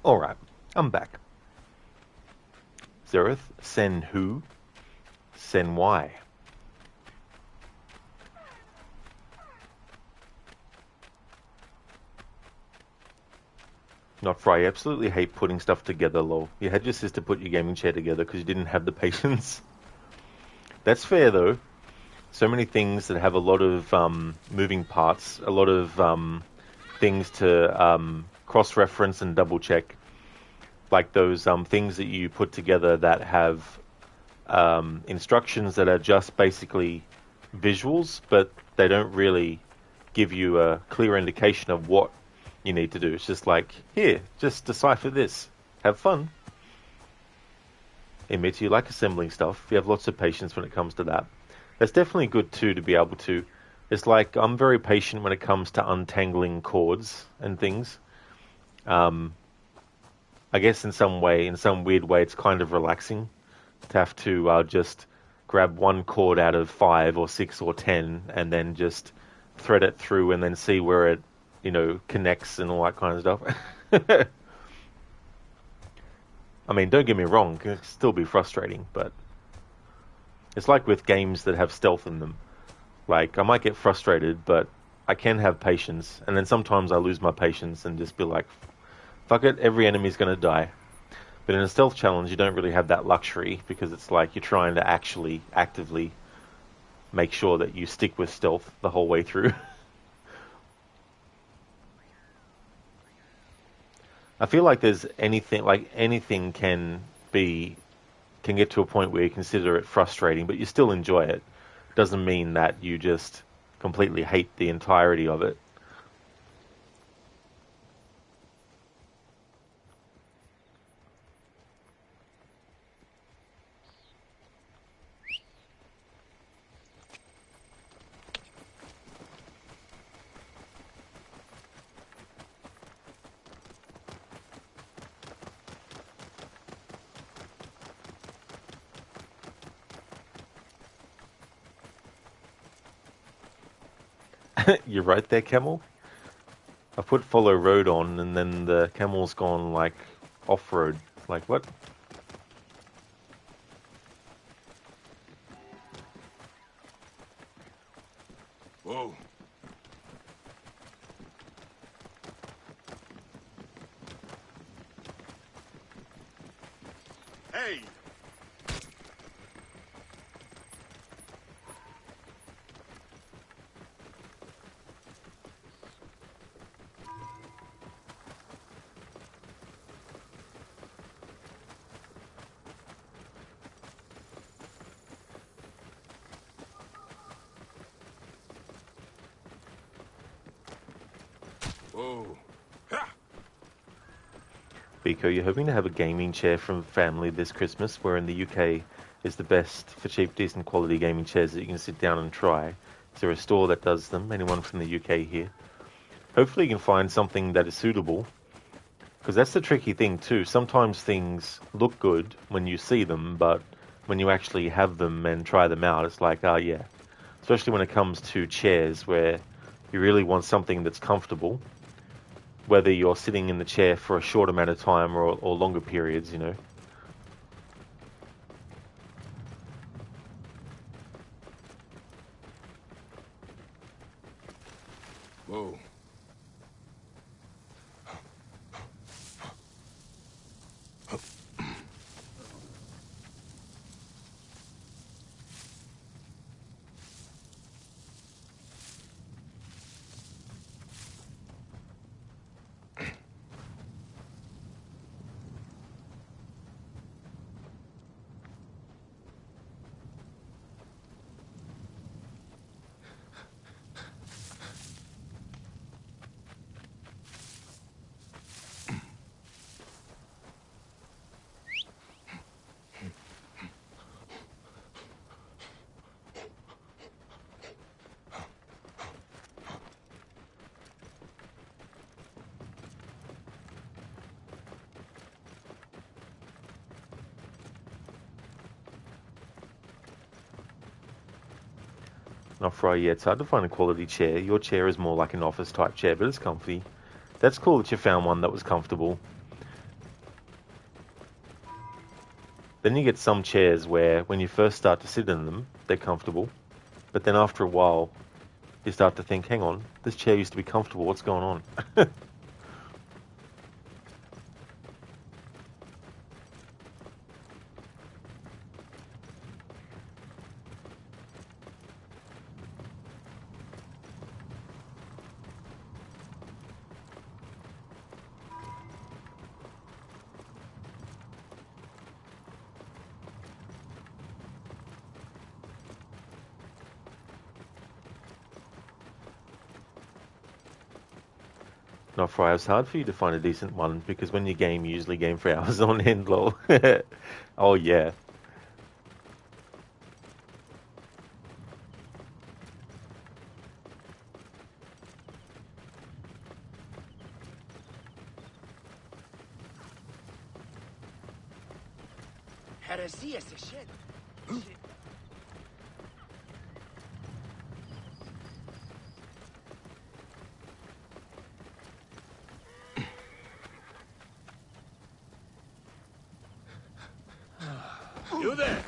Alright, I'm back. Zereth, Senu, Senwai. Not Fry. I absolutely hate putting stuff together, lol. You had your sister put your gaming chair together because you didn't have the patience. That's fair, though. So many things that have a lot of moving parts, a lot of things to cross-reference and double-check. Like those things that you put together that have instructions that are just basically visuals, but they don't really give you a clear indication of what you need to do. It's just like, here, just decipher this. Have fun. Admit you like assembling stuff. You have lots of patience when it comes to that. That's definitely good too, to be able to. It's like, I'm very patient when it comes to untangling cords and things. I guess in some weird way, it's kind of relaxing to have to just grab one cord out of 5 or 6 or 10 and then just thread it through and then see where it, connects and all that kind of stuff. I mean, don't get me wrong, it can still be frustrating, but it's like with games that have stealth in them. Like, I might get frustrated, but I can have patience, and then sometimes I lose my patience and just be like, fuck it, every enemy's going to die. But in a stealth challenge, you don't really have that luxury, because it's like you're trying to actually, actively make sure that you stick with stealth the whole way through. I feel like anything can get to a point where you consider it frustrating, but you still enjoy it. Doesn't mean that you just completely hate the entirety of it. You're right there, camel. I put follow road on, and then the camel's gone, like, off-road. Like, what? Whoa. Hey! Whoa. Biko, you're hoping to have a gaming chair from family this Christmas, where in the UK is the best for cheap, decent quality gaming chairs that you can sit down and try. Is there a store that does them? Anyone from the UK here? Hopefully you can find something that is suitable, because that's the tricky thing too. Sometimes things look good when you see them, but when you actually have them and try them out, it's like, yeah. Especially when it comes to chairs, where you really want something that's comfortable, whether you're sitting in the chair for a short amount of time or longer periods, Whoa. Not Fry yet. It's hard to find a quality chair. Your chair is more like an office type chair, but it's comfy. That's cool that you found one that was comfortable. Then you get some chairs where when you first start to sit in them, they're comfortable. But then after a while, you start to think, hang on, this chair used to be comfortable, what's going on? Not Fry, it's hard for you to find a decent one because when you game, you usually game for hours on end, lol. Oh yeah. Heresia, c'est shit. You there?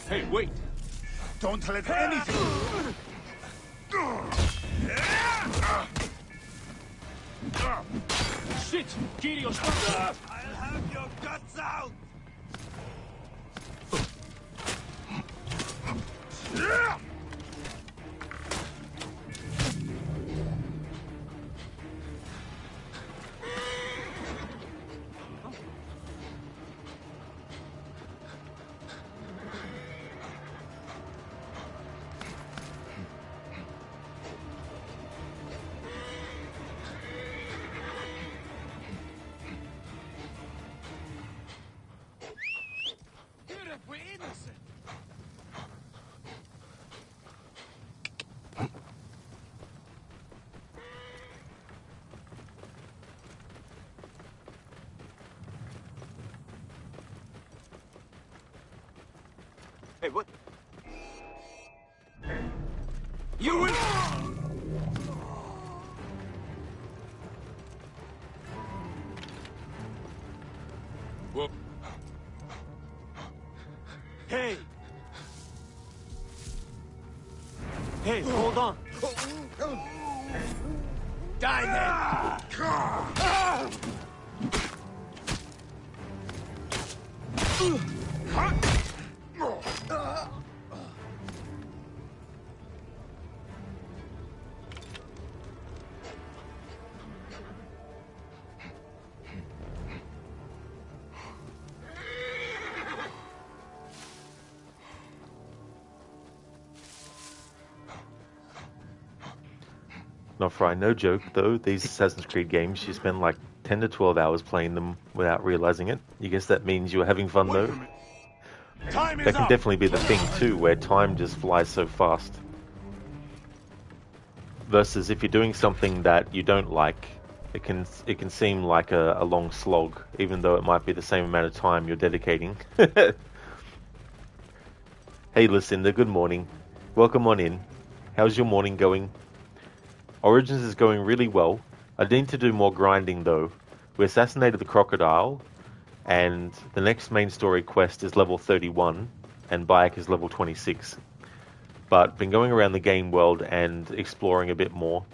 Hey, wait! Don't let anything... Shit! Kirio, stop! I'll have your guts out! Hey, what? You will... Whoa. Hey! Hey, hold on. Die then! Not Fry, no joke though, these Assassin's Creed games, you spend like 10 to 12 hours playing them without realizing it. You guess that means you're having fun though? That can definitely be the thing too, where time just flies so fast. Versus if you're doing something that you don't like, it can seem like a long slog, even though it might be the same amount of time you're dedicating. Hey Lucinda, good morning. Welcome on in. How's your morning going? Origins is going really well. I need to do more grinding though. We assassinated the crocodile, and the next main story quest is level 31, and Bayek is level 26. But been going around the game world and exploring a bit more.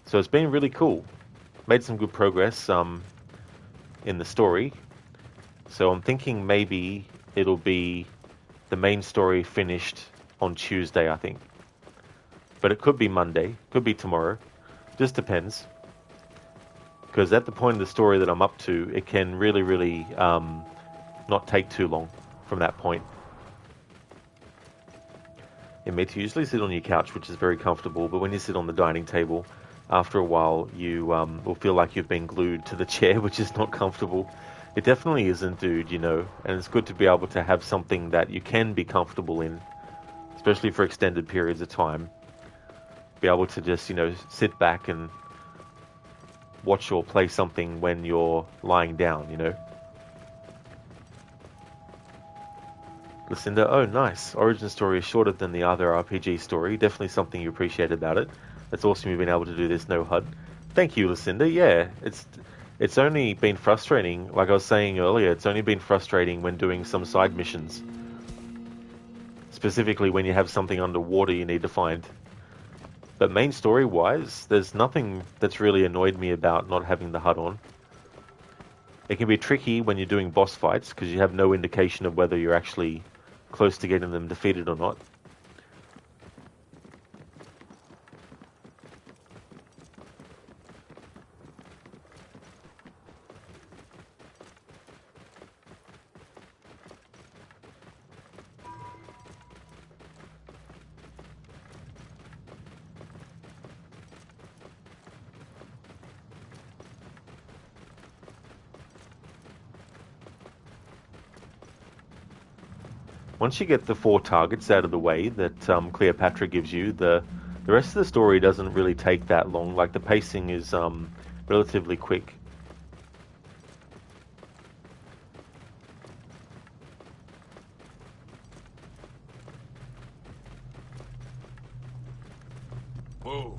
So it's been really cool. Made some good progress in the story. So I'm thinking maybe it'll be the main story finished on Tuesday, I think. But it could be Monday, could be tomorrow. Just depends. Because at the point of the story that I'm up to, it can really not take too long from that point. You may usually sit on your couch, which is very comfortable, but when you sit on the dining table, after a while you will feel like you've been glued to the chair, which is not comfortable. It definitely isn't, dude, you know, and it's good to be able to have something that you can be comfortable in, especially for extended periods of time. Be able to just, you know, sit back and watch or play something when you're lying down, you know. Lucinda, oh nice. Origin story is shorter than the other RPG story. Definitely something you appreciate about it. It's awesome you've been able to do this No HUD. Thank you, Lucinda. Yeah, It's only been frustrating, like I was saying earlier, it's only been frustrating when doing some side missions. Specifically when you have something underwater you need to find. But main story-wise, there's nothing that's really annoyed me about not having the HUD on. It can be tricky when you're doing boss fights, because you have no indication of whether you're actually close to getting them defeated or not. Once you get the 4 targets out of the way that Cleopatra gives you, the rest of the story doesn't really take that long. Like, the pacing is relatively quick. Whoa.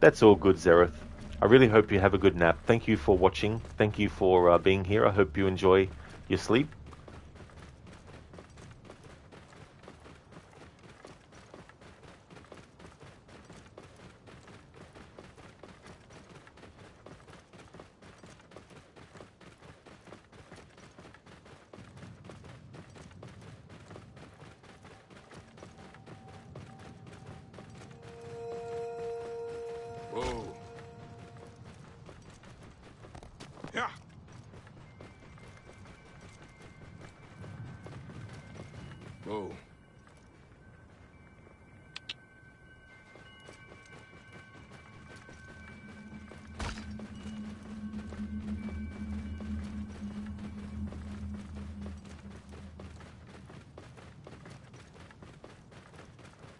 That's all good, Zereth. I really hope you have a good nap. Thank you for watching. Thank you for being here. I hope you enjoy your sleep. Whoa. Yeah. Whoa.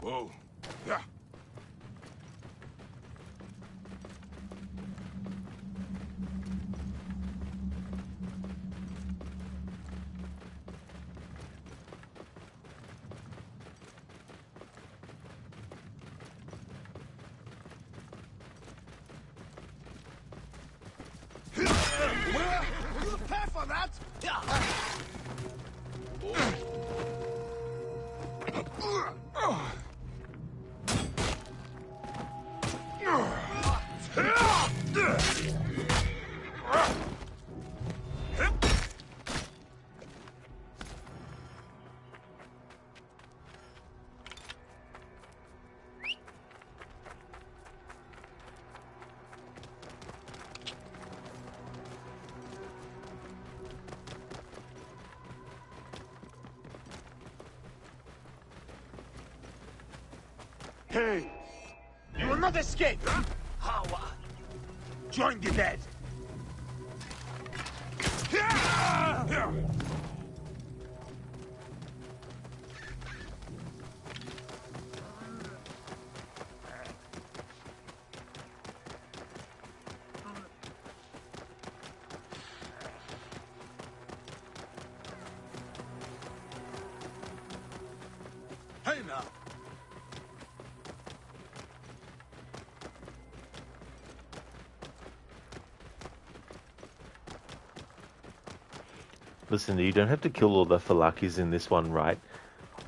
Whoa. Yeah. You pay for that? Hey! You will not escape! How? Join the dead! Hey now! Listen, you don't have to kill all the Falakis in this one, right?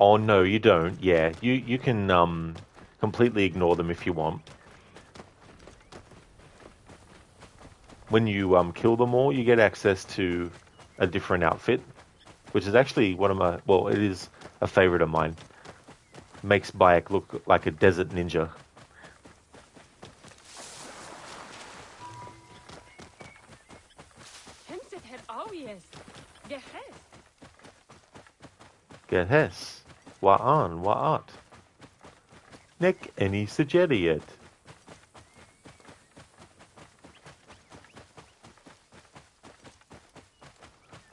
Oh, no, you don't. Yeah, you can completely ignore them if you want. When you kill them all, you get access to a different outfit, which is actually one of my... Well, it is a favorite of mine. Makes Bayek look like a desert ninja. Gehes, wa'an, wa'at. Nek any suggeriet.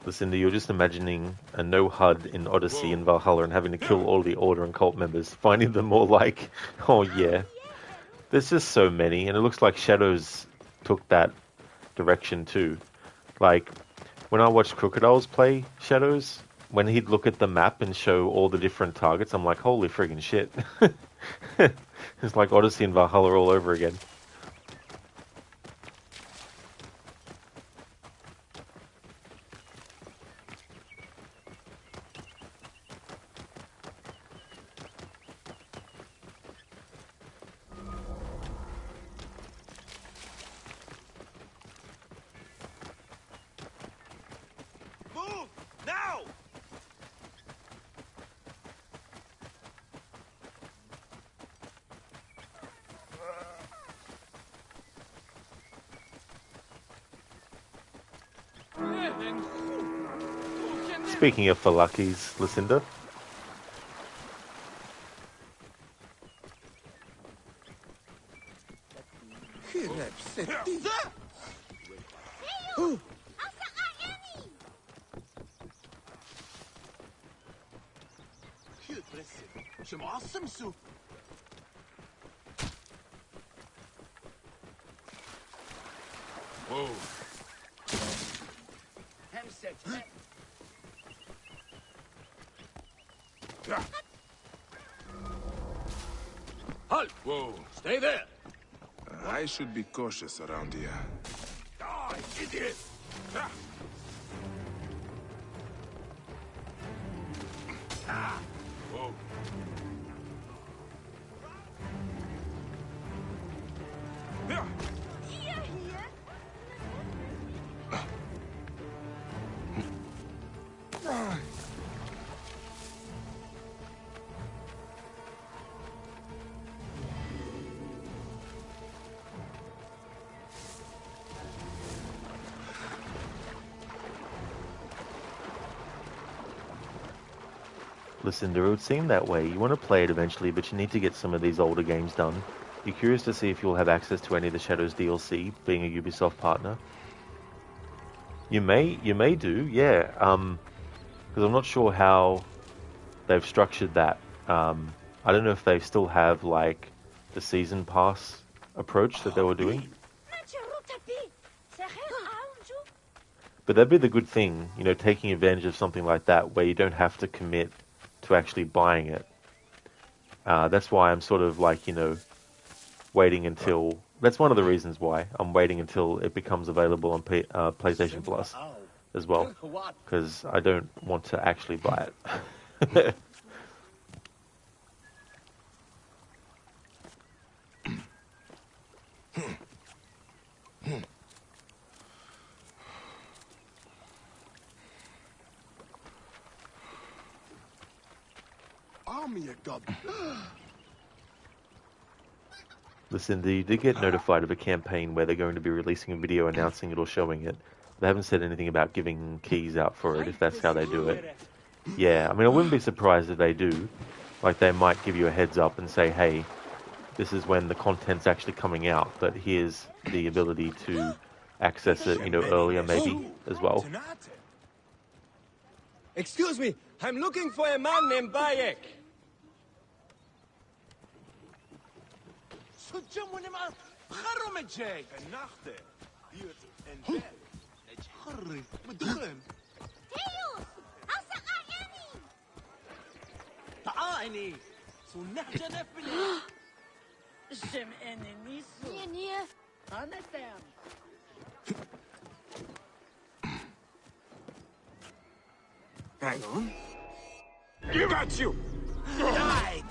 Listen, you're just imagining a no HUD in Odyssey and Valhalla and having to kill all the Order and Cult members, finding them all like, oh yeah. There's just so many, and it looks like Shadows took that direction too. Like, when I watch Crocodiles play Shadows, when he'd look at the map and show all the different targets, I'm like, holy friggin' shit. It's like Odyssey and Valhalla all over again. Move! Now! Speaking of Falakis, Lucinda. Whoa. Halt! Whoa, stay there! I should be cautious around here. Die, idiot! Whoa. Lucinda, it would seem that way. You want to play it eventually, but you need to get some of these older games done. You're curious to see if you'll have access to any of the Shadows DLC, being a Ubisoft partner. You may do, yeah. Because I'm not sure how they've structured that. I don't know if they still have like the season pass approach that they were doing. But that'd be the good thing, you know, taking advantage of something like that where you don't have to commit to actually buying it. That's why I'm sort of like, you know, waiting until... That's one of the reasons why I'm waiting until it becomes available on PlayStation Plus as well. Because I don't want to actually buy it. Army of God. Listen, you did get notified of a campaign where they're going to be releasing a video announcing it or showing it. They haven't said anything about giving keys out for it, if that's how they do it. Yeah, I mean, I wouldn't be surprised if they do. Like, they might give you a heads up and say, hey, this is when the content's actually coming out, but here's the ability to access it, you know, earlier maybe as well. Excuse me, I'm looking for a man named Bayek. Hang on. Give at you! Die,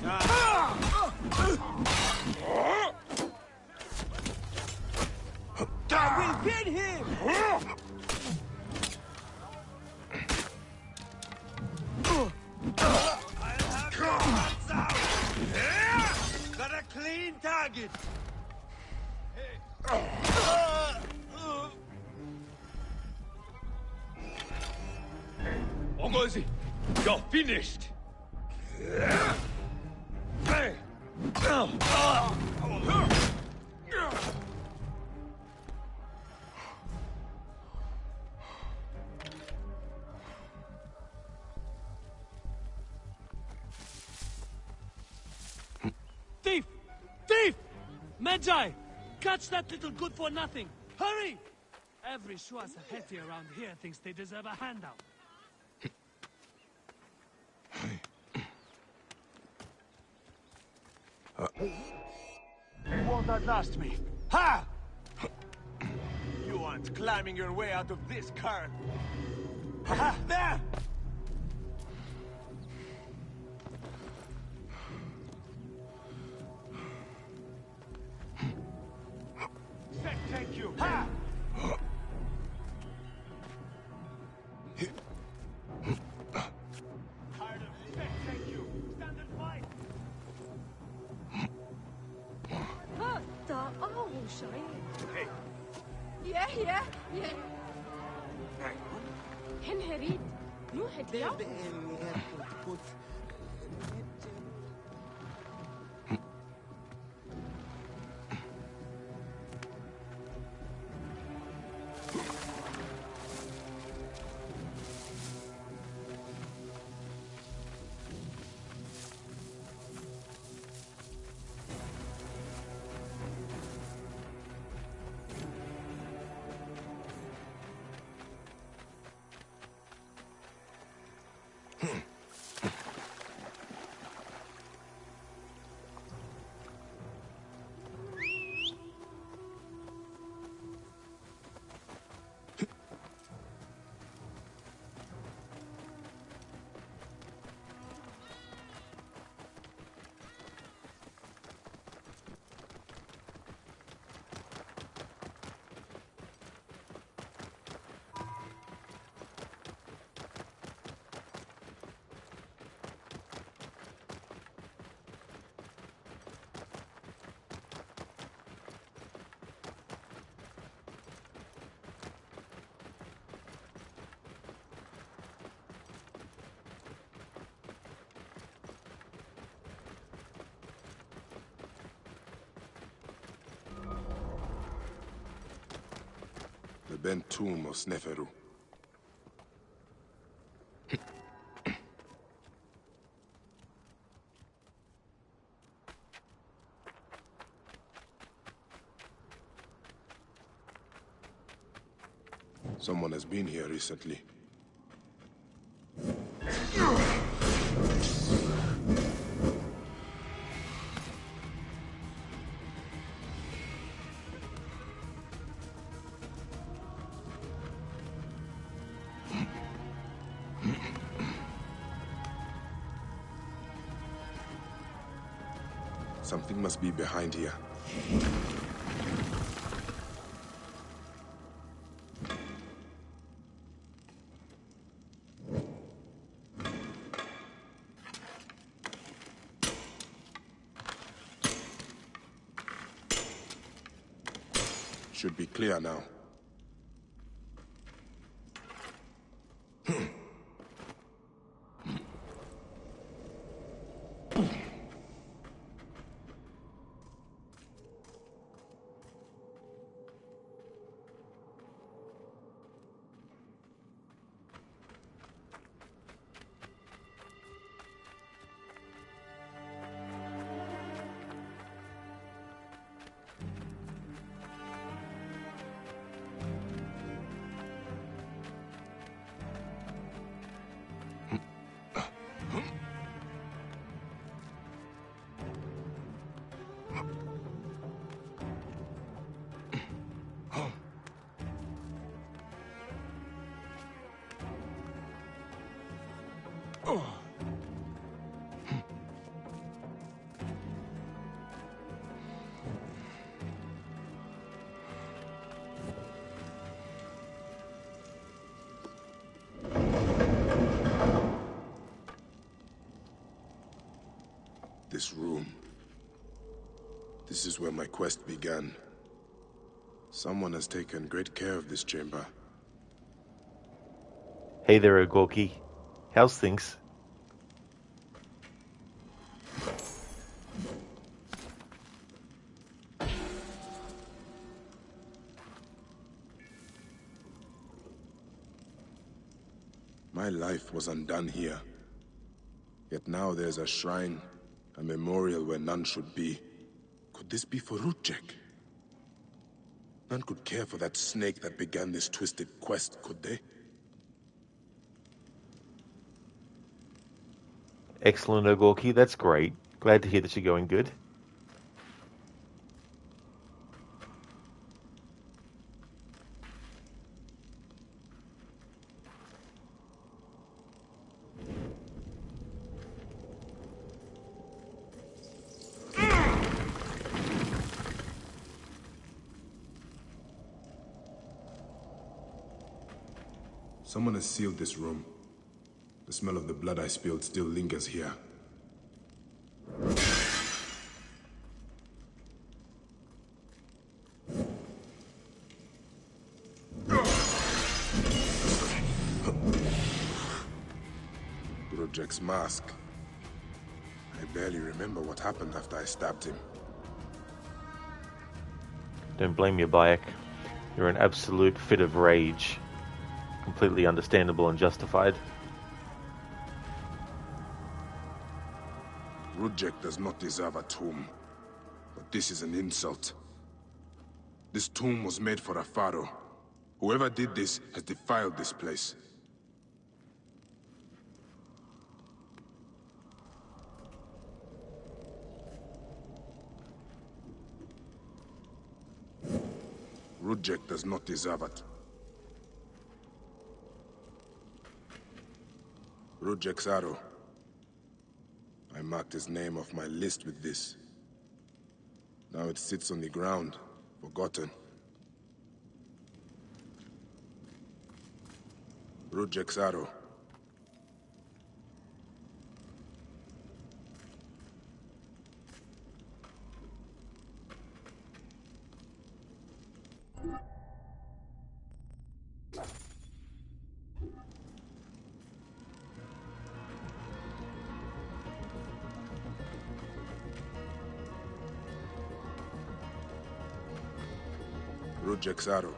I will get him! Got a clean target! Ogozi, you're finished! Thief! Thief! Magi! Catch that little good-for-nothing! Hurry! Every Shuasa Heti around here thinks they deserve a handout. You won't outlast me. Ha! You aren't climbing your way out of this current. Ha! There! Take you. Ha! Take you. Stand and fight. Hey. Yeah. Henry, no head down. The bent tomb of Sneferu. Someone has been here recently. Something must be behind here. Should be clear now. This room. This is where my quest began. Someone has taken great care of this chamber. Hey there, Gorky. How's things? My life was undone here. Yet now there's a shrine, a memorial where none should be. Could this be for Rutjek? None could care for that snake that began this twisted quest, could they? Excellent, Ogorki. That's great. Glad to hear that you're going good. Someone has sealed this room. The smell of the blood I spilled still lingers here. Rudjek's mask. I barely remember what happened after I stabbed him. Don't blame you, Bayek. You're an absolute fit of rage. Completely understandable and justified. Rudjek does not deserve a tomb. But this is an insult. This tomb was made for a pharaoh. Whoever did this has defiled this place. Rudjek does not deserve it. Rudjek's arrow. I marked his name off my list with this. Now it sits on the ground, forgotten. Rudjek's arrow. Rudjek's arrow.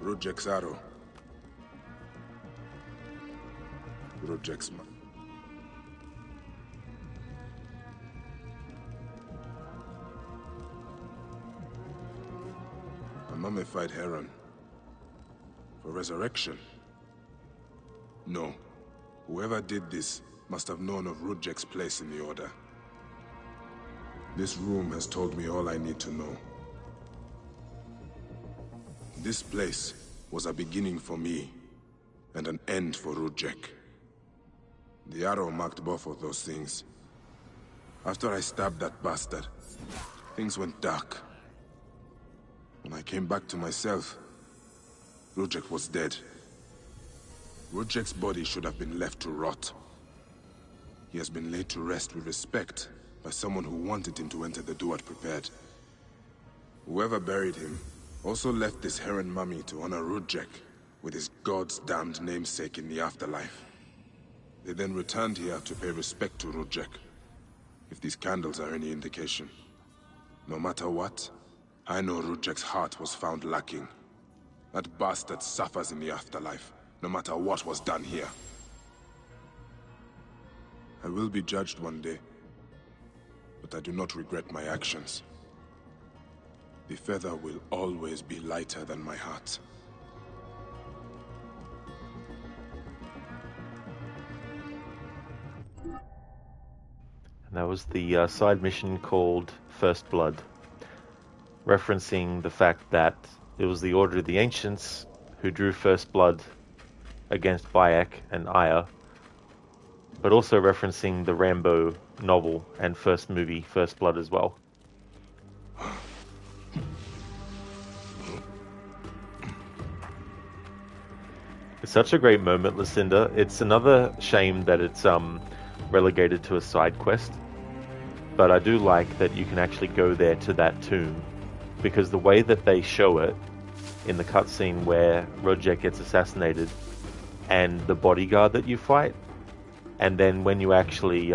Rudjek's arrow. Rudjek's ma... A mummified heron. For resurrection? No. Whoever did this must have known of Rudjek's place in the Order. This room has told me all I need to know. This place was a beginning for me, and an end for Rudjek. The arrow marked both of those things. After I stabbed that bastard, things went dark. When I came back to myself, Rudjek was dead. Rudjek's body should have been left to rot. He has been laid to rest with respect by someone who wanted him to enter the Duat prepared. Whoever buried him also left this heron mummy to honor Rudjek with his god's damned namesake in the afterlife. They then returned here to pay respect to Rudjek, if these candles are any indication. No matter what, I know Rudjek's heart was found lacking. That bastard suffers in the afterlife, no matter what was done here. I will be judged one day, but I do not regret my actions. The feather will always be lighter than my heart. And that was the side mission called First Blood, referencing the fact that it was the Order of the Ancients who drew First Blood against Bayek and Aya, but also referencing the Rambo novel and first movie, First Blood, as well. It's such a great moment, Lucinda. It's another shame that it's relegated to a side quest, but I do like that you can actually go there to that tomb, because the way that they show it in the cutscene where Rudjek gets assassinated and the bodyguard that you fight, and then when you actually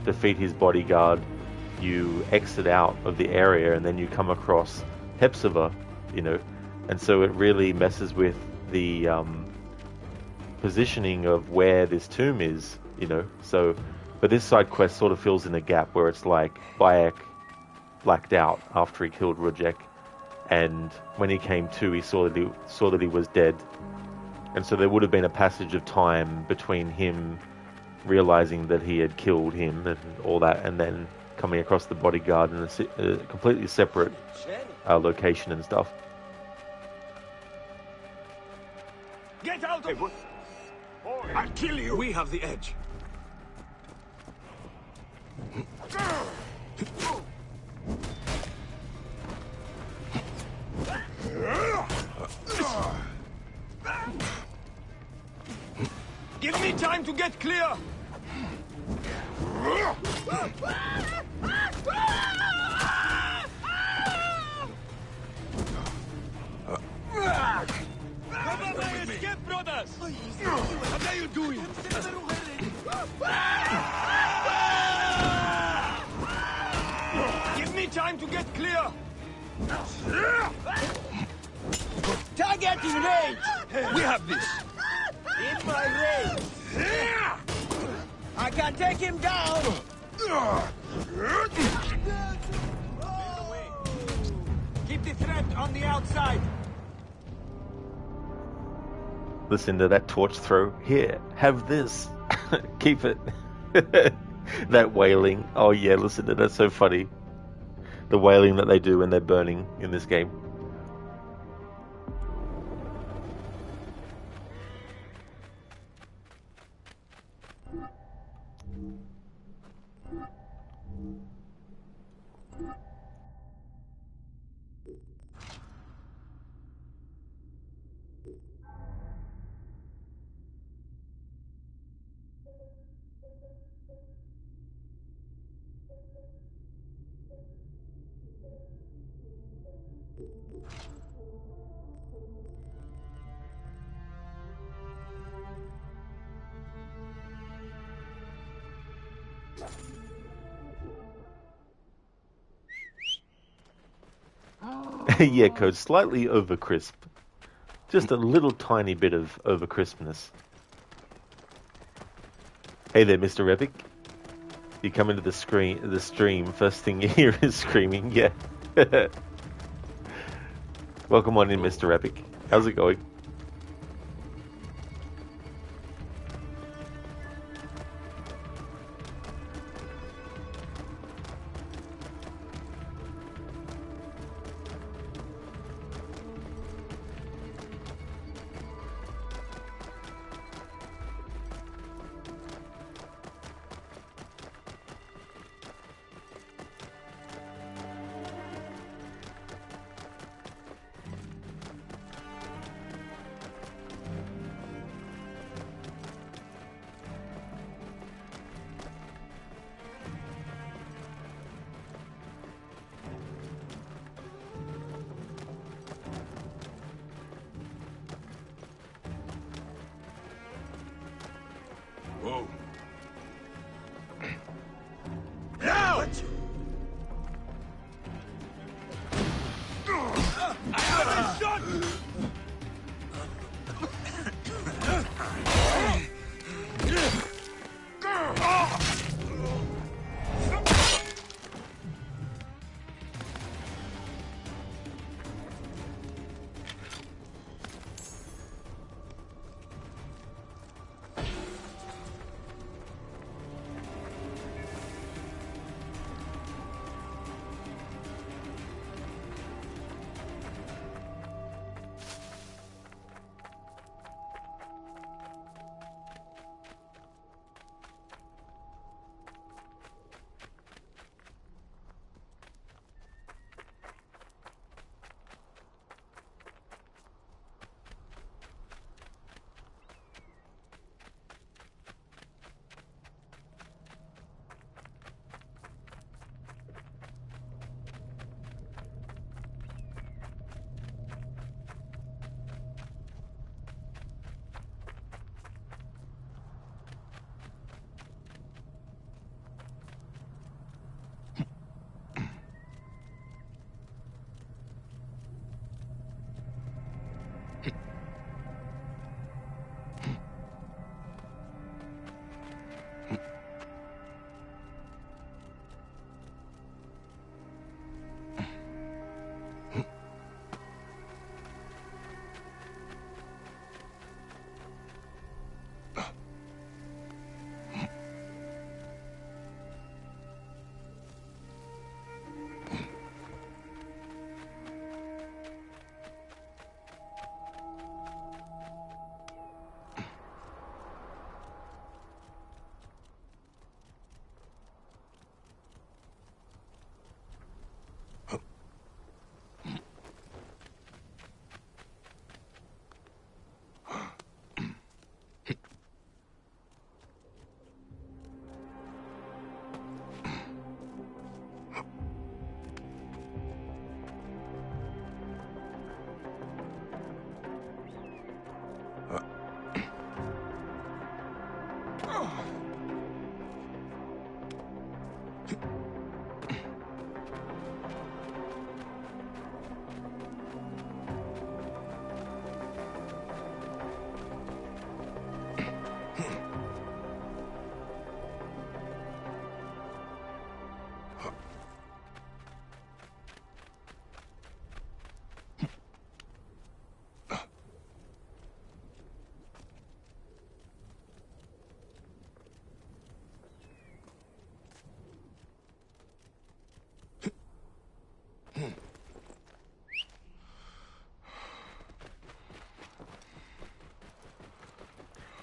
defeat his bodyguard, you exit out of the area and then you come across Hepzibah, you know, and so it really messes with the positioning of where this tomb is, you know. So, but this side quest sort of fills in a gap where it's like Bayek blacked out after he killed Rudjek, and when he came to, he saw that he was dead, and so there would have been a passage of time between him realizing that he had killed him and all that, and then coming across the bodyguard in a completely separate location and stuff. Get out of... I'll kill you! We have the edge. time to get clear! Cover my escape, brothers! What are you doing? Give me time to get clear! Target in range! We have this! In my range! I can take him down! Keep the threat on the outside! Listen to that torch throw. Here, have this. Keep it. That wailing. Oh yeah, listen to that. That's so funny. The wailing that they do when they're burning in this game. Yeah, Code, slightly over crisp. Just a little tiny bit of over crispness. Hey there, Mr. Epic. You come into the stream, first thing you hear is screaming, yeah. Welcome on in, Mr. Epic. How's it going?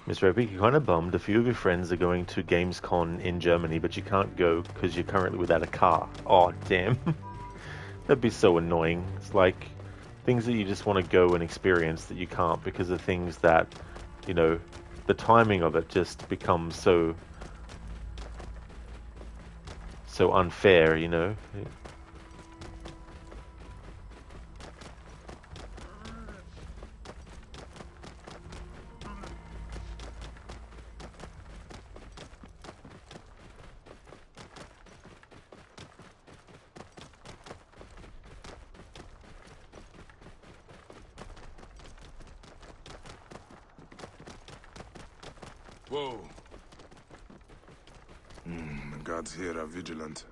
Mr. Epic, you're kind of bummed. A few of your friends are going to Gamescom in Germany, but you can't go because you're currently without a car. Oh, damn. That'd be so annoying. It's like things that you just want to go and experience that you can't because of things that, you know, the timing of it just becomes so unfair, you know. Whoa. The guards here are vigilant.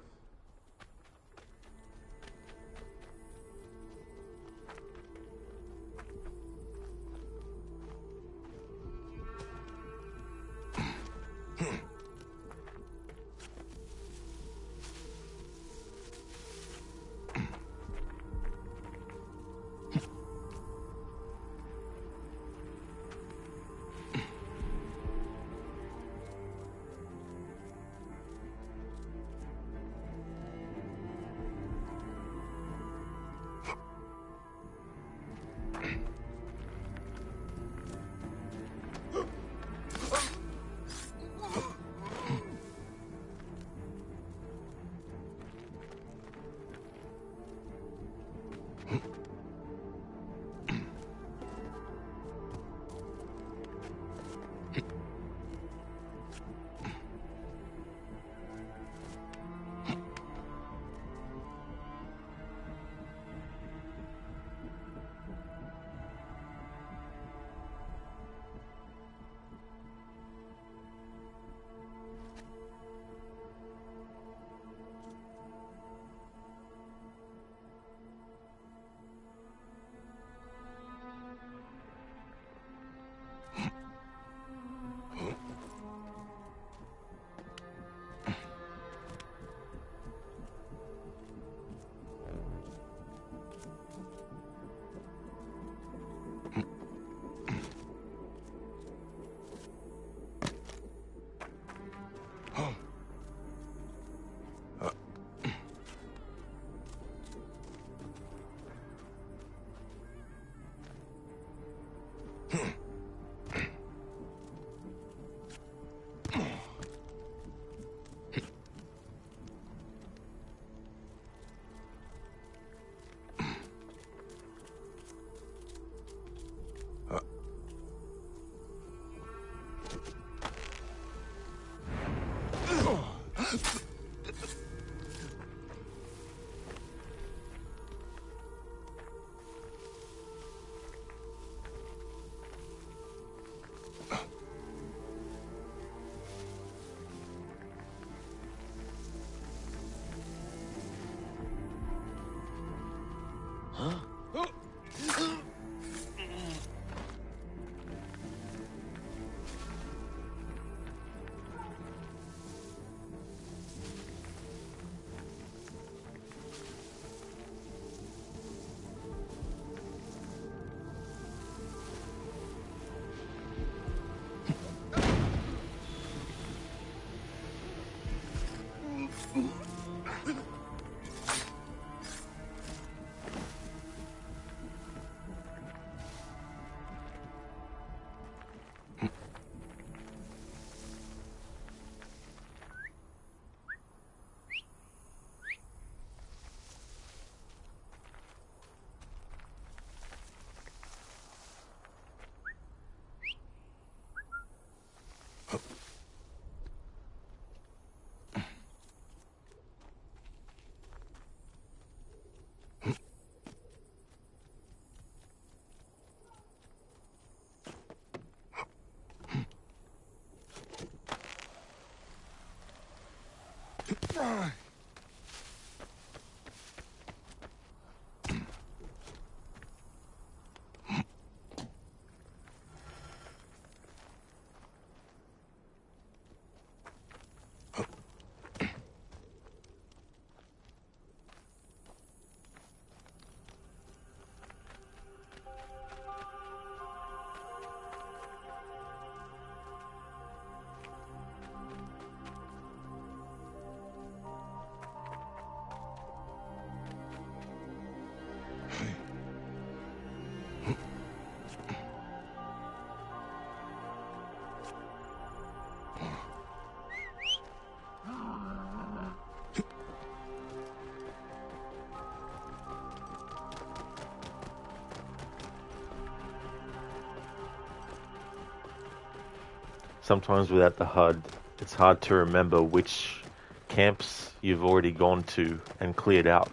Sometimes without the HUD, it's hard to remember which camps you've already gone to and cleared out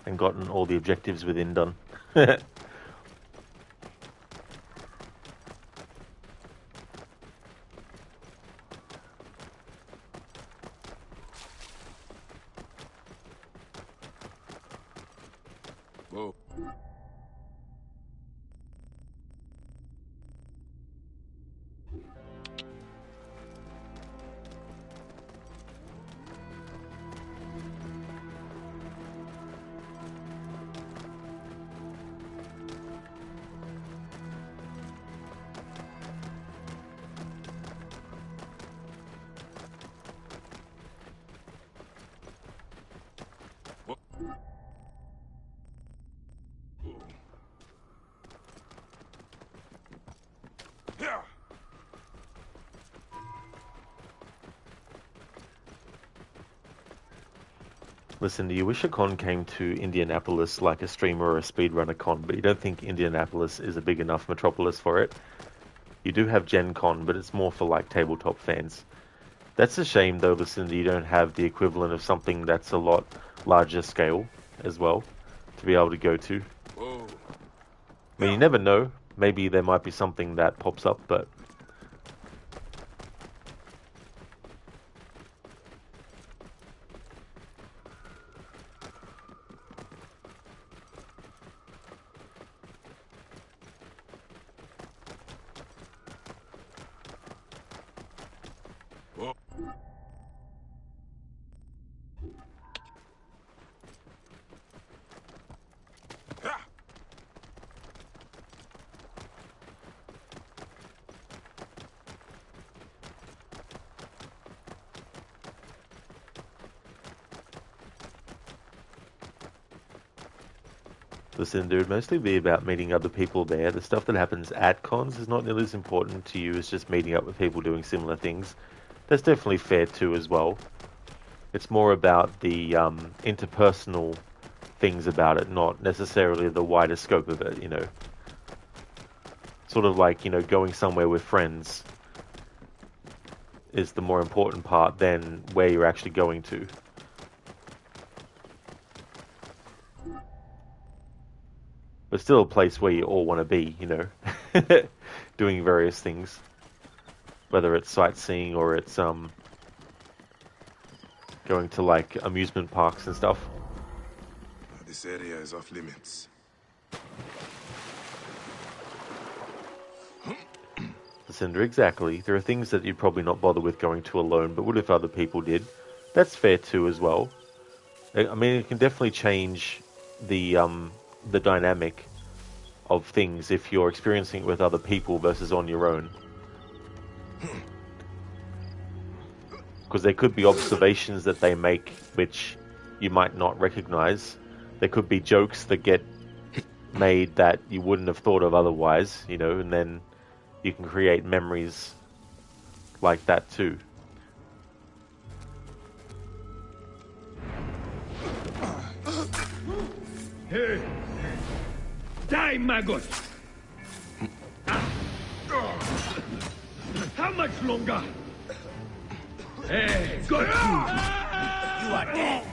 and gotten all the objectives within done. Whoa. Listen, you wish a con came to Indianapolis like a streamer or a speedrunner con, but you don't think Indianapolis is a big enough metropolis for it. You do have Gen Con, but it's more for like tabletop fans. That's a shame though, listen, that you don't have the equivalent of something that's a lot larger scale as well to be able to go to. Whoa. I mean, you never know. Maybe there might be something that pops up, but... Whoa. Listen, dude, mostly be about meeting other people there. The stuff that happens at cons is not nearly as important to you as just meeting up with people doing similar things. That's definitely fair too as well. It's more about the interpersonal things about it, not necessarily the wider scope of it, you know. Sort of like, you know, going somewhere with friends is the more important part than where you're actually going to. But still a place where you all want to be, you know, doing various things. Whether it's sightseeing or it's going to like amusement parks and stuff. This area is off limits. Cinder, exactly. There are things that you'd probably not bother with going to alone, but would if other people did. That's fair too as well. I mean, it can definitely change the dynamic of things if you're experiencing it with other people versus on your own. Because there could be observations that they make which you might not recognize. There could be jokes that get made that you wouldn't have thought of otherwise, you know, and then you can create memories like that too. Hey! Die, maggot! How much longer? Hey, got you! You are dead!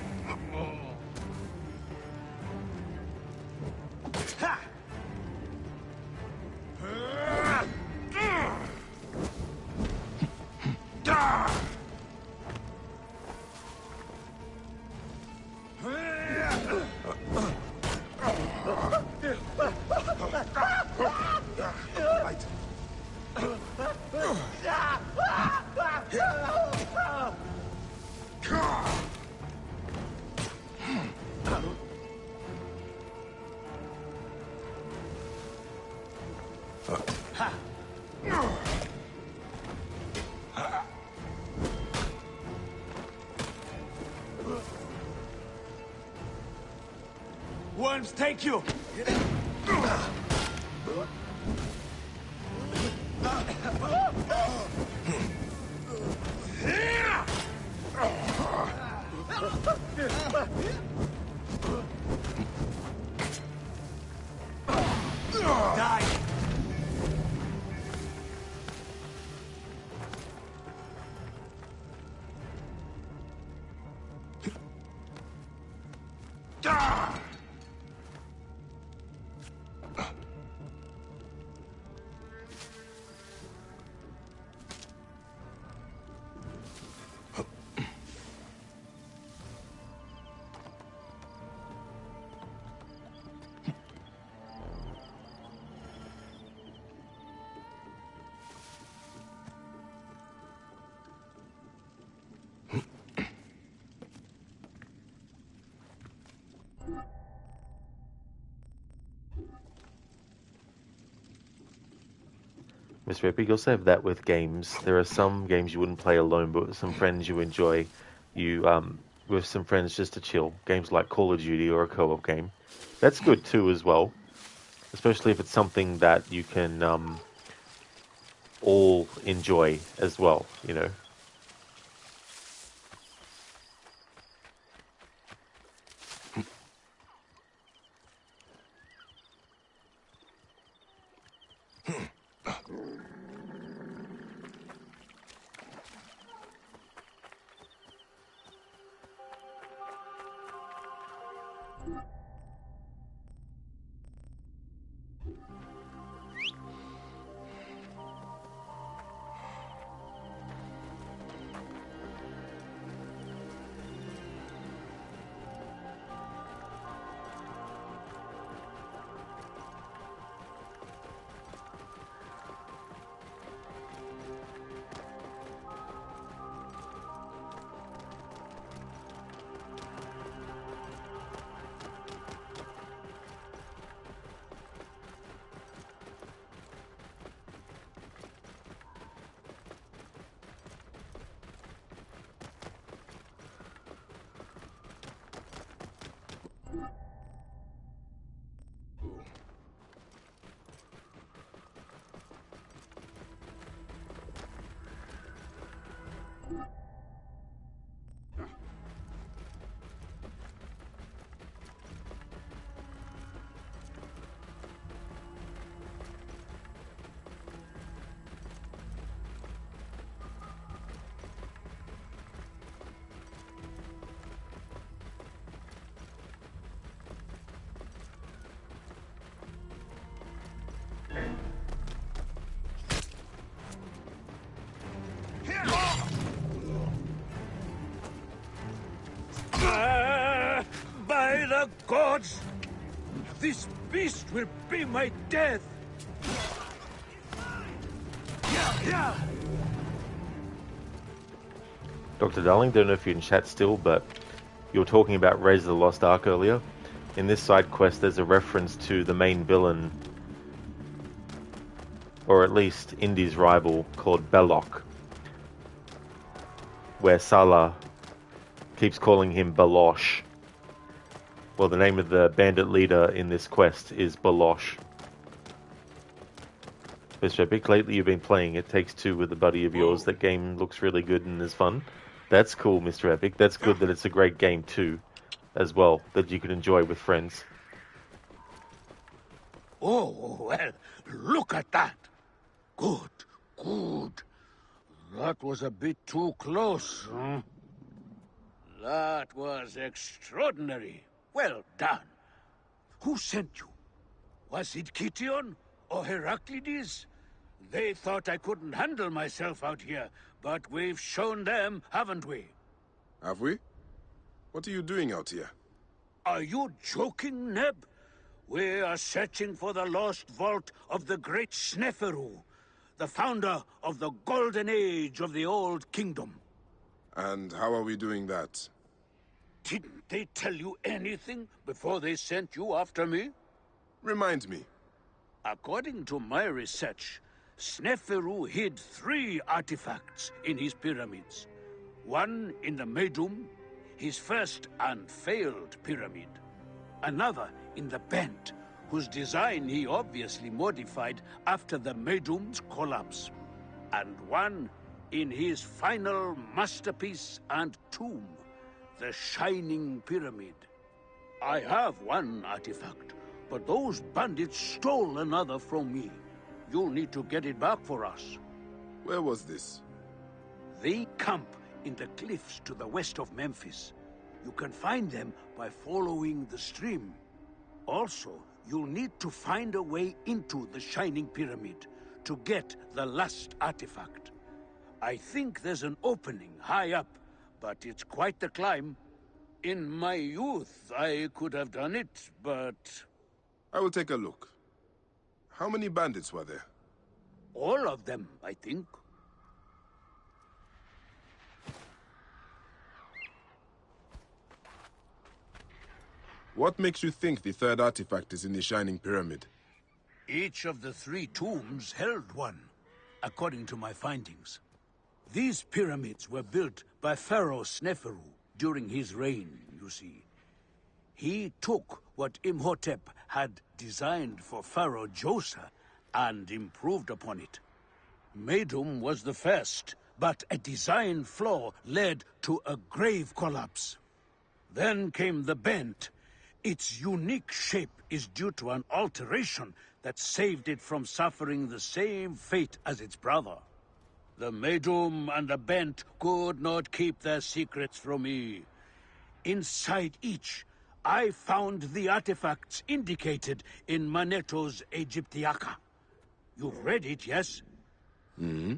Worms take you! Mr. Epic, you also have that with games. There are some games you wouldn't play alone, but with some friends you enjoy. With some friends just to chill. Games like Call of Duty or a co-op game. That's good too as well. Especially if it's something that you can all enjoy as well, you know. By the gods! This beast will be my death! Yeah! Dr. Darling, don't know if you're in chat still, but you were talking about Raise of the Lost Ark earlier. In this side quest, there's a reference to the main villain, or at least Indy's rival, called Belloc, where Salah keeps calling him Balosh. Well, the name of the bandit leader in this quest is Balosh. Mr. Epic, lately you've been playing It Takes Two with a buddy of yours. That game looks really good and is fun. That's cool, Mr. Epic. That's good that it's a great game too, as well, that you can enjoy with friends. Oh, well, look at that! Good, good. That was a bit too close, huh? That was extraordinary. Well done. Who sent you? Was it Kition or Heraclides? They thought I couldn't handle myself out here, but we've shown them, haven't we? Have we? What are you doing out here? Are you joking, Neb? We are searching for the lost vault of the great Sneferu, the founder of the golden age of the Old Kingdom. And how are we doing that? Didn't they tell you anything before they sent you after me? Remind me. According to my research, Sneferu hid 3 artifacts in his pyramids. One in the Medum, his first and failed pyramid. Another in the Bent, whose design he obviously modified after the Medum's collapse. And one in his final masterpiece and tomb, the Shining Pyramid. I have one artifact, but those bandits stole another from me. You'll need to get it back for us. Where was this? They camp in the cliffs to the west of Memphis. You can find them by following the stream. Also, you'll need to find a way into the Shining Pyramid to get the last artifact. I think there's an opening high up, but it's quite the climb. In my youth, I could have done it, but... I will take a look. How many bandits were there? All of them, I think. What makes you think the 3rd artifact is in the Shining Pyramid? Each of the 3 tombs held one, according to my findings. These pyramids were built by Pharaoh Sneferu during his reign, you see. He took what Imhotep had designed for Pharaoh Djoser and improved upon it. Medum was the first, but a design flaw led to a grave collapse. Then came the Bent. Its unique shape is due to an alteration that saved it from suffering the same fate as its brother. The Medum and the Bent could not keep their secrets from me. Inside each, I found the artifacts indicated in Manetto's Aegyptiaca. You've read it, yes? Mm-hmm.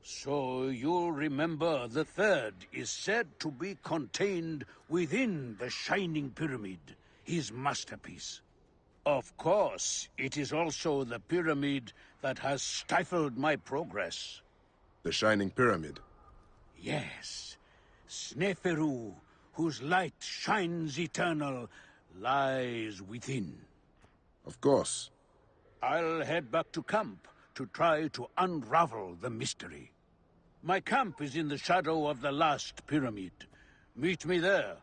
So you'll remember the 3rd is said to be contained within the Shining Pyramid, his masterpiece. Of course, it is also the pyramid that has stifled my progress. The Shining Pyramid? Yes. Sneferu, whose light shines eternal, lies within. Of course. I'll head back to camp to try to unravel the mystery. My camp is in the shadow of the last pyramid. Meet me there,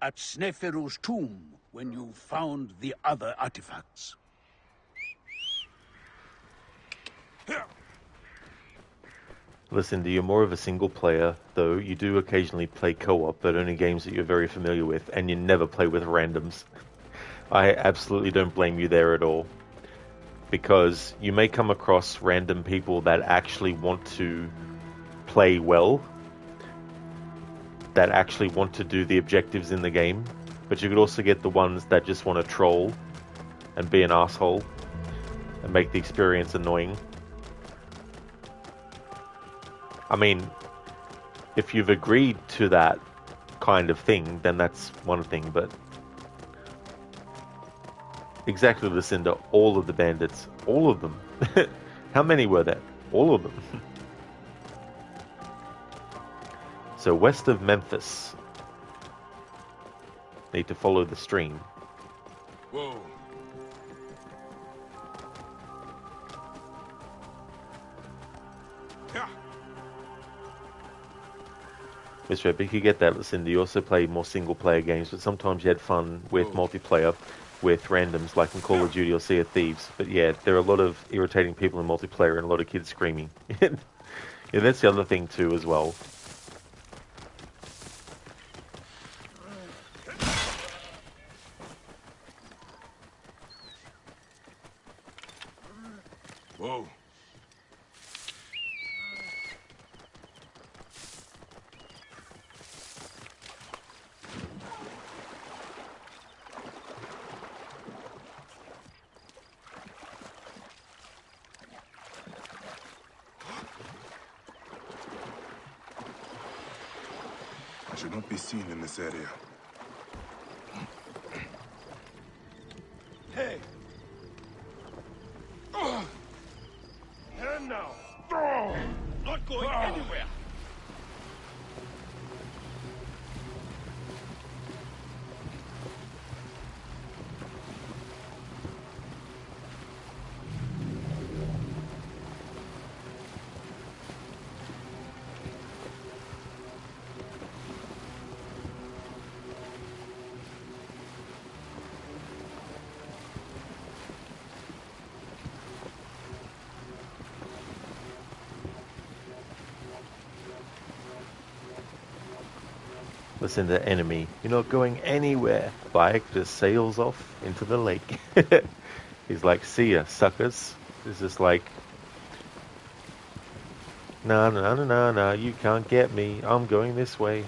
at Sneferu's tomb, when you've found the other artifacts. Listen, you're more of a single player, though you do occasionally play co-op, but only games that you're very familiar with, and you never play with randoms. I absolutely don't blame you there at all. Because you may come across random people that actually want to play well, that actually want to do the objectives in the game, but you could also get the ones that just want to troll and be an asshole and make the experience annoying. I mean, if you've agreed to that kind of thing, then that's one thing, but exactly, Lucinda, all of the bandits, all of them. How many were there? All of them. So west of Memphis. Need to follow the stream. Whoa. Mr. Epic, you get that, Lucinda. You also play more single-player games, but sometimes you had fun with multiplayer, with randoms, like in Call of Duty or Sea of Thieves. But yeah, there are a lot of irritating people in multiplayer and a lot of kids screaming. Yeah, that's the other thing too, as well. Whoa. I should not be seen in this area. Hey! And now! Not going anywhere! Listen to enemy. You're not going anywhere. Bayek just sails off into the lake. He's like, see ya, suckers. He's just like, nah, nah, nah, nah, nah, you can't get me. I'm going this way.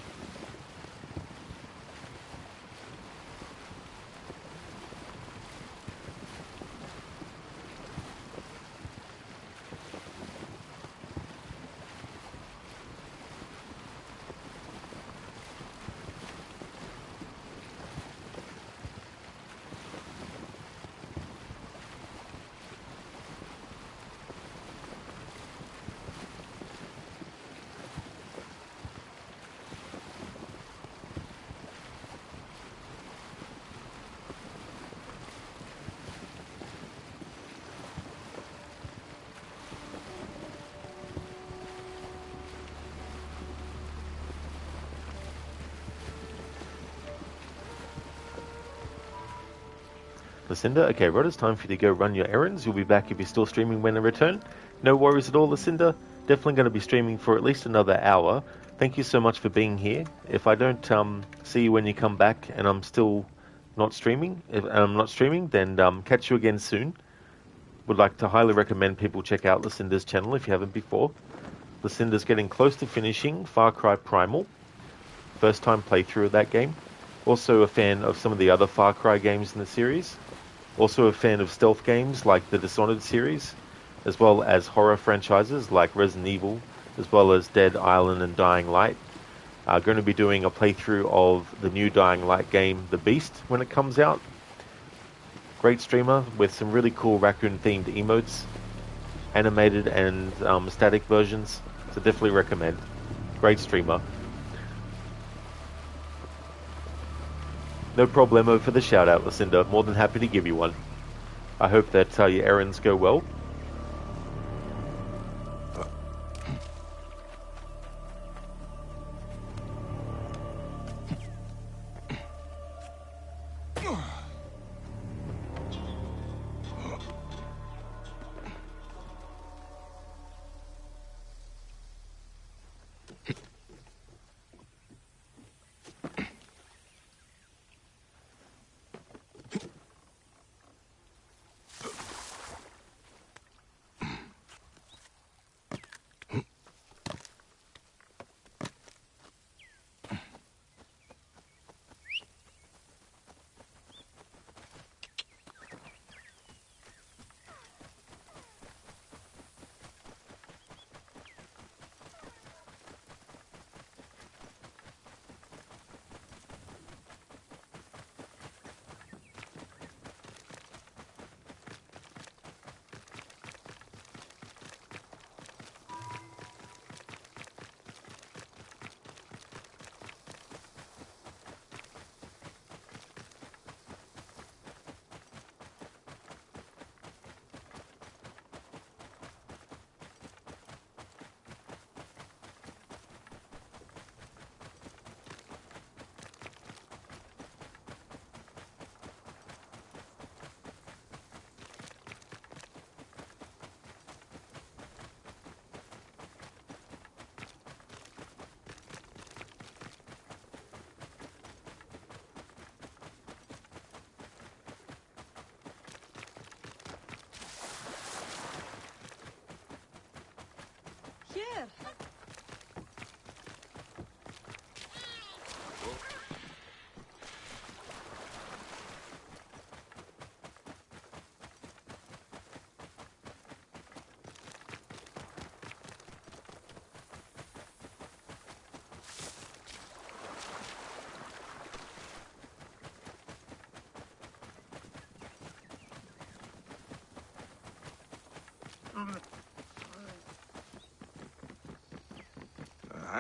Lucinda, okay, Rod, it's time for you to go run your errands. You'll be back if you're still streaming when I return. No worries at all, Lucinda. Definitely going to be streaming for at least another hour. Thank you so much for being here. If I don't see you when you come back and I'm still not streaming, then catch you again soon. Would like to highly recommend people check out Lucinda's channel if you haven't before. Lucinda's getting close to finishing Far Cry Primal. First time playthrough of that game. Also a fan of some of the other Far Cry games in the series. Also a fan of stealth games like the Dishonored series, as well as horror franchises like Resident Evil, as well as Dead Island and Dying Light. Going to be doing a playthrough of the new Dying Light game, The Beast, when it comes out. Great streamer with some really cool raccoon-themed emotes, animated and static versions, so definitely recommend. Great streamer. No problemo for the shout-out, Lucinda. More than happy to give you one. I hope that your errands go well.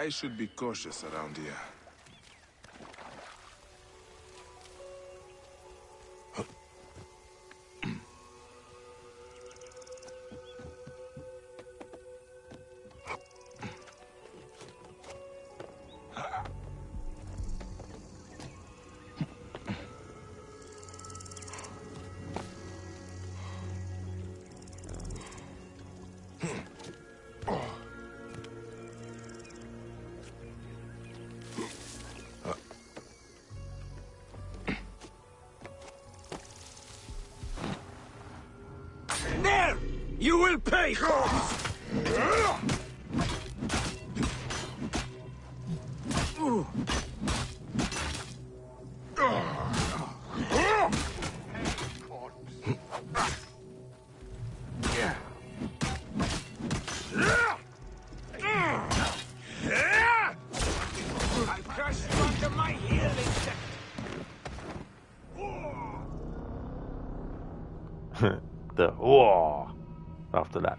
I should be cautious around here. There! You will pay! I crushed you under my heel, insect! The whoa after that.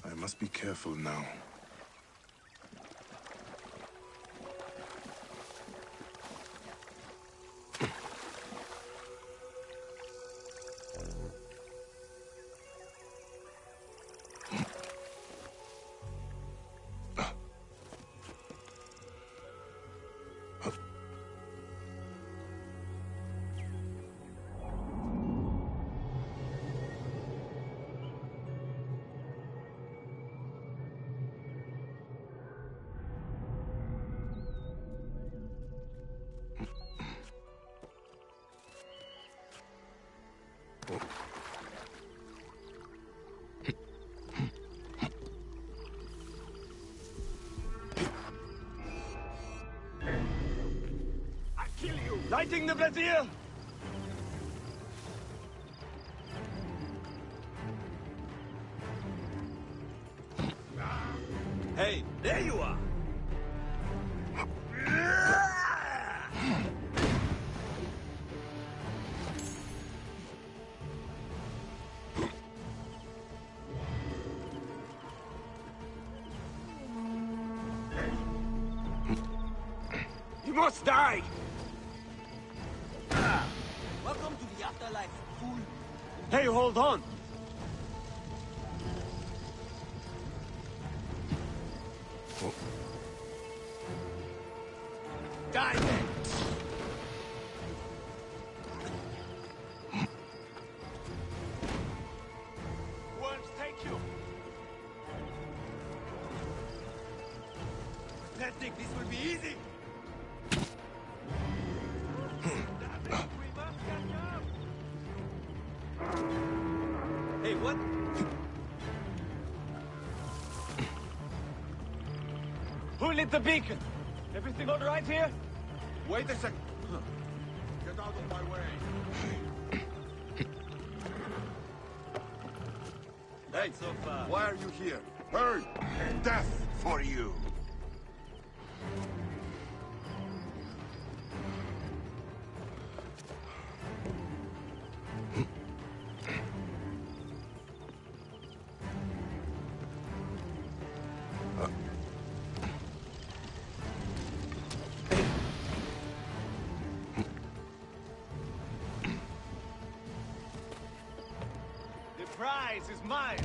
I must be careful now. Lighting the brazier! Hey, there you are! You must die! Welcome to the afterlife, fool. Hey, hold on! Die then! Worms take you! Pathetic, this will be easy! Hey, what? Who lit the beacon? Everything all right here? Wait a second. Get out of my way. Hey, so far. Why are you here? Hurry! Death for you! The prize is mine!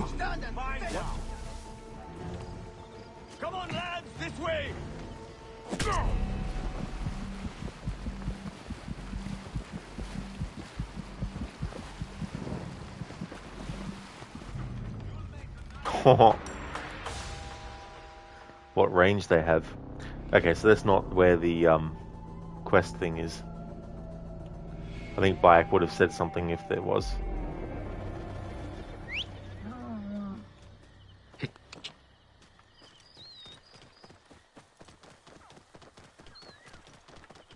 Stand and mine now! Come on, lads, this way! What range they have. Okay, so that's not where the quest thing is. I think Bayek would have said something if there was.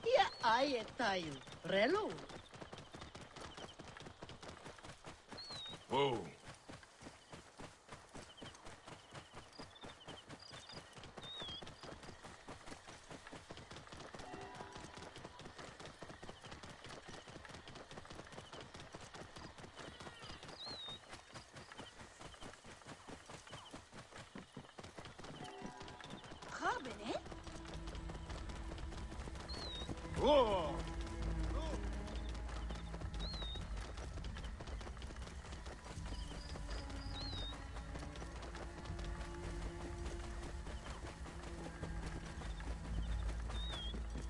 Yeah, I tile. Relo. Whoa. Whoa!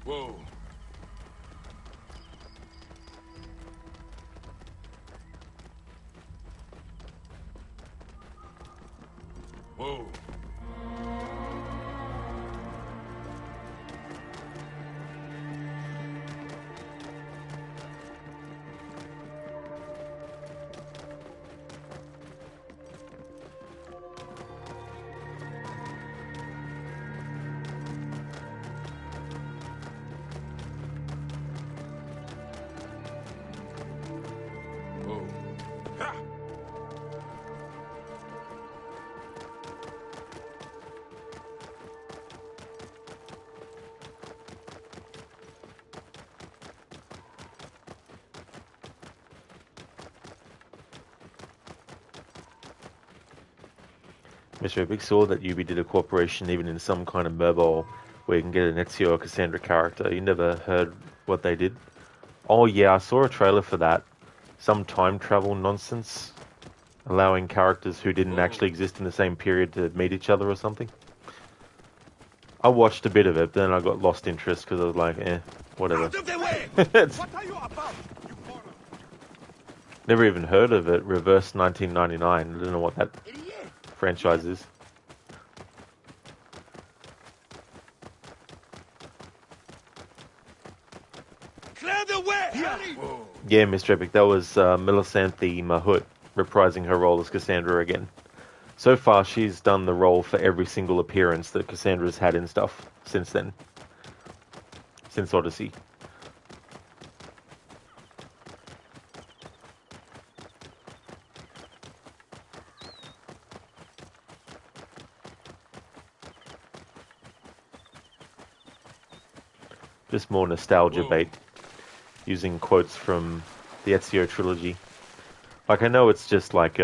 Whoa. Whoa. Mr. Epic saw that Ubi did a cooperation even in some kind of mobile where you can get an Ezio or Cassandra character. You never heard what they did? Oh yeah, I saw a trailer for that. Some time travel nonsense, allowing characters who didn't actually exist in the same period to meet each other or something. I watched a bit of it, but then I got lost interest because I was like, whatever. Out of the way! What are you about? Never even heard of it. Reverse 1999. I don't know what that franchise is. Clear the way! Yeah, Mr. Epic, that was Melisanthe Mahut reprising her role as Cassandra again. So far, she's done the role for every single appearance that Cassandra's had in stuff since then. Since Odyssey. Just more nostalgia bait, using quotes from the Ezio trilogy. Like, I know it's just like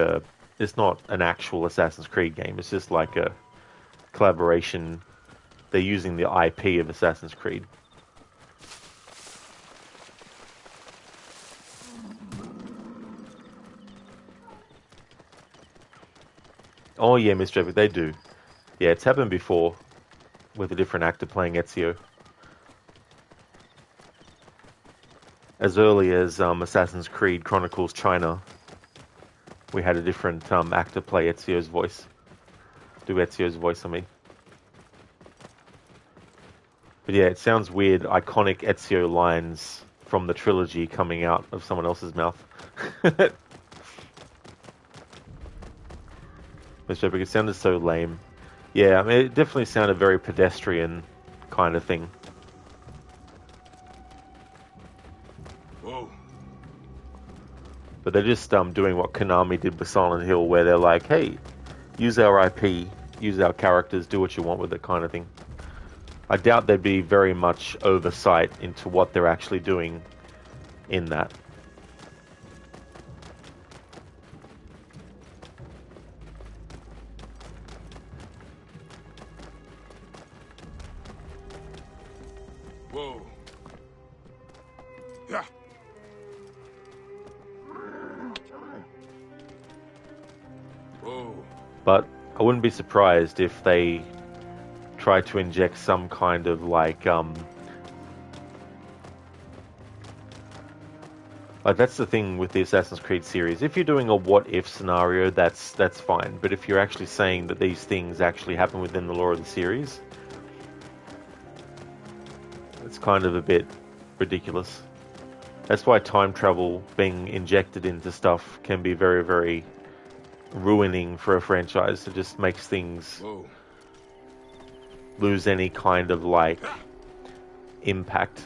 it's not an actual Assassin's Creed game, it's just like a collaboration. They're using the IP of Assassin's Creed. Oh yeah, Mr. Epic, they do. Yeah, it's happened before with a different actor playing Ezio. As early as Assassin's Creed Chronicles China, we had a different actor play Ezio's voice. Do Ezio's voice, I mean. But yeah, it sounds weird, iconic Ezio lines from the trilogy coming out of someone else's mouth. Mr. Epic, it sounded so lame. Yeah, I mean, it definitely sounded very pedestrian kind of thing. But they're just doing what Konami did with Silent Hill, where they're like, hey, use our IP, use our characters, do what you want with it kind of thing. I doubt there'd be very much oversight into what they're actually doing in that. Whoa. Yeah. Whoa. But I wouldn't be surprised if they try to inject some kind of like that's the thing with the Assassin's Creed series. If you're doing a what-if scenario, that's fine. But if you're actually saying that these things actually happen within the lore of the series, it's kind of a bit ridiculous. That's why time travel being injected into stuff can be very, very ruining for a franchise. It just makes things lose any kind of like impact.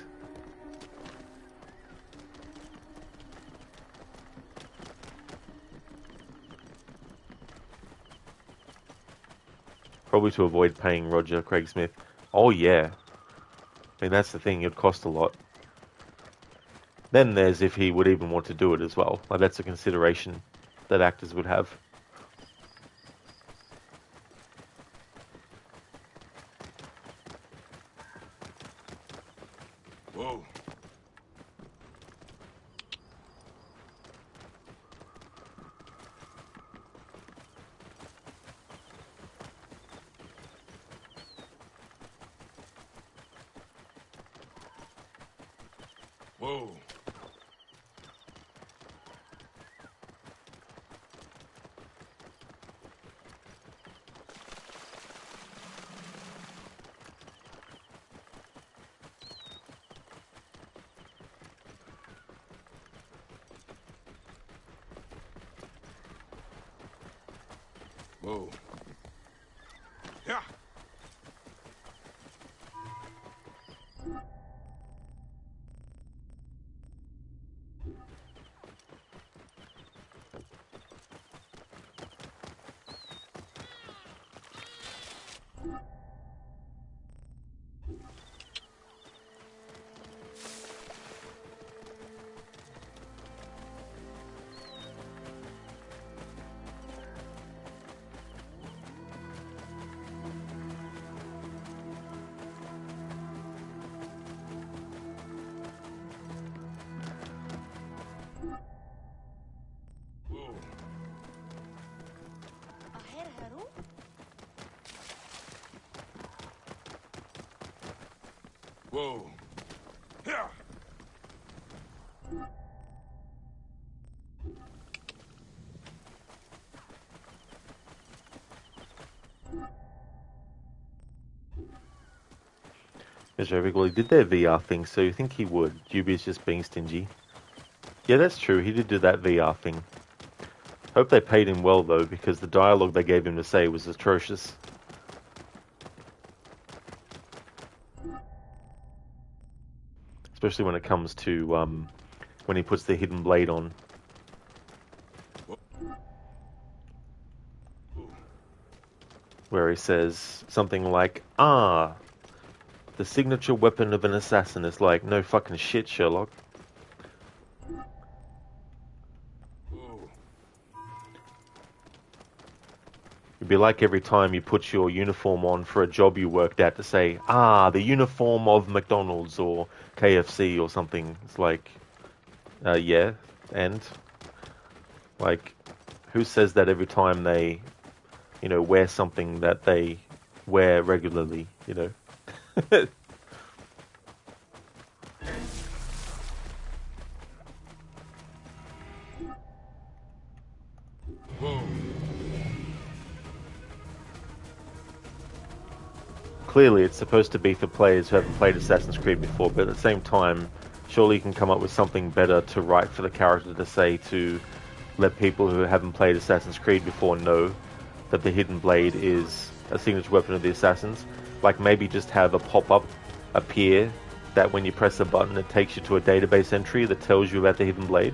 Probably to avoid paying Roger Craig Smith. Oh yeah. I mean, that's the thing, it'd cost a lot. Then there's if he would even want to do it as well. Like, that's a consideration that actors would have. Whoa. Whoa. Whoa. Yeah. Whoa. Yeah. Mr. Evergley did their VR thing, so you think he would. Juby's just being stingy. Yeah, that's true, he did do that VR thing. Hope they paid him well, though, because the dialogue they gave him to say was atrocious. Especially when it comes to, when he puts the hidden blade on. Where he says something like, "Ah, the signature weapon of an assassin." Is like, no fucking shit, Sherlock. It'd be like every time you put your uniform on for a job you worked at to say, "Ah, the uniform of McDonald's or KFC or something." It's like, yeah, and like, who says that every time they, you know, wear something that they wear regularly, you know? Clearly, it's supposed to be for players who haven't played Assassin's Creed before, but at the same time, surely you can come up with something better to write for the character to say to let people who haven't played Assassin's Creed before know that the Hidden Blade is a signature weapon of the Assassins. Like, maybe just have a pop-up appear that when you press a button it takes you to a database entry that tells you about the Hidden Blade.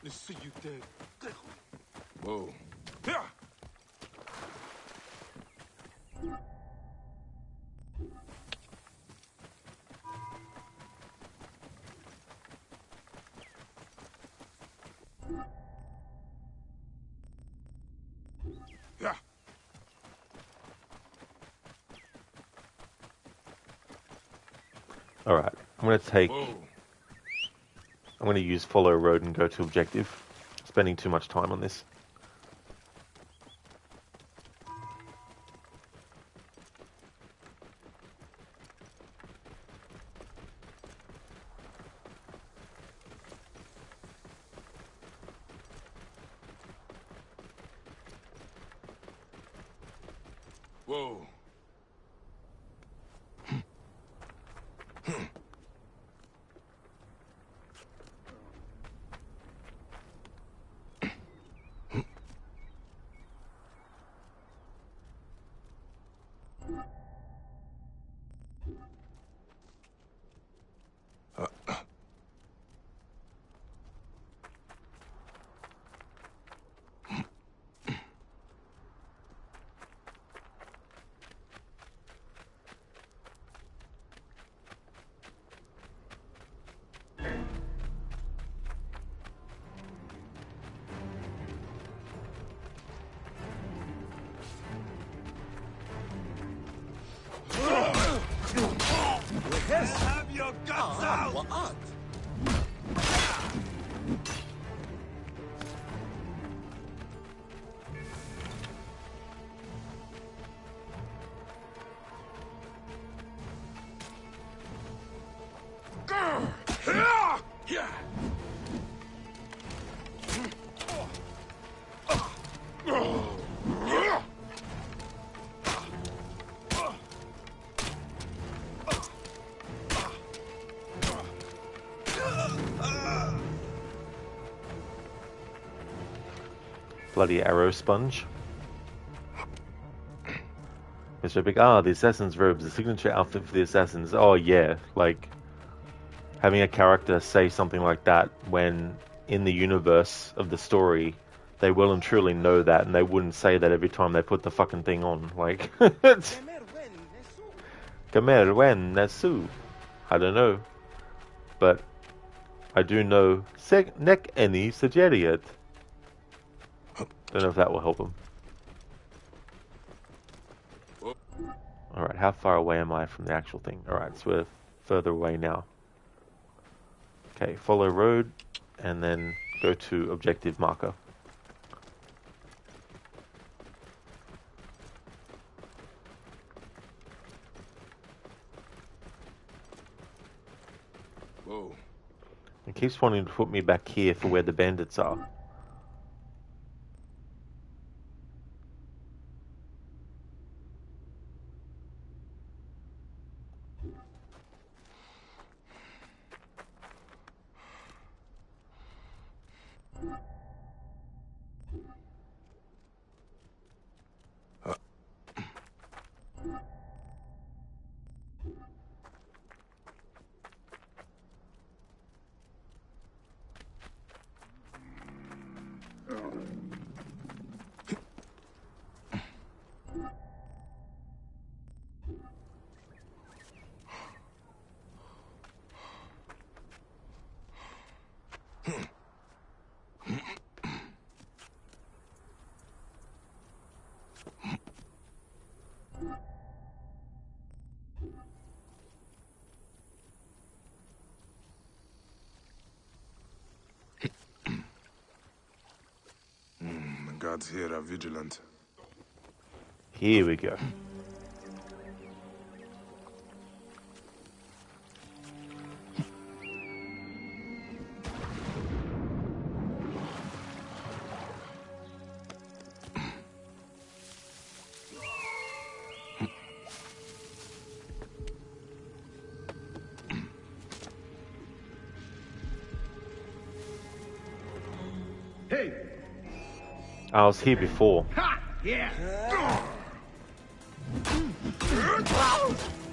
Let's see you dead. Whoa. Yeah. Yeah. Alright, I'm going to take... I'm going to use follow road and go to objective. Spending too much time on this. Whoa. Bloody arrow sponge. Mr. Epic, the assassin's robes, the signature outfit for the assassins. Oh yeah, like having a character say something like that when in the universe of the story they well and truly know that, and they wouldn't say that every time they put the fucking thing on. Like, Kamer wen nasu. I don't know, but I do know nek any sugeriet. Don't know if that will help him. Alright, how far away am I from the actual thing? Alright, so we're further away now. Okay, follow road, and then go to objective marker. Whoa. It keeps wanting to put me back here for where the bandits are. The guards here are vigilant. Here we go. Hey! I was here before. Ha! Yeah!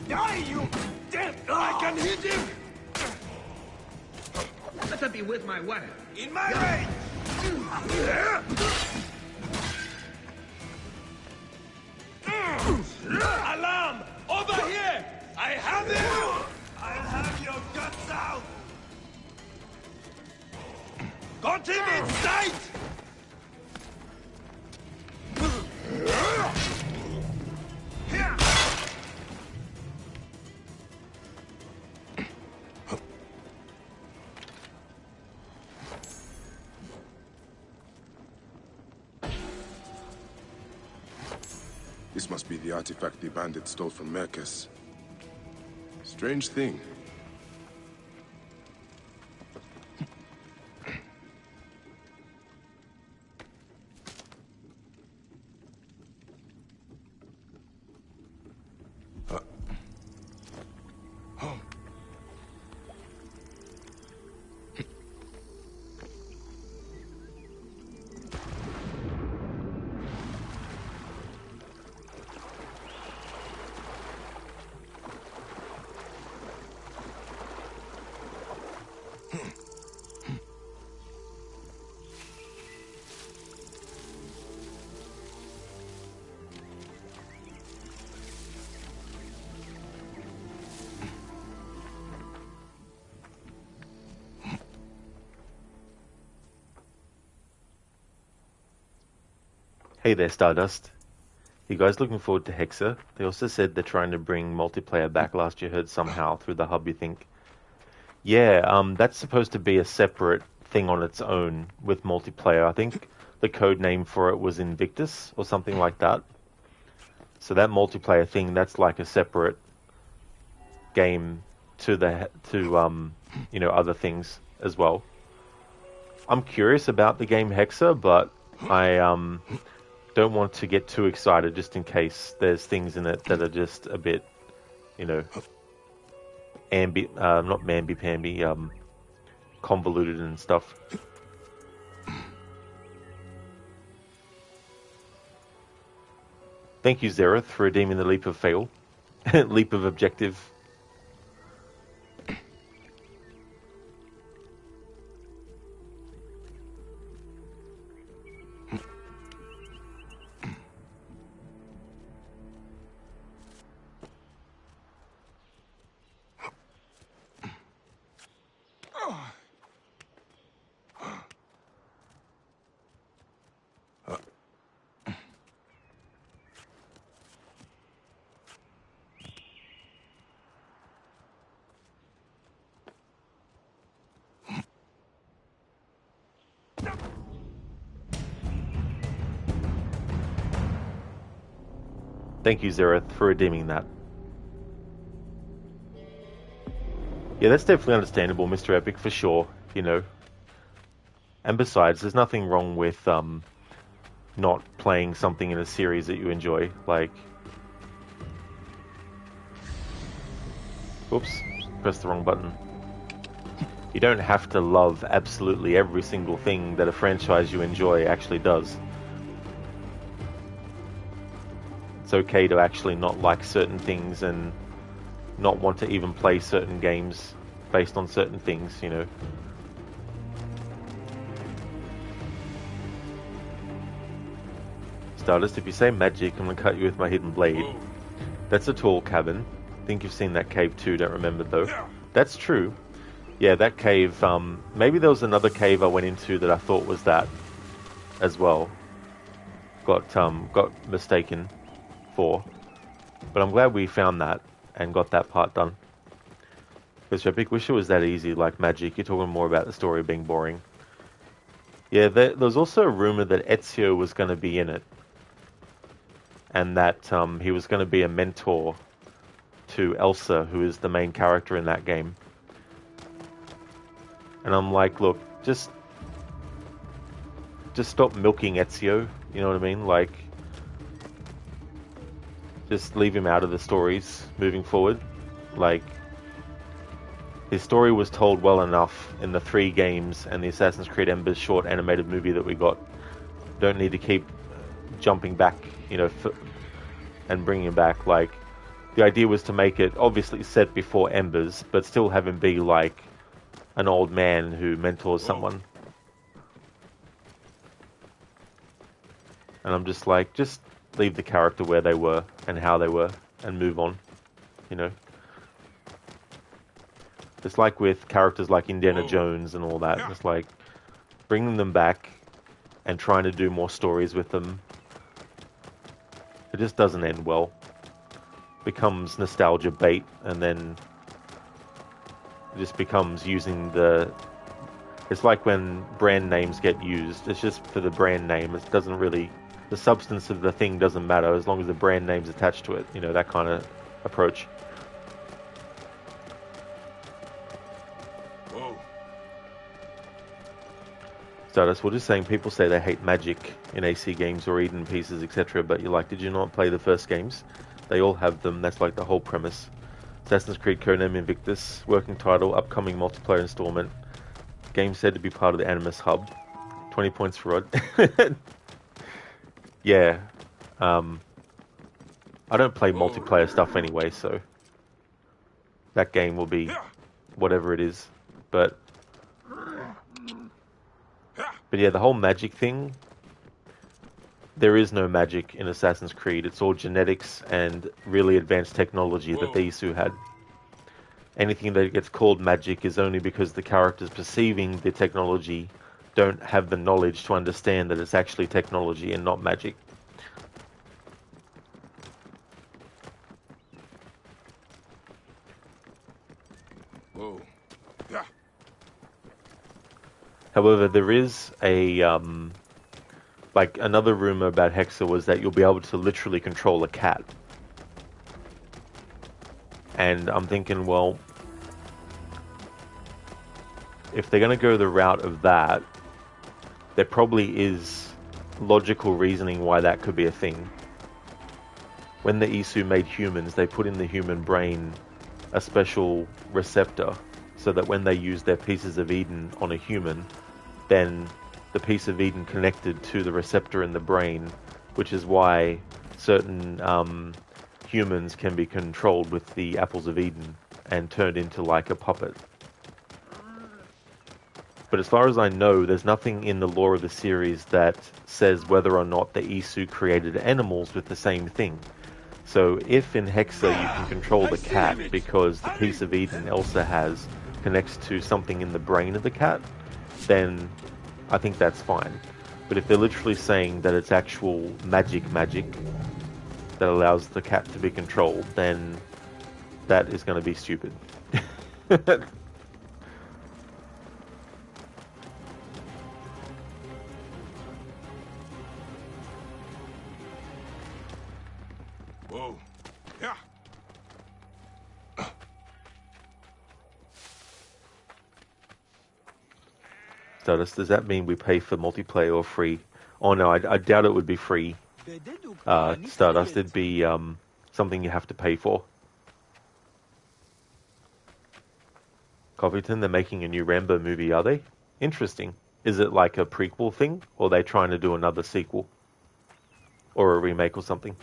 Die, you dead! I can hit him! Better be with my wife. In my way! Alarm! Over here! I have him! I'll have your guts out! Got him in sight! This must be the artifact the bandits stole from Mercus. Strange thing. Hey there, Stardust. You guys looking forward to Hexa? They also said they're trying to bring multiplayer back last year, heard somehow through the hub, you think? Yeah, that's supposed to be a separate thing on its own with multiplayer. I think the code name for it was Invictus or something like that. So that multiplayer thing, that's like a separate game to other things as well. I'm curious about the game Hexa, but I don't want to get too excited just in case there's things in it that are just a bit, not mamby-pamby, convoluted and stuff. Thank you, Zereth, for redeeming the leap of fail. Leap of objective. Thank you, Zereth, for redeeming that. Yeah, that's definitely understandable, Mr. Epic, for sure, you know. And besides, there's nothing wrong with not playing something in a series that you enjoy. Like, oops, pressed the wrong button. You don't have to love absolutely every single thing that a franchise you enjoy actually does. It's okay to actually not like certain things and not want to even play certain games based on certain things, you know. Stardust, if you say magic, I'm going to cut you with my hidden blade. That's a tall cabin. I think you've seen that cave too, don't remember though. That's true. Yeah, that cave, maybe there was another cave I went into that I thought was that as well. Got mistaken for. But I'm glad we found that and got that part done. Mr. Epic, wish it was that easy like magic. You're talking more about the story being boring. Yeah, there was also a rumor that Ezio was going to be in it. And that he was going to be a mentor to Elsa, who is the main character in that game. And I'm like, look, just stop milking Ezio, you know what I mean? Like, just leave him out of the stories moving forward. Like, his story was told well enough in the 3 games and the Assassin's Creed Embers short animated movie that we got. Don't need to keep jumping back, you know, and bringing him back. Like, the idea was to make it obviously set before Embers, but still have him be like an old man who mentors someone. And I'm just like, just leave the character where they were and how they were and move on, you know. It's like with characters like Indiana Jones and all that. It's like bringing them back and trying to do more stories with them. It just doesn't end well. Becomes nostalgia bait, and then it just becomes using the... It's like when brand names get used. It's just for the brand name. It doesn't really... The substance of the thing doesn't matter as long as the brand name's attached to it. You know, that kind of approach. Stardust, we're just saying people say they hate magic in AC games or Eden pieces, etc. But you're like, did you not play the first games? They all have them. That's like the whole premise. Assassin's Creed Codename Invictus, working title, upcoming multiplayer installment. Game said to be part of the Animus Hub. 20 points for Rod. Yeah. I don't play multiplayer stuff anyway, so that game will be whatever it is. But yeah, the whole magic thing, there is no magic in Assassin's Creed. It's all genetics and really advanced technology that the Isu had. Anything that gets called magic is only because the characters perceiving the technology don't have the knowledge to understand that it's actually technology and not magic. However, there is a, like, another rumor about Hexa was that you'll be able to literally control a cat. And I'm thinking, well, if they're going to go the route of that, there probably is logical reasoning why that could be a thing. When the Isu made humans, they put in the human brain a special receptor, so that when they use their pieces of Eden on a human, then the piece of Eden connected to the receptor in the brain, which is why certain humans can be controlled with the apples of Eden and turned into like a puppet. But as far as I know, there's nothing in the lore of the series that says whether or not the Isu created animals with the same thing. So if in Hexa you can control the cat because the piece of Eden Elsa has connects to something in the brain of the cat, then I think that's fine. But if they're literally saying that it's actual magic that allows the cat to be controlled, then that is going to be stupid. Whoa. Yeah. Stardust, does that mean we pay for multiplayer or free? Oh no, I doubt it would be free. Stardust, it'd be something you have to pay for. Covington, they're making a new Rambo movie, are they? Interesting. Is it like a prequel thing, or are they trying to do another sequel? Or a remake or something?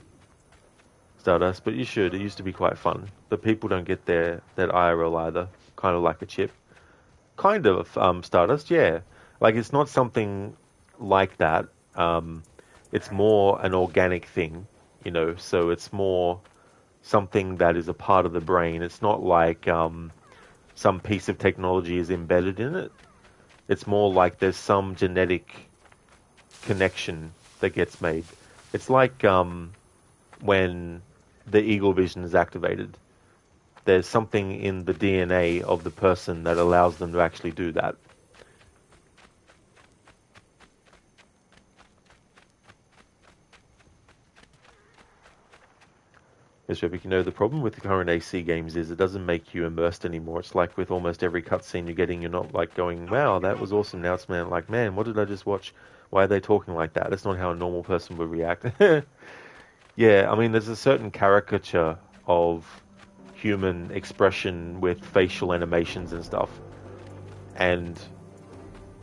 Stardust, but you should. It used to be quite fun. But people don't get that IRL either. Kind of like a chip. Kind of, Stardust, yeah. Like, it's not something like that. It's more an organic thing, you know, so it's more something that is a part of the brain. It's not like some piece of technology is embedded in it. It's more like there's some genetic connection that gets made. It's like when the Eagle Vision is activated. There's something in the DNA of the person that allows them to actually do that. Yes, Rebecca, you know, the problem with the current AC games is it doesn't make you immersed anymore. It's like with almost every cutscene you're getting, you're not like going, wow, that was awesome. Now it's like, man, what did I just watch? Why are they talking like that? That's not how a normal person would react. Yeah, I mean, there's a certain caricature of human expression with facial animations and stuff. And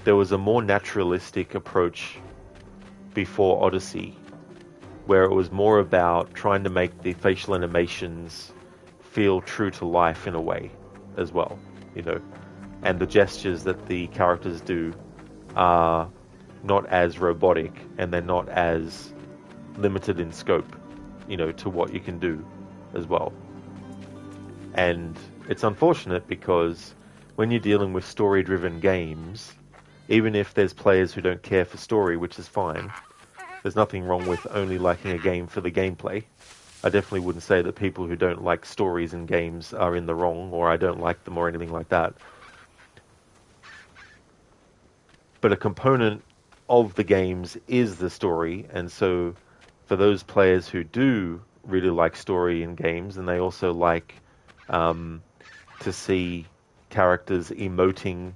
there was a more naturalistic approach before Odyssey, where it was more about trying to make the facial animations feel true to life in a way as well, you know. And the gestures that the characters do are not as robotic, and they're not as limited in scope, you know, to what you can do as well. And it's unfortunate because when you're dealing with story-driven games, even if there's players who don't care for story, which is fine, there's nothing wrong with only liking a game for the gameplay. I definitely wouldn't say that people who don't like stories in games are in the wrong, or I don't like them, or anything like that. But a component of the games is the story, and so for those players who do really like story in games, and they also like to see characters emoting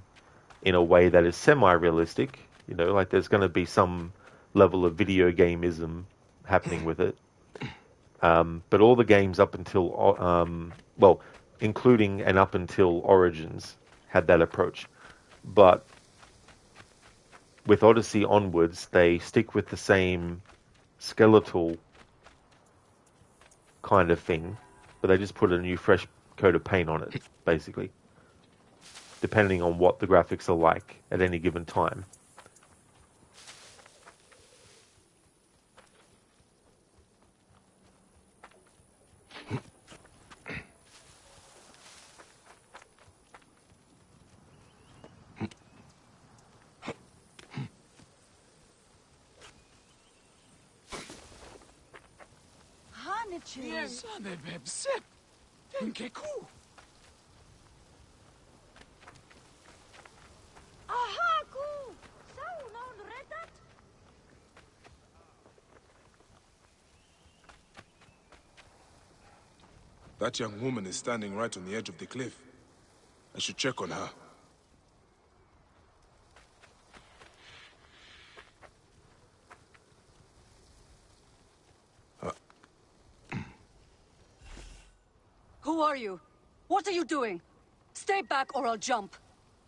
in a way that is semi-realistic, you know, like there's going to be some level of video gameism happening with it. But all the games up until, well, including and up until Origins, had that approach. But with Odyssey onwards, they stick with the same skeletal kind of thing, but they just put a new fresh coat of paint on it, basically, depending on what the graphics are like at any given time. That young woman is standing right on the edge of the cliff. I should check on her. Who are you? What are you doing? Stay back or I'll jump.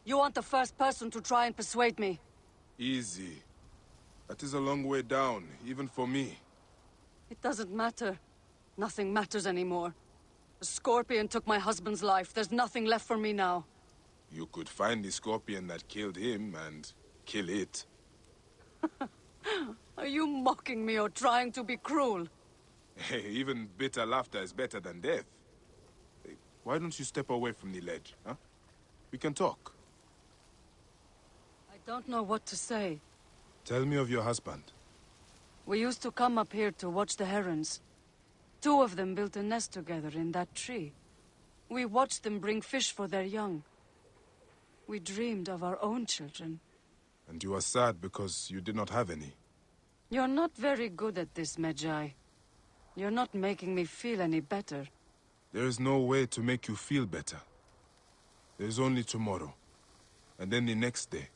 You aren't the first person to try and persuade me. Easy. That is a long way down, even for me. It doesn't matter. Nothing matters anymore. The scorpion took my husband's life. There's nothing left for me now. You could find the scorpion that killed him and kill it. Are you mocking me or trying to be cruel? Hey, even bitter laughter is better than death. Hey, why don't you step away from the ledge, huh? We can talk. I don't know what to say. Tell me of your husband. We used to come up here to watch the herons. 2 of them built a nest together in that tree. We watched them bring fish for their young. We dreamed of our own children. And you were sad because you did not have any. You're not very good at this, Medjay. You're not making me feel any better. There is no way to make you feel better. There is only tomorrow. And then the next day.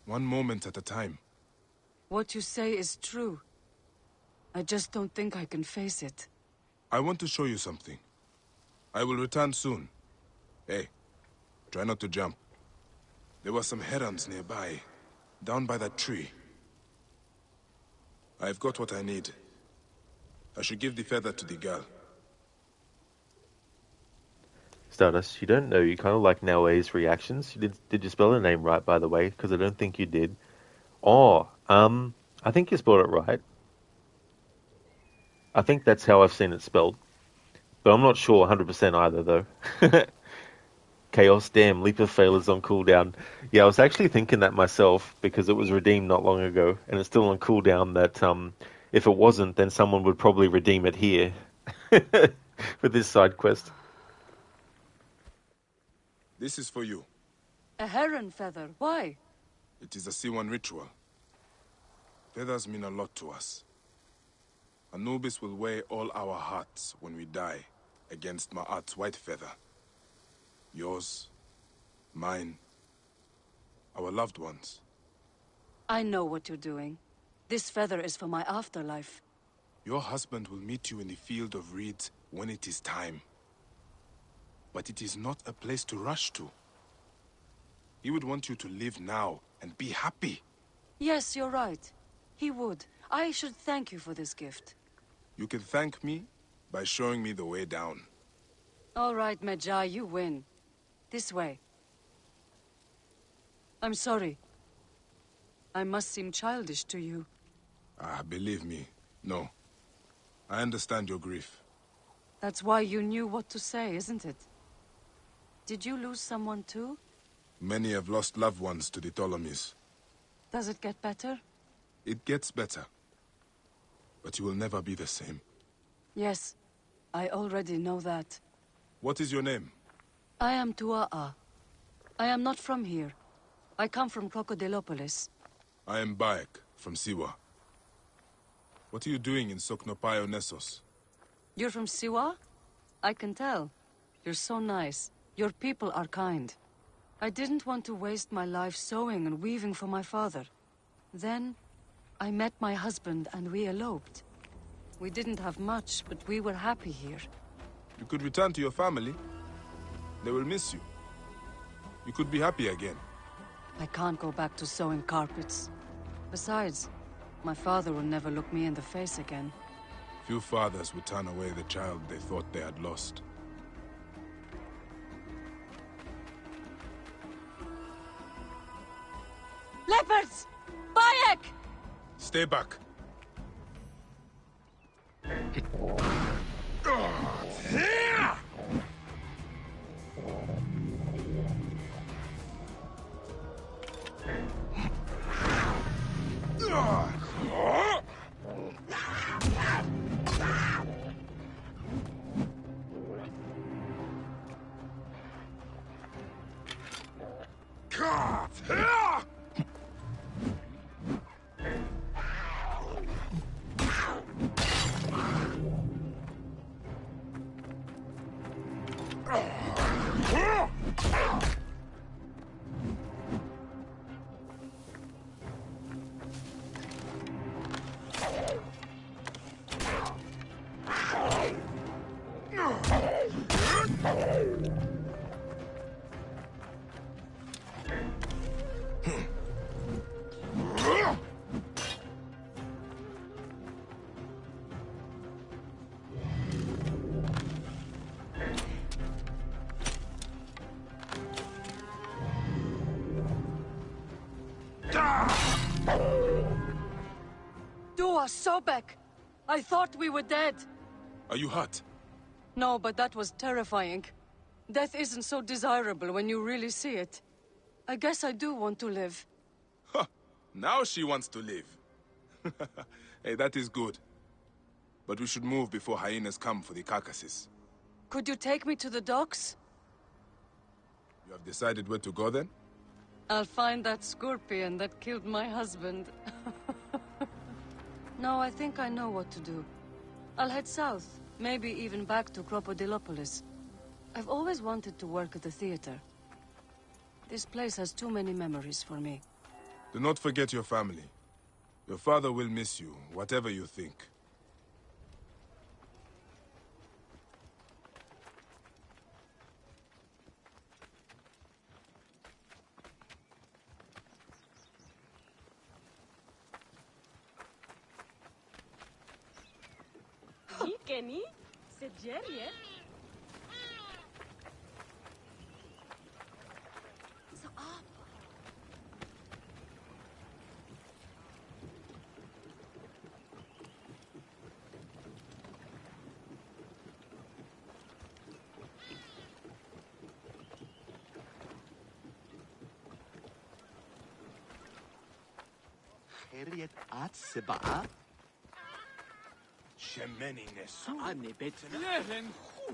One moment at a time. What you say is true. I just don't think I can face it. I want to show you something. I will return soon. Hey, try not to jump. There were some herons nearby, down by that tree. I've got what I need. I should give the feather to the girl. Stardust, you don't know, you kind of like Naoe's reactions. Did you spell her name right, by the way? Because I don't think you did. Oh, I think you spelled it right. I think that's how I've seen it spelled. But I'm not sure 100% either, though. Chaos, damn, Leap of Fail is on cooldown. Yeah, I was actually thinking that myself, because it was redeemed not long ago, and it's still on cooldown that, if it wasn't, then someone would probably redeem it here. For this side quest. This is for you. A heron feather. Why? It is a C1 ritual. Feathers mean a lot to us. Anubis will weigh all our hearts when we die against Ma'at's white feather. Yours, mine, our loved ones. I know what you're doing. This feather is for my afterlife. Your husband will meet you in the field of reeds when it is time. But it is not a place to rush to. He would want you to live now and be happy. Yes, you're right. He would. I should thank you for this gift. You can thank me by showing me the way down. All right, Medjay, you win. This way. I'm sorry. I must seem childish to you. Believe me, no. I understand your grief. That's why you knew what to say, isn't it? Did you lose someone too? Many have lost loved ones to the Ptolemies. Does it get better? It gets better. But you will never be the same. Yes, I already know that. What is your name? I am Tua'a. I am not from here. I come from Crocodilopolis. I am Bayek, from Siwa. What are you doing in Soknopaio Nessos? You're from Siwa? I can tell. You're so nice. Your people are kind. I didn't want to waste my life sewing and weaving for my father. Then, I met my husband and we eloped. We didn't have much, but we were happy here. You could return to your family. They will miss you. You could be happy again. I can't go back to sewing carpets. Besides, my father will never look me in the face again. Few fathers would turn away the child they thought they had lost. Leopards! Bayek! Stay back. Dua, Sobek! I thought we were dead. Are you hurt? No, but that was terrifying. Death isn't so desirable when you really see it. I guess I do want to live. Now she wants to live. Hey, that is good. But we should move before hyenas come for the carcasses. Could you take me to the docks? You have decided where to go then? I'll find that scorpion that killed my husband. No, I think I know what to do. I'll head south, maybe even back to Crocodilopolis. I've always wanted to work at the theater. This place has too many memories for me. Do not forget your family. Your father will miss you, whatever you think. Kenny, c'est Jerry, eh? خيرية سبعة شمني نسو عني بيتنا لهن خو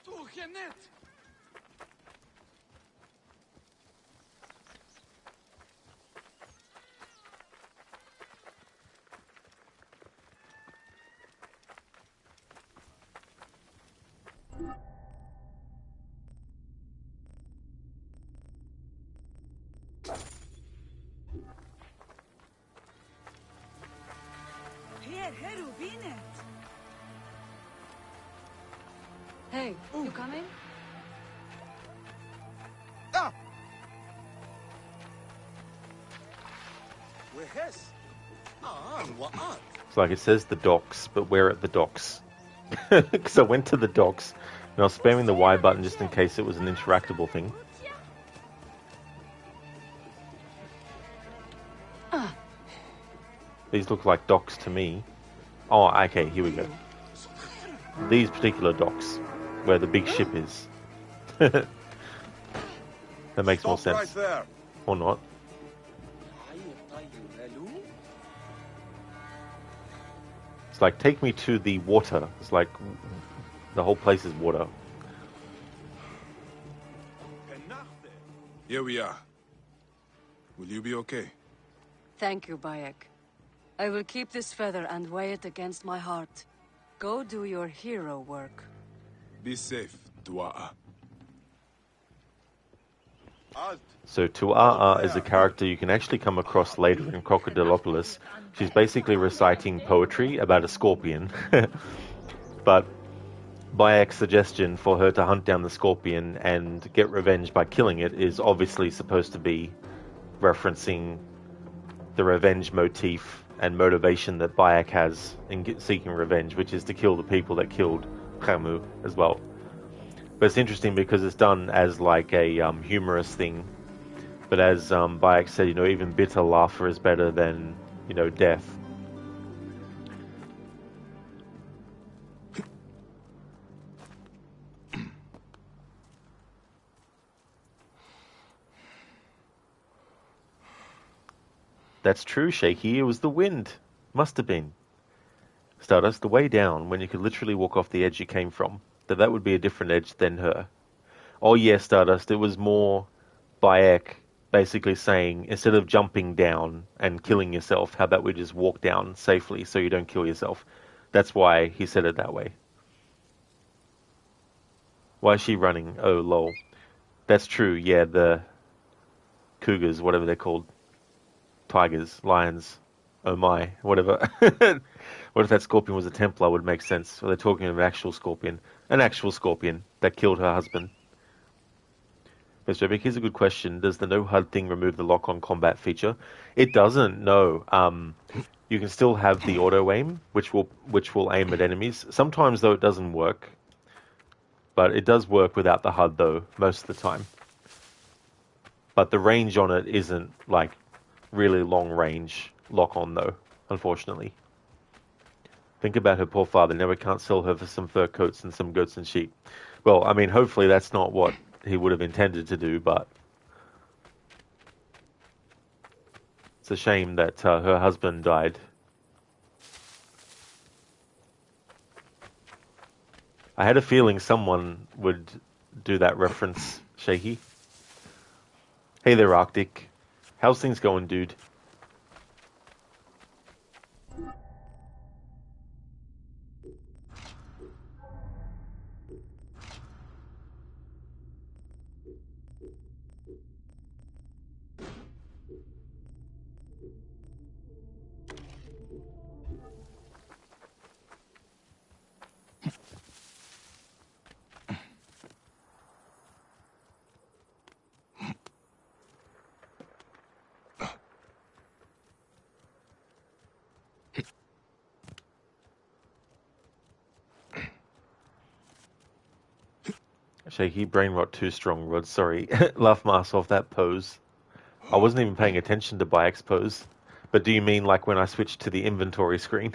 توخنت Hey, you coming? Ah! It's like it says the docks, but we're at the docks. Because I went to the docks, and I was spamming the Y button just in case it was an interactable thing. These look like docks to me. Oh, okay, here we go. These particular docks, where the big ship is. That makes more sense. Right there. Or not. It's like, take me to the water. It's like, the whole place is water. Here we are. Will you be okay? Thank you, Bayek. I will keep this feather and weigh it against my heart. Go do your hero work. Be safe, Tua'a. So Tua'a is a character you can actually come across later in Crocodilopolis. She's basically reciting poetry about a scorpion. But Bayek's suggestion for her to hunt down the scorpion and get revenge by killing it is obviously supposed to be referencing the revenge motif and motivation that Bayek has in seeking revenge, which is to kill the people that killed Ramu as well. But it's interesting because it's done as like a humorous thing. But as Bayek said, you know, even bitter laughter is better than, you know, death. That's true, Shaky. It was the wind. Must have been. Stardust, the way down, when you could literally walk off the edge you came from, that would be a different edge than her. Oh yeah, Stardust, it was more Bayek basically saying, instead of jumping down and killing yourself, how about we just walk down safely so you don't kill yourself? That's why he said it that way. Why is she running? Oh, lol. That's true, yeah, the cougars, whatever they're called. Tigers, lions, oh my, whatever. What if that scorpion was a Templar? Would make sense. Or they're talking of an actual scorpion that killed her husband. Mr. Epic, here's a good question. Does the No HUD thing remove the lock-on combat feature? It doesn't, no. You can still have the auto-aim, which will aim at enemies. Sometimes, though, it doesn't work. But it does work without the HUD, though, most of the time. But the range on it isn't, like, really long range lock-on, though, unfortunately. Think about her poor father. Now we can't sell her for some fur coats and some goats and sheep. Well, I mean, hopefully that's not what he would have intended to do, but it's a shame that her husband died. I had a feeling someone would do that reference, Shaky. Hey there, Arctic. How's things going, dude? Shaky, brain rot too strong, Rod. Sorry. Laugh mask off that pose. I wasn't even paying attention to Bayek's pose. But do you mean like when I switched to the inventory screen?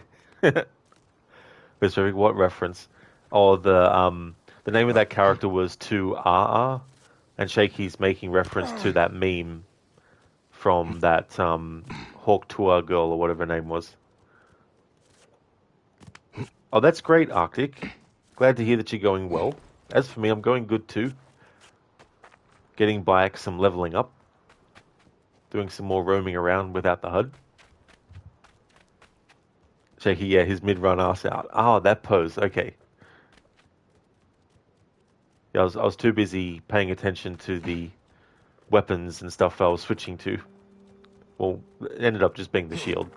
What reference? Oh, the name of that character was 2RR, and Shaky's making reference to that meme from that Hawk Tour girl or whatever her name was. Oh, that's great, Arctic. Glad to hear that you're going well. As for me, I'm going good too. Getting Bayek some leveling up. Doing some more roaming around without the HUD. Shaky, yeah, his mid-run arse out. Ah, that pose, okay. Yeah, I was too busy paying attention to the weapons and stuff I was switching to. Well, it ended up just being the shield.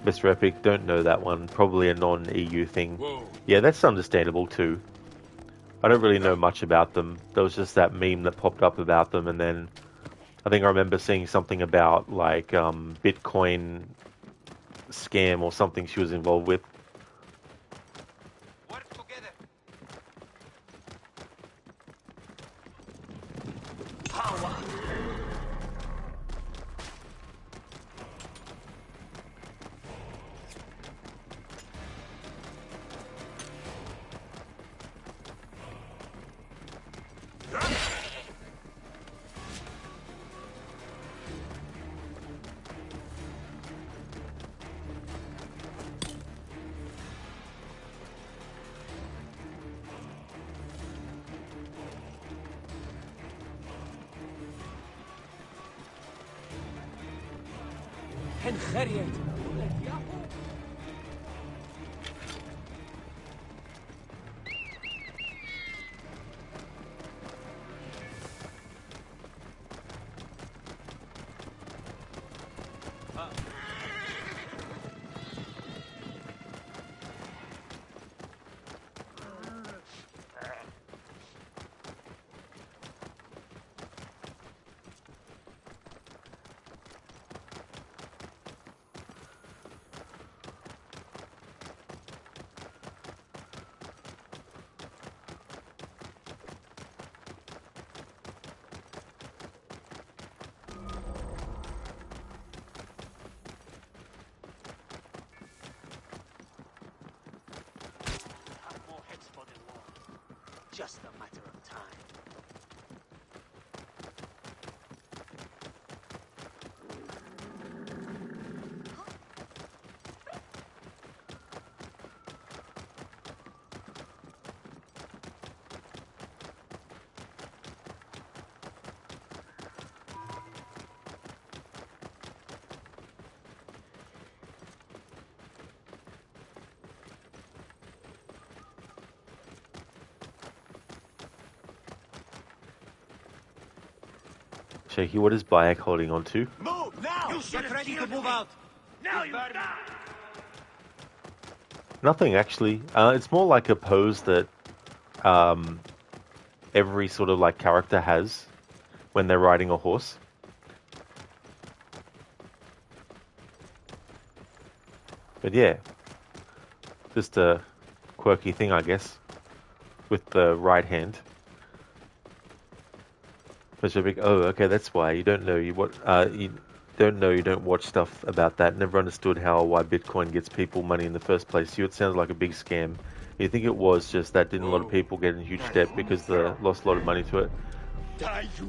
Mr. Epic, don't know that one. Probably a non-EU thing. Whoa. Yeah, that's understandable too. I don't really know much about them. There was just that meme that popped up about them, and then I think I remember seeing something about like Bitcoin scam or something she was involved with. Just a matter of time. Shaky, what is Bayek holding on to? Move now! You get ready to move out. Now you die! Nothing, actually. It's more like a pose that every sort of like character has when they're riding a horse. But yeah, Just a quirky thing, I guess, with the right hand. Oh, okay, that's why you don't know you don't watch stuff about that. Never understood why Bitcoin gets people money in the first place. You, it sounds like a big scam. You think it was just that didn't a lot of people get in huge debt because they lost a lot of money to it?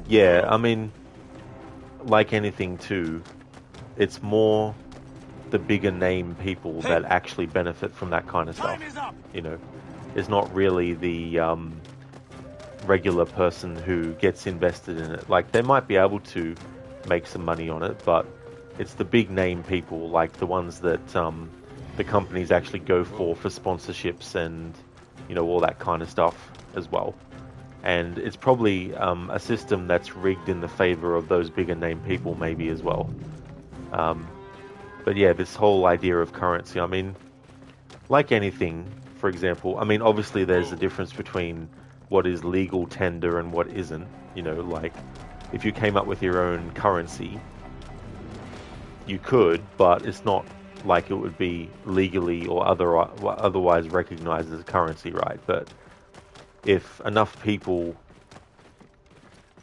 Yeah, I mean, like anything too, it's more the bigger name people that actually benefit from that kind of stuff. You know, it's not really the regular person who gets invested in it. Like, they might be able to make some money on it, but it's the big name people, like the ones that the companies actually go for sponsorships and, you know, all that kind of stuff as well. And it's probably a system that's rigged in the favor of those bigger name people maybe as well. But yeah, this whole idea of currency, I mean, like anything, for example, I mean, obviously there's a difference between what is legal tender and what isn't. You know, like, if you came up with your own currency, you could, but it's not like it would be legally or otherwise recognized as a currency, right? But if enough people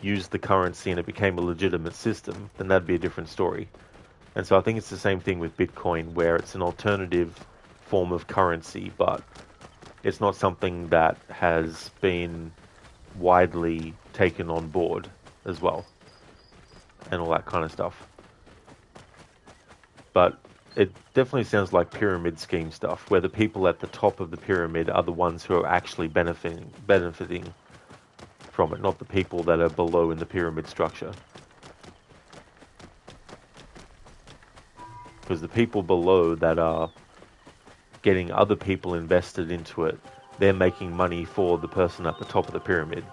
used the currency and it became a legitimate system, then that'd be a different story. And so I think it's the same thing with Bitcoin, where it's an alternative form of currency, but it's not something that has been widely taken on board as well, and all that kind of stuff. But it definitely sounds like pyramid scheme stuff, where the people at the top of the pyramid are the ones who are actually benefiting from it, not the people that are below in the pyramid structure. Because the people below that are getting other people invested into it, they're making money for the person at the top of the pyramid.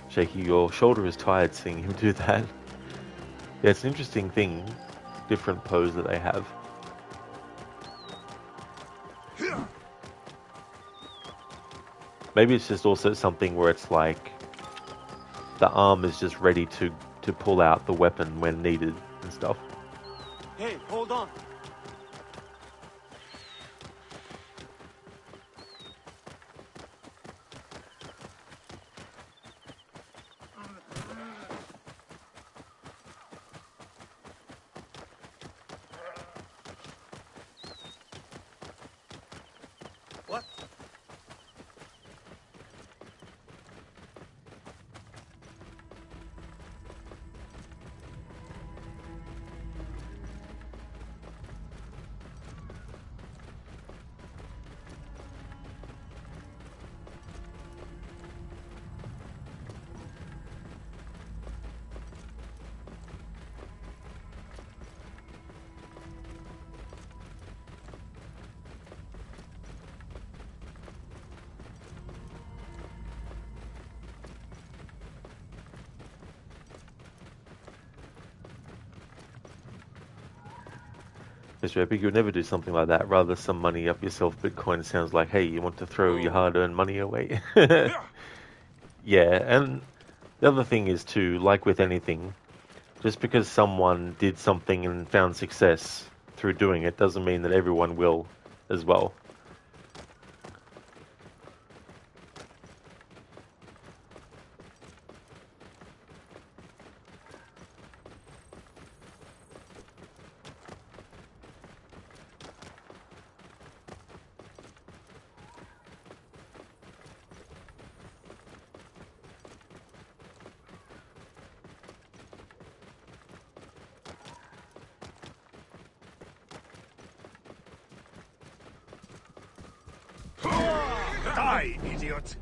Shaky, your shoulder is tired seeing him do that. Yeah, it's an interesting thing, different pose that they have. Maybe it's just also something where it's like the arm is just ready to pull out the weapon when needed and stuff. Hey, hold on. What? Mr. Epic, you would never do something like that. Rather some money up yourself. Bitcoin sounds like, hey, you want to throw your hard-earned money away? Yeah, and the other thing is too, like with anything, just because someone did something and found success through doing it doesn't mean that everyone will as well. Die, idiot!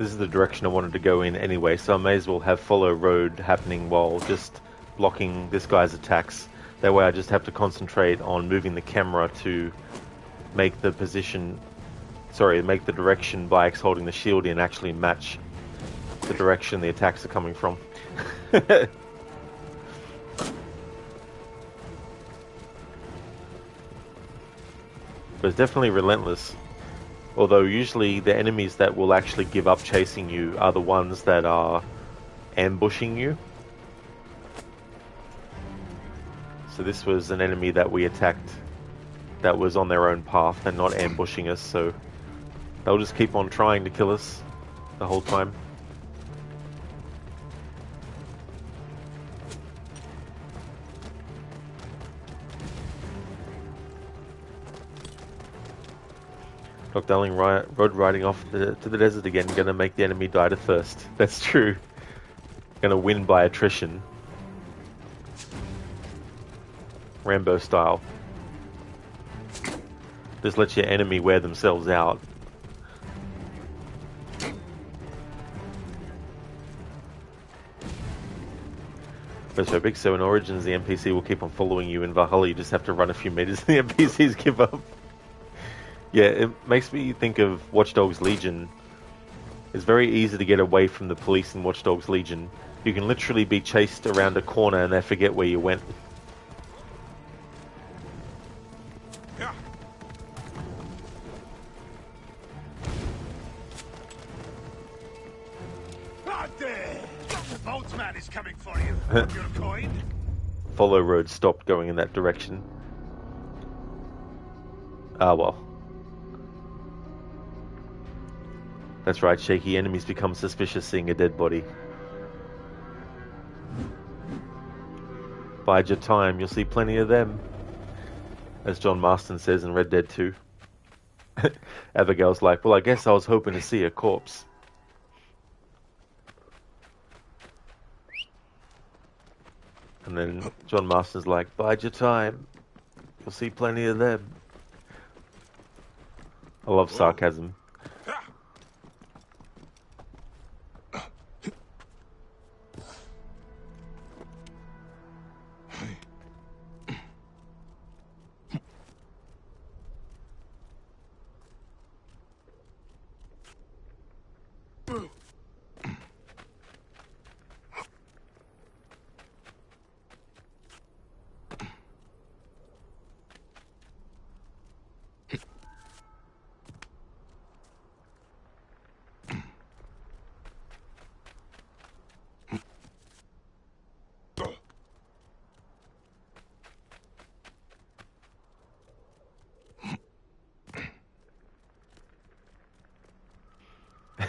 This is the direction I wanted to go in anyway, so I may as well have follow road happening while just blocking this guy's attacks. That way I just have to concentrate on moving the camera to make the direction by X holding the shield in actually match the direction the attacks are coming from. But it's definitely relentless. Although usually the enemies that will actually give up chasing you are the ones that are ambushing you. So this was an enemy that we attacked that was on their own path and not ambushing us, so they'll just keep on trying to kill us the whole time. Doc Darling road riding off to the desert again, gonna make the enemy die to thirst. That's true. Gonna win by attrition. Rambo style. Just let your enemy wear themselves out. But so big, so in Origins the NPC will keep on following you. In Valhalla you just have to run a few meters and the NPCs give up. Yeah, it makes me think of Watch Dogs Legion. It's very easy to get away from the police in Watch Dogs Legion. You can literally be chased around a corner and they forget where you went. The boatman is coming for you. Your coin? Follow road stopped going in that direction. Ah, well. That's right, Shaky. Enemies become suspicious seeing a dead body. Bide your time, you'll see plenty of them. As John Marston says in Red Dead 2. Abigail's like, well, I guess I was hoping to see a corpse. And then John Marston's like, bide your time, you'll see plenty of them. I love sarcasm.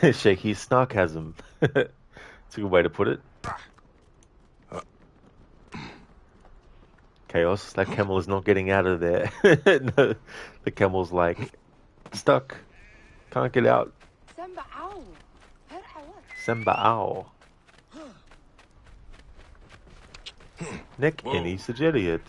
Shaky snarkasm. It's a good way to put it. Chaos, that camel is not getting out of there. No, the camel's like, stuck. Can't get out. Semba'ao. Nick any sugeriet.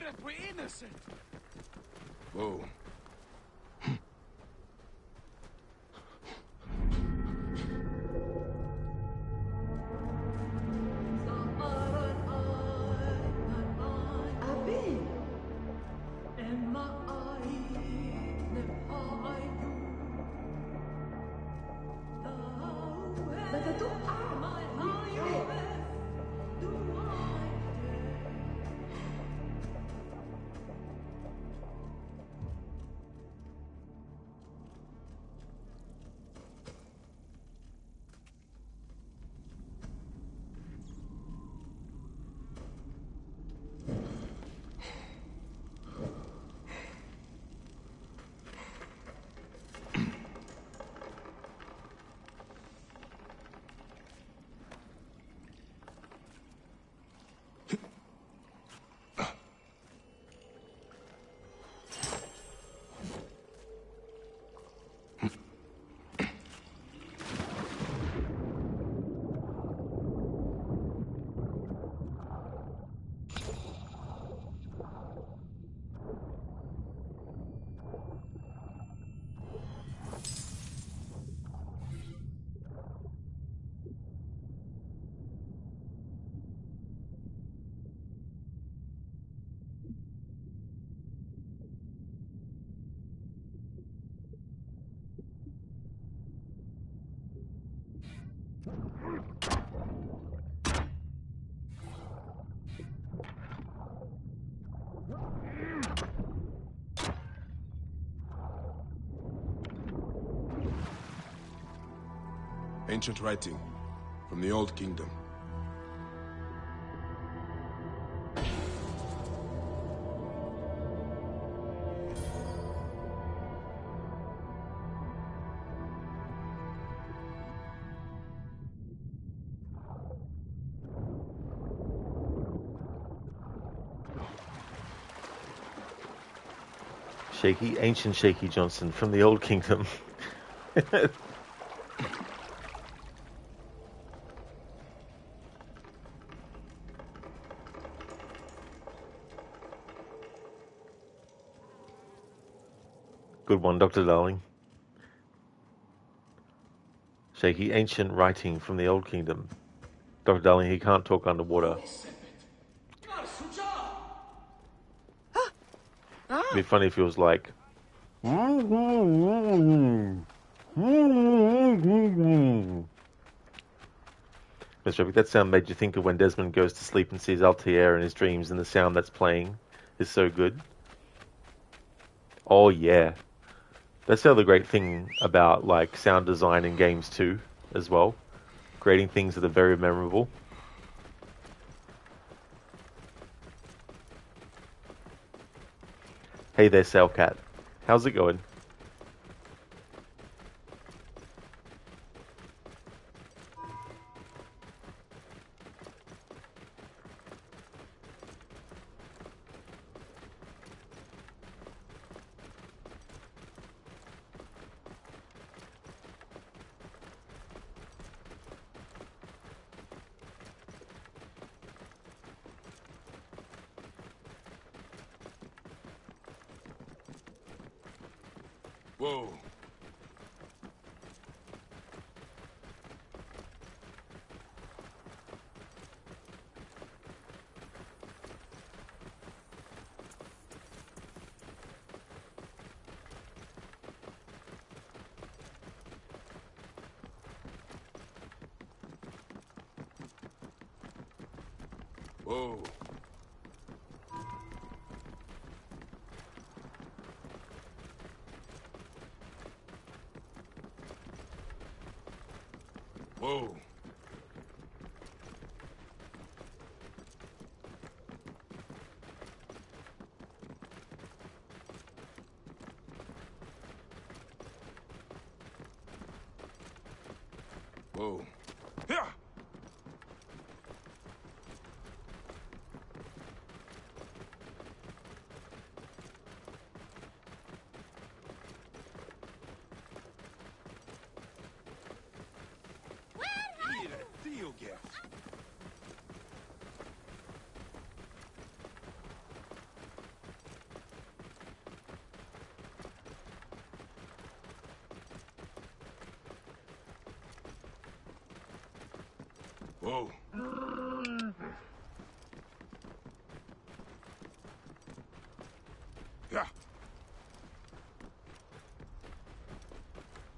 if we're innocent? Whoa. Ancient writing from the Old Kingdom. Ancient Shaky Johnson from the Old Kingdom. Good one, Dr. Darling. Shaky, ancient writing from the Old Kingdom. Dr. Darling, he can't talk underwater. It'd be funny if he was like... Mr. Epic, that sound made you think of when Desmond goes to sleep and sees Altair in his dreams, and the sound that's playing is so good. Oh yeah. That's the other great thing about like sound design in games too, as well. Creating things that are very memorable. Hey there, Sailcat. How's it going? Whoa. Whoa. Whoa. Whoa. Yeah. Whoa. Yeah.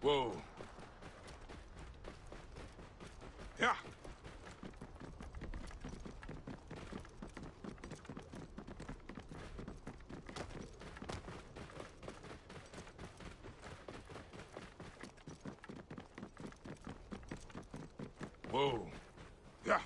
Whoa. Yeah. Whoa. Yeah.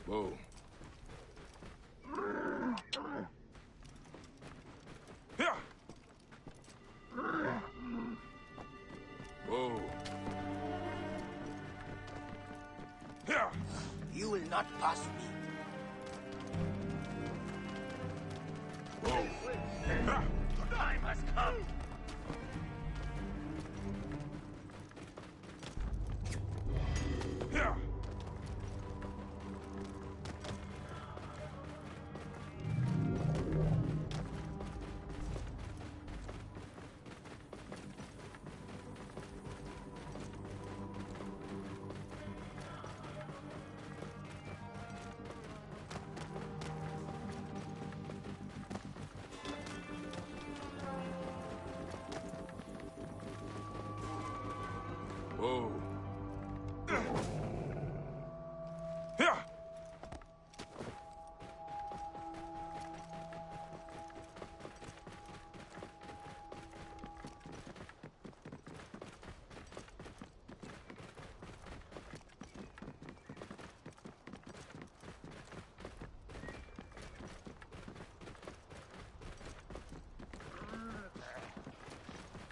Whoa. Yeah. Whoa. Yeah. You will not pass me. Whoa. Yeah. Time has come. Yeah. Whoa. Yeah.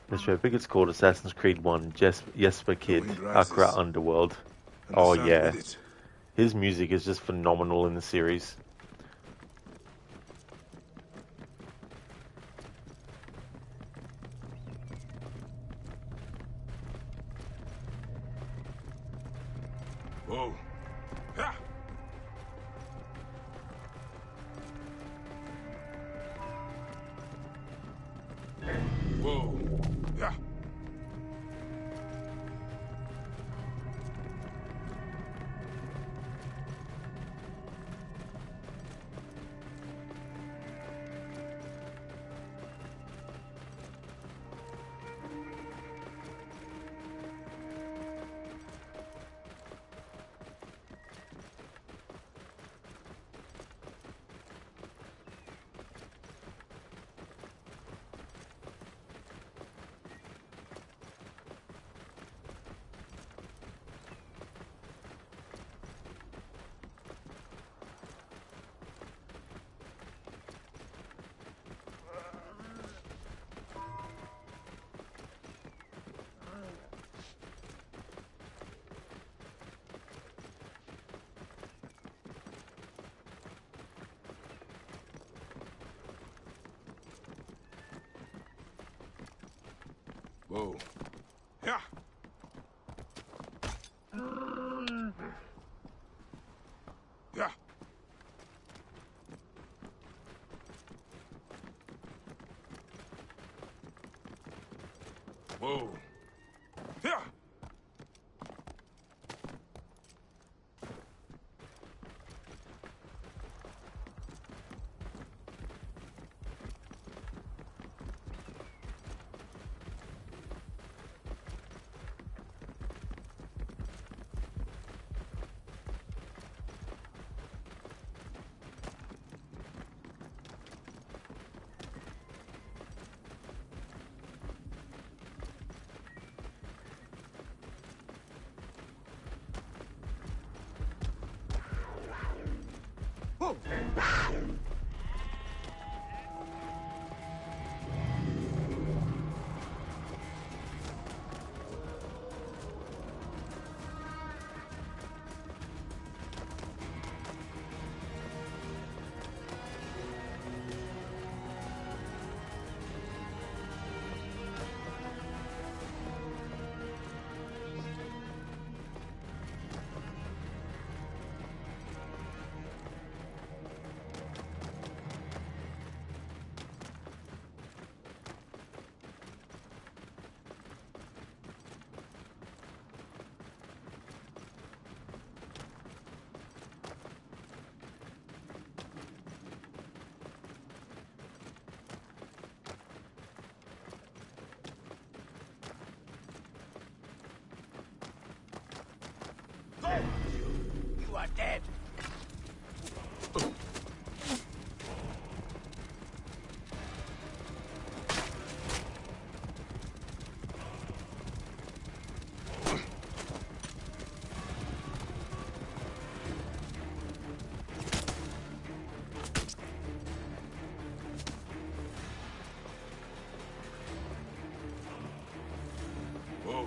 That's right. I think it's called Assassin's Creed 1, Jesper Kid, wind Accra rises, Underworld. and the Oh sound yeah. with it. His music is just phenomenal in the series. Whoa. Yeah. Whoa. Yeah. Whoa. Yeah. Yeah. Whoa. Yeah. Move! You are dead. Whoa.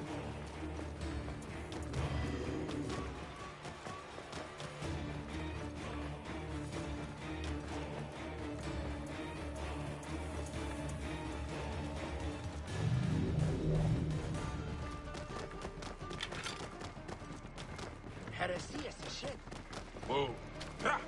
Heresy is a shit. Whoa. Ha!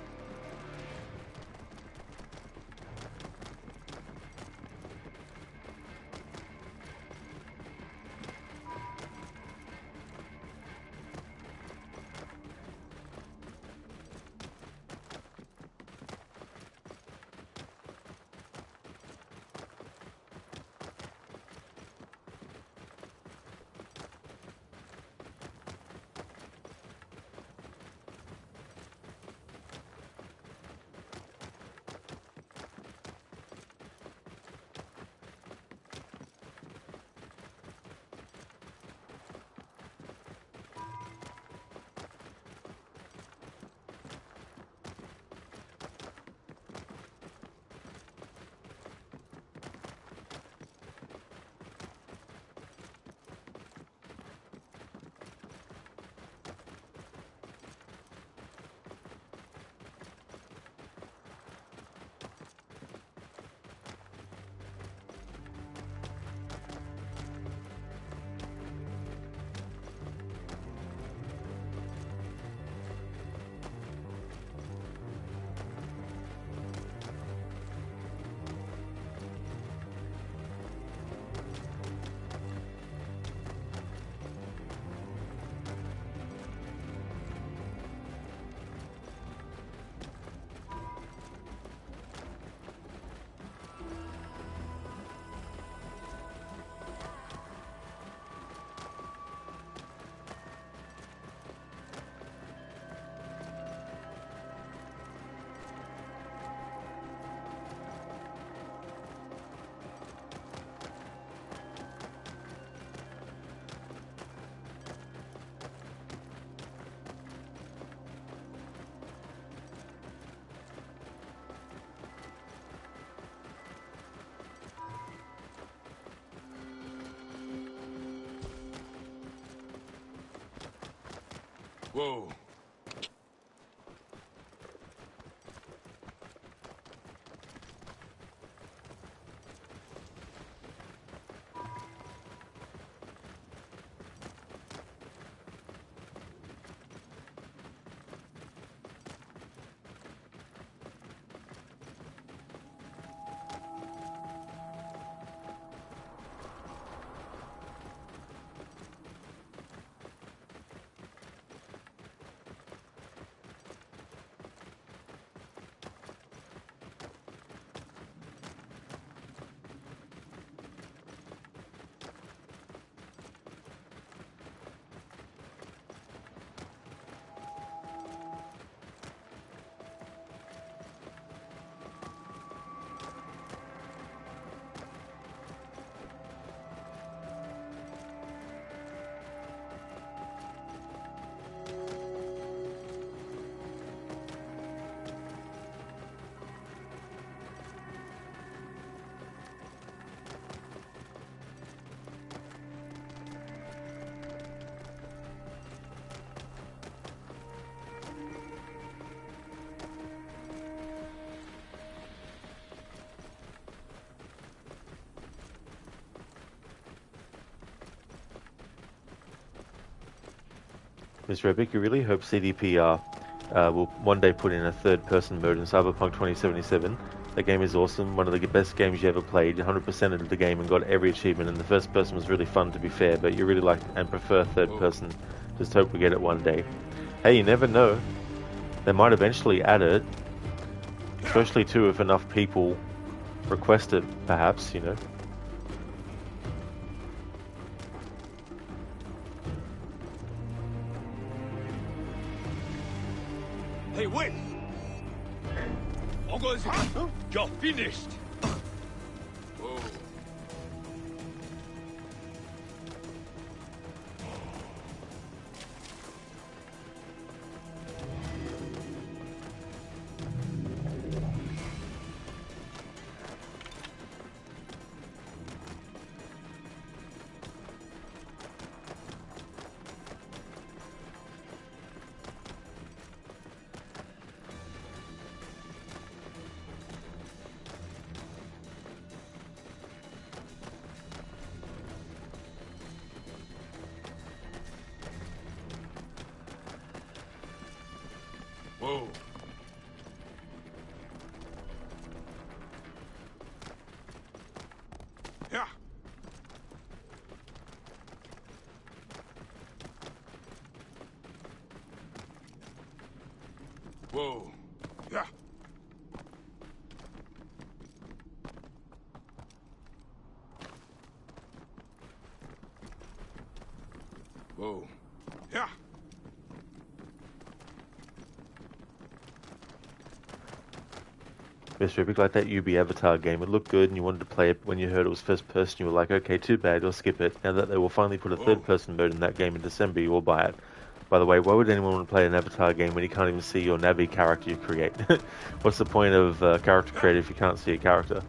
Whoa. Mr. Epic, you really hope CDPR will one day put in a third-person mode in Cyberpunk 2077. That game is awesome, one of the best games you ever played, 100% of the game and got every achievement, and the first person was really fun to be fair, but you really like and prefer third person. Just hope we get it one day. Hey, you never know. They might eventually add it, especially too if enough people request it, perhaps, you know. Hey, wait! You're finished! Whoa. Whoa. Yeah. Whoa. Yeah. Whoa. Yeah. Mr. Epic, like that UB Avatar game, it looked good and you wanted to play it when you heard it was first person, you were like, okay, too bad, I'll skip it. Now that they will finally put a third person mode in that game in December, you will buy it. By the way, why would anyone want to play an Avatar game when you can't even see your Navi character you create? What's the point of character creator if you can't see a character?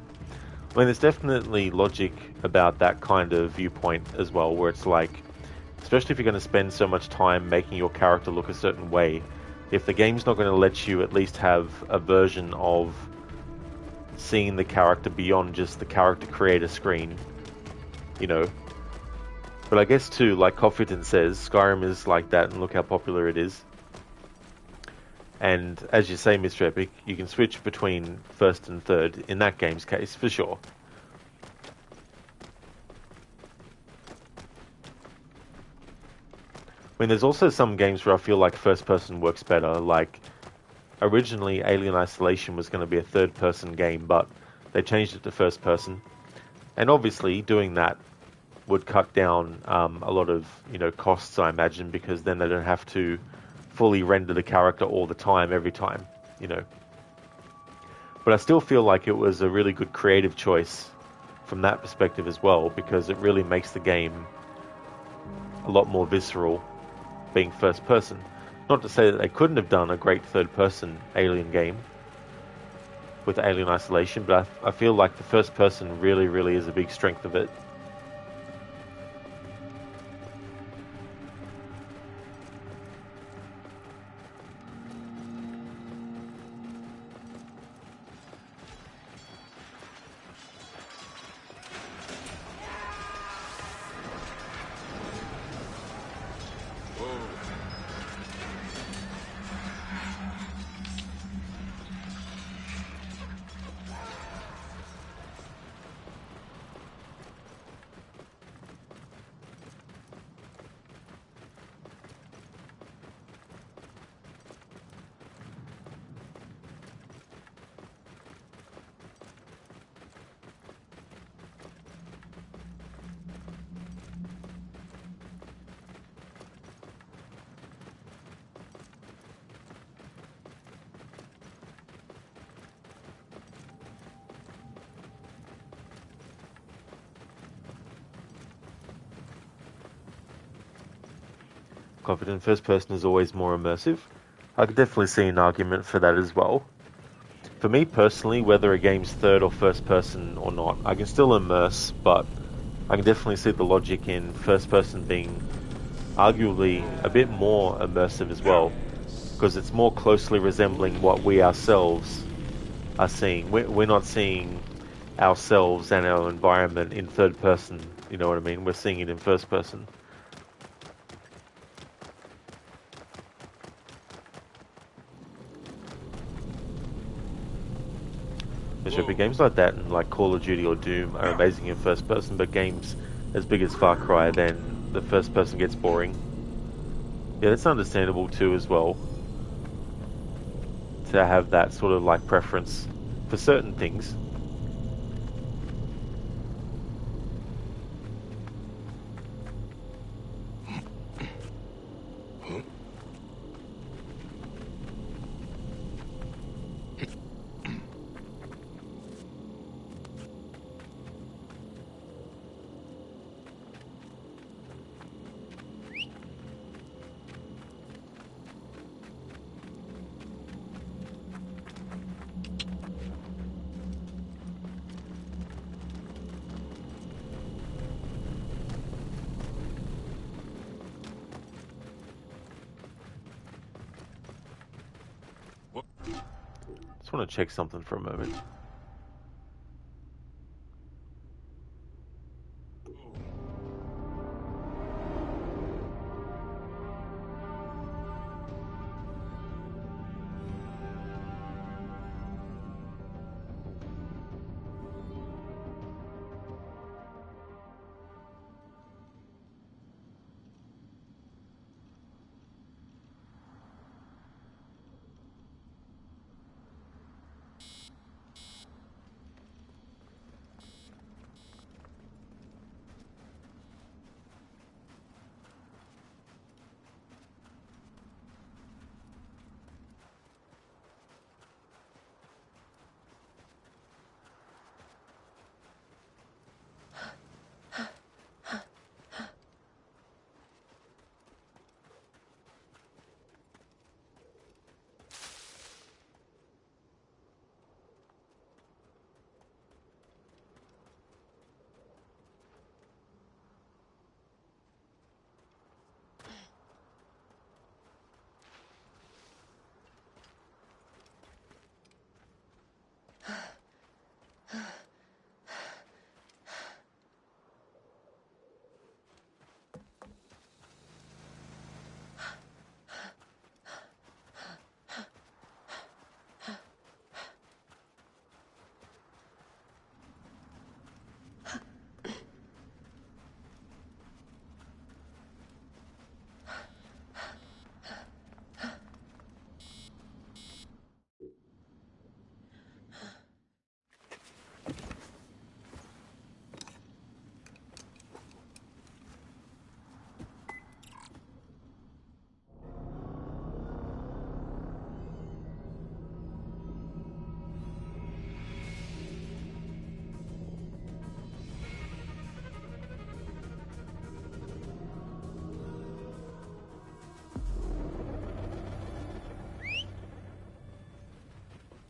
I mean, there's definitely logic about that kind of viewpoint as well, where it's like, especially if you're going to spend so much time making your character look a certain way, if the game's not going to let you at least have a version of seeing the character beyond just the character creator screen, you know. But I guess too, like Coffington says, Skyrim is like that, and look how popular it is. And as you say, Mr. Epic, you can switch between first and third in that game's case, for sure. I mean, there's also some games where I feel like first person works better, like originally Alien Isolation was going to be a third person game, but they changed it to first person. And obviously doing that would cut down a lot of, you know, costs, I imagine, because then they don't have to fully render the character all the time, every time, you know. But I still feel like it was a really good creative choice from that perspective as well, because it really makes the game a lot more visceral being first person. Not to say that they couldn't have done a great third person Alien game with Alien Isolation, but I feel like the first person really, really is a big strength of it. Confident first person is always more immersive. I could definitely see an argument for that as well. For me personally, whether a game's third or first person or not, I can still immerse, but I can definitely see the logic in first person being arguably a bit more immersive as well, because it's more closely resembling what we ourselves are seeing. We're not seeing ourselves and our environment in third person, you know what I mean? We're seeing it in first person. But games like that and like Call of Duty or Doom are amazing in first person, but games as big as Far Cry, then the first person gets boring. Yeah, that's understandable too as well. To have that sort of like preference for certain things. Just want to check something for a moment.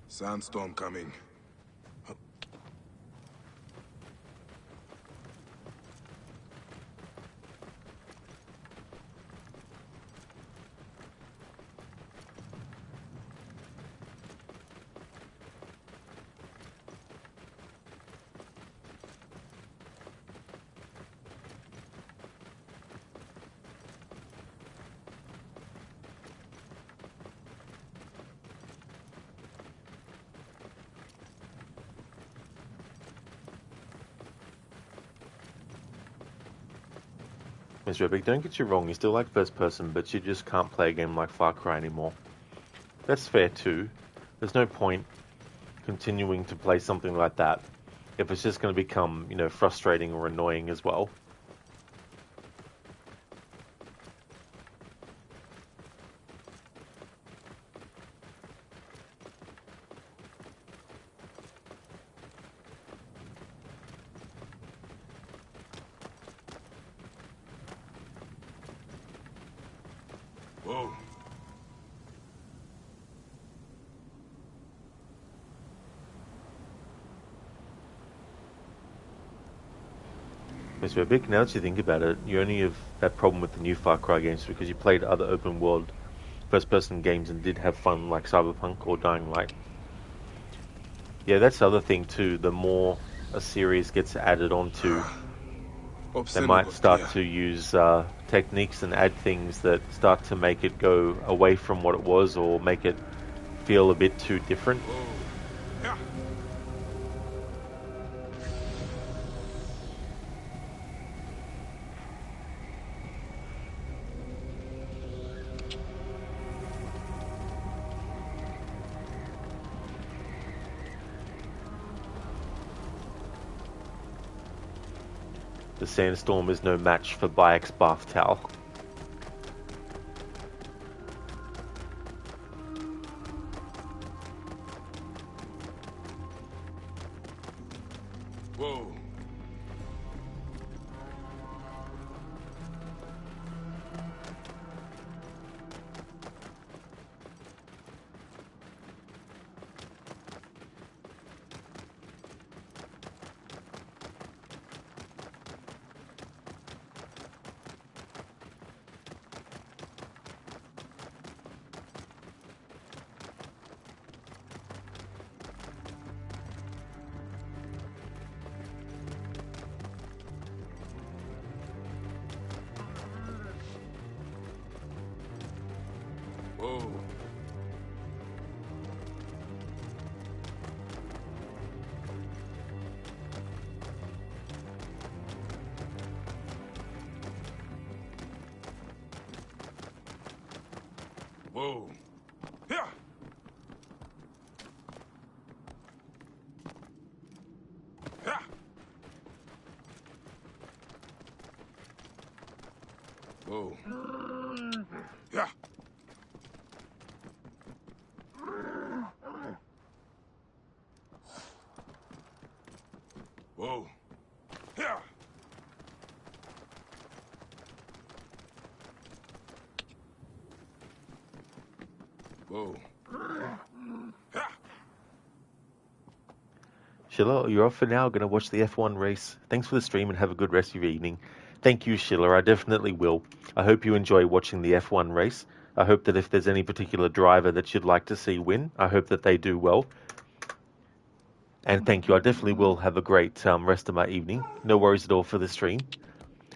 Sandstorm coming. Mr. Epic, don't get you wrong, you still like first person, but you just can't play a game like Far Cry anymore. That's fair too. There's no point continuing to play something like that if it's just going to become, frustrating or annoying as well. Whoa. Mr. Epic, now that you think about it, you only have that problem with the new Far Cry games because you played other open world first person games and did have fun like Cyberpunk or Dying Light. Yeah, that's the other thing too. The more a series gets added onto, they might start to use techniques and add things that start to make it go away from what it was or make it feel a bit too different. The sandstorm is no match for Bayek's bath towel. Whoa. Whoa. Whoa. Yeah. Yeah. Whoa. Yeah. Whoa. Yeah. Whoa. Sheila, you're off for now. Going to watch the F1 race. Thanks for the stream and have a good rest of your evening. Thank you, Sheila. I definitely will. I hope you enjoy watching the F1 race. I hope that if there's any particular driver that you'd like to see win, I hope that they do well. And thank you. I definitely will have a great rest of my evening. No worries at all for the stream.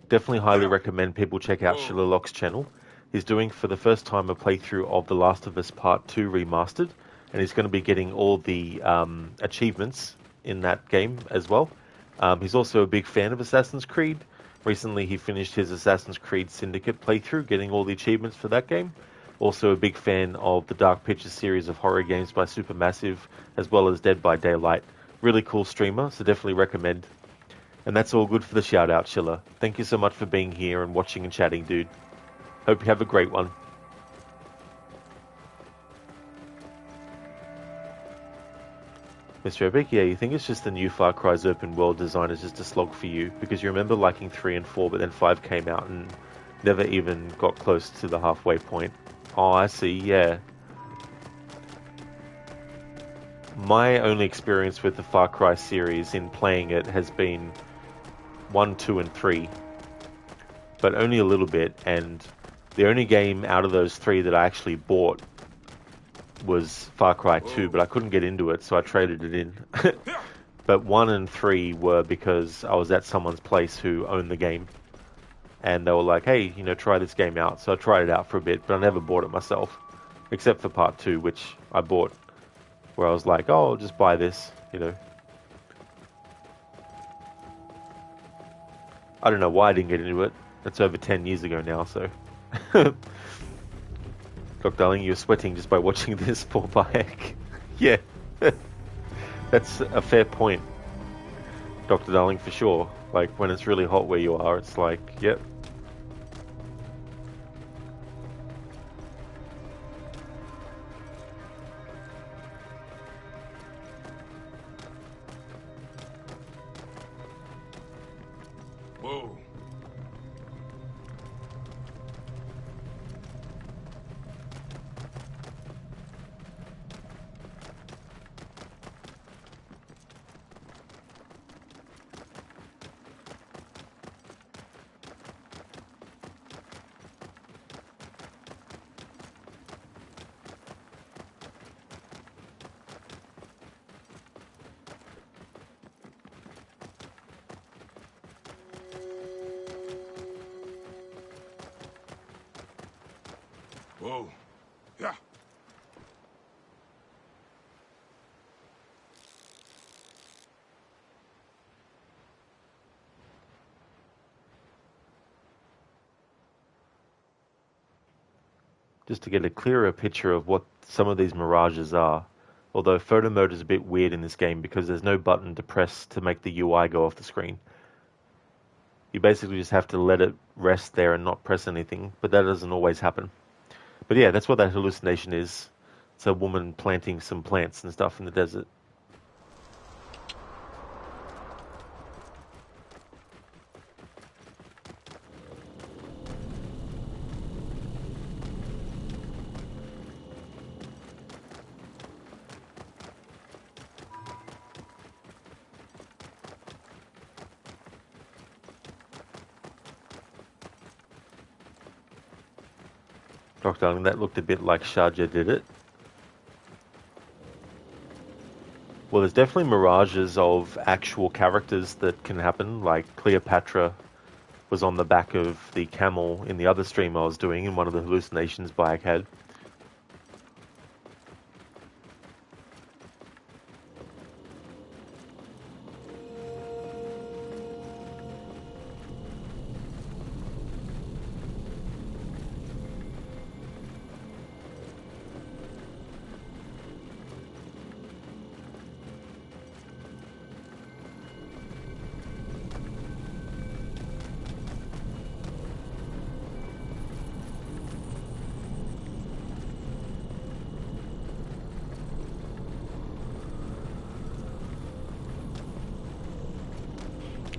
Definitely highly recommend people check out Sheila Locke's channel. He's doing for the first time a playthrough of The Last of Us Part 2 Remastered, and he's going to be getting all the achievements in that game as well. He's also a big fan of Assassin's Creed. Recently he finished his Assassin's Creed Syndicate playthrough, getting all the achievements for that game. Also a big fan of the Dark Pictures series of horror games by Supermassive, as well as Dead by Daylight. Really cool streamer, so definitely recommend. And that's all good for the shout out, Schiller. Thank you so much for being here and watching and chatting, dude. Hope you have a great one. Mr. Epic, yeah, you think it's just the new Far Cry's open world design is just a slog for you, because you remember liking 3 and 4, but then 5 came out and never even got close to the halfway point. Oh, I see, yeah. My only experience with the Far Cry series in playing it has been 1, 2, and 3, but only a little bit, and the only game out of those 3 that I actually bought was Far Cry 2, but I couldn't get into it, so I traded it in. But 1 and 3 were because I was at someone's place who owned the game, and they were like, hey, you know, try this game out. So I tried it out for a bit, but I never bought it myself, except for Part 2, which I bought, where I was like, oh, I'll just buy this, you know. I don't know why I didn't get into it. That's over 10 years ago now, so... Doc Darling, you're sweating just by watching this, poor Bayek. Yeah. That's a fair point, Dr. Darling, for sure. Like, when it's really hot where you are, it's like, yep. Whoa. Whoa. Yeah. Just to get a clearer picture of what some of these mirages are. Although photo mode is a bit weird in this game because there's no button to press to make the UI go off the screen. You basically just have to let it rest there and not press anything, but that doesn't always happen. But yeah, that's what that hallucination is. It's a woman planting some plants and stuff in the desert. Doc Darling, that looked a bit like Sharja did it. Well, there's definitely mirages of actual characters that can happen, like Cleopatra was on the back of the camel in the other stream I was doing in one of the hallucinations Bayek had.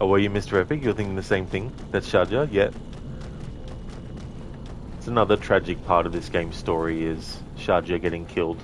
Oh, were you Mr. Epic? You're thinking the same thing? That's Sharja? Yeah. It's another tragic part of this game's story is Sharja getting killed.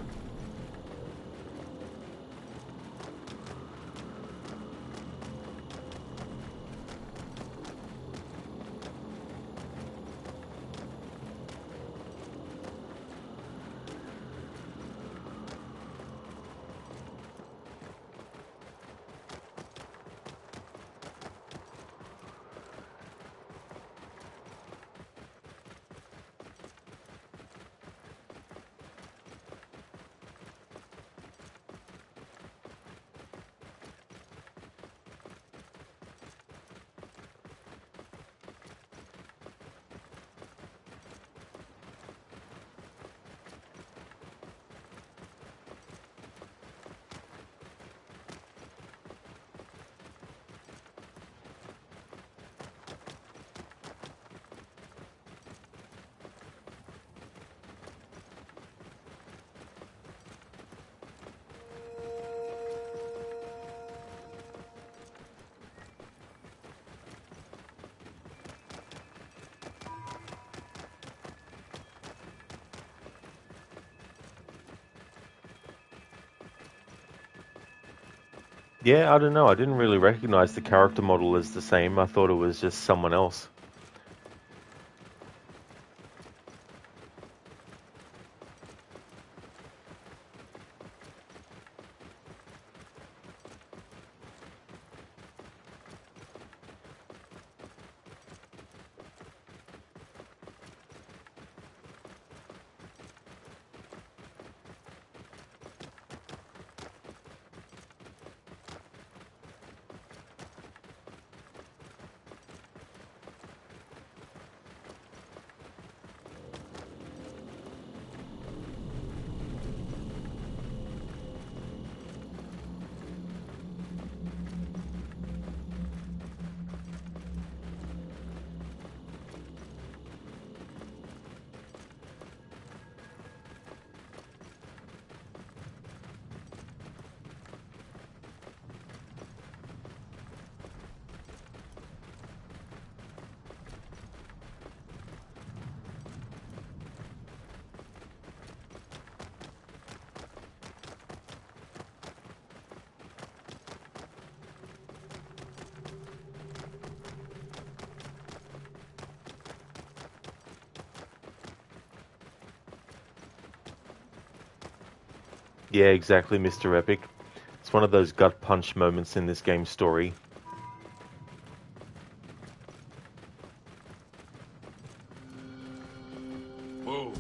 Yeah, I don't know. I didn't really recognize the character model as the same. I thought it was just someone else. Yeah, exactly, Mr. Epic. It's one of those gut punch moments in this game's story. Whoa.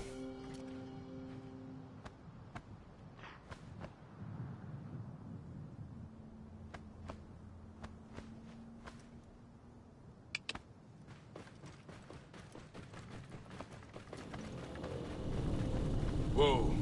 Whoa.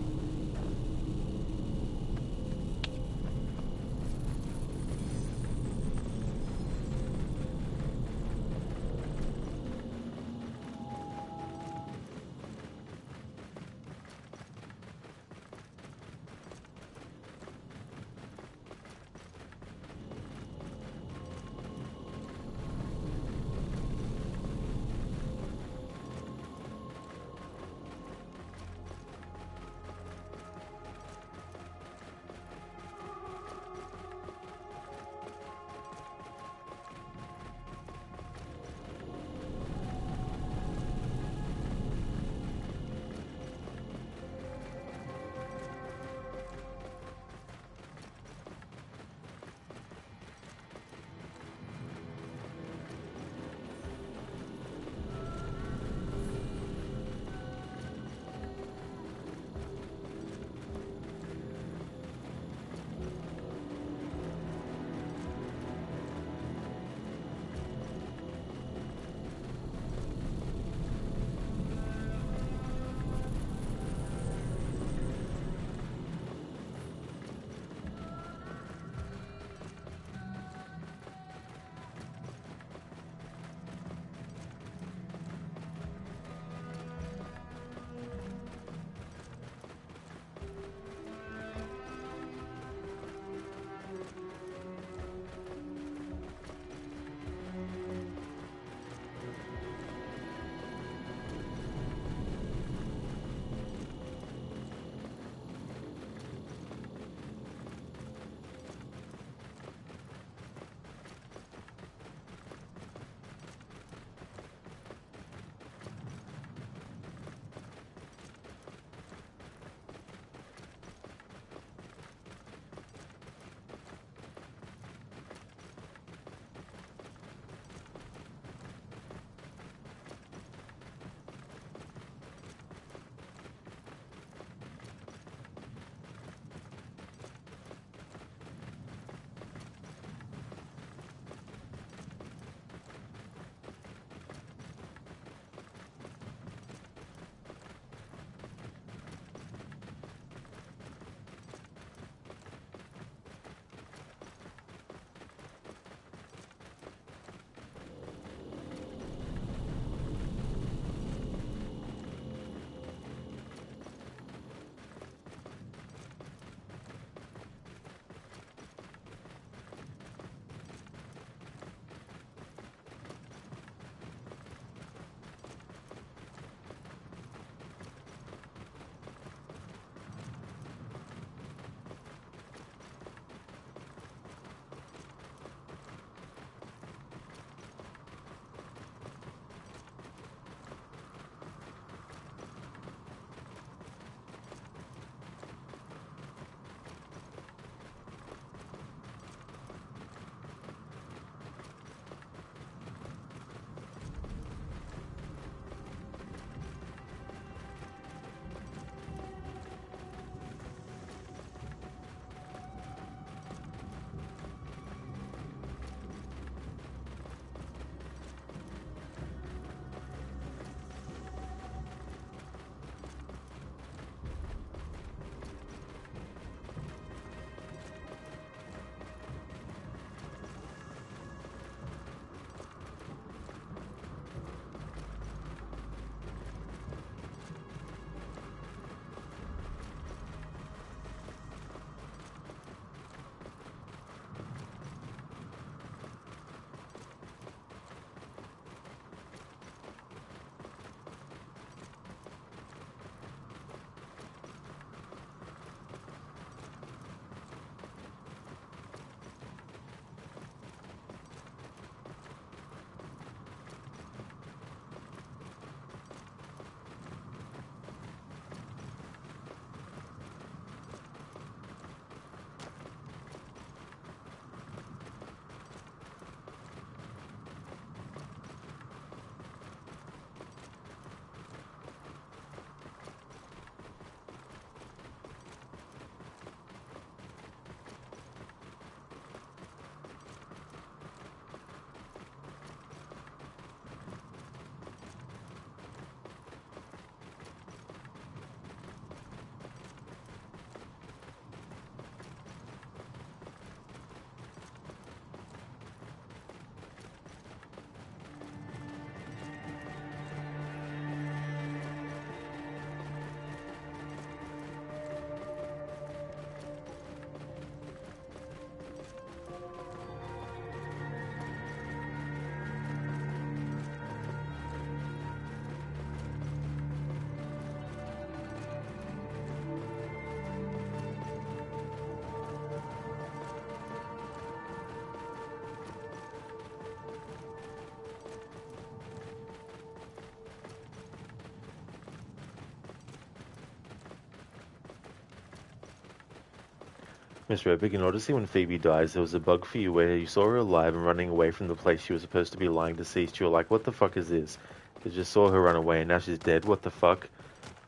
Mr. Epic, in Odyssey, when Phoebe dies, there was a bug for you where you saw her alive and running away from the place she was supposed to be lying deceased. You were like, what the fuck is this? You just saw her run away and now she's dead. What the fuck?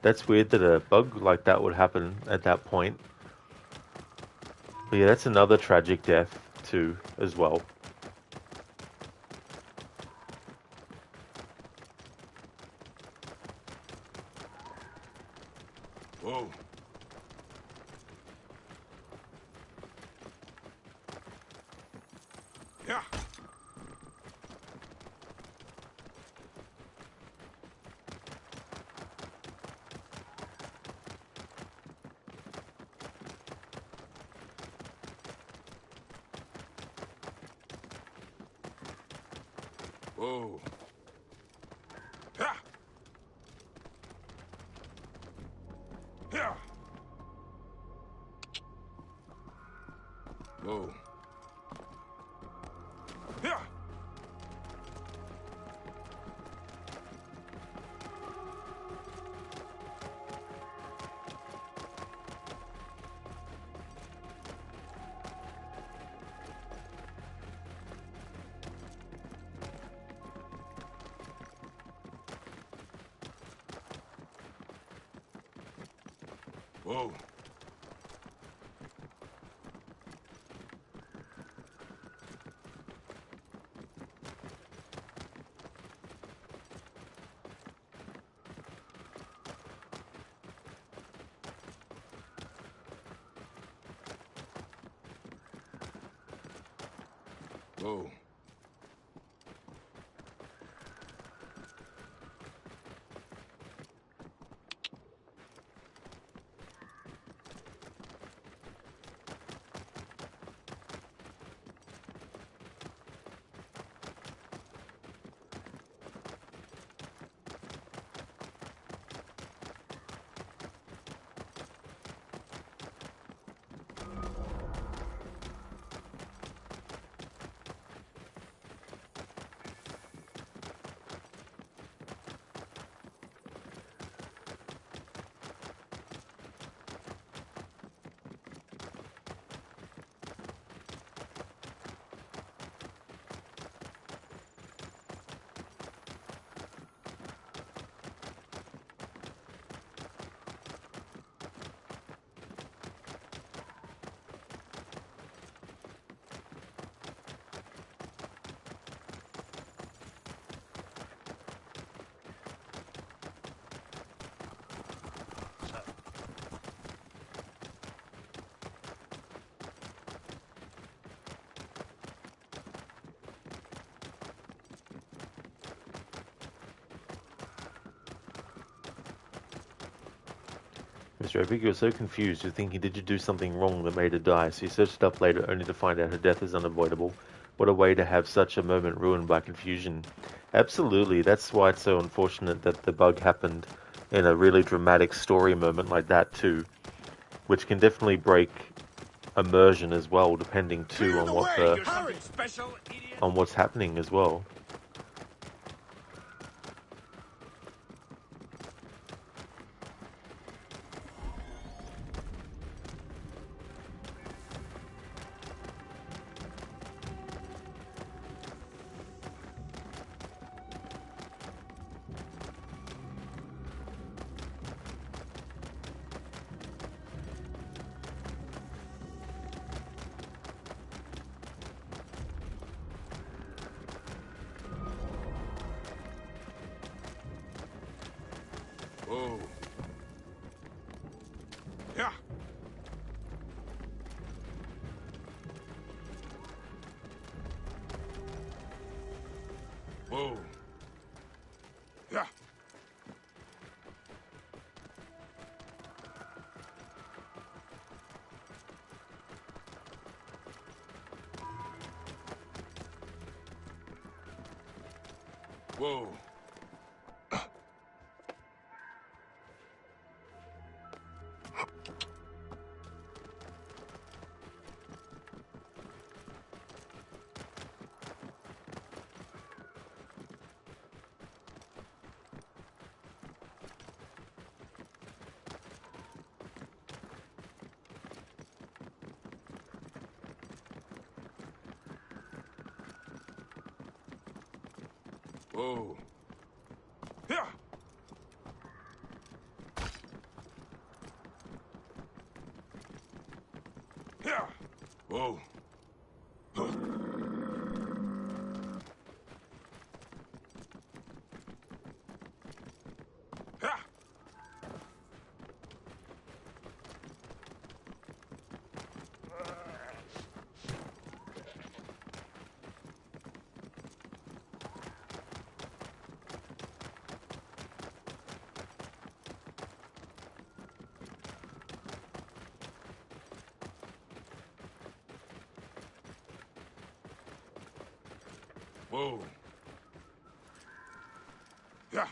That's weird that a bug like that would happen at that point. But yeah, that's another tragic death, too, as well. Whoa. Yeah. Whoa. Yeah. Yeah. Whoa. Yeah. Whoa. Whoa. Mr. Epic, you're so confused. You're thinking, did you do something wrong that made her die? So you searched it up later only to find out her death is unavoidable. What a way to have such a moment ruined by confusion. Absolutely, that's why it's so unfortunate that the bug happened in a really dramatic story moment like that too, which can definitely break immersion as well, depending too on what on what's happening as well. Whoa. Yeah. Whoa. Yeah. Whoa. Whoa. Yeah. Yeah. Whoa. Whoa. Yeah.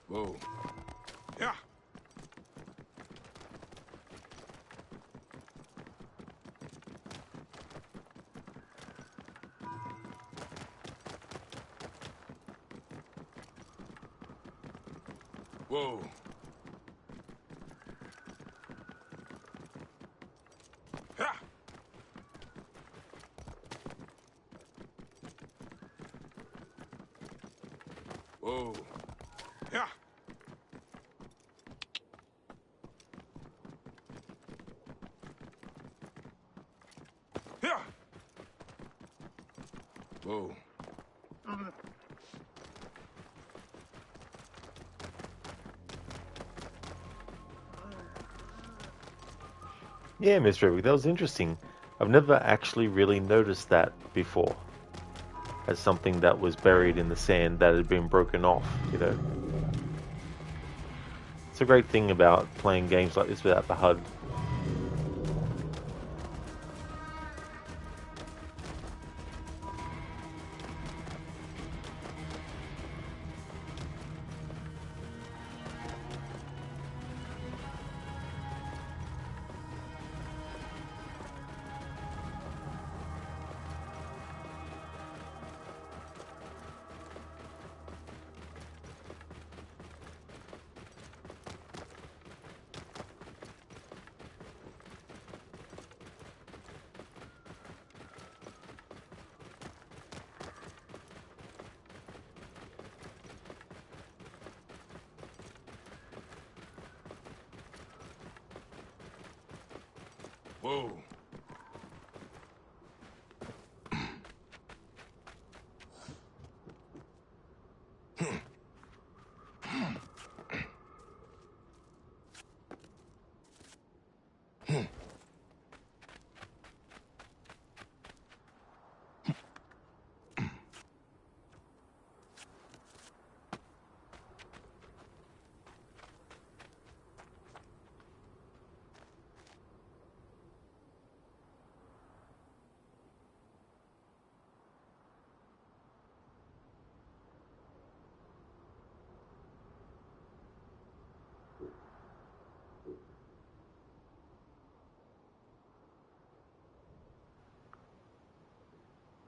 Whoa. Yeah. Whoa. Yeah. Whoa. Yeah. Yeah. Whoa. Yeah, Mr. Rubik, that was interesting. I've never actually really noticed that before. As something that was buried in the sand that had been broken off, you know. It's a great thing about playing games like this without the HUD. Whoa.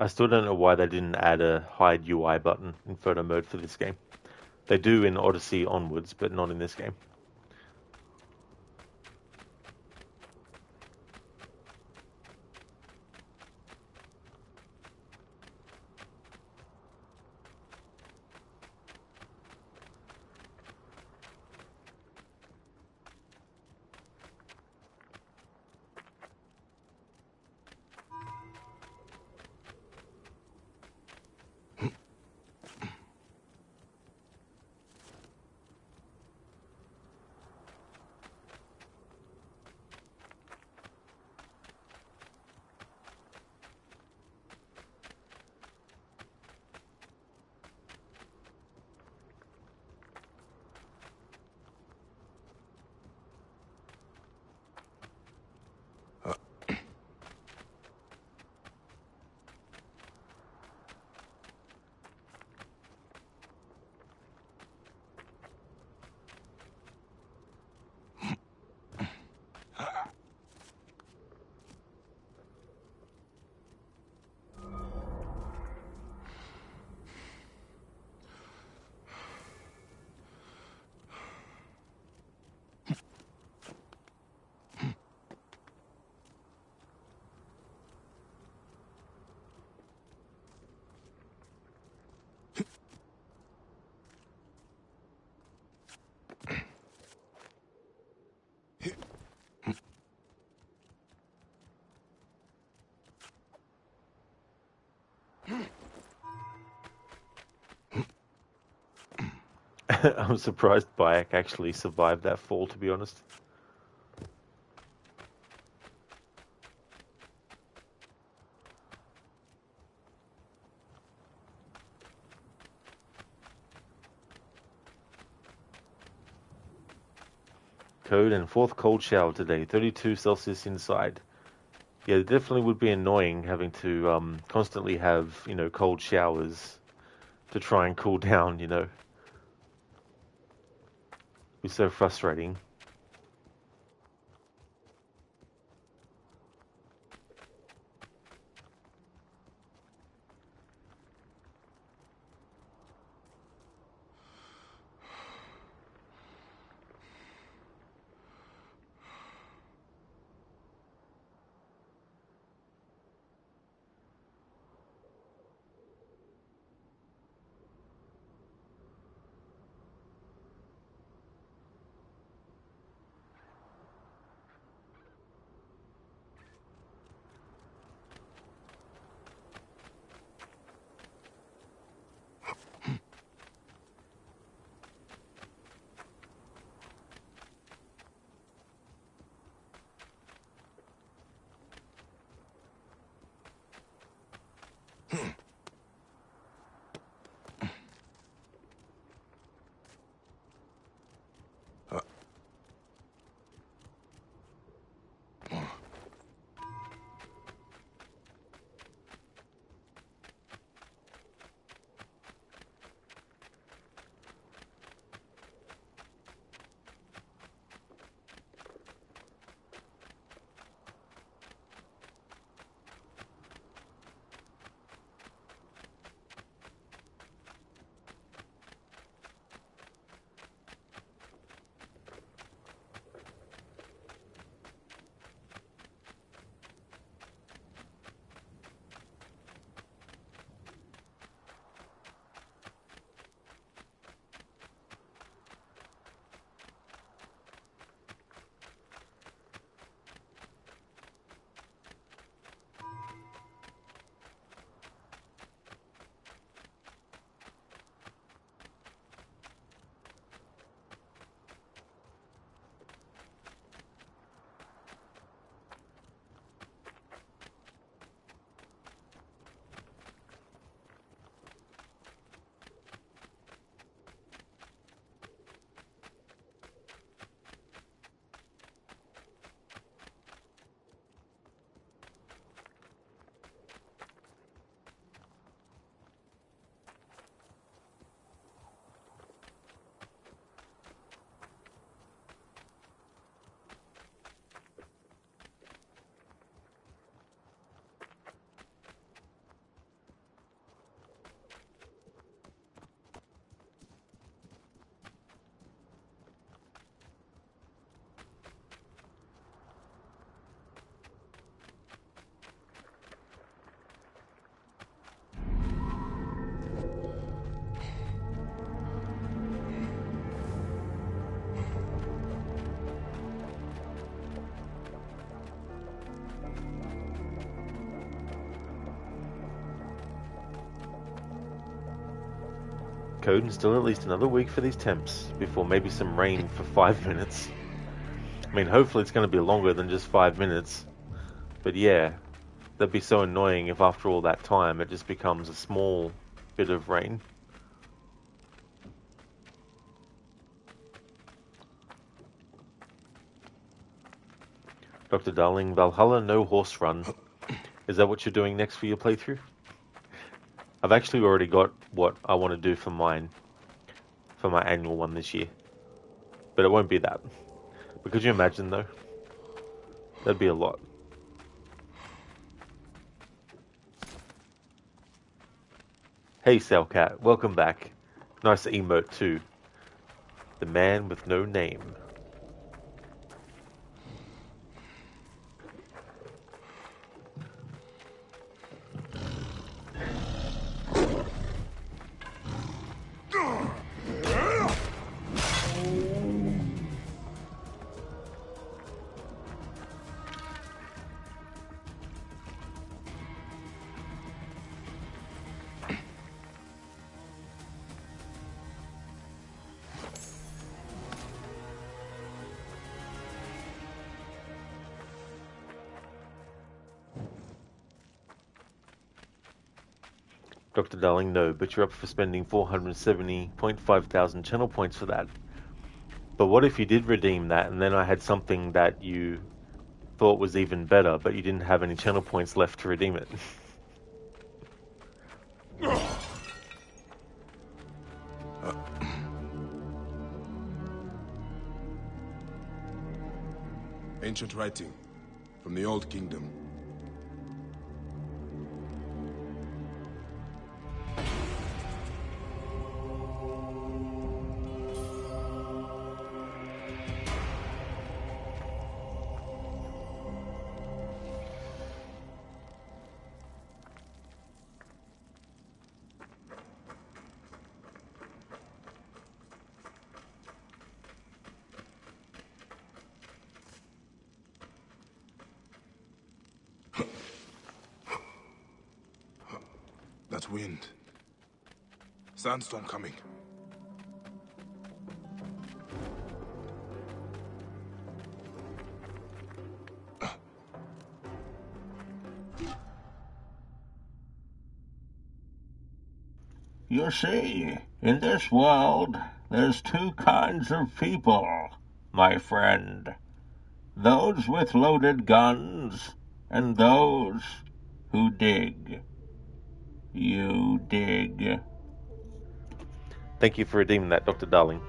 I still don't know why they didn't add a hide UI button in photo mode for this game. They do in Odyssey onwards, but not in this game. I'm surprised Bayek actually survived that fall, to be honest. Code and fourth cold shower today, 32 Celsius inside. Yeah, it definitely would be annoying having to constantly have, cold showers to try and cool down, It'd be so frustrating. Code and still at least another week for these temps before maybe some rain for 5 minutes. I mean, hopefully it's going to be longer than just 5 minutes. But yeah, that'd be so annoying if after all that time it just becomes a small bit of rain. Dr. Darling, Valhalla no horse run. Is that what you're doing next for your playthrough? I've actually already got what I want to do for mine, for my annual one this year. But it won't be that. But could you imagine though? That'd be a lot. Hey Cellcat, welcome back. Nice emote too. The man with no name. Dr. Darling, no, but you're up for spending 470.5 thousand channel points for that. But what if you did redeem that and then I had something that you thought was even better, but you didn't have any channel points left to redeem it? Ancient writing from the Old Kingdom. That wind. Sandstorm coming. You see, in this world, there's two kinds of people, my friend. Those with loaded guns, and those who dig. You dig. Thank you for redeeming that, Dr. Darling.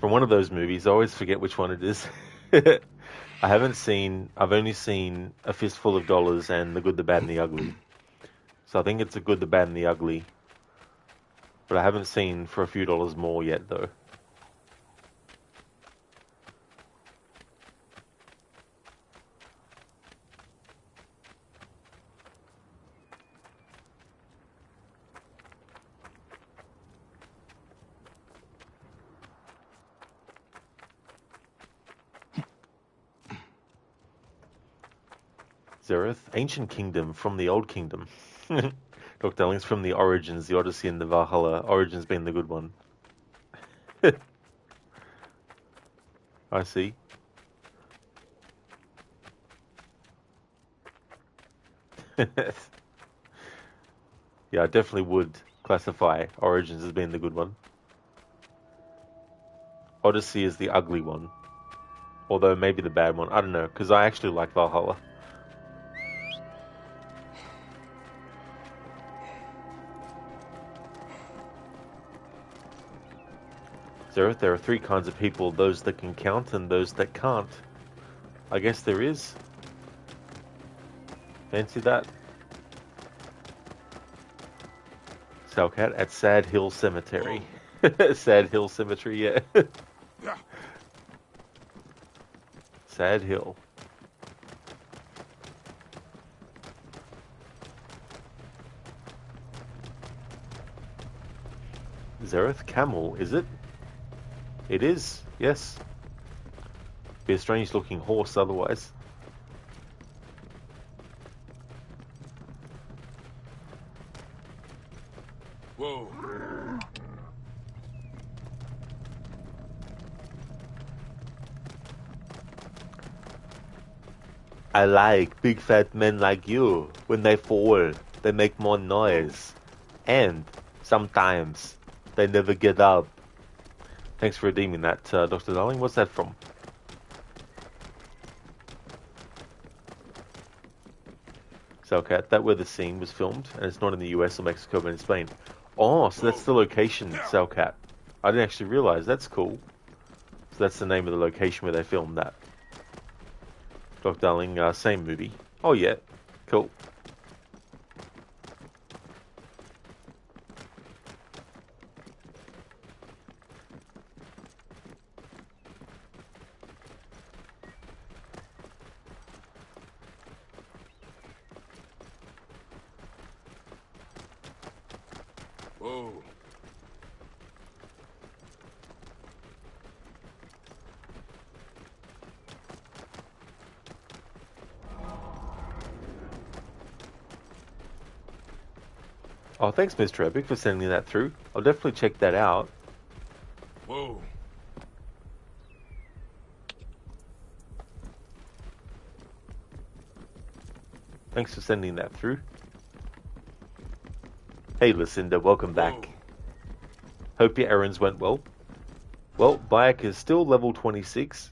From one of those movies, I always forget which one it is. I've only seen A Fistful of Dollars and The Good, the Bad, and the Ugly. So I think it's The Good, the Bad, and the Ugly. But I haven't seen For a Few Dollars More yet, though. Zereth, Ancient Kingdom from the Old Kingdom. Dr. Darling's from the Origins, the Odyssey, and the Valhalla. Origins being the good one. I see. Yeah, I definitely would classify Origins as being the good one. Odyssey is the ugly one. Although maybe the bad one. I don't know, because I actually like Valhalla. Zereth, there are three kinds of people, those that can count and those that can't. I guess there is. Fancy that. Salcat at Sad Hill Cemetery. Sad Hill Cemetery, yeah. Sad Hill. Zereth, camel, is it? It is, yes. Be a strange looking horse otherwise. Whoa. I like big fat men like you. When they fall, they make more noise. And sometimes they never get up. Thanks for redeeming that, Dr. Darling. What's that from? Salcat, that where the scene was filmed, and it's not in the US or Mexico, but in Spain. Oh, so that's the location, Salcat. I didn't actually realize. That's cool. So that's the name of the location where they filmed that. Dr. Darling, same movie. Oh yeah, cool. Whoa. Oh, thanks, Mr. Epic, for sending that through. I'll definitely check that out. Whoa. Thanks for sending that through. Hey Lucinda, welcome back. Hope your errands went well. Well, Bayek is still level 26.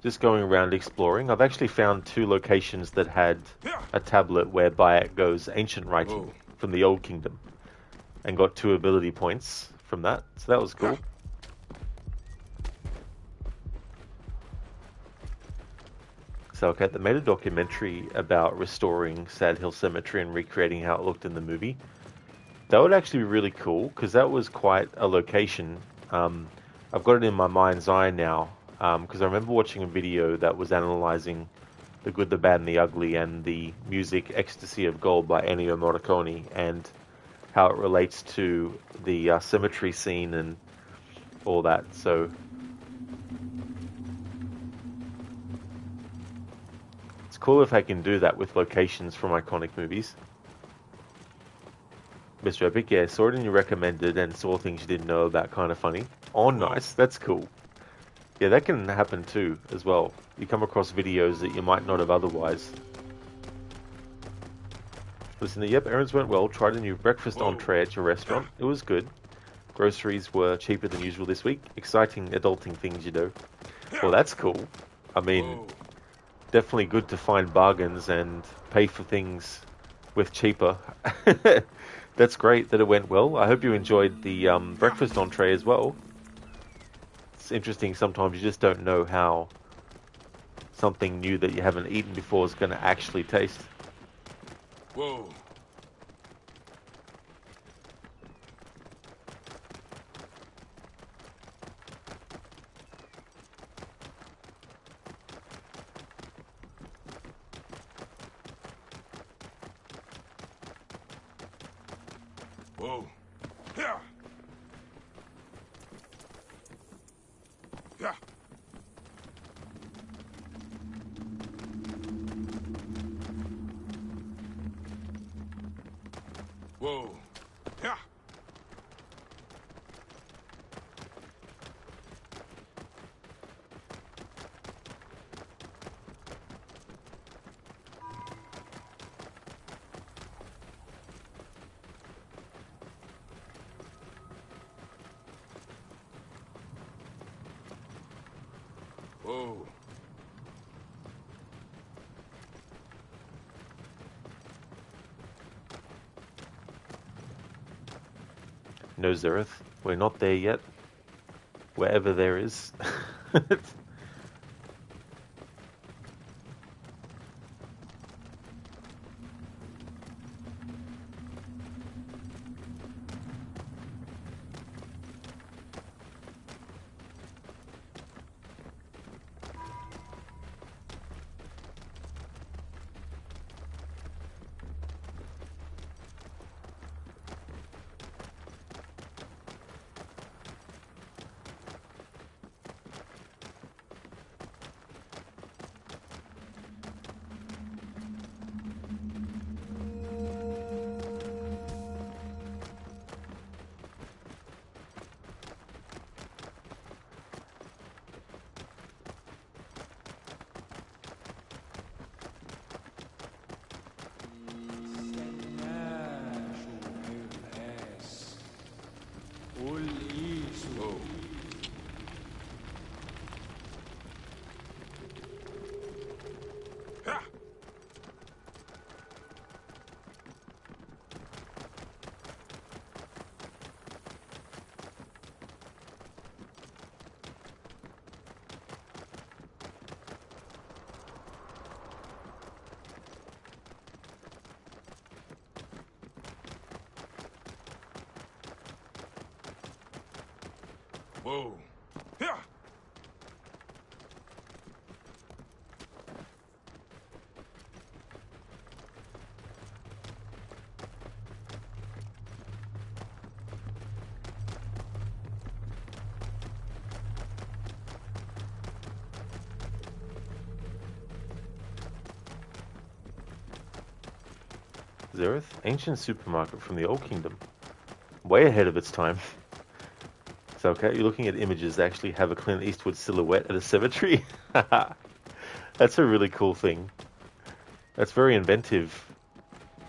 Just going around exploring. I've actually found 2 locations that had a tablet where Bayek goes ancient writing from the Old Kingdom. And got 2 ability points from that. So that was cool. So okay, they made a documentary about restoring Sad Hill Cemetery and recreating how it looked in the movie. That would actually be really cool, because that was quite a location. I've got it in my mind's eye now, because I remember watching a video that was analysing The Good, the Bad and the Ugly and the music Ecstasy of Gold by Ennio Morricone, and how it relates to the cemetery scene and all that. So it's cool if I can do that with locations from iconic movies. Mr. Epic, yeah, saw it and you recommended and saw things you didn't know about, kind of funny. Oh, nice, that's cool. Yeah, that can happen too, as well. You come across videos that you might not have otherwise. Listen, yep, errands went well. Tried a new breakfast entree at your restaurant. It was good. Groceries were cheaper than usual this week. Exciting adulting things, you know. Well, that's cool. I mean, definitely good to find bargains and pay for things with cheaper. That's great that it went well. I hope you enjoyed the breakfast entree as well. It's interesting, sometimes you just don't know how something new that you haven't eaten before is going to actually taste. Whoa. Whoa. Yeah. Yeah. Whoa. Yeah. Whoa. No, Zereth, we're not there yet. Wherever there is. Whoa. Yeah. Zereth, ancient supermarket from the Old Kingdom. Way ahead of its time. So, okay, you're looking at images that actually have a Clint Eastwood silhouette at a cemetery. That's a really cool thing. That's very inventive.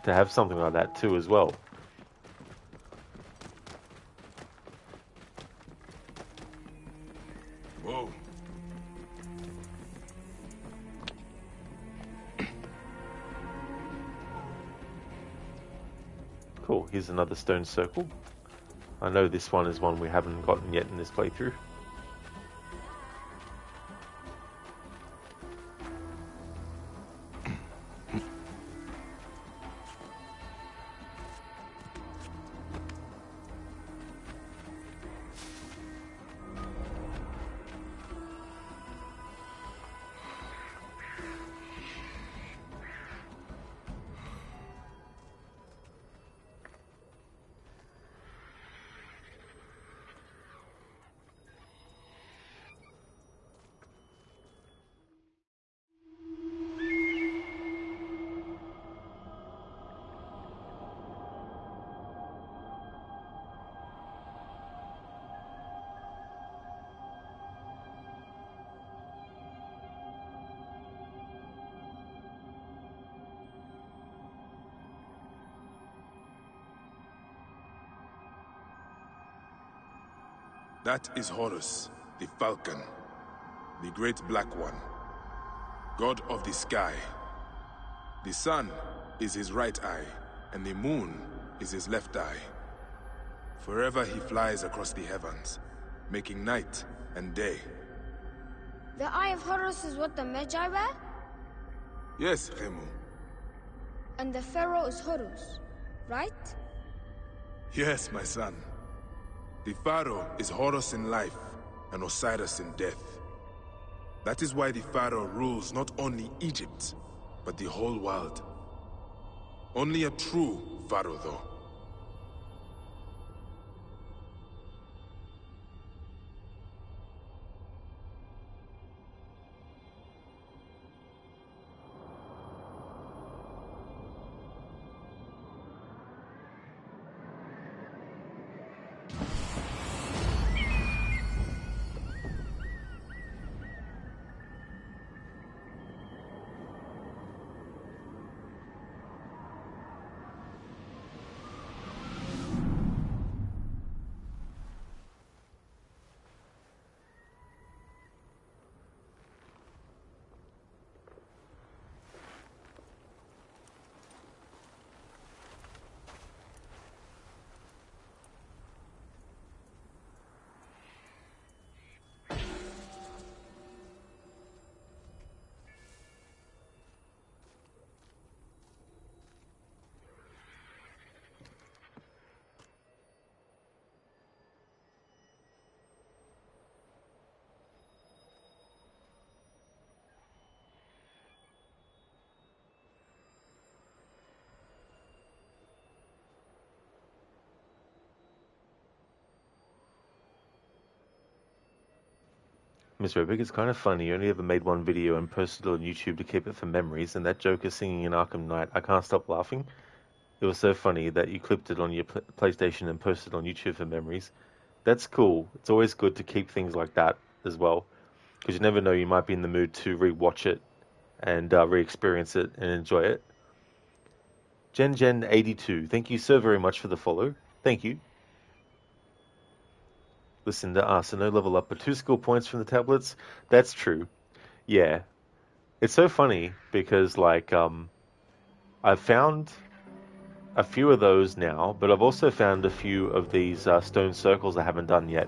to have something like that too as well. Whoa. Cool, here's another stone circle. I know this one is one we haven't gotten yet in this playthrough. That is Horus, the Falcon, the great black one, god of the sky. The sun is his right eye, and the moon is his left eye. Forever he flies across the heavens, making night and day. The Eye of Horus is what the Magi wear? Yes, Remu. And the Pharaoh is Horus, right? Yes, my son. The Pharaoh is Horus in life, and Osiris in death. That is why the Pharaoh rules not only Egypt, but the whole world. Only a true Pharaoh, though. Mr. Epic, it's kind of funny. You only ever made one video and posted it on YouTube to keep it for memories, and that Joker singing in Arkham Knight, I can't stop laughing. It was so funny that you clipped it on your PlayStation and posted it on YouTube for memories. That's cool. It's always good to keep things like that as well, because you never know, you might be in the mood to re-watch it and re-experience it and enjoy it. Gen82, thank you so very much for the follow. Thank you. Listen to us, so no level up, but 2 skill points from the tablets. That's true. Yeah. It's so funny because, like, I've found a few of those now, but I've also found a few of these stone circles I haven't done yet.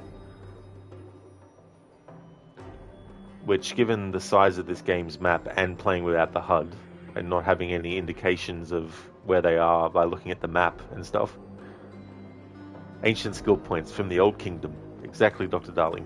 Which, given the size of this game's map and playing without the HUD, and not having any indications of where they are by looking at the map and stuff. Ancient skill points from the Old Kingdom. Exactly, Dr. Darling.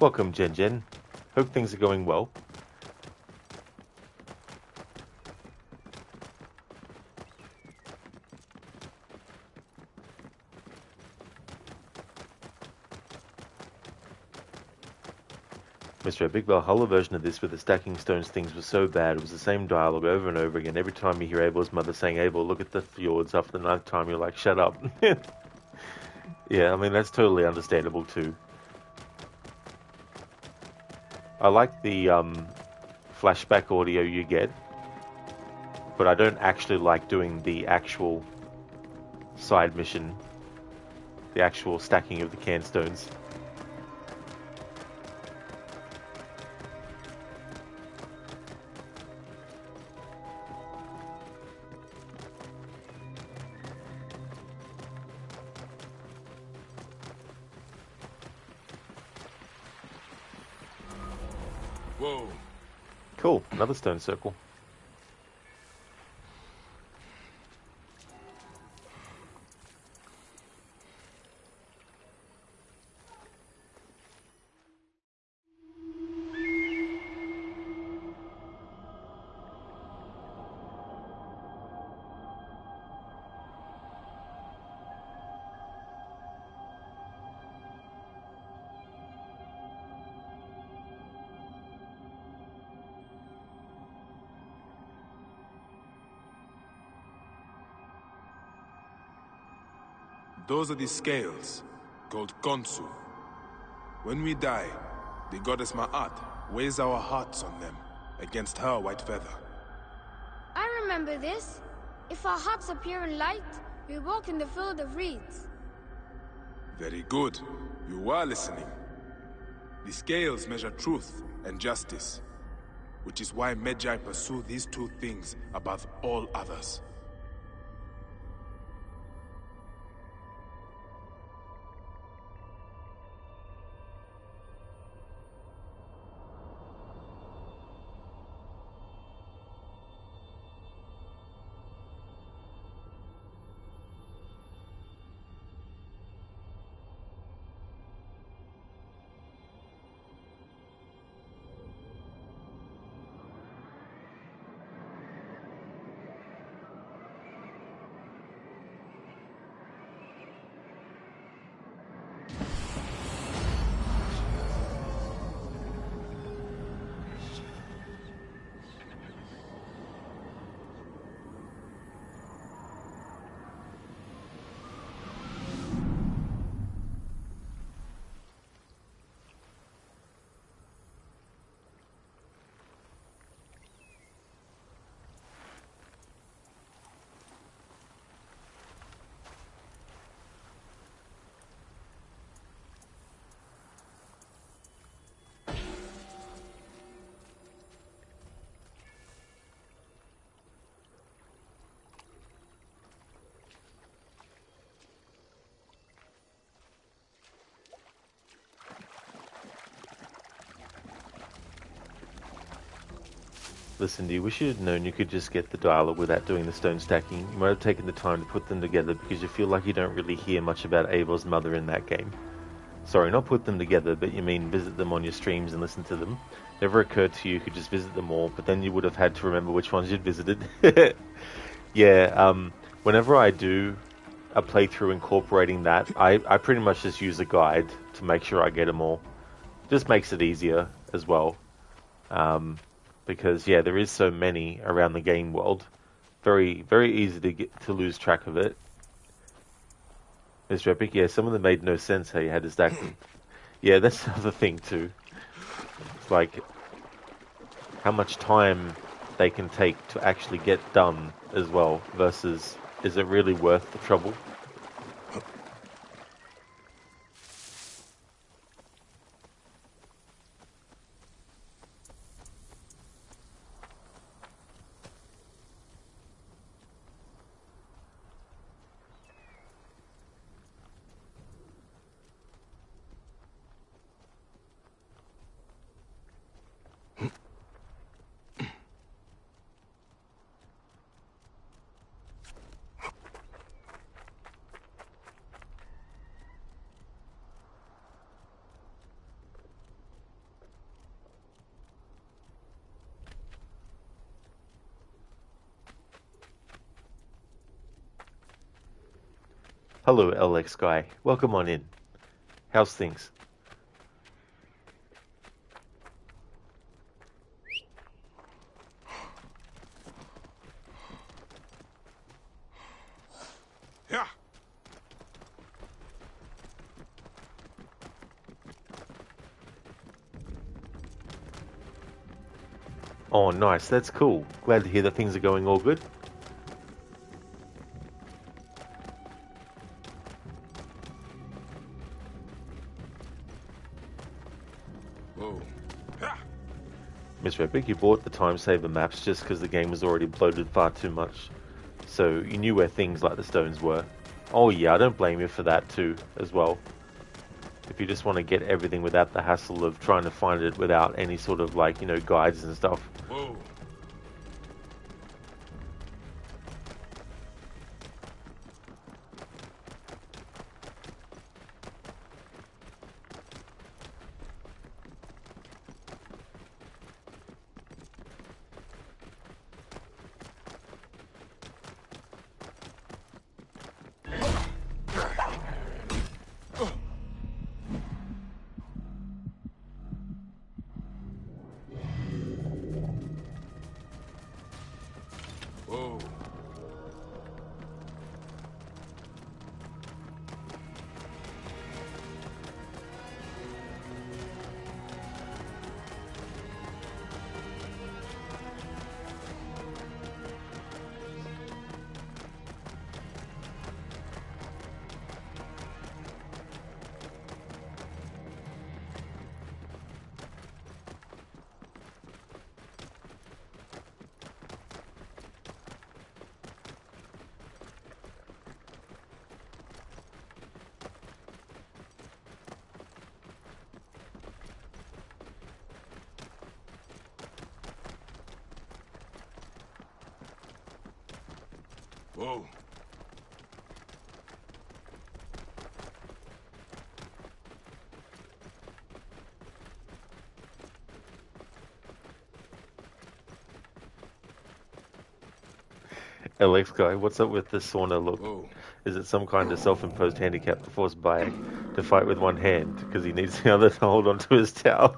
Welcome, Jen Jen. Hope things are going well. Mr. Epic Valhalla version of this with the stacking stones things was so bad. It was the same dialogue over and over again. Every time you hear Abel's mother saying, Abel, look at the fjords, after the ninth time you're like, shut up. Yeah, I mean, that's totally understandable too. I like the flashback audio you get, but I don't actually like doing the actual side mission, the actual stacking of the can stones. Whoa. Cool, another stone circle. Those are the scales, called Konsu. When we die, the goddess Ma'at weighs our hearts on them against her white feather. I remember this. If our hearts appear in light, we walk in the field of reeds. Very good. You are listening. The scales measure truth and justice, which is why Magi pursue these two things above all others. Listen, do you wish you'd known you could just get the dialogue without doing the stone stacking? You might have taken the time to put them together because you feel like you don't really hear much about Abel's mother in that game. Sorry, not put them together, but you mean visit them on your streams and listen to them. Never occurred to you could just visit them all, but then you would have had to remember which ones you'd visited. Yeah, whenever I do a playthrough incorporating that, I pretty much just use a guide to make sure I get them all. Just makes it easier as well. Because, yeah, there is so many around the game world. Very, very easy to lose track of it. Mr. Epic, yeah, some of them made no sense how you had to stack them. Yeah, that's another thing too. It's like how much time they can take to actually get done as well, versus is it really worth the trouble? Hello, LX guy. Welcome on in. How's things? Yeah. Oh, nice. That's cool. Glad to hear that things are going all good. Whoa. Miss Epic, you bought the time saver maps just because the game was already bloated far too much. So you knew where things like the stones were. Oh yeah, I don't blame you for that too, as well. If you just want to get everything without the hassle of trying to find it without any sort of like, you know, guides and stuff. Whoa. Whoa. Whoa. LX guy, what's up with the sauna look? Whoa. Is it some kind of self-imposed handicap that forced Bayek to fight with one hand because he needs the other to hold onto his towel?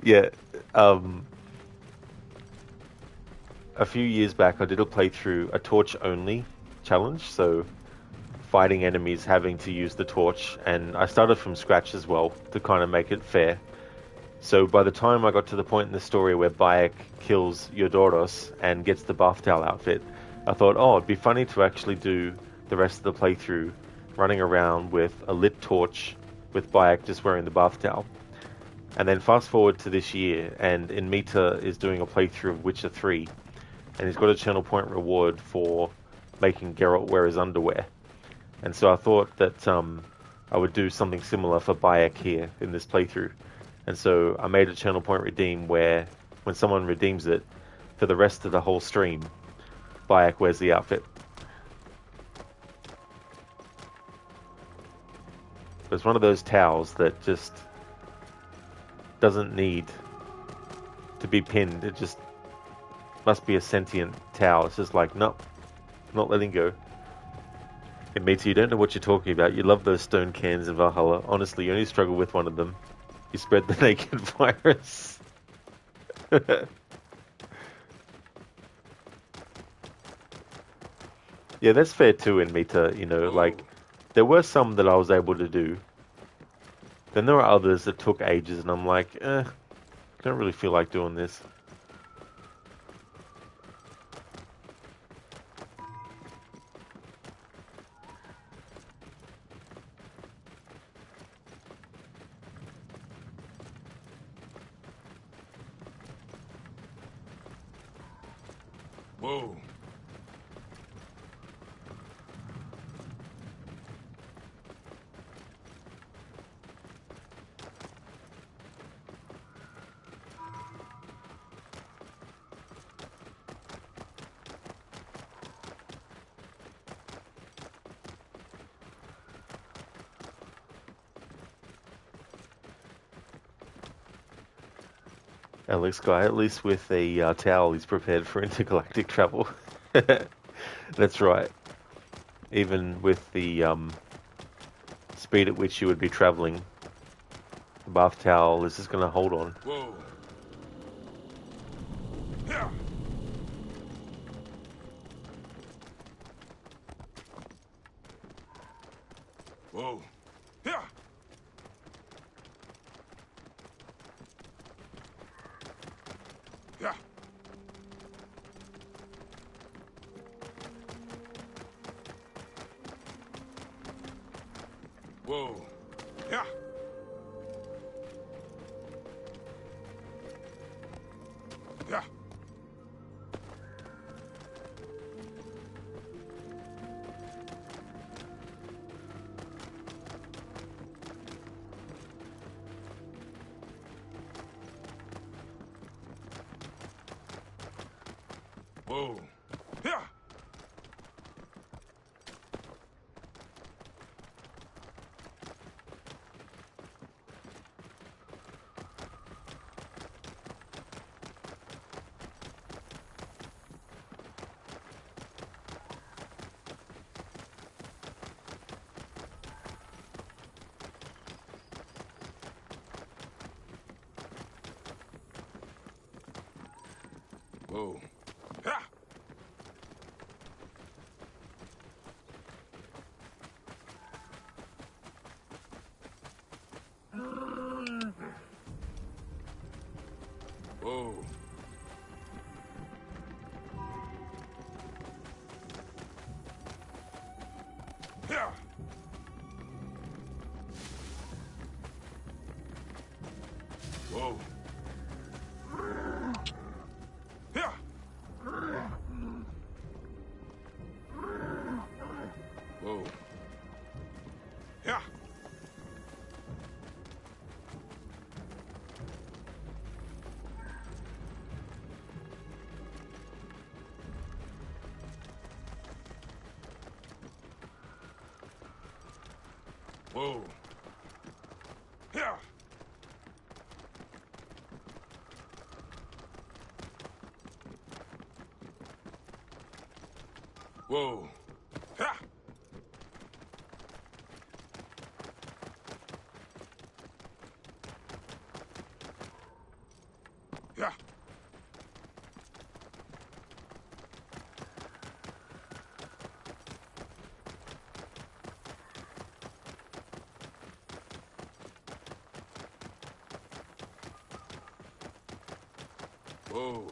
Yeah, a few years back I did a playthrough, a torch-only challenge, so fighting enemies having to use the torch, and I started from scratch as well to kind of make it fair. So by the time I got to the point in the story where Bayek kills Yodoros and gets the bath towel outfit, I thought, oh, it'd be funny to actually do the rest of the playthrough running around with a lit torch with Bayek just wearing the bath towel. And then fast forward to this year, and Inmita is doing a playthrough of Witcher 3, and he's got a channel point reward for making Geralt wear his underwear. And so I thought that I would do something similar for Bayek here in this playthrough. And so I made a channel point redeem where when someone redeems it, for the rest of the whole stream, Bayek wears the outfit. It's one of those towels that just doesn't need to be pinned. It just must be a sentient towel. It's just like, nope, not letting go. It means you don't know what you're talking about. You love those stone cans in Valhalla. Honestly, you only struggle with one of them. You spread the naked virus. Yeah, that's fair too in Meta, you know, like, there were some that I was able to do. Then there were others that took ages, and I'm like, I don't really feel like doing this. Whoa. Alex guy, at least with a towel, he's prepared for intergalactic travel. That's right. even with the speed at which you would be traveling, the bath towel is just going to hold on. Whoa. Yeah. Whoa. Yeah. Yeah. Whoa. Yeah. Yeah. Whoa. Yeah. Whoa. Yeah. Whoa. Yeah. Whoa. Yeah. Whoa. Yeah. Whoa. Yeah. Whoa. Yeah. Yeah. Whoa.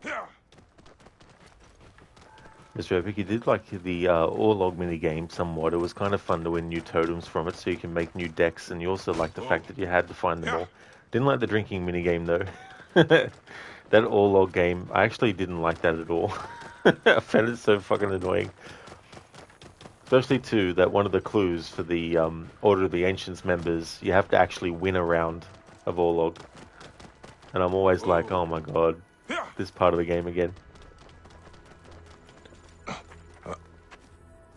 Yeah. Mr. Epic, you did like the Orlog minigame somewhat. It was kind of fun to win new totems from it so you can make new decks, and you also liked the fact that you had to find them all. Didn't like the drinking minigame though. That Orlog game, I actually didn't like that at all. I found it so fucking annoying. Especially too, that one of the clues for the Order of the Ancients members, you have to actually win a round of Orlog. And I'm always like, oh my god, this part of the game again.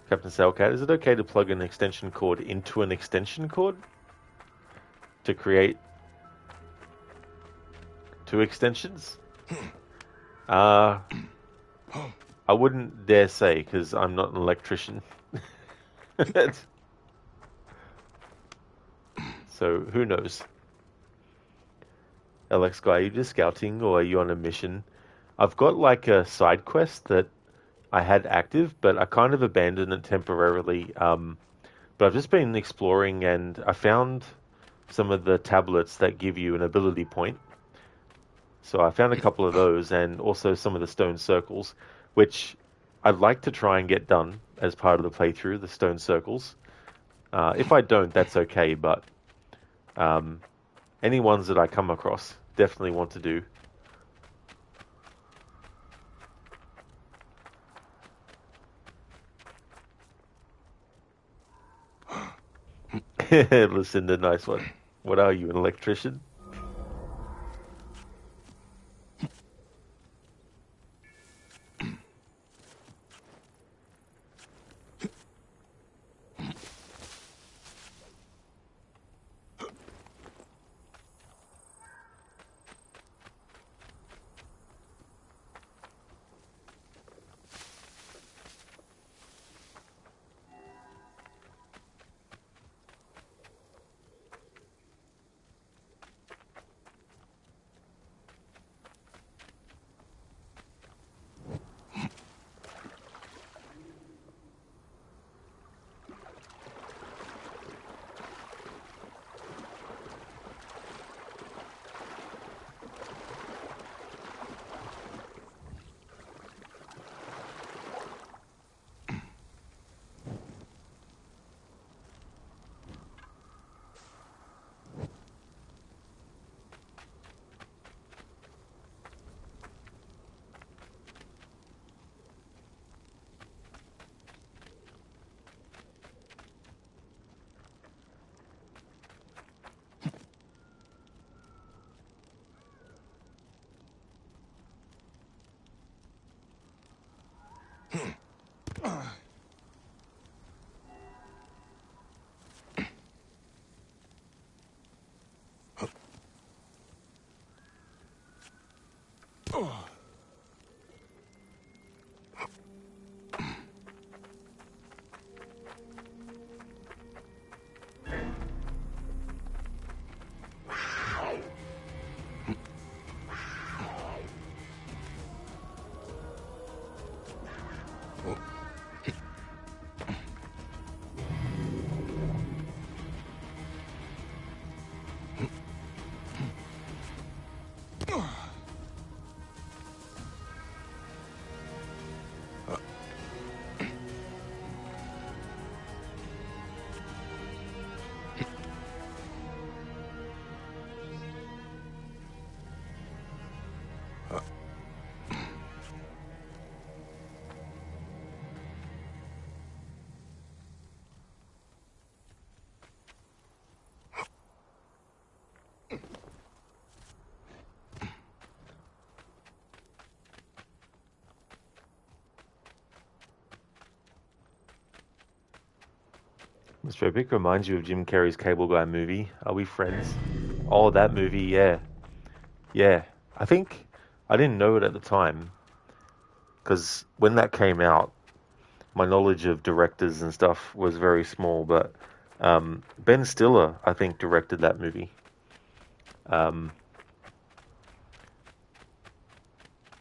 Captain Sailcat, is it okay to plug an extension cord into an extension cord? To create 2 extensions? I wouldn't dare say, because I'm not an electrician. So, who knows? Alex Guy, are you just scouting or are you on a mission? I've got like a side quest that I had active, but I kind of abandoned it temporarily. But I've just been exploring and I found some of the tablets that give you an ability point. So I found a couple of those and also some of the stone circles, which I'd like to try and get done as part of the playthrough, the stone circles. If I don't, that's okay, but any ones that I come across, definitely want to do. Lucinda, nice one. What are you, an electrician? Mr. Epic reminds you of Jim Carrey's Cable Guy movie. Are we friends? Oh, that movie, yeah. Yeah. I think I didn't know it at the time because when that came out, my knowledge of directors and stuff was very small, but Ben Stiller, I think, directed that movie. But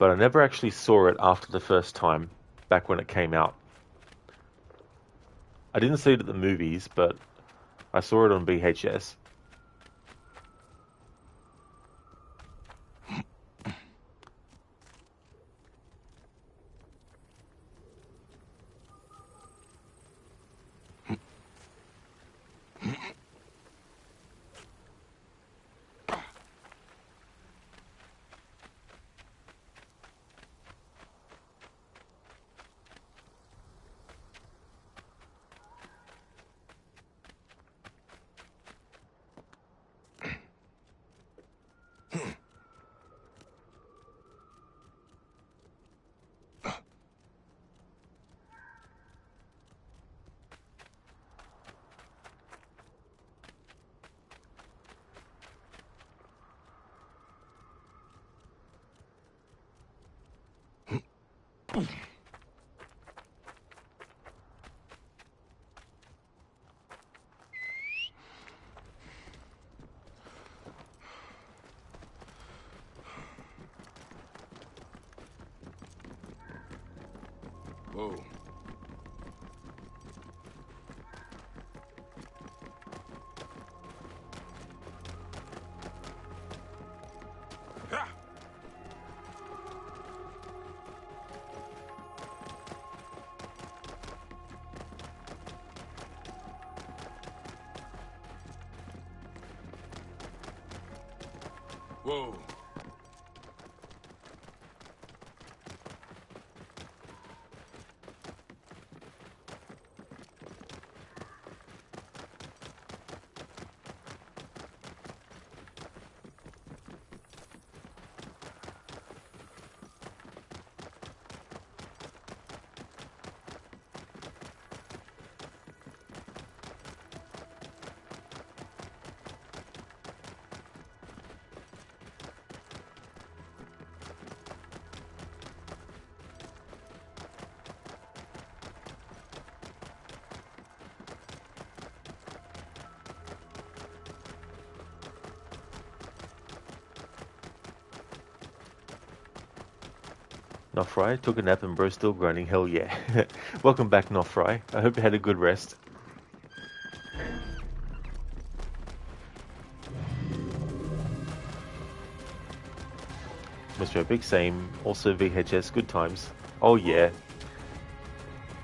I never actually saw it after the first time, back when it came out. I didn't see it at the movies, but I saw it on VHS. Whoa. Whoa. Nofry, took a nap and bro still grinding, hell yeah. Welcome back, Nofry. I hope you had a good rest. Mr. Epic, same. Also VHS, good times. Oh yeah.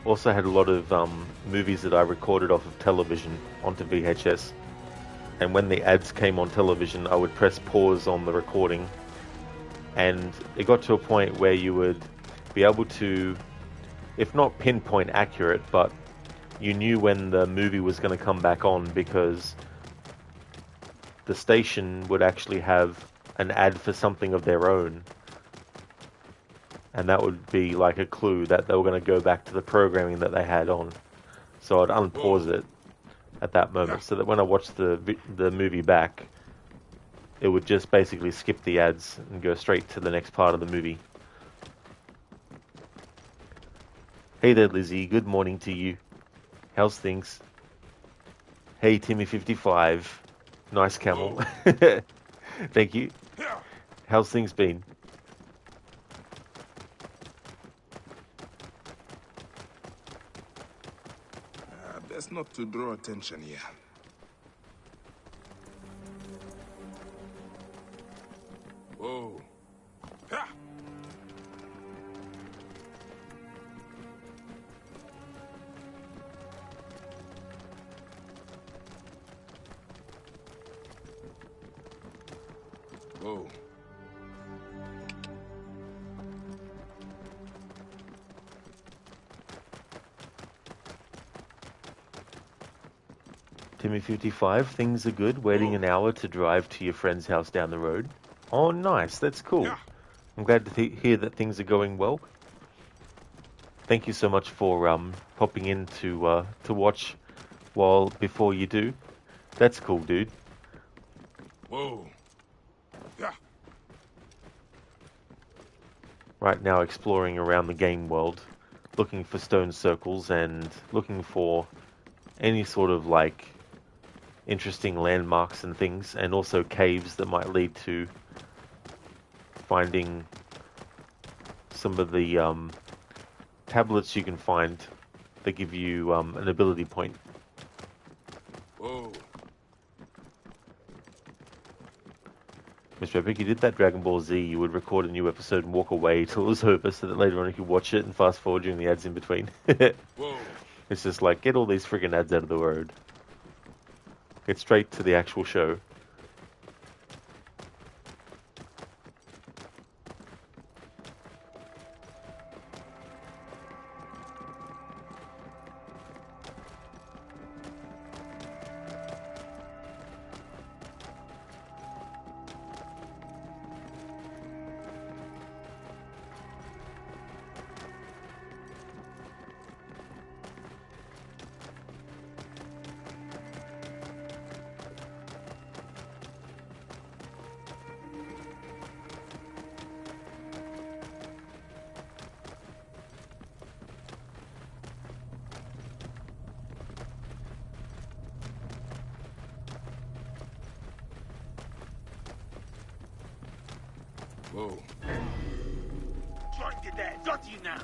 Also had a lot of movies that I recorded off of television onto VHS. And when the ads came on television, I would press pause on the recording. And it got to a point where you would be able to, if not pinpoint accurate, but you knew when the movie was going to come back on because the station would actually have an ad for something of their own. And that would be like a clue that they were going to go back to the programming that they had on. So I'd unpause it at that moment so that when I watched the movie back, it would just basically skip the ads and go straight to the next part of the movie. Hey there, Lizzie. Good morning to you. How's things? Hey, Timmy55. Nice camel. Thank you. How's things been? Best not to draw attention here. Whoa. Ha! Whoa. Timmy55, things are good. Waiting an hour to drive to your friend's house down the road. Oh, nice. That's cool. I'm glad to hear that things are going well. Thank you so much for popping in to watch before you do. That's cool, dude. Whoa. Yeah. Right now, exploring around the game world, looking for stone circles and looking for any sort of like interesting landmarks and things, and also caves that might lead to finding some of the tablets you can find that give you an ability point. Whoa. Mr. Epic, you did that Dragon Ball Z, you would record a new episode and walk away till it was over so that later on you could watch it and fast forward during the ads in between. Whoa. It's just like, get all these friggin' ads out of the road. Get straight to the actual show. Whoa. Join the dead, don't you now?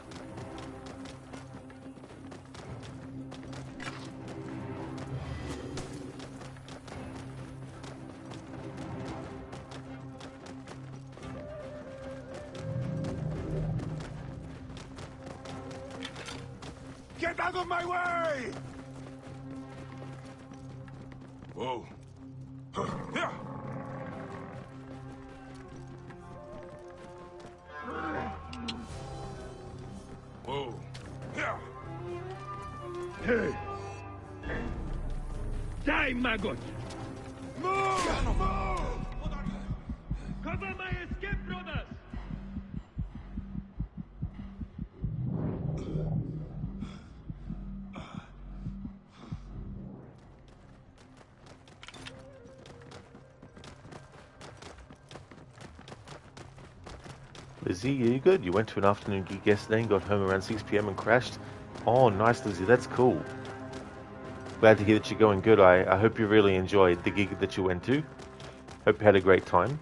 Get out of my way! Whoa. Yeah. Whoa. Yeah. Hey! Die, maggot! Move! Move! Cover my escape, brothers! Lizzie, you good? You went to an afternoon gig yesterday and got home around 6 p.m. and crashed? Oh, nice, Lizzie. That's cool. Glad to hear that you're going good. I hope you really enjoyed the gig that you went to. Hope you had a great time.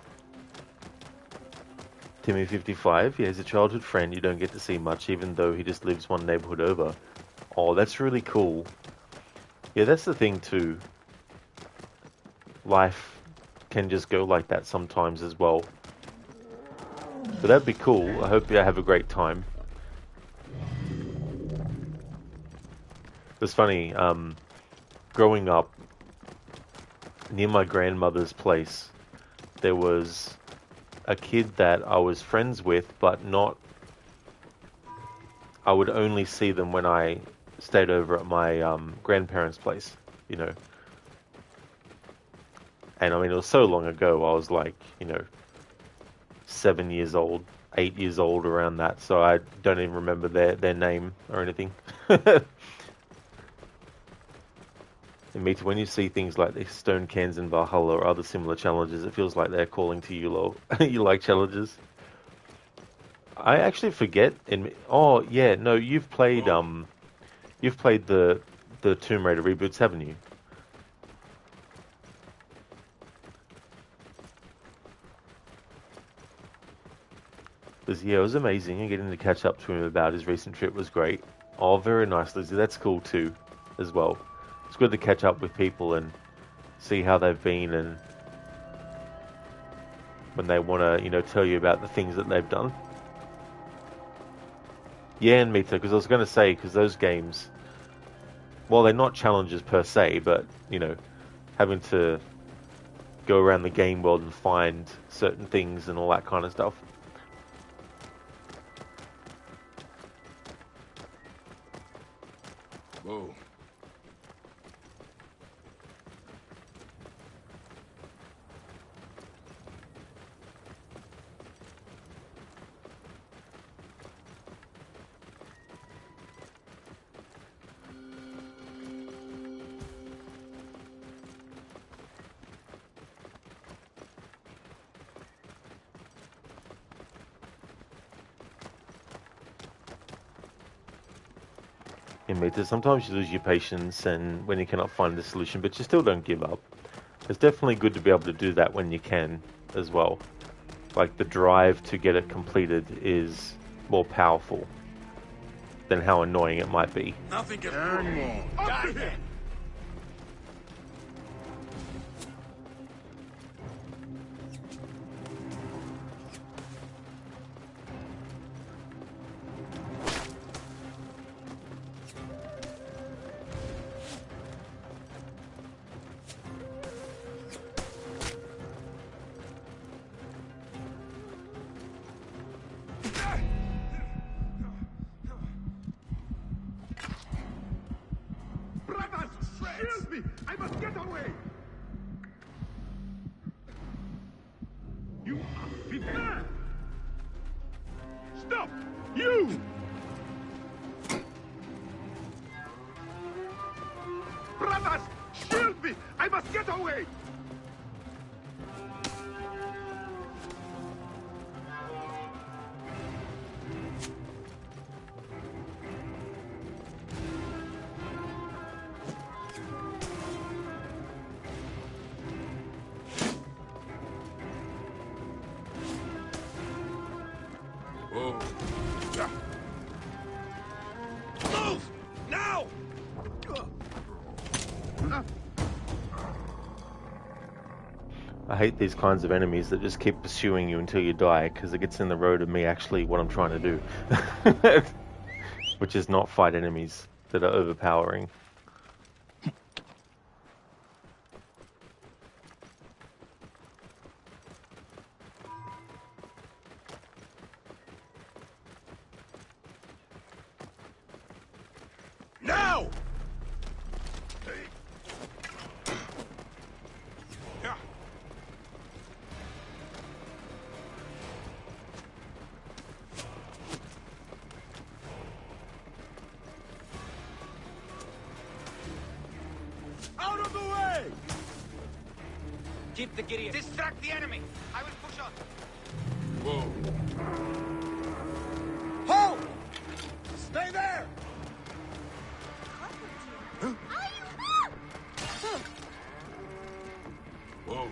Timmy55, yeah, he's a childhood friend you don't get to see much, even though he just lives one neighborhood over. Oh, that's really cool. Yeah, that's the thing too. Life can just go like that sometimes as well. But that'd be cool. I hope you have a great time. It's funny, growing up near my grandmother's place, there was a kid that I was friends with, but not... I would only see them when I stayed over at my grandparents' place, you know. And I mean, it was so long ago, I was like, you know, 7 years old, 8 years old, around that, so I don't even remember their name or anything. And me too, when you see things like the Stone Cans in Valhalla or other similar challenges, it feels like they're calling to you, lol. You like challenges? I actually forget. Oh yeah, no, you've played the Tomb Raider reboots, haven't you? Because yeah, it was amazing. And getting to catch up to him about his recent trip was great. Oh, very nice, Lizzie. That's cool too, as well. It's good to catch up with people and see how they've been, and when they want to, tell you about the things that they've done. Yeah, and me too. Because I was going to say, because those games, well, they're not challenges per se, but having to go around the game world and find certain things and all that kind of stuff. Whoa. Sometimes you lose your patience and when you cannot find a solution, but you still don't give up. It's definitely good to be able to do that when you can as well. Like, the drive to get it completed is more powerful than how annoying it might be. Nothing can burn more. Die then. Shield me! I must get away! You are prepared! Stop! You! Brothers! Shield me! I must get away! Whoa. Move! Now! I hate these kinds of enemies that just keep pursuing you until you die, because it gets in the road of me actually what I'm trying to do. Which is not fight enemies that are overpowering. Now! Out of the way! Keep the Gideon. Distract the enemy. I will push on. Whoa. Hold! Stay there! Whoa.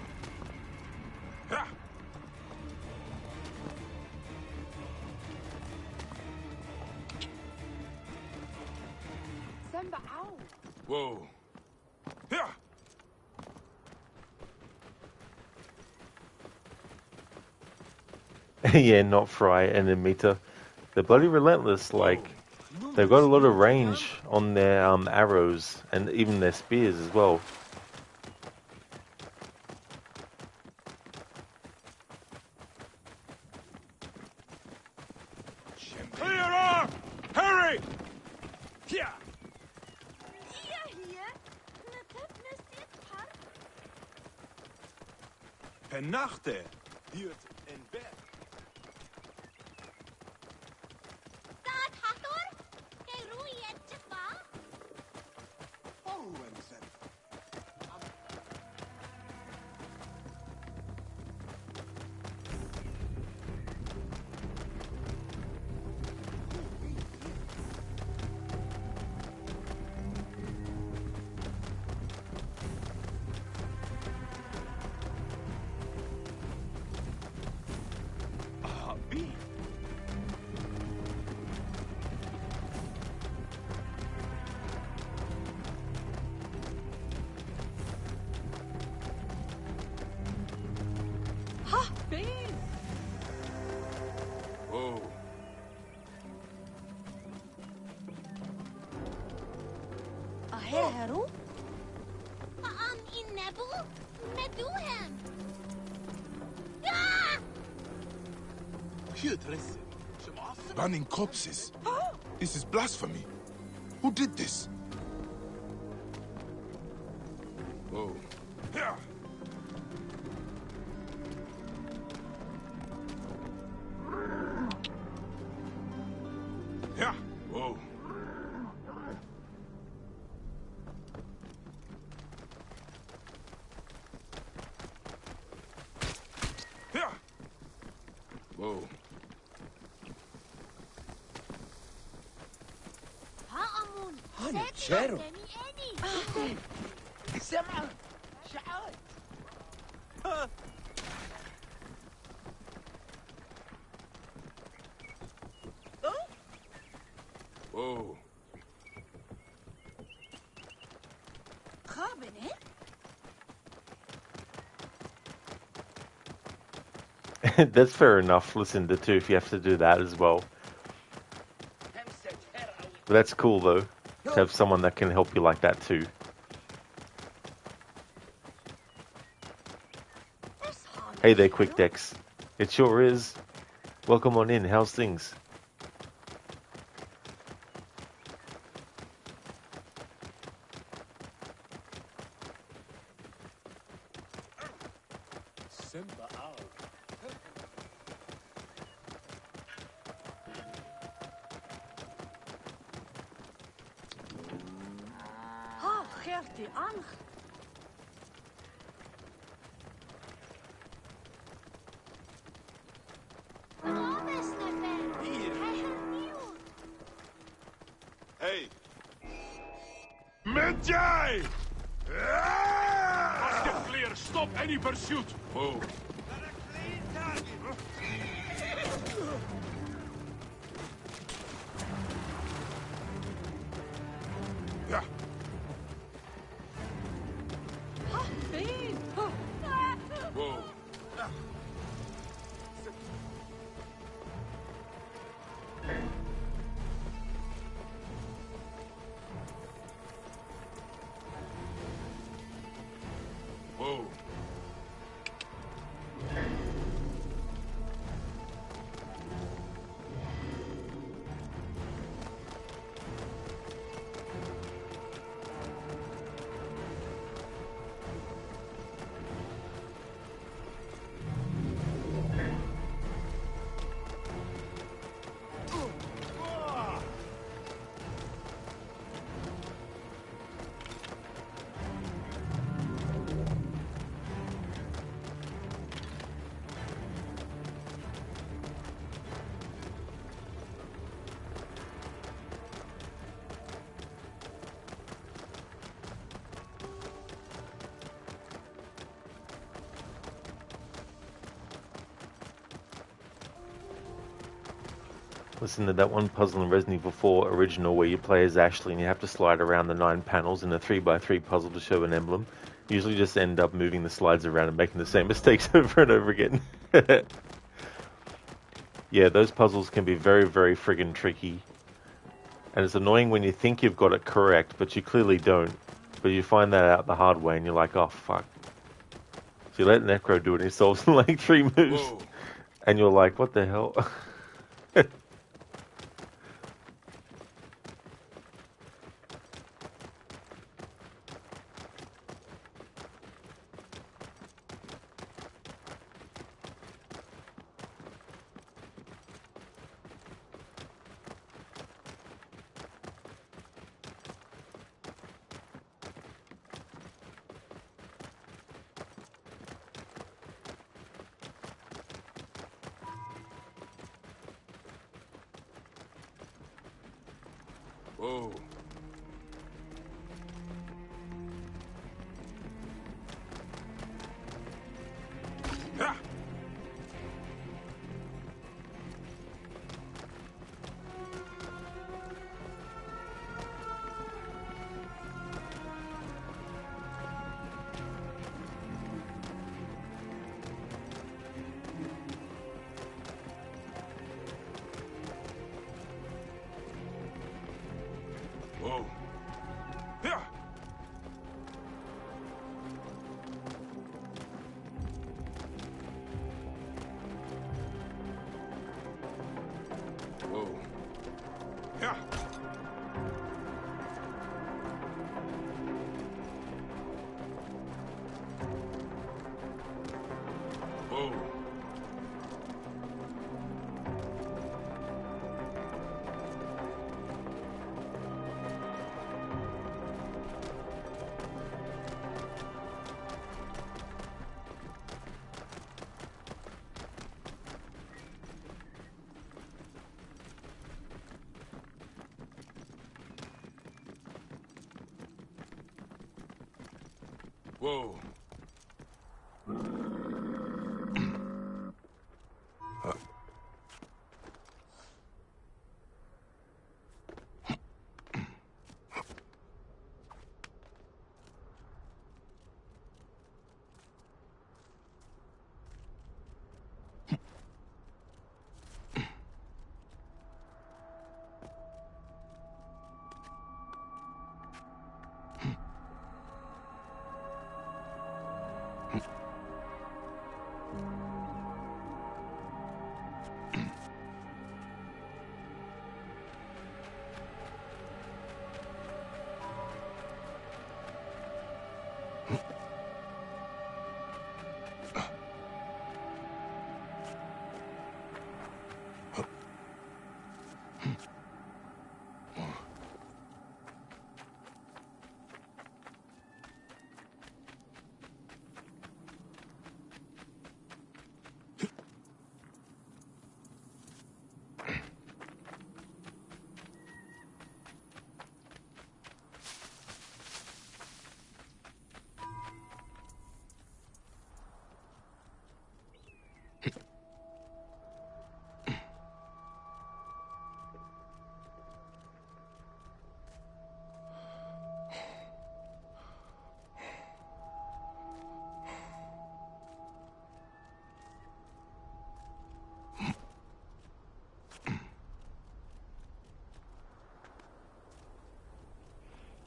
Ha! Whoa. Here! Yeah, not Fry and then Mita. They're bloody relentless. Like, they've got a lot of range on their arrows and even their spears as well. Clear off! Hurry! Yeah! Penachte hiert in bed. Whoa. Aheru? In Nebu? Meduhem! Burning corpses. This is blasphemy. Who did this? Whoa. Yeah. Yeah. Whoa. Yeah. Whoa. هاني شيرو سمعة شعات Whoa. That's fair enough. Listen, the two, if you have to do that as well. But that's cool, though, to have someone that can help you like that, too. Hey there, Quick Dex. It sure is. Welcome on in. How's things? Hey! Medjay! Must get clear. Stop any pursuit. Whoa. Yeah. Whoa. Whoa. Listen to that one puzzle in Resident Evil 4 original where you play as Ashley and you have to slide around the 9 panels in a 3x3 puzzle to show an emblem. You usually just end up moving the slides around and making the same mistakes over and over again. Yeah, those puzzles can be very, very friggin' tricky. And it's annoying when you think you've got it correct, but you clearly don't. But you find that out the hard way and you're like, oh fuck. So you let Necro do it and he solves in like 3 moves. Whoa. And you're like, what the hell? Whoa. Yeah. Whoa.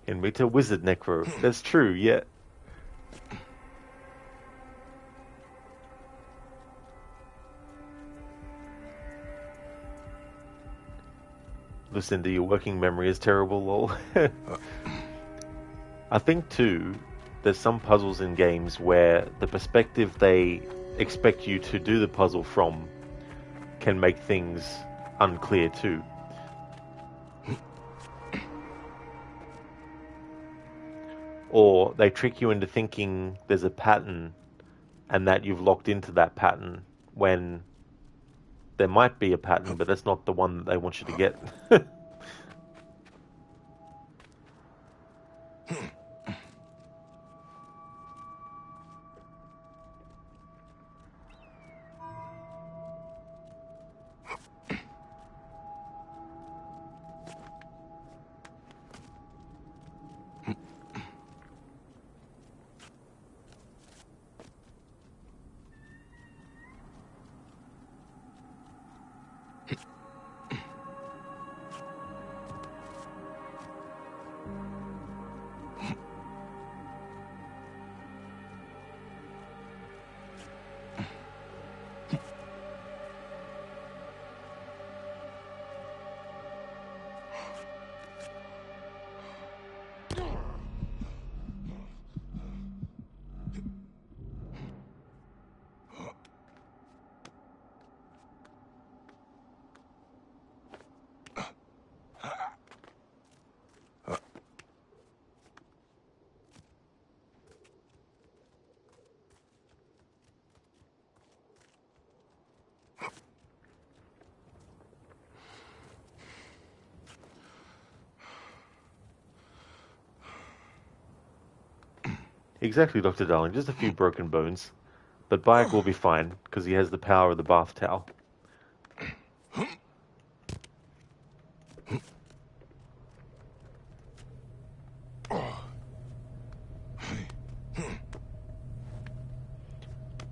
Inmate Wizard Necro. That's true, yeah. Lucinda, your working memory is terrible, lol. I think, too, there's some puzzles in games where the perspective they expect you to do the puzzle from can make things unclear, too. Or they trick you into thinking there's a pattern and that you've locked into that pattern when there might be a pattern, but that's not the one that they want you to get. Exactly, Dr. Darling. Just a few broken bones. But Bayek will be fine, because he has the power of the bath towel.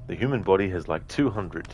The human body has like 200.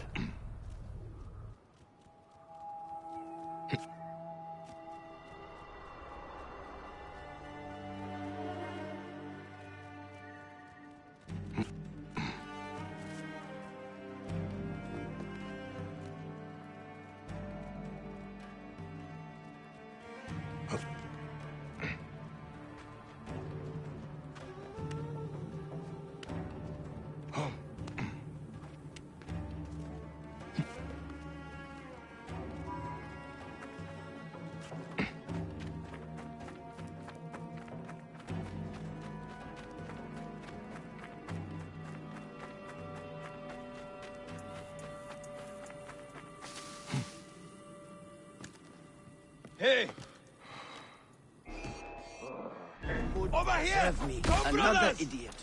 Hey! Over here! Me. Come, Another brothers! idiot.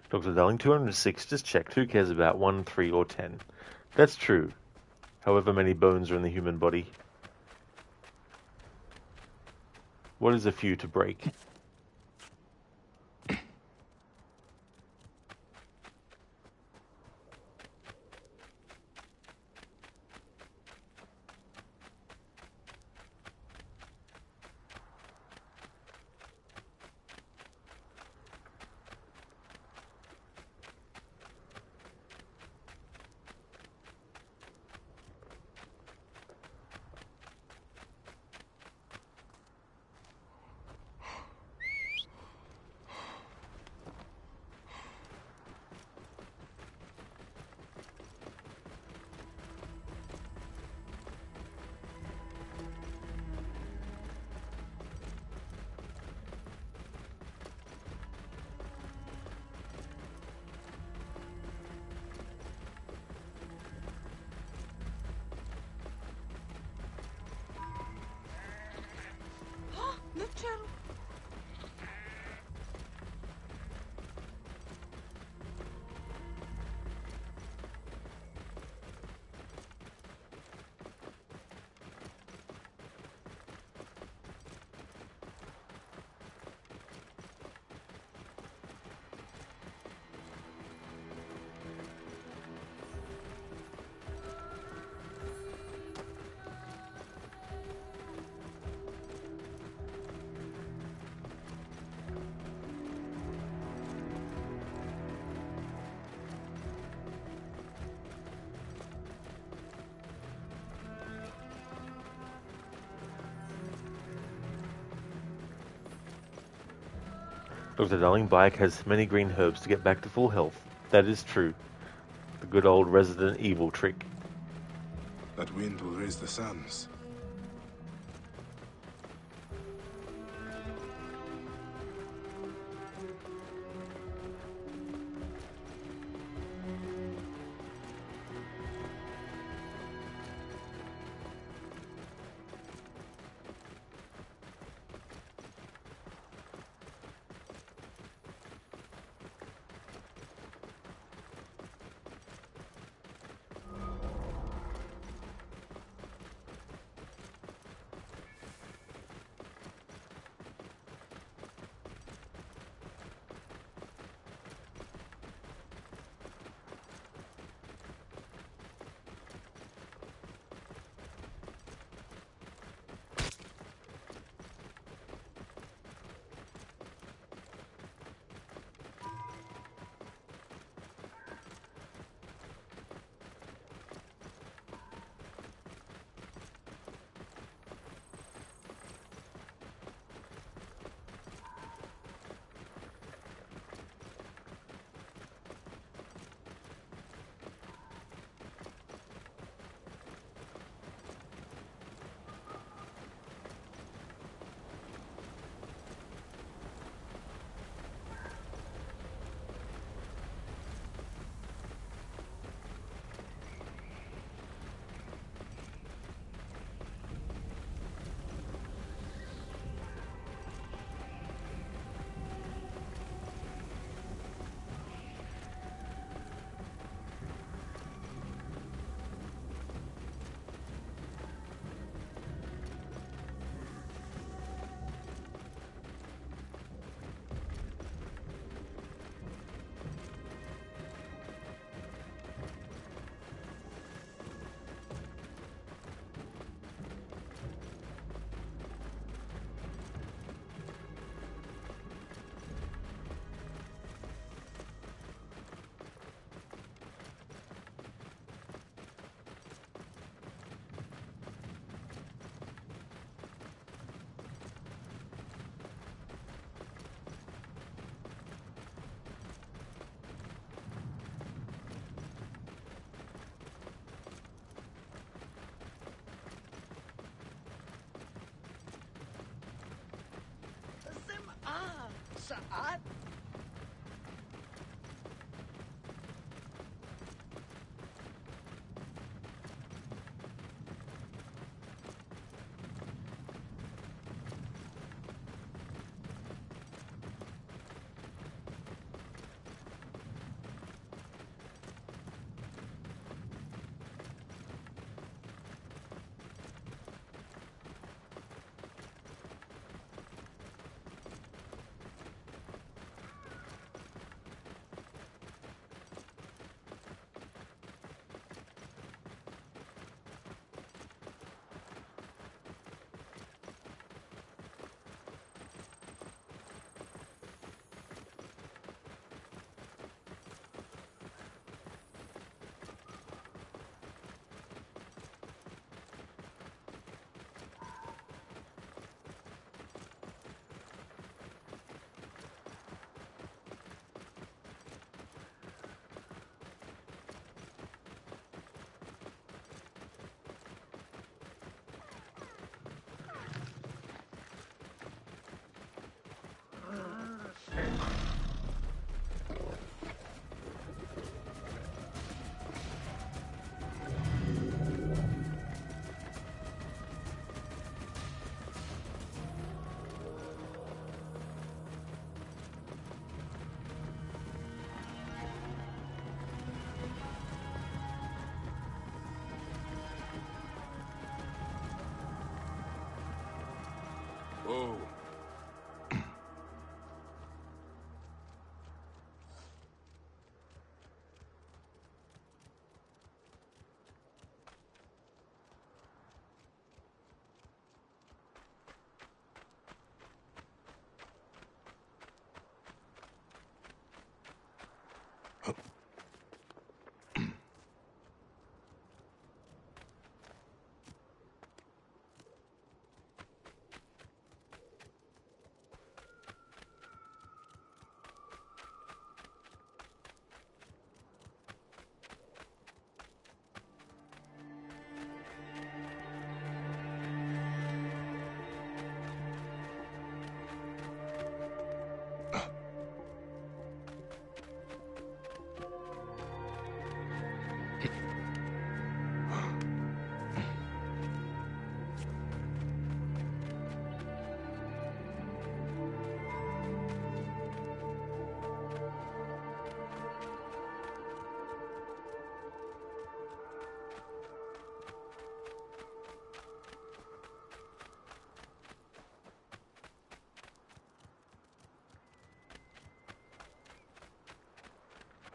Dr. Darling, 206, just checked. Who cares about 1, 3, or 10? That's true. However many bones are in the human body. What is a few to break? Mitchell! Dr. Darling, Bayek has many green herbs to get back to full health. That is true. The good old Resident Evil trick. That wind will raise the suns. saan? Oh.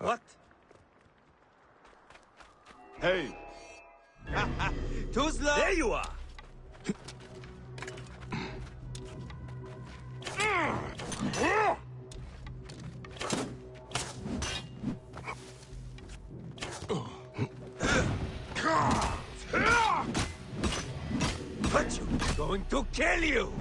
What? Hey! Tuzla! There you are! But you! Going to kill you!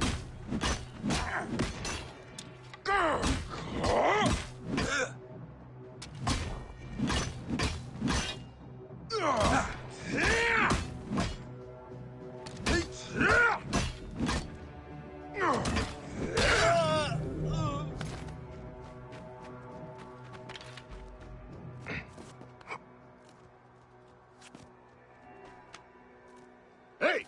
Hey!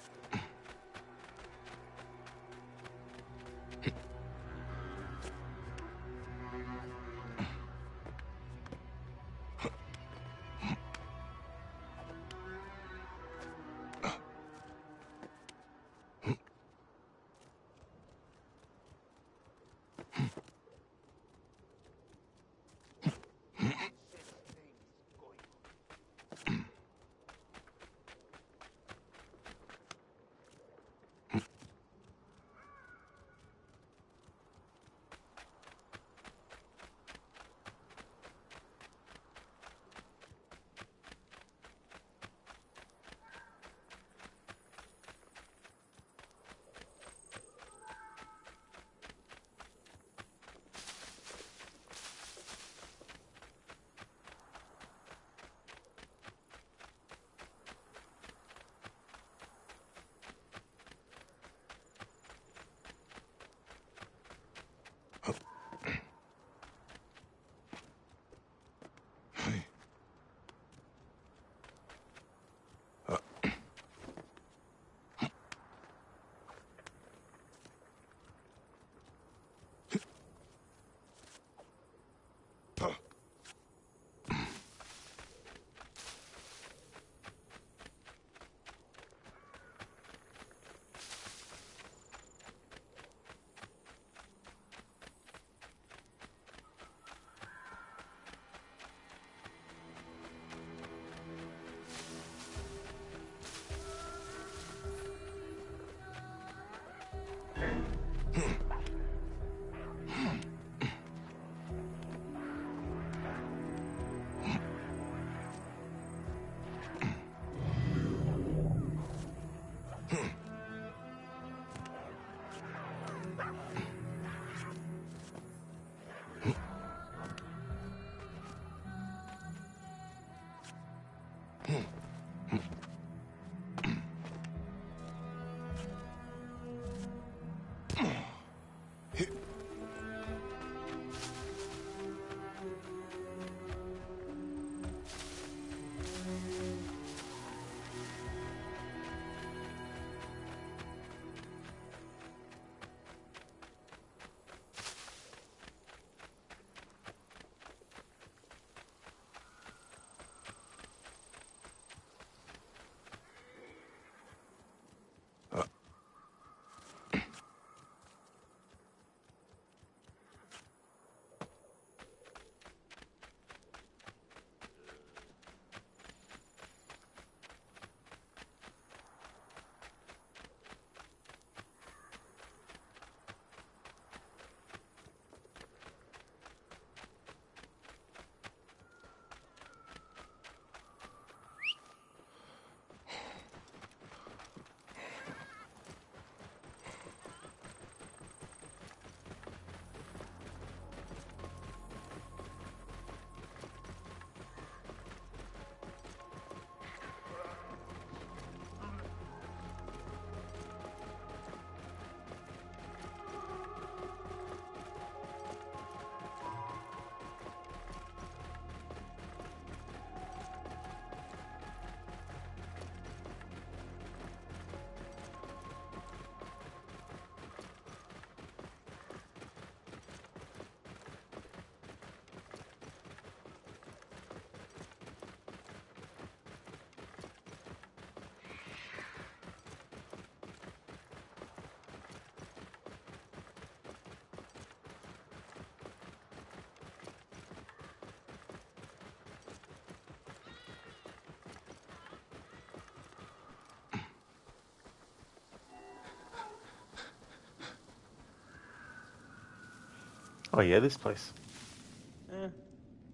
Oh yeah, this place.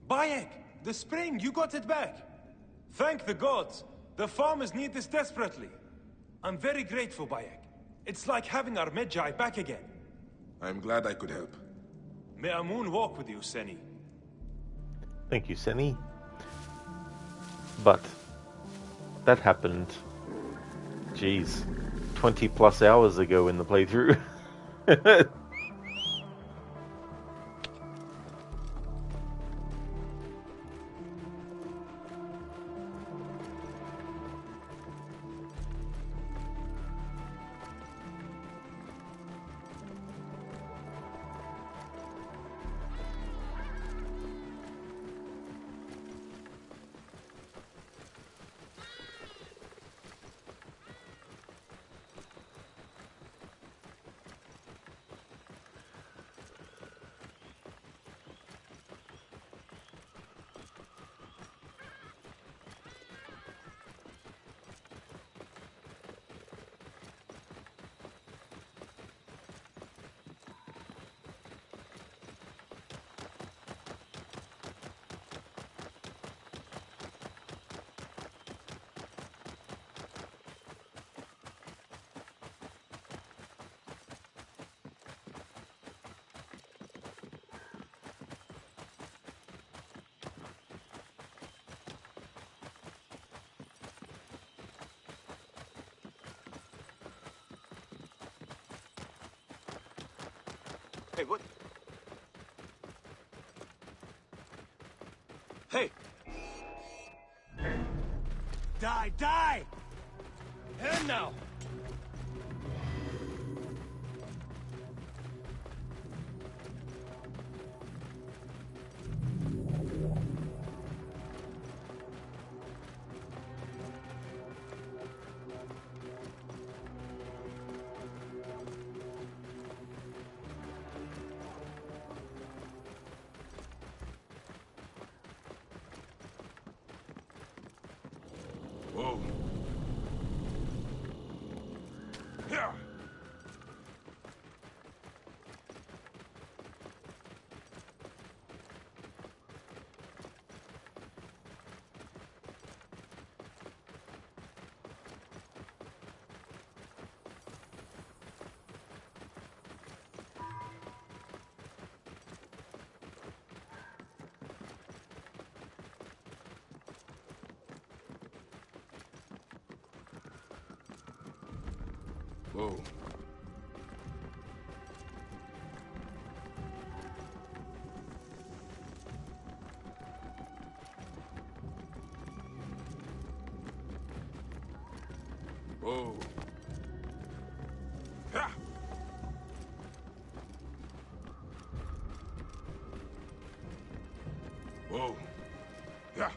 Bayek! The spring, you got it back! Thank the gods! The farmers need this desperately. I'm very grateful, Bayek. It's like having our Medjay back again. I'm glad I could help. May Amun walk with you, Seni. Thank you, Seni. But that happened, geez, 20 plus hours ago in the playthrough. Hey, what? Hey! Die, die! And now! Whoa. Yeah. Whoa. Whoa. Ha! Whoa. Yeah.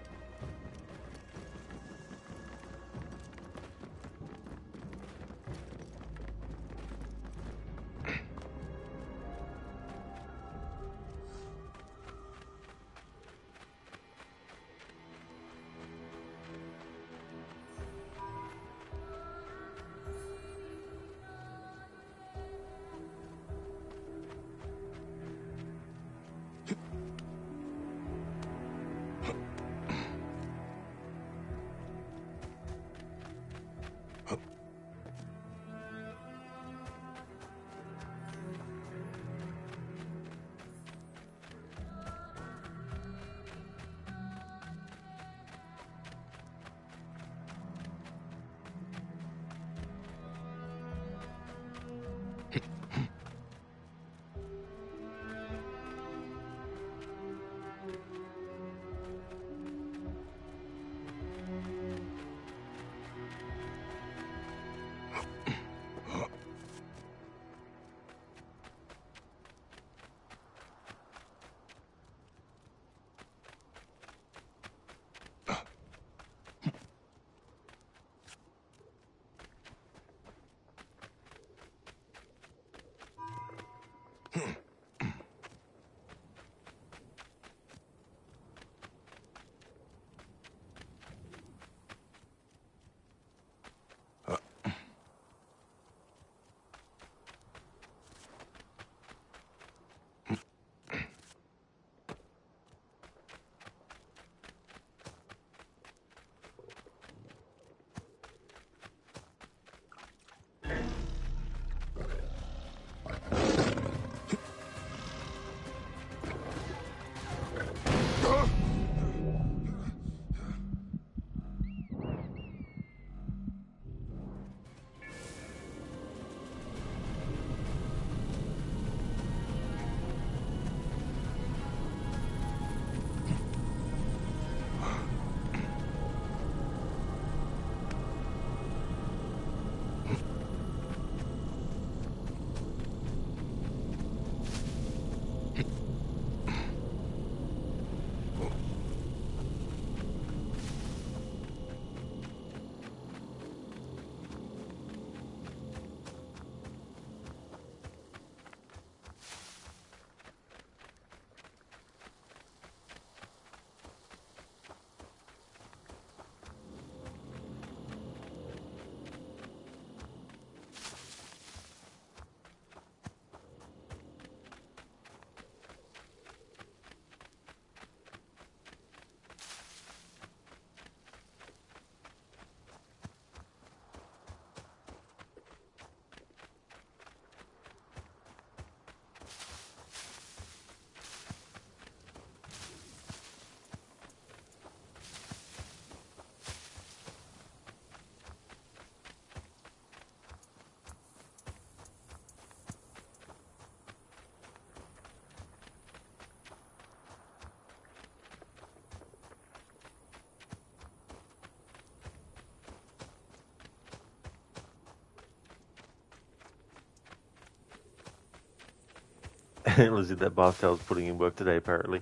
Lizzie, that bath towel's putting in work today, apparently.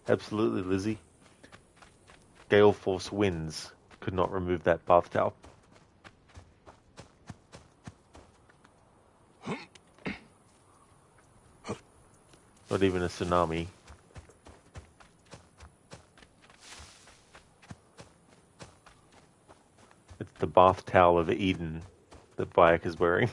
Absolutely, Lizzie. Gale force winds could not remove that bath towel. Not even a tsunami. It's the bath towel of Eden that Bayek is wearing.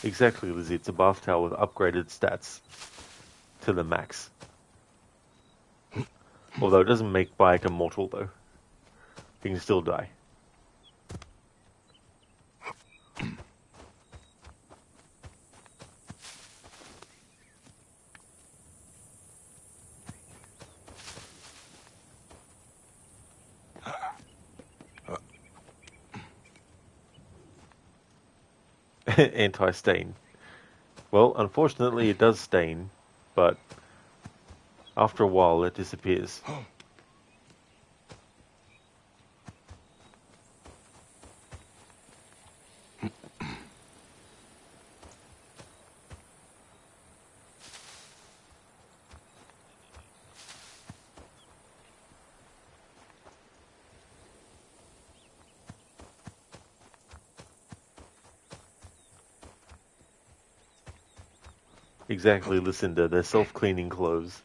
Exactly, Lizzie. It's a bath towel with upgraded stats to the max. Although it doesn't make Bayek immortal, though. He can still die. Anti-stain. Well, unfortunately it does stain, but after a while it disappears. Exactly, Lucinda. They're self-cleaning clothes.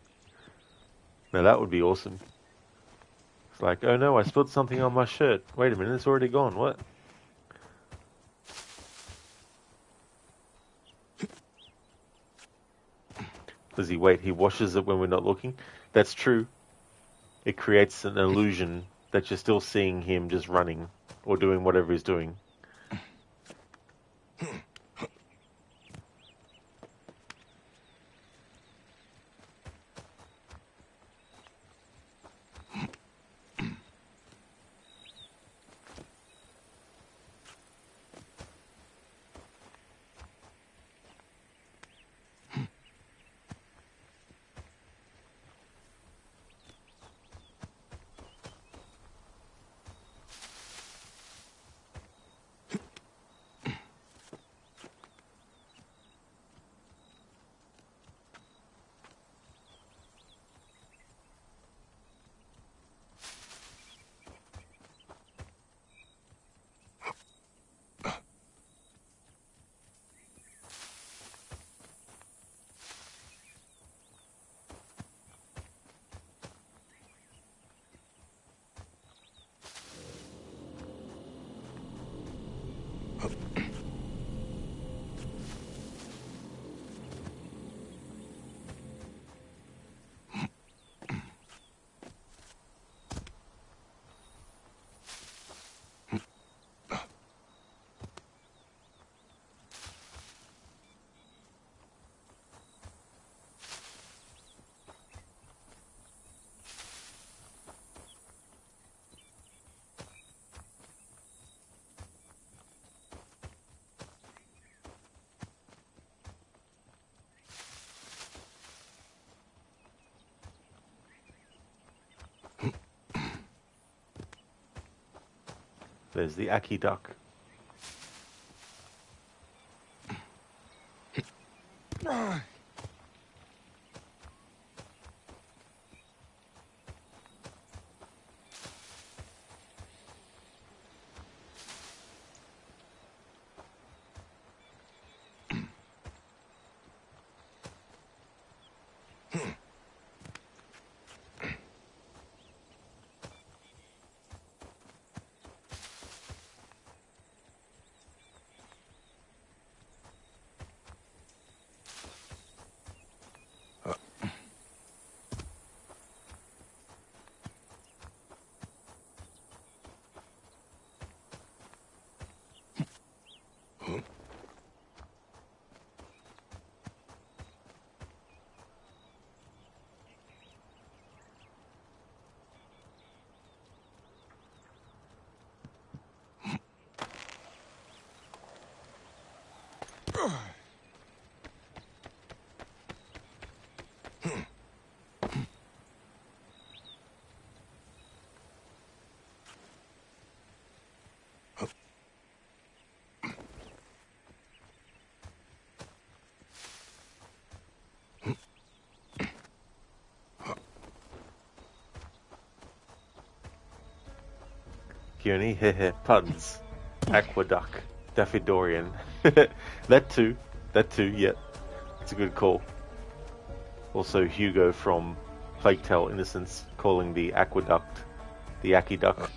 Now that would be awesome. It's like, oh no, I spilled something on my shirt. Wait a minute, it's already gone. What? Does he wait? He washes it when we're not looking? That's true. It creates an illusion that you're still seeing him just running or doing whatever he's doing. There's the Aki duck. Kearney, hehe, puns. Aqueduct. Daffydorian. That too, yeah. It's a good call. Also Hugo from Plague Tale Innocence calling the aqueduct the Aqueduct.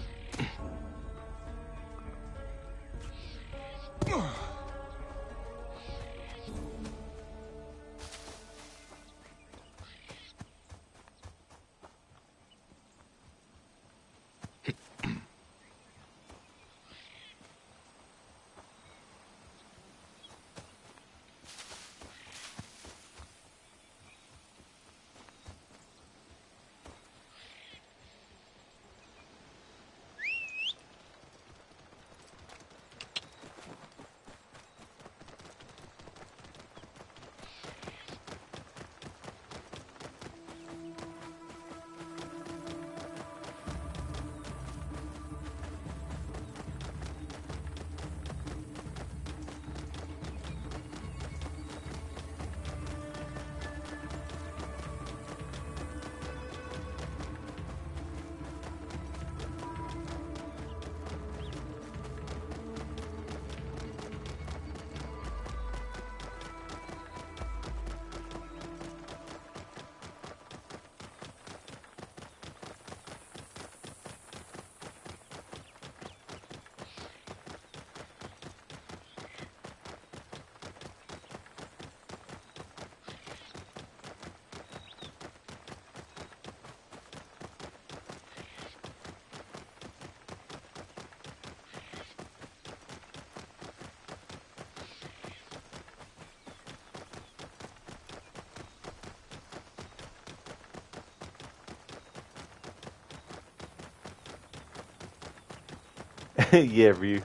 Yeah, Ryu.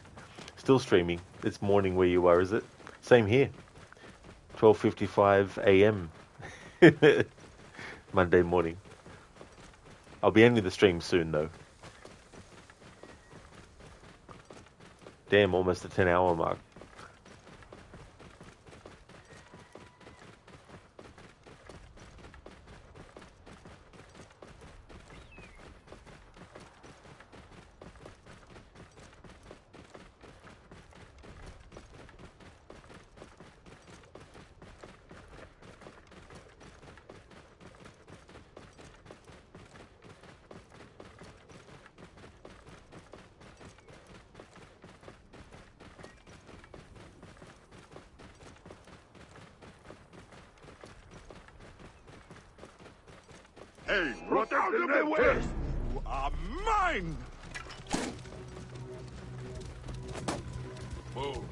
Still streaming. It's morning where you are, is it? Same here. 12:55 a.m. Monday morning. I'll be ending the stream soon, though. Damn, almost the 10-hour mark. Hey, what out of the way! You are mine! Move.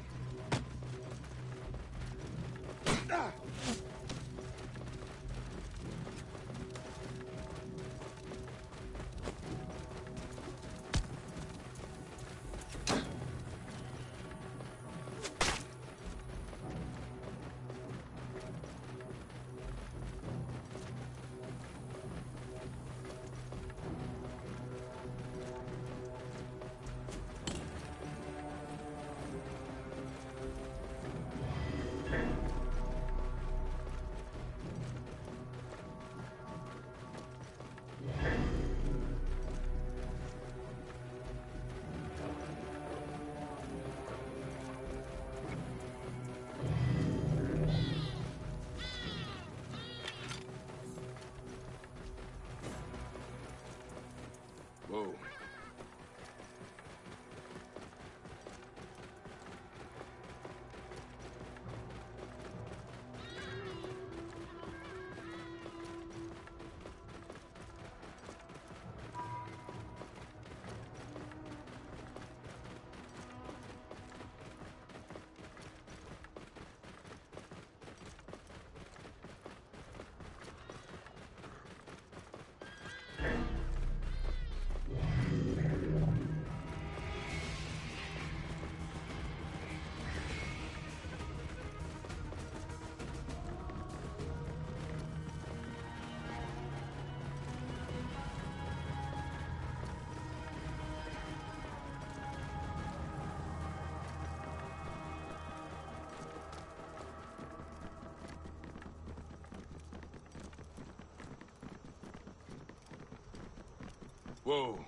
Whoa.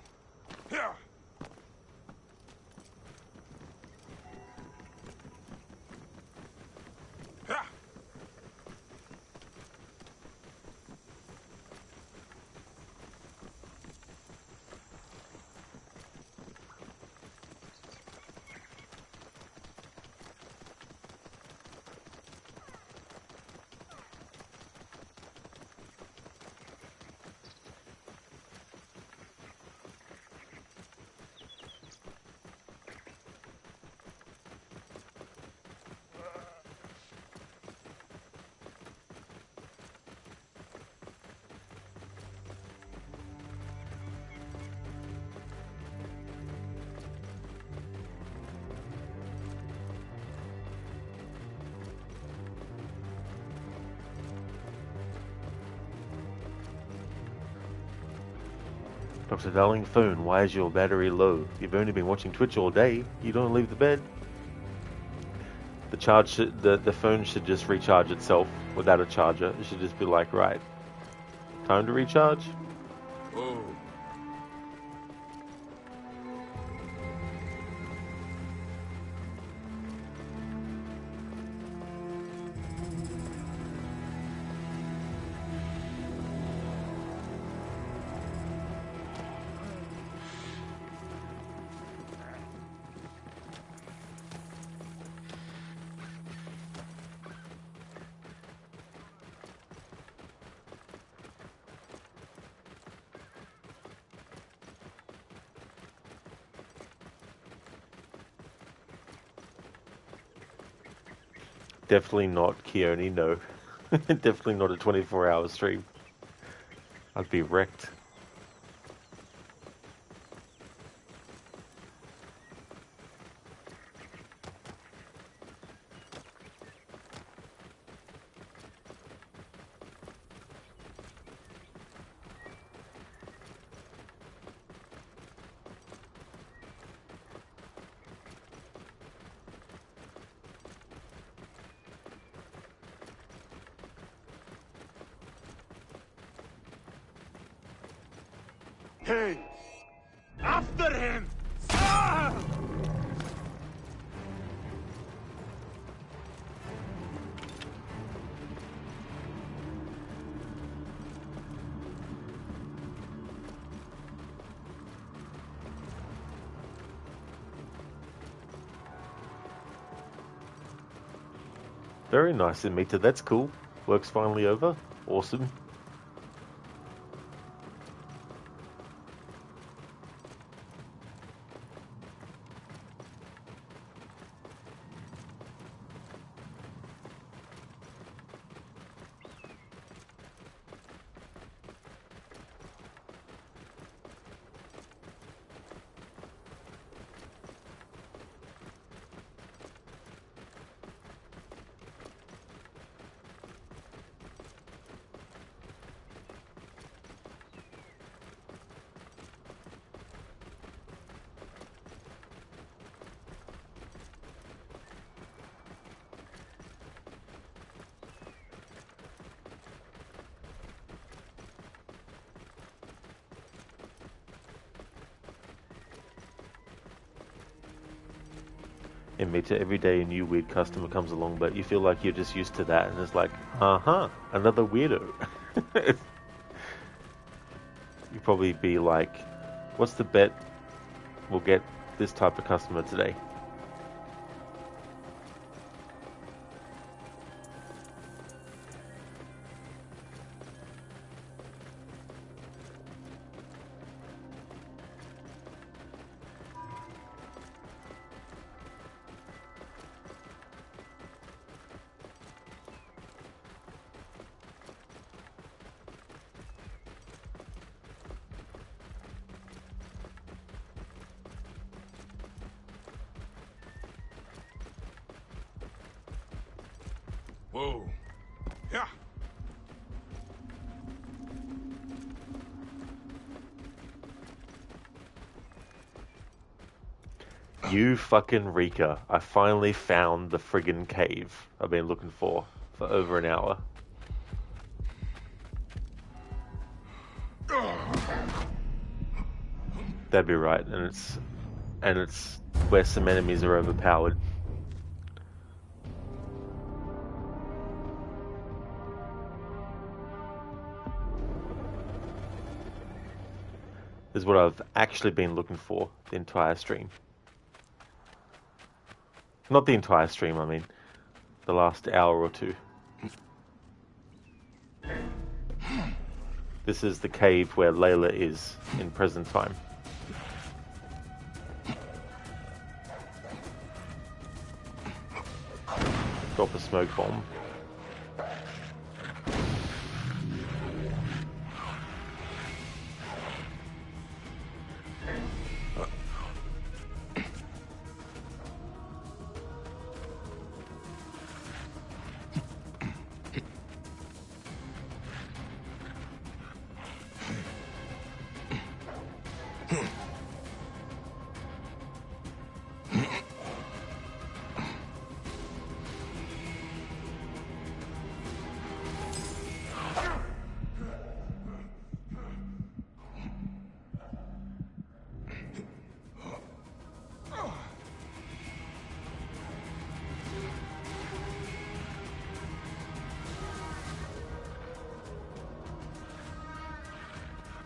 Yeah. Dr. Darling, phone, why is your battery low? You've only been watching Twitch all day. You don't leave the bed. The phone should just recharge itself without a charger. It should just be like, right, time to recharge. Whoa. Definitely not Keone, no. Definitely not a 24-hour stream. I'd be wrecked. Hey! After him! Ah! Very nice in meter. That's cool. Work's finally over. Awesome. In meter, every day a new weird customer comes along, but you feel like you're just used to that, and it's like, another weirdo. You probably be like, what's the bet we'll get this type of customer today? Whoa. Yeah. You fucking Rika. I finally found the friggin' cave I've been looking for over an hour. That'd be right, and it's where some enemies are overpowered. This is what I've actually been looking for the entire stream. Not the entire stream, I mean, the last hour or two. This is the cave where Layla is in present time. Drop a smoke bomb.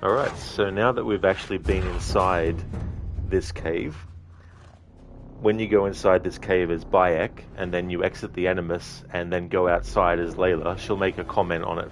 Alright, so now that we've actually been inside this cave, when you go inside this cave as Bayek, and then you exit the Animus, and then go outside as Layla, she'll make a comment on it.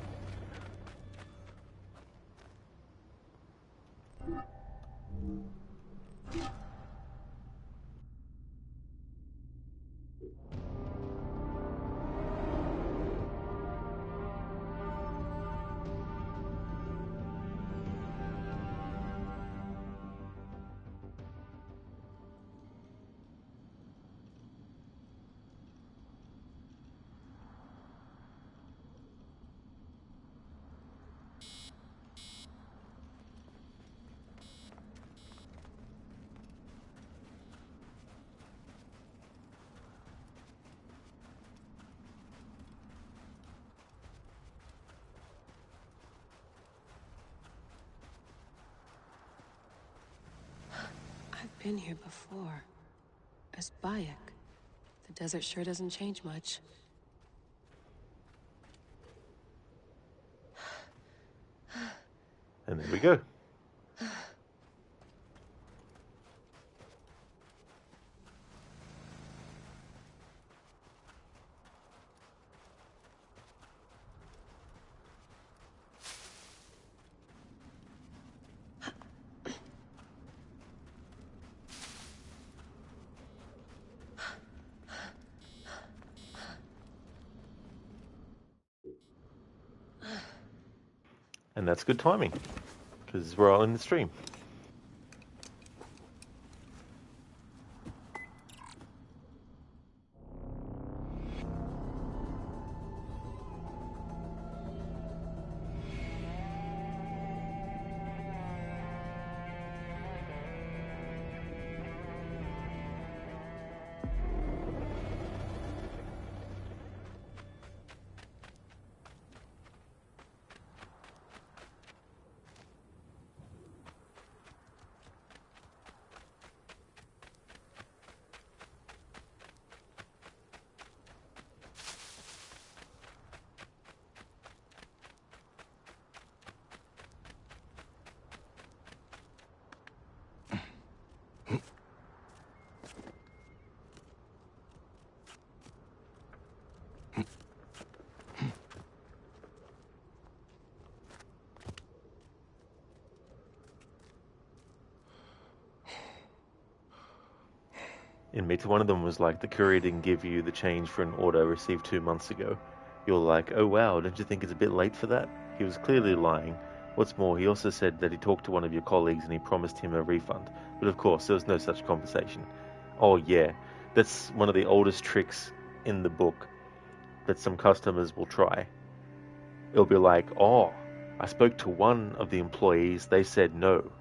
I've been here before. As Bayek. The desert sure doesn't change much. And there we go. And that's good timing, because we're all in the stream. Inmate, one of them was like, the courier didn't give you the change for an order received 2 months ago. You're like, oh wow, don't you think it's a bit late for that? He was clearly lying. What's more, he also said that he talked to one of your colleagues and he promised him a refund. But of course, there was no such conversation. Oh yeah, that's one of the oldest tricks in the book that some customers will try. It'll be like, oh, I spoke to one of the employees, they said no.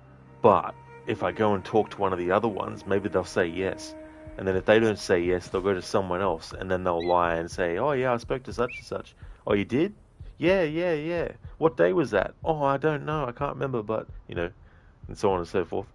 But if I go and talk to one of the other ones, maybe they'll say yes. And then if they don't say yes, they'll go to someone else, and then they'll lie and say, oh yeah, I spoke to such and such. Oh, you did? Yeah. What day was that? Oh, I don't know, I can't remember, but, you know, and so on and so forth.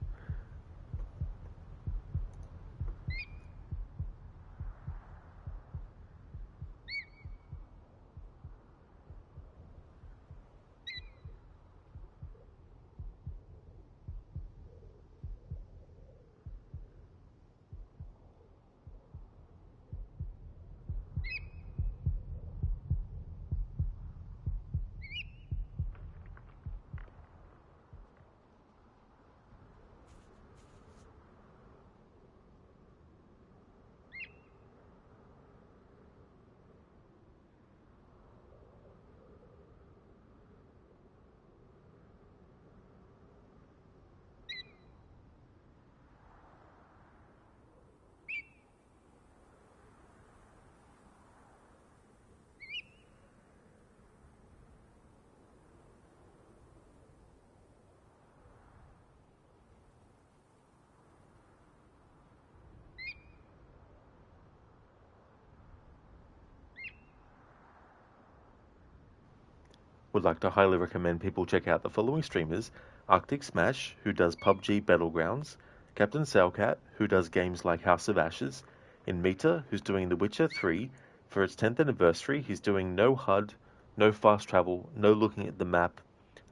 would like to highly recommend people check out the following streamers: Arctic Smash, who does PUBG Battlegrounds, Captain Sailcat, who does games like House of Ashes, Inmeta, who's doing The Witcher 3. For its 10th anniversary, he's doing no HUD, no fast travel, no looking at the map,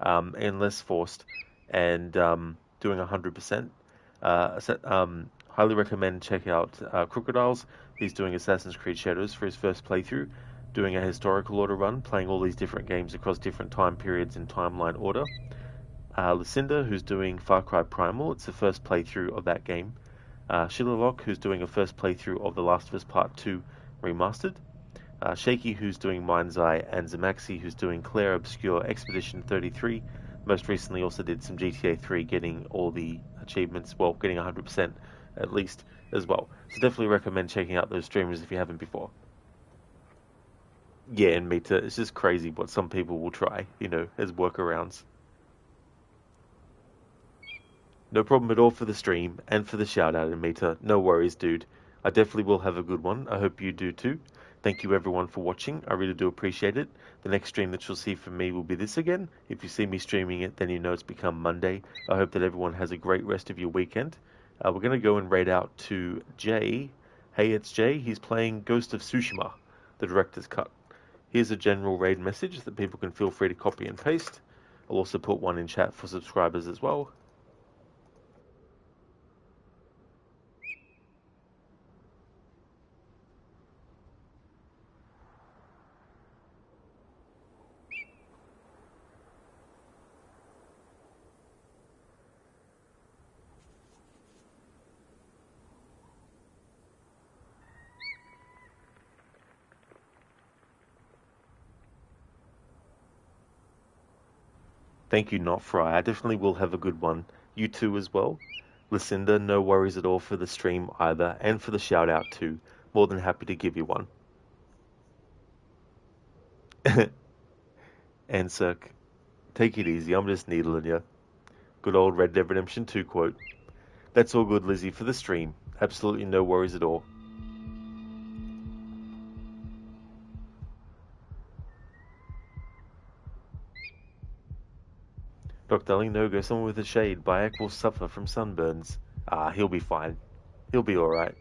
endless forced, and doing 100%. Highly recommend check out Crocodiles. He's doing Assassin's Creed Shadows for his first playthrough, doing a historical order run, playing all these different games across different time periods in timeline order. Lucinda, who's doing Far Cry Primal, it's the first playthrough of that game. Shillalok, who's doing a first playthrough of The Last of Us Part 2 Remastered. Shaky, who's doing Mind's Eye, and Zamaxi, who's doing Claire Obscure Expedition 33. Most recently also did some GTA 3, getting all the achievements, well, getting 100% at least as well. So definitely recommend checking out those streamers if you haven't before. Yeah, and Meta, it's just crazy what some people will try, as workarounds. No problem at all for the stream and for the shout out, Meta. No worries, dude. I definitely will have a good one. I hope you do too. Thank you everyone for watching. I really do appreciate it. The next stream that you'll see from me will be this again. If you see me streaming it, then you know it's become Monday. I hope that everyone has a great rest of your weekend. We're going to go and raid out to Jay. Hey, it's Jay. He's playing Ghost of Tsushima, the director's cut. Here's a general raid message that people can feel free to copy and paste. I'll also put one in chat for subscribers as well. Thank you, Not Fry. I definitely will have a good one. You too as well. Lucinda, no worries at all for the stream either, and for the shout out too. More than happy to give you one. And Cirque, take it easy, I'm just needling you. Good old Red Dead Redemption 2 quote. That's all good, Lizzie, for the stream. Absolutely no worries at all. Dr. Darling, no go, someone with a shade. Bayek will suffer from sunburns. He'll be fine. He'll be alright.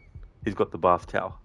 He's got the bath towel.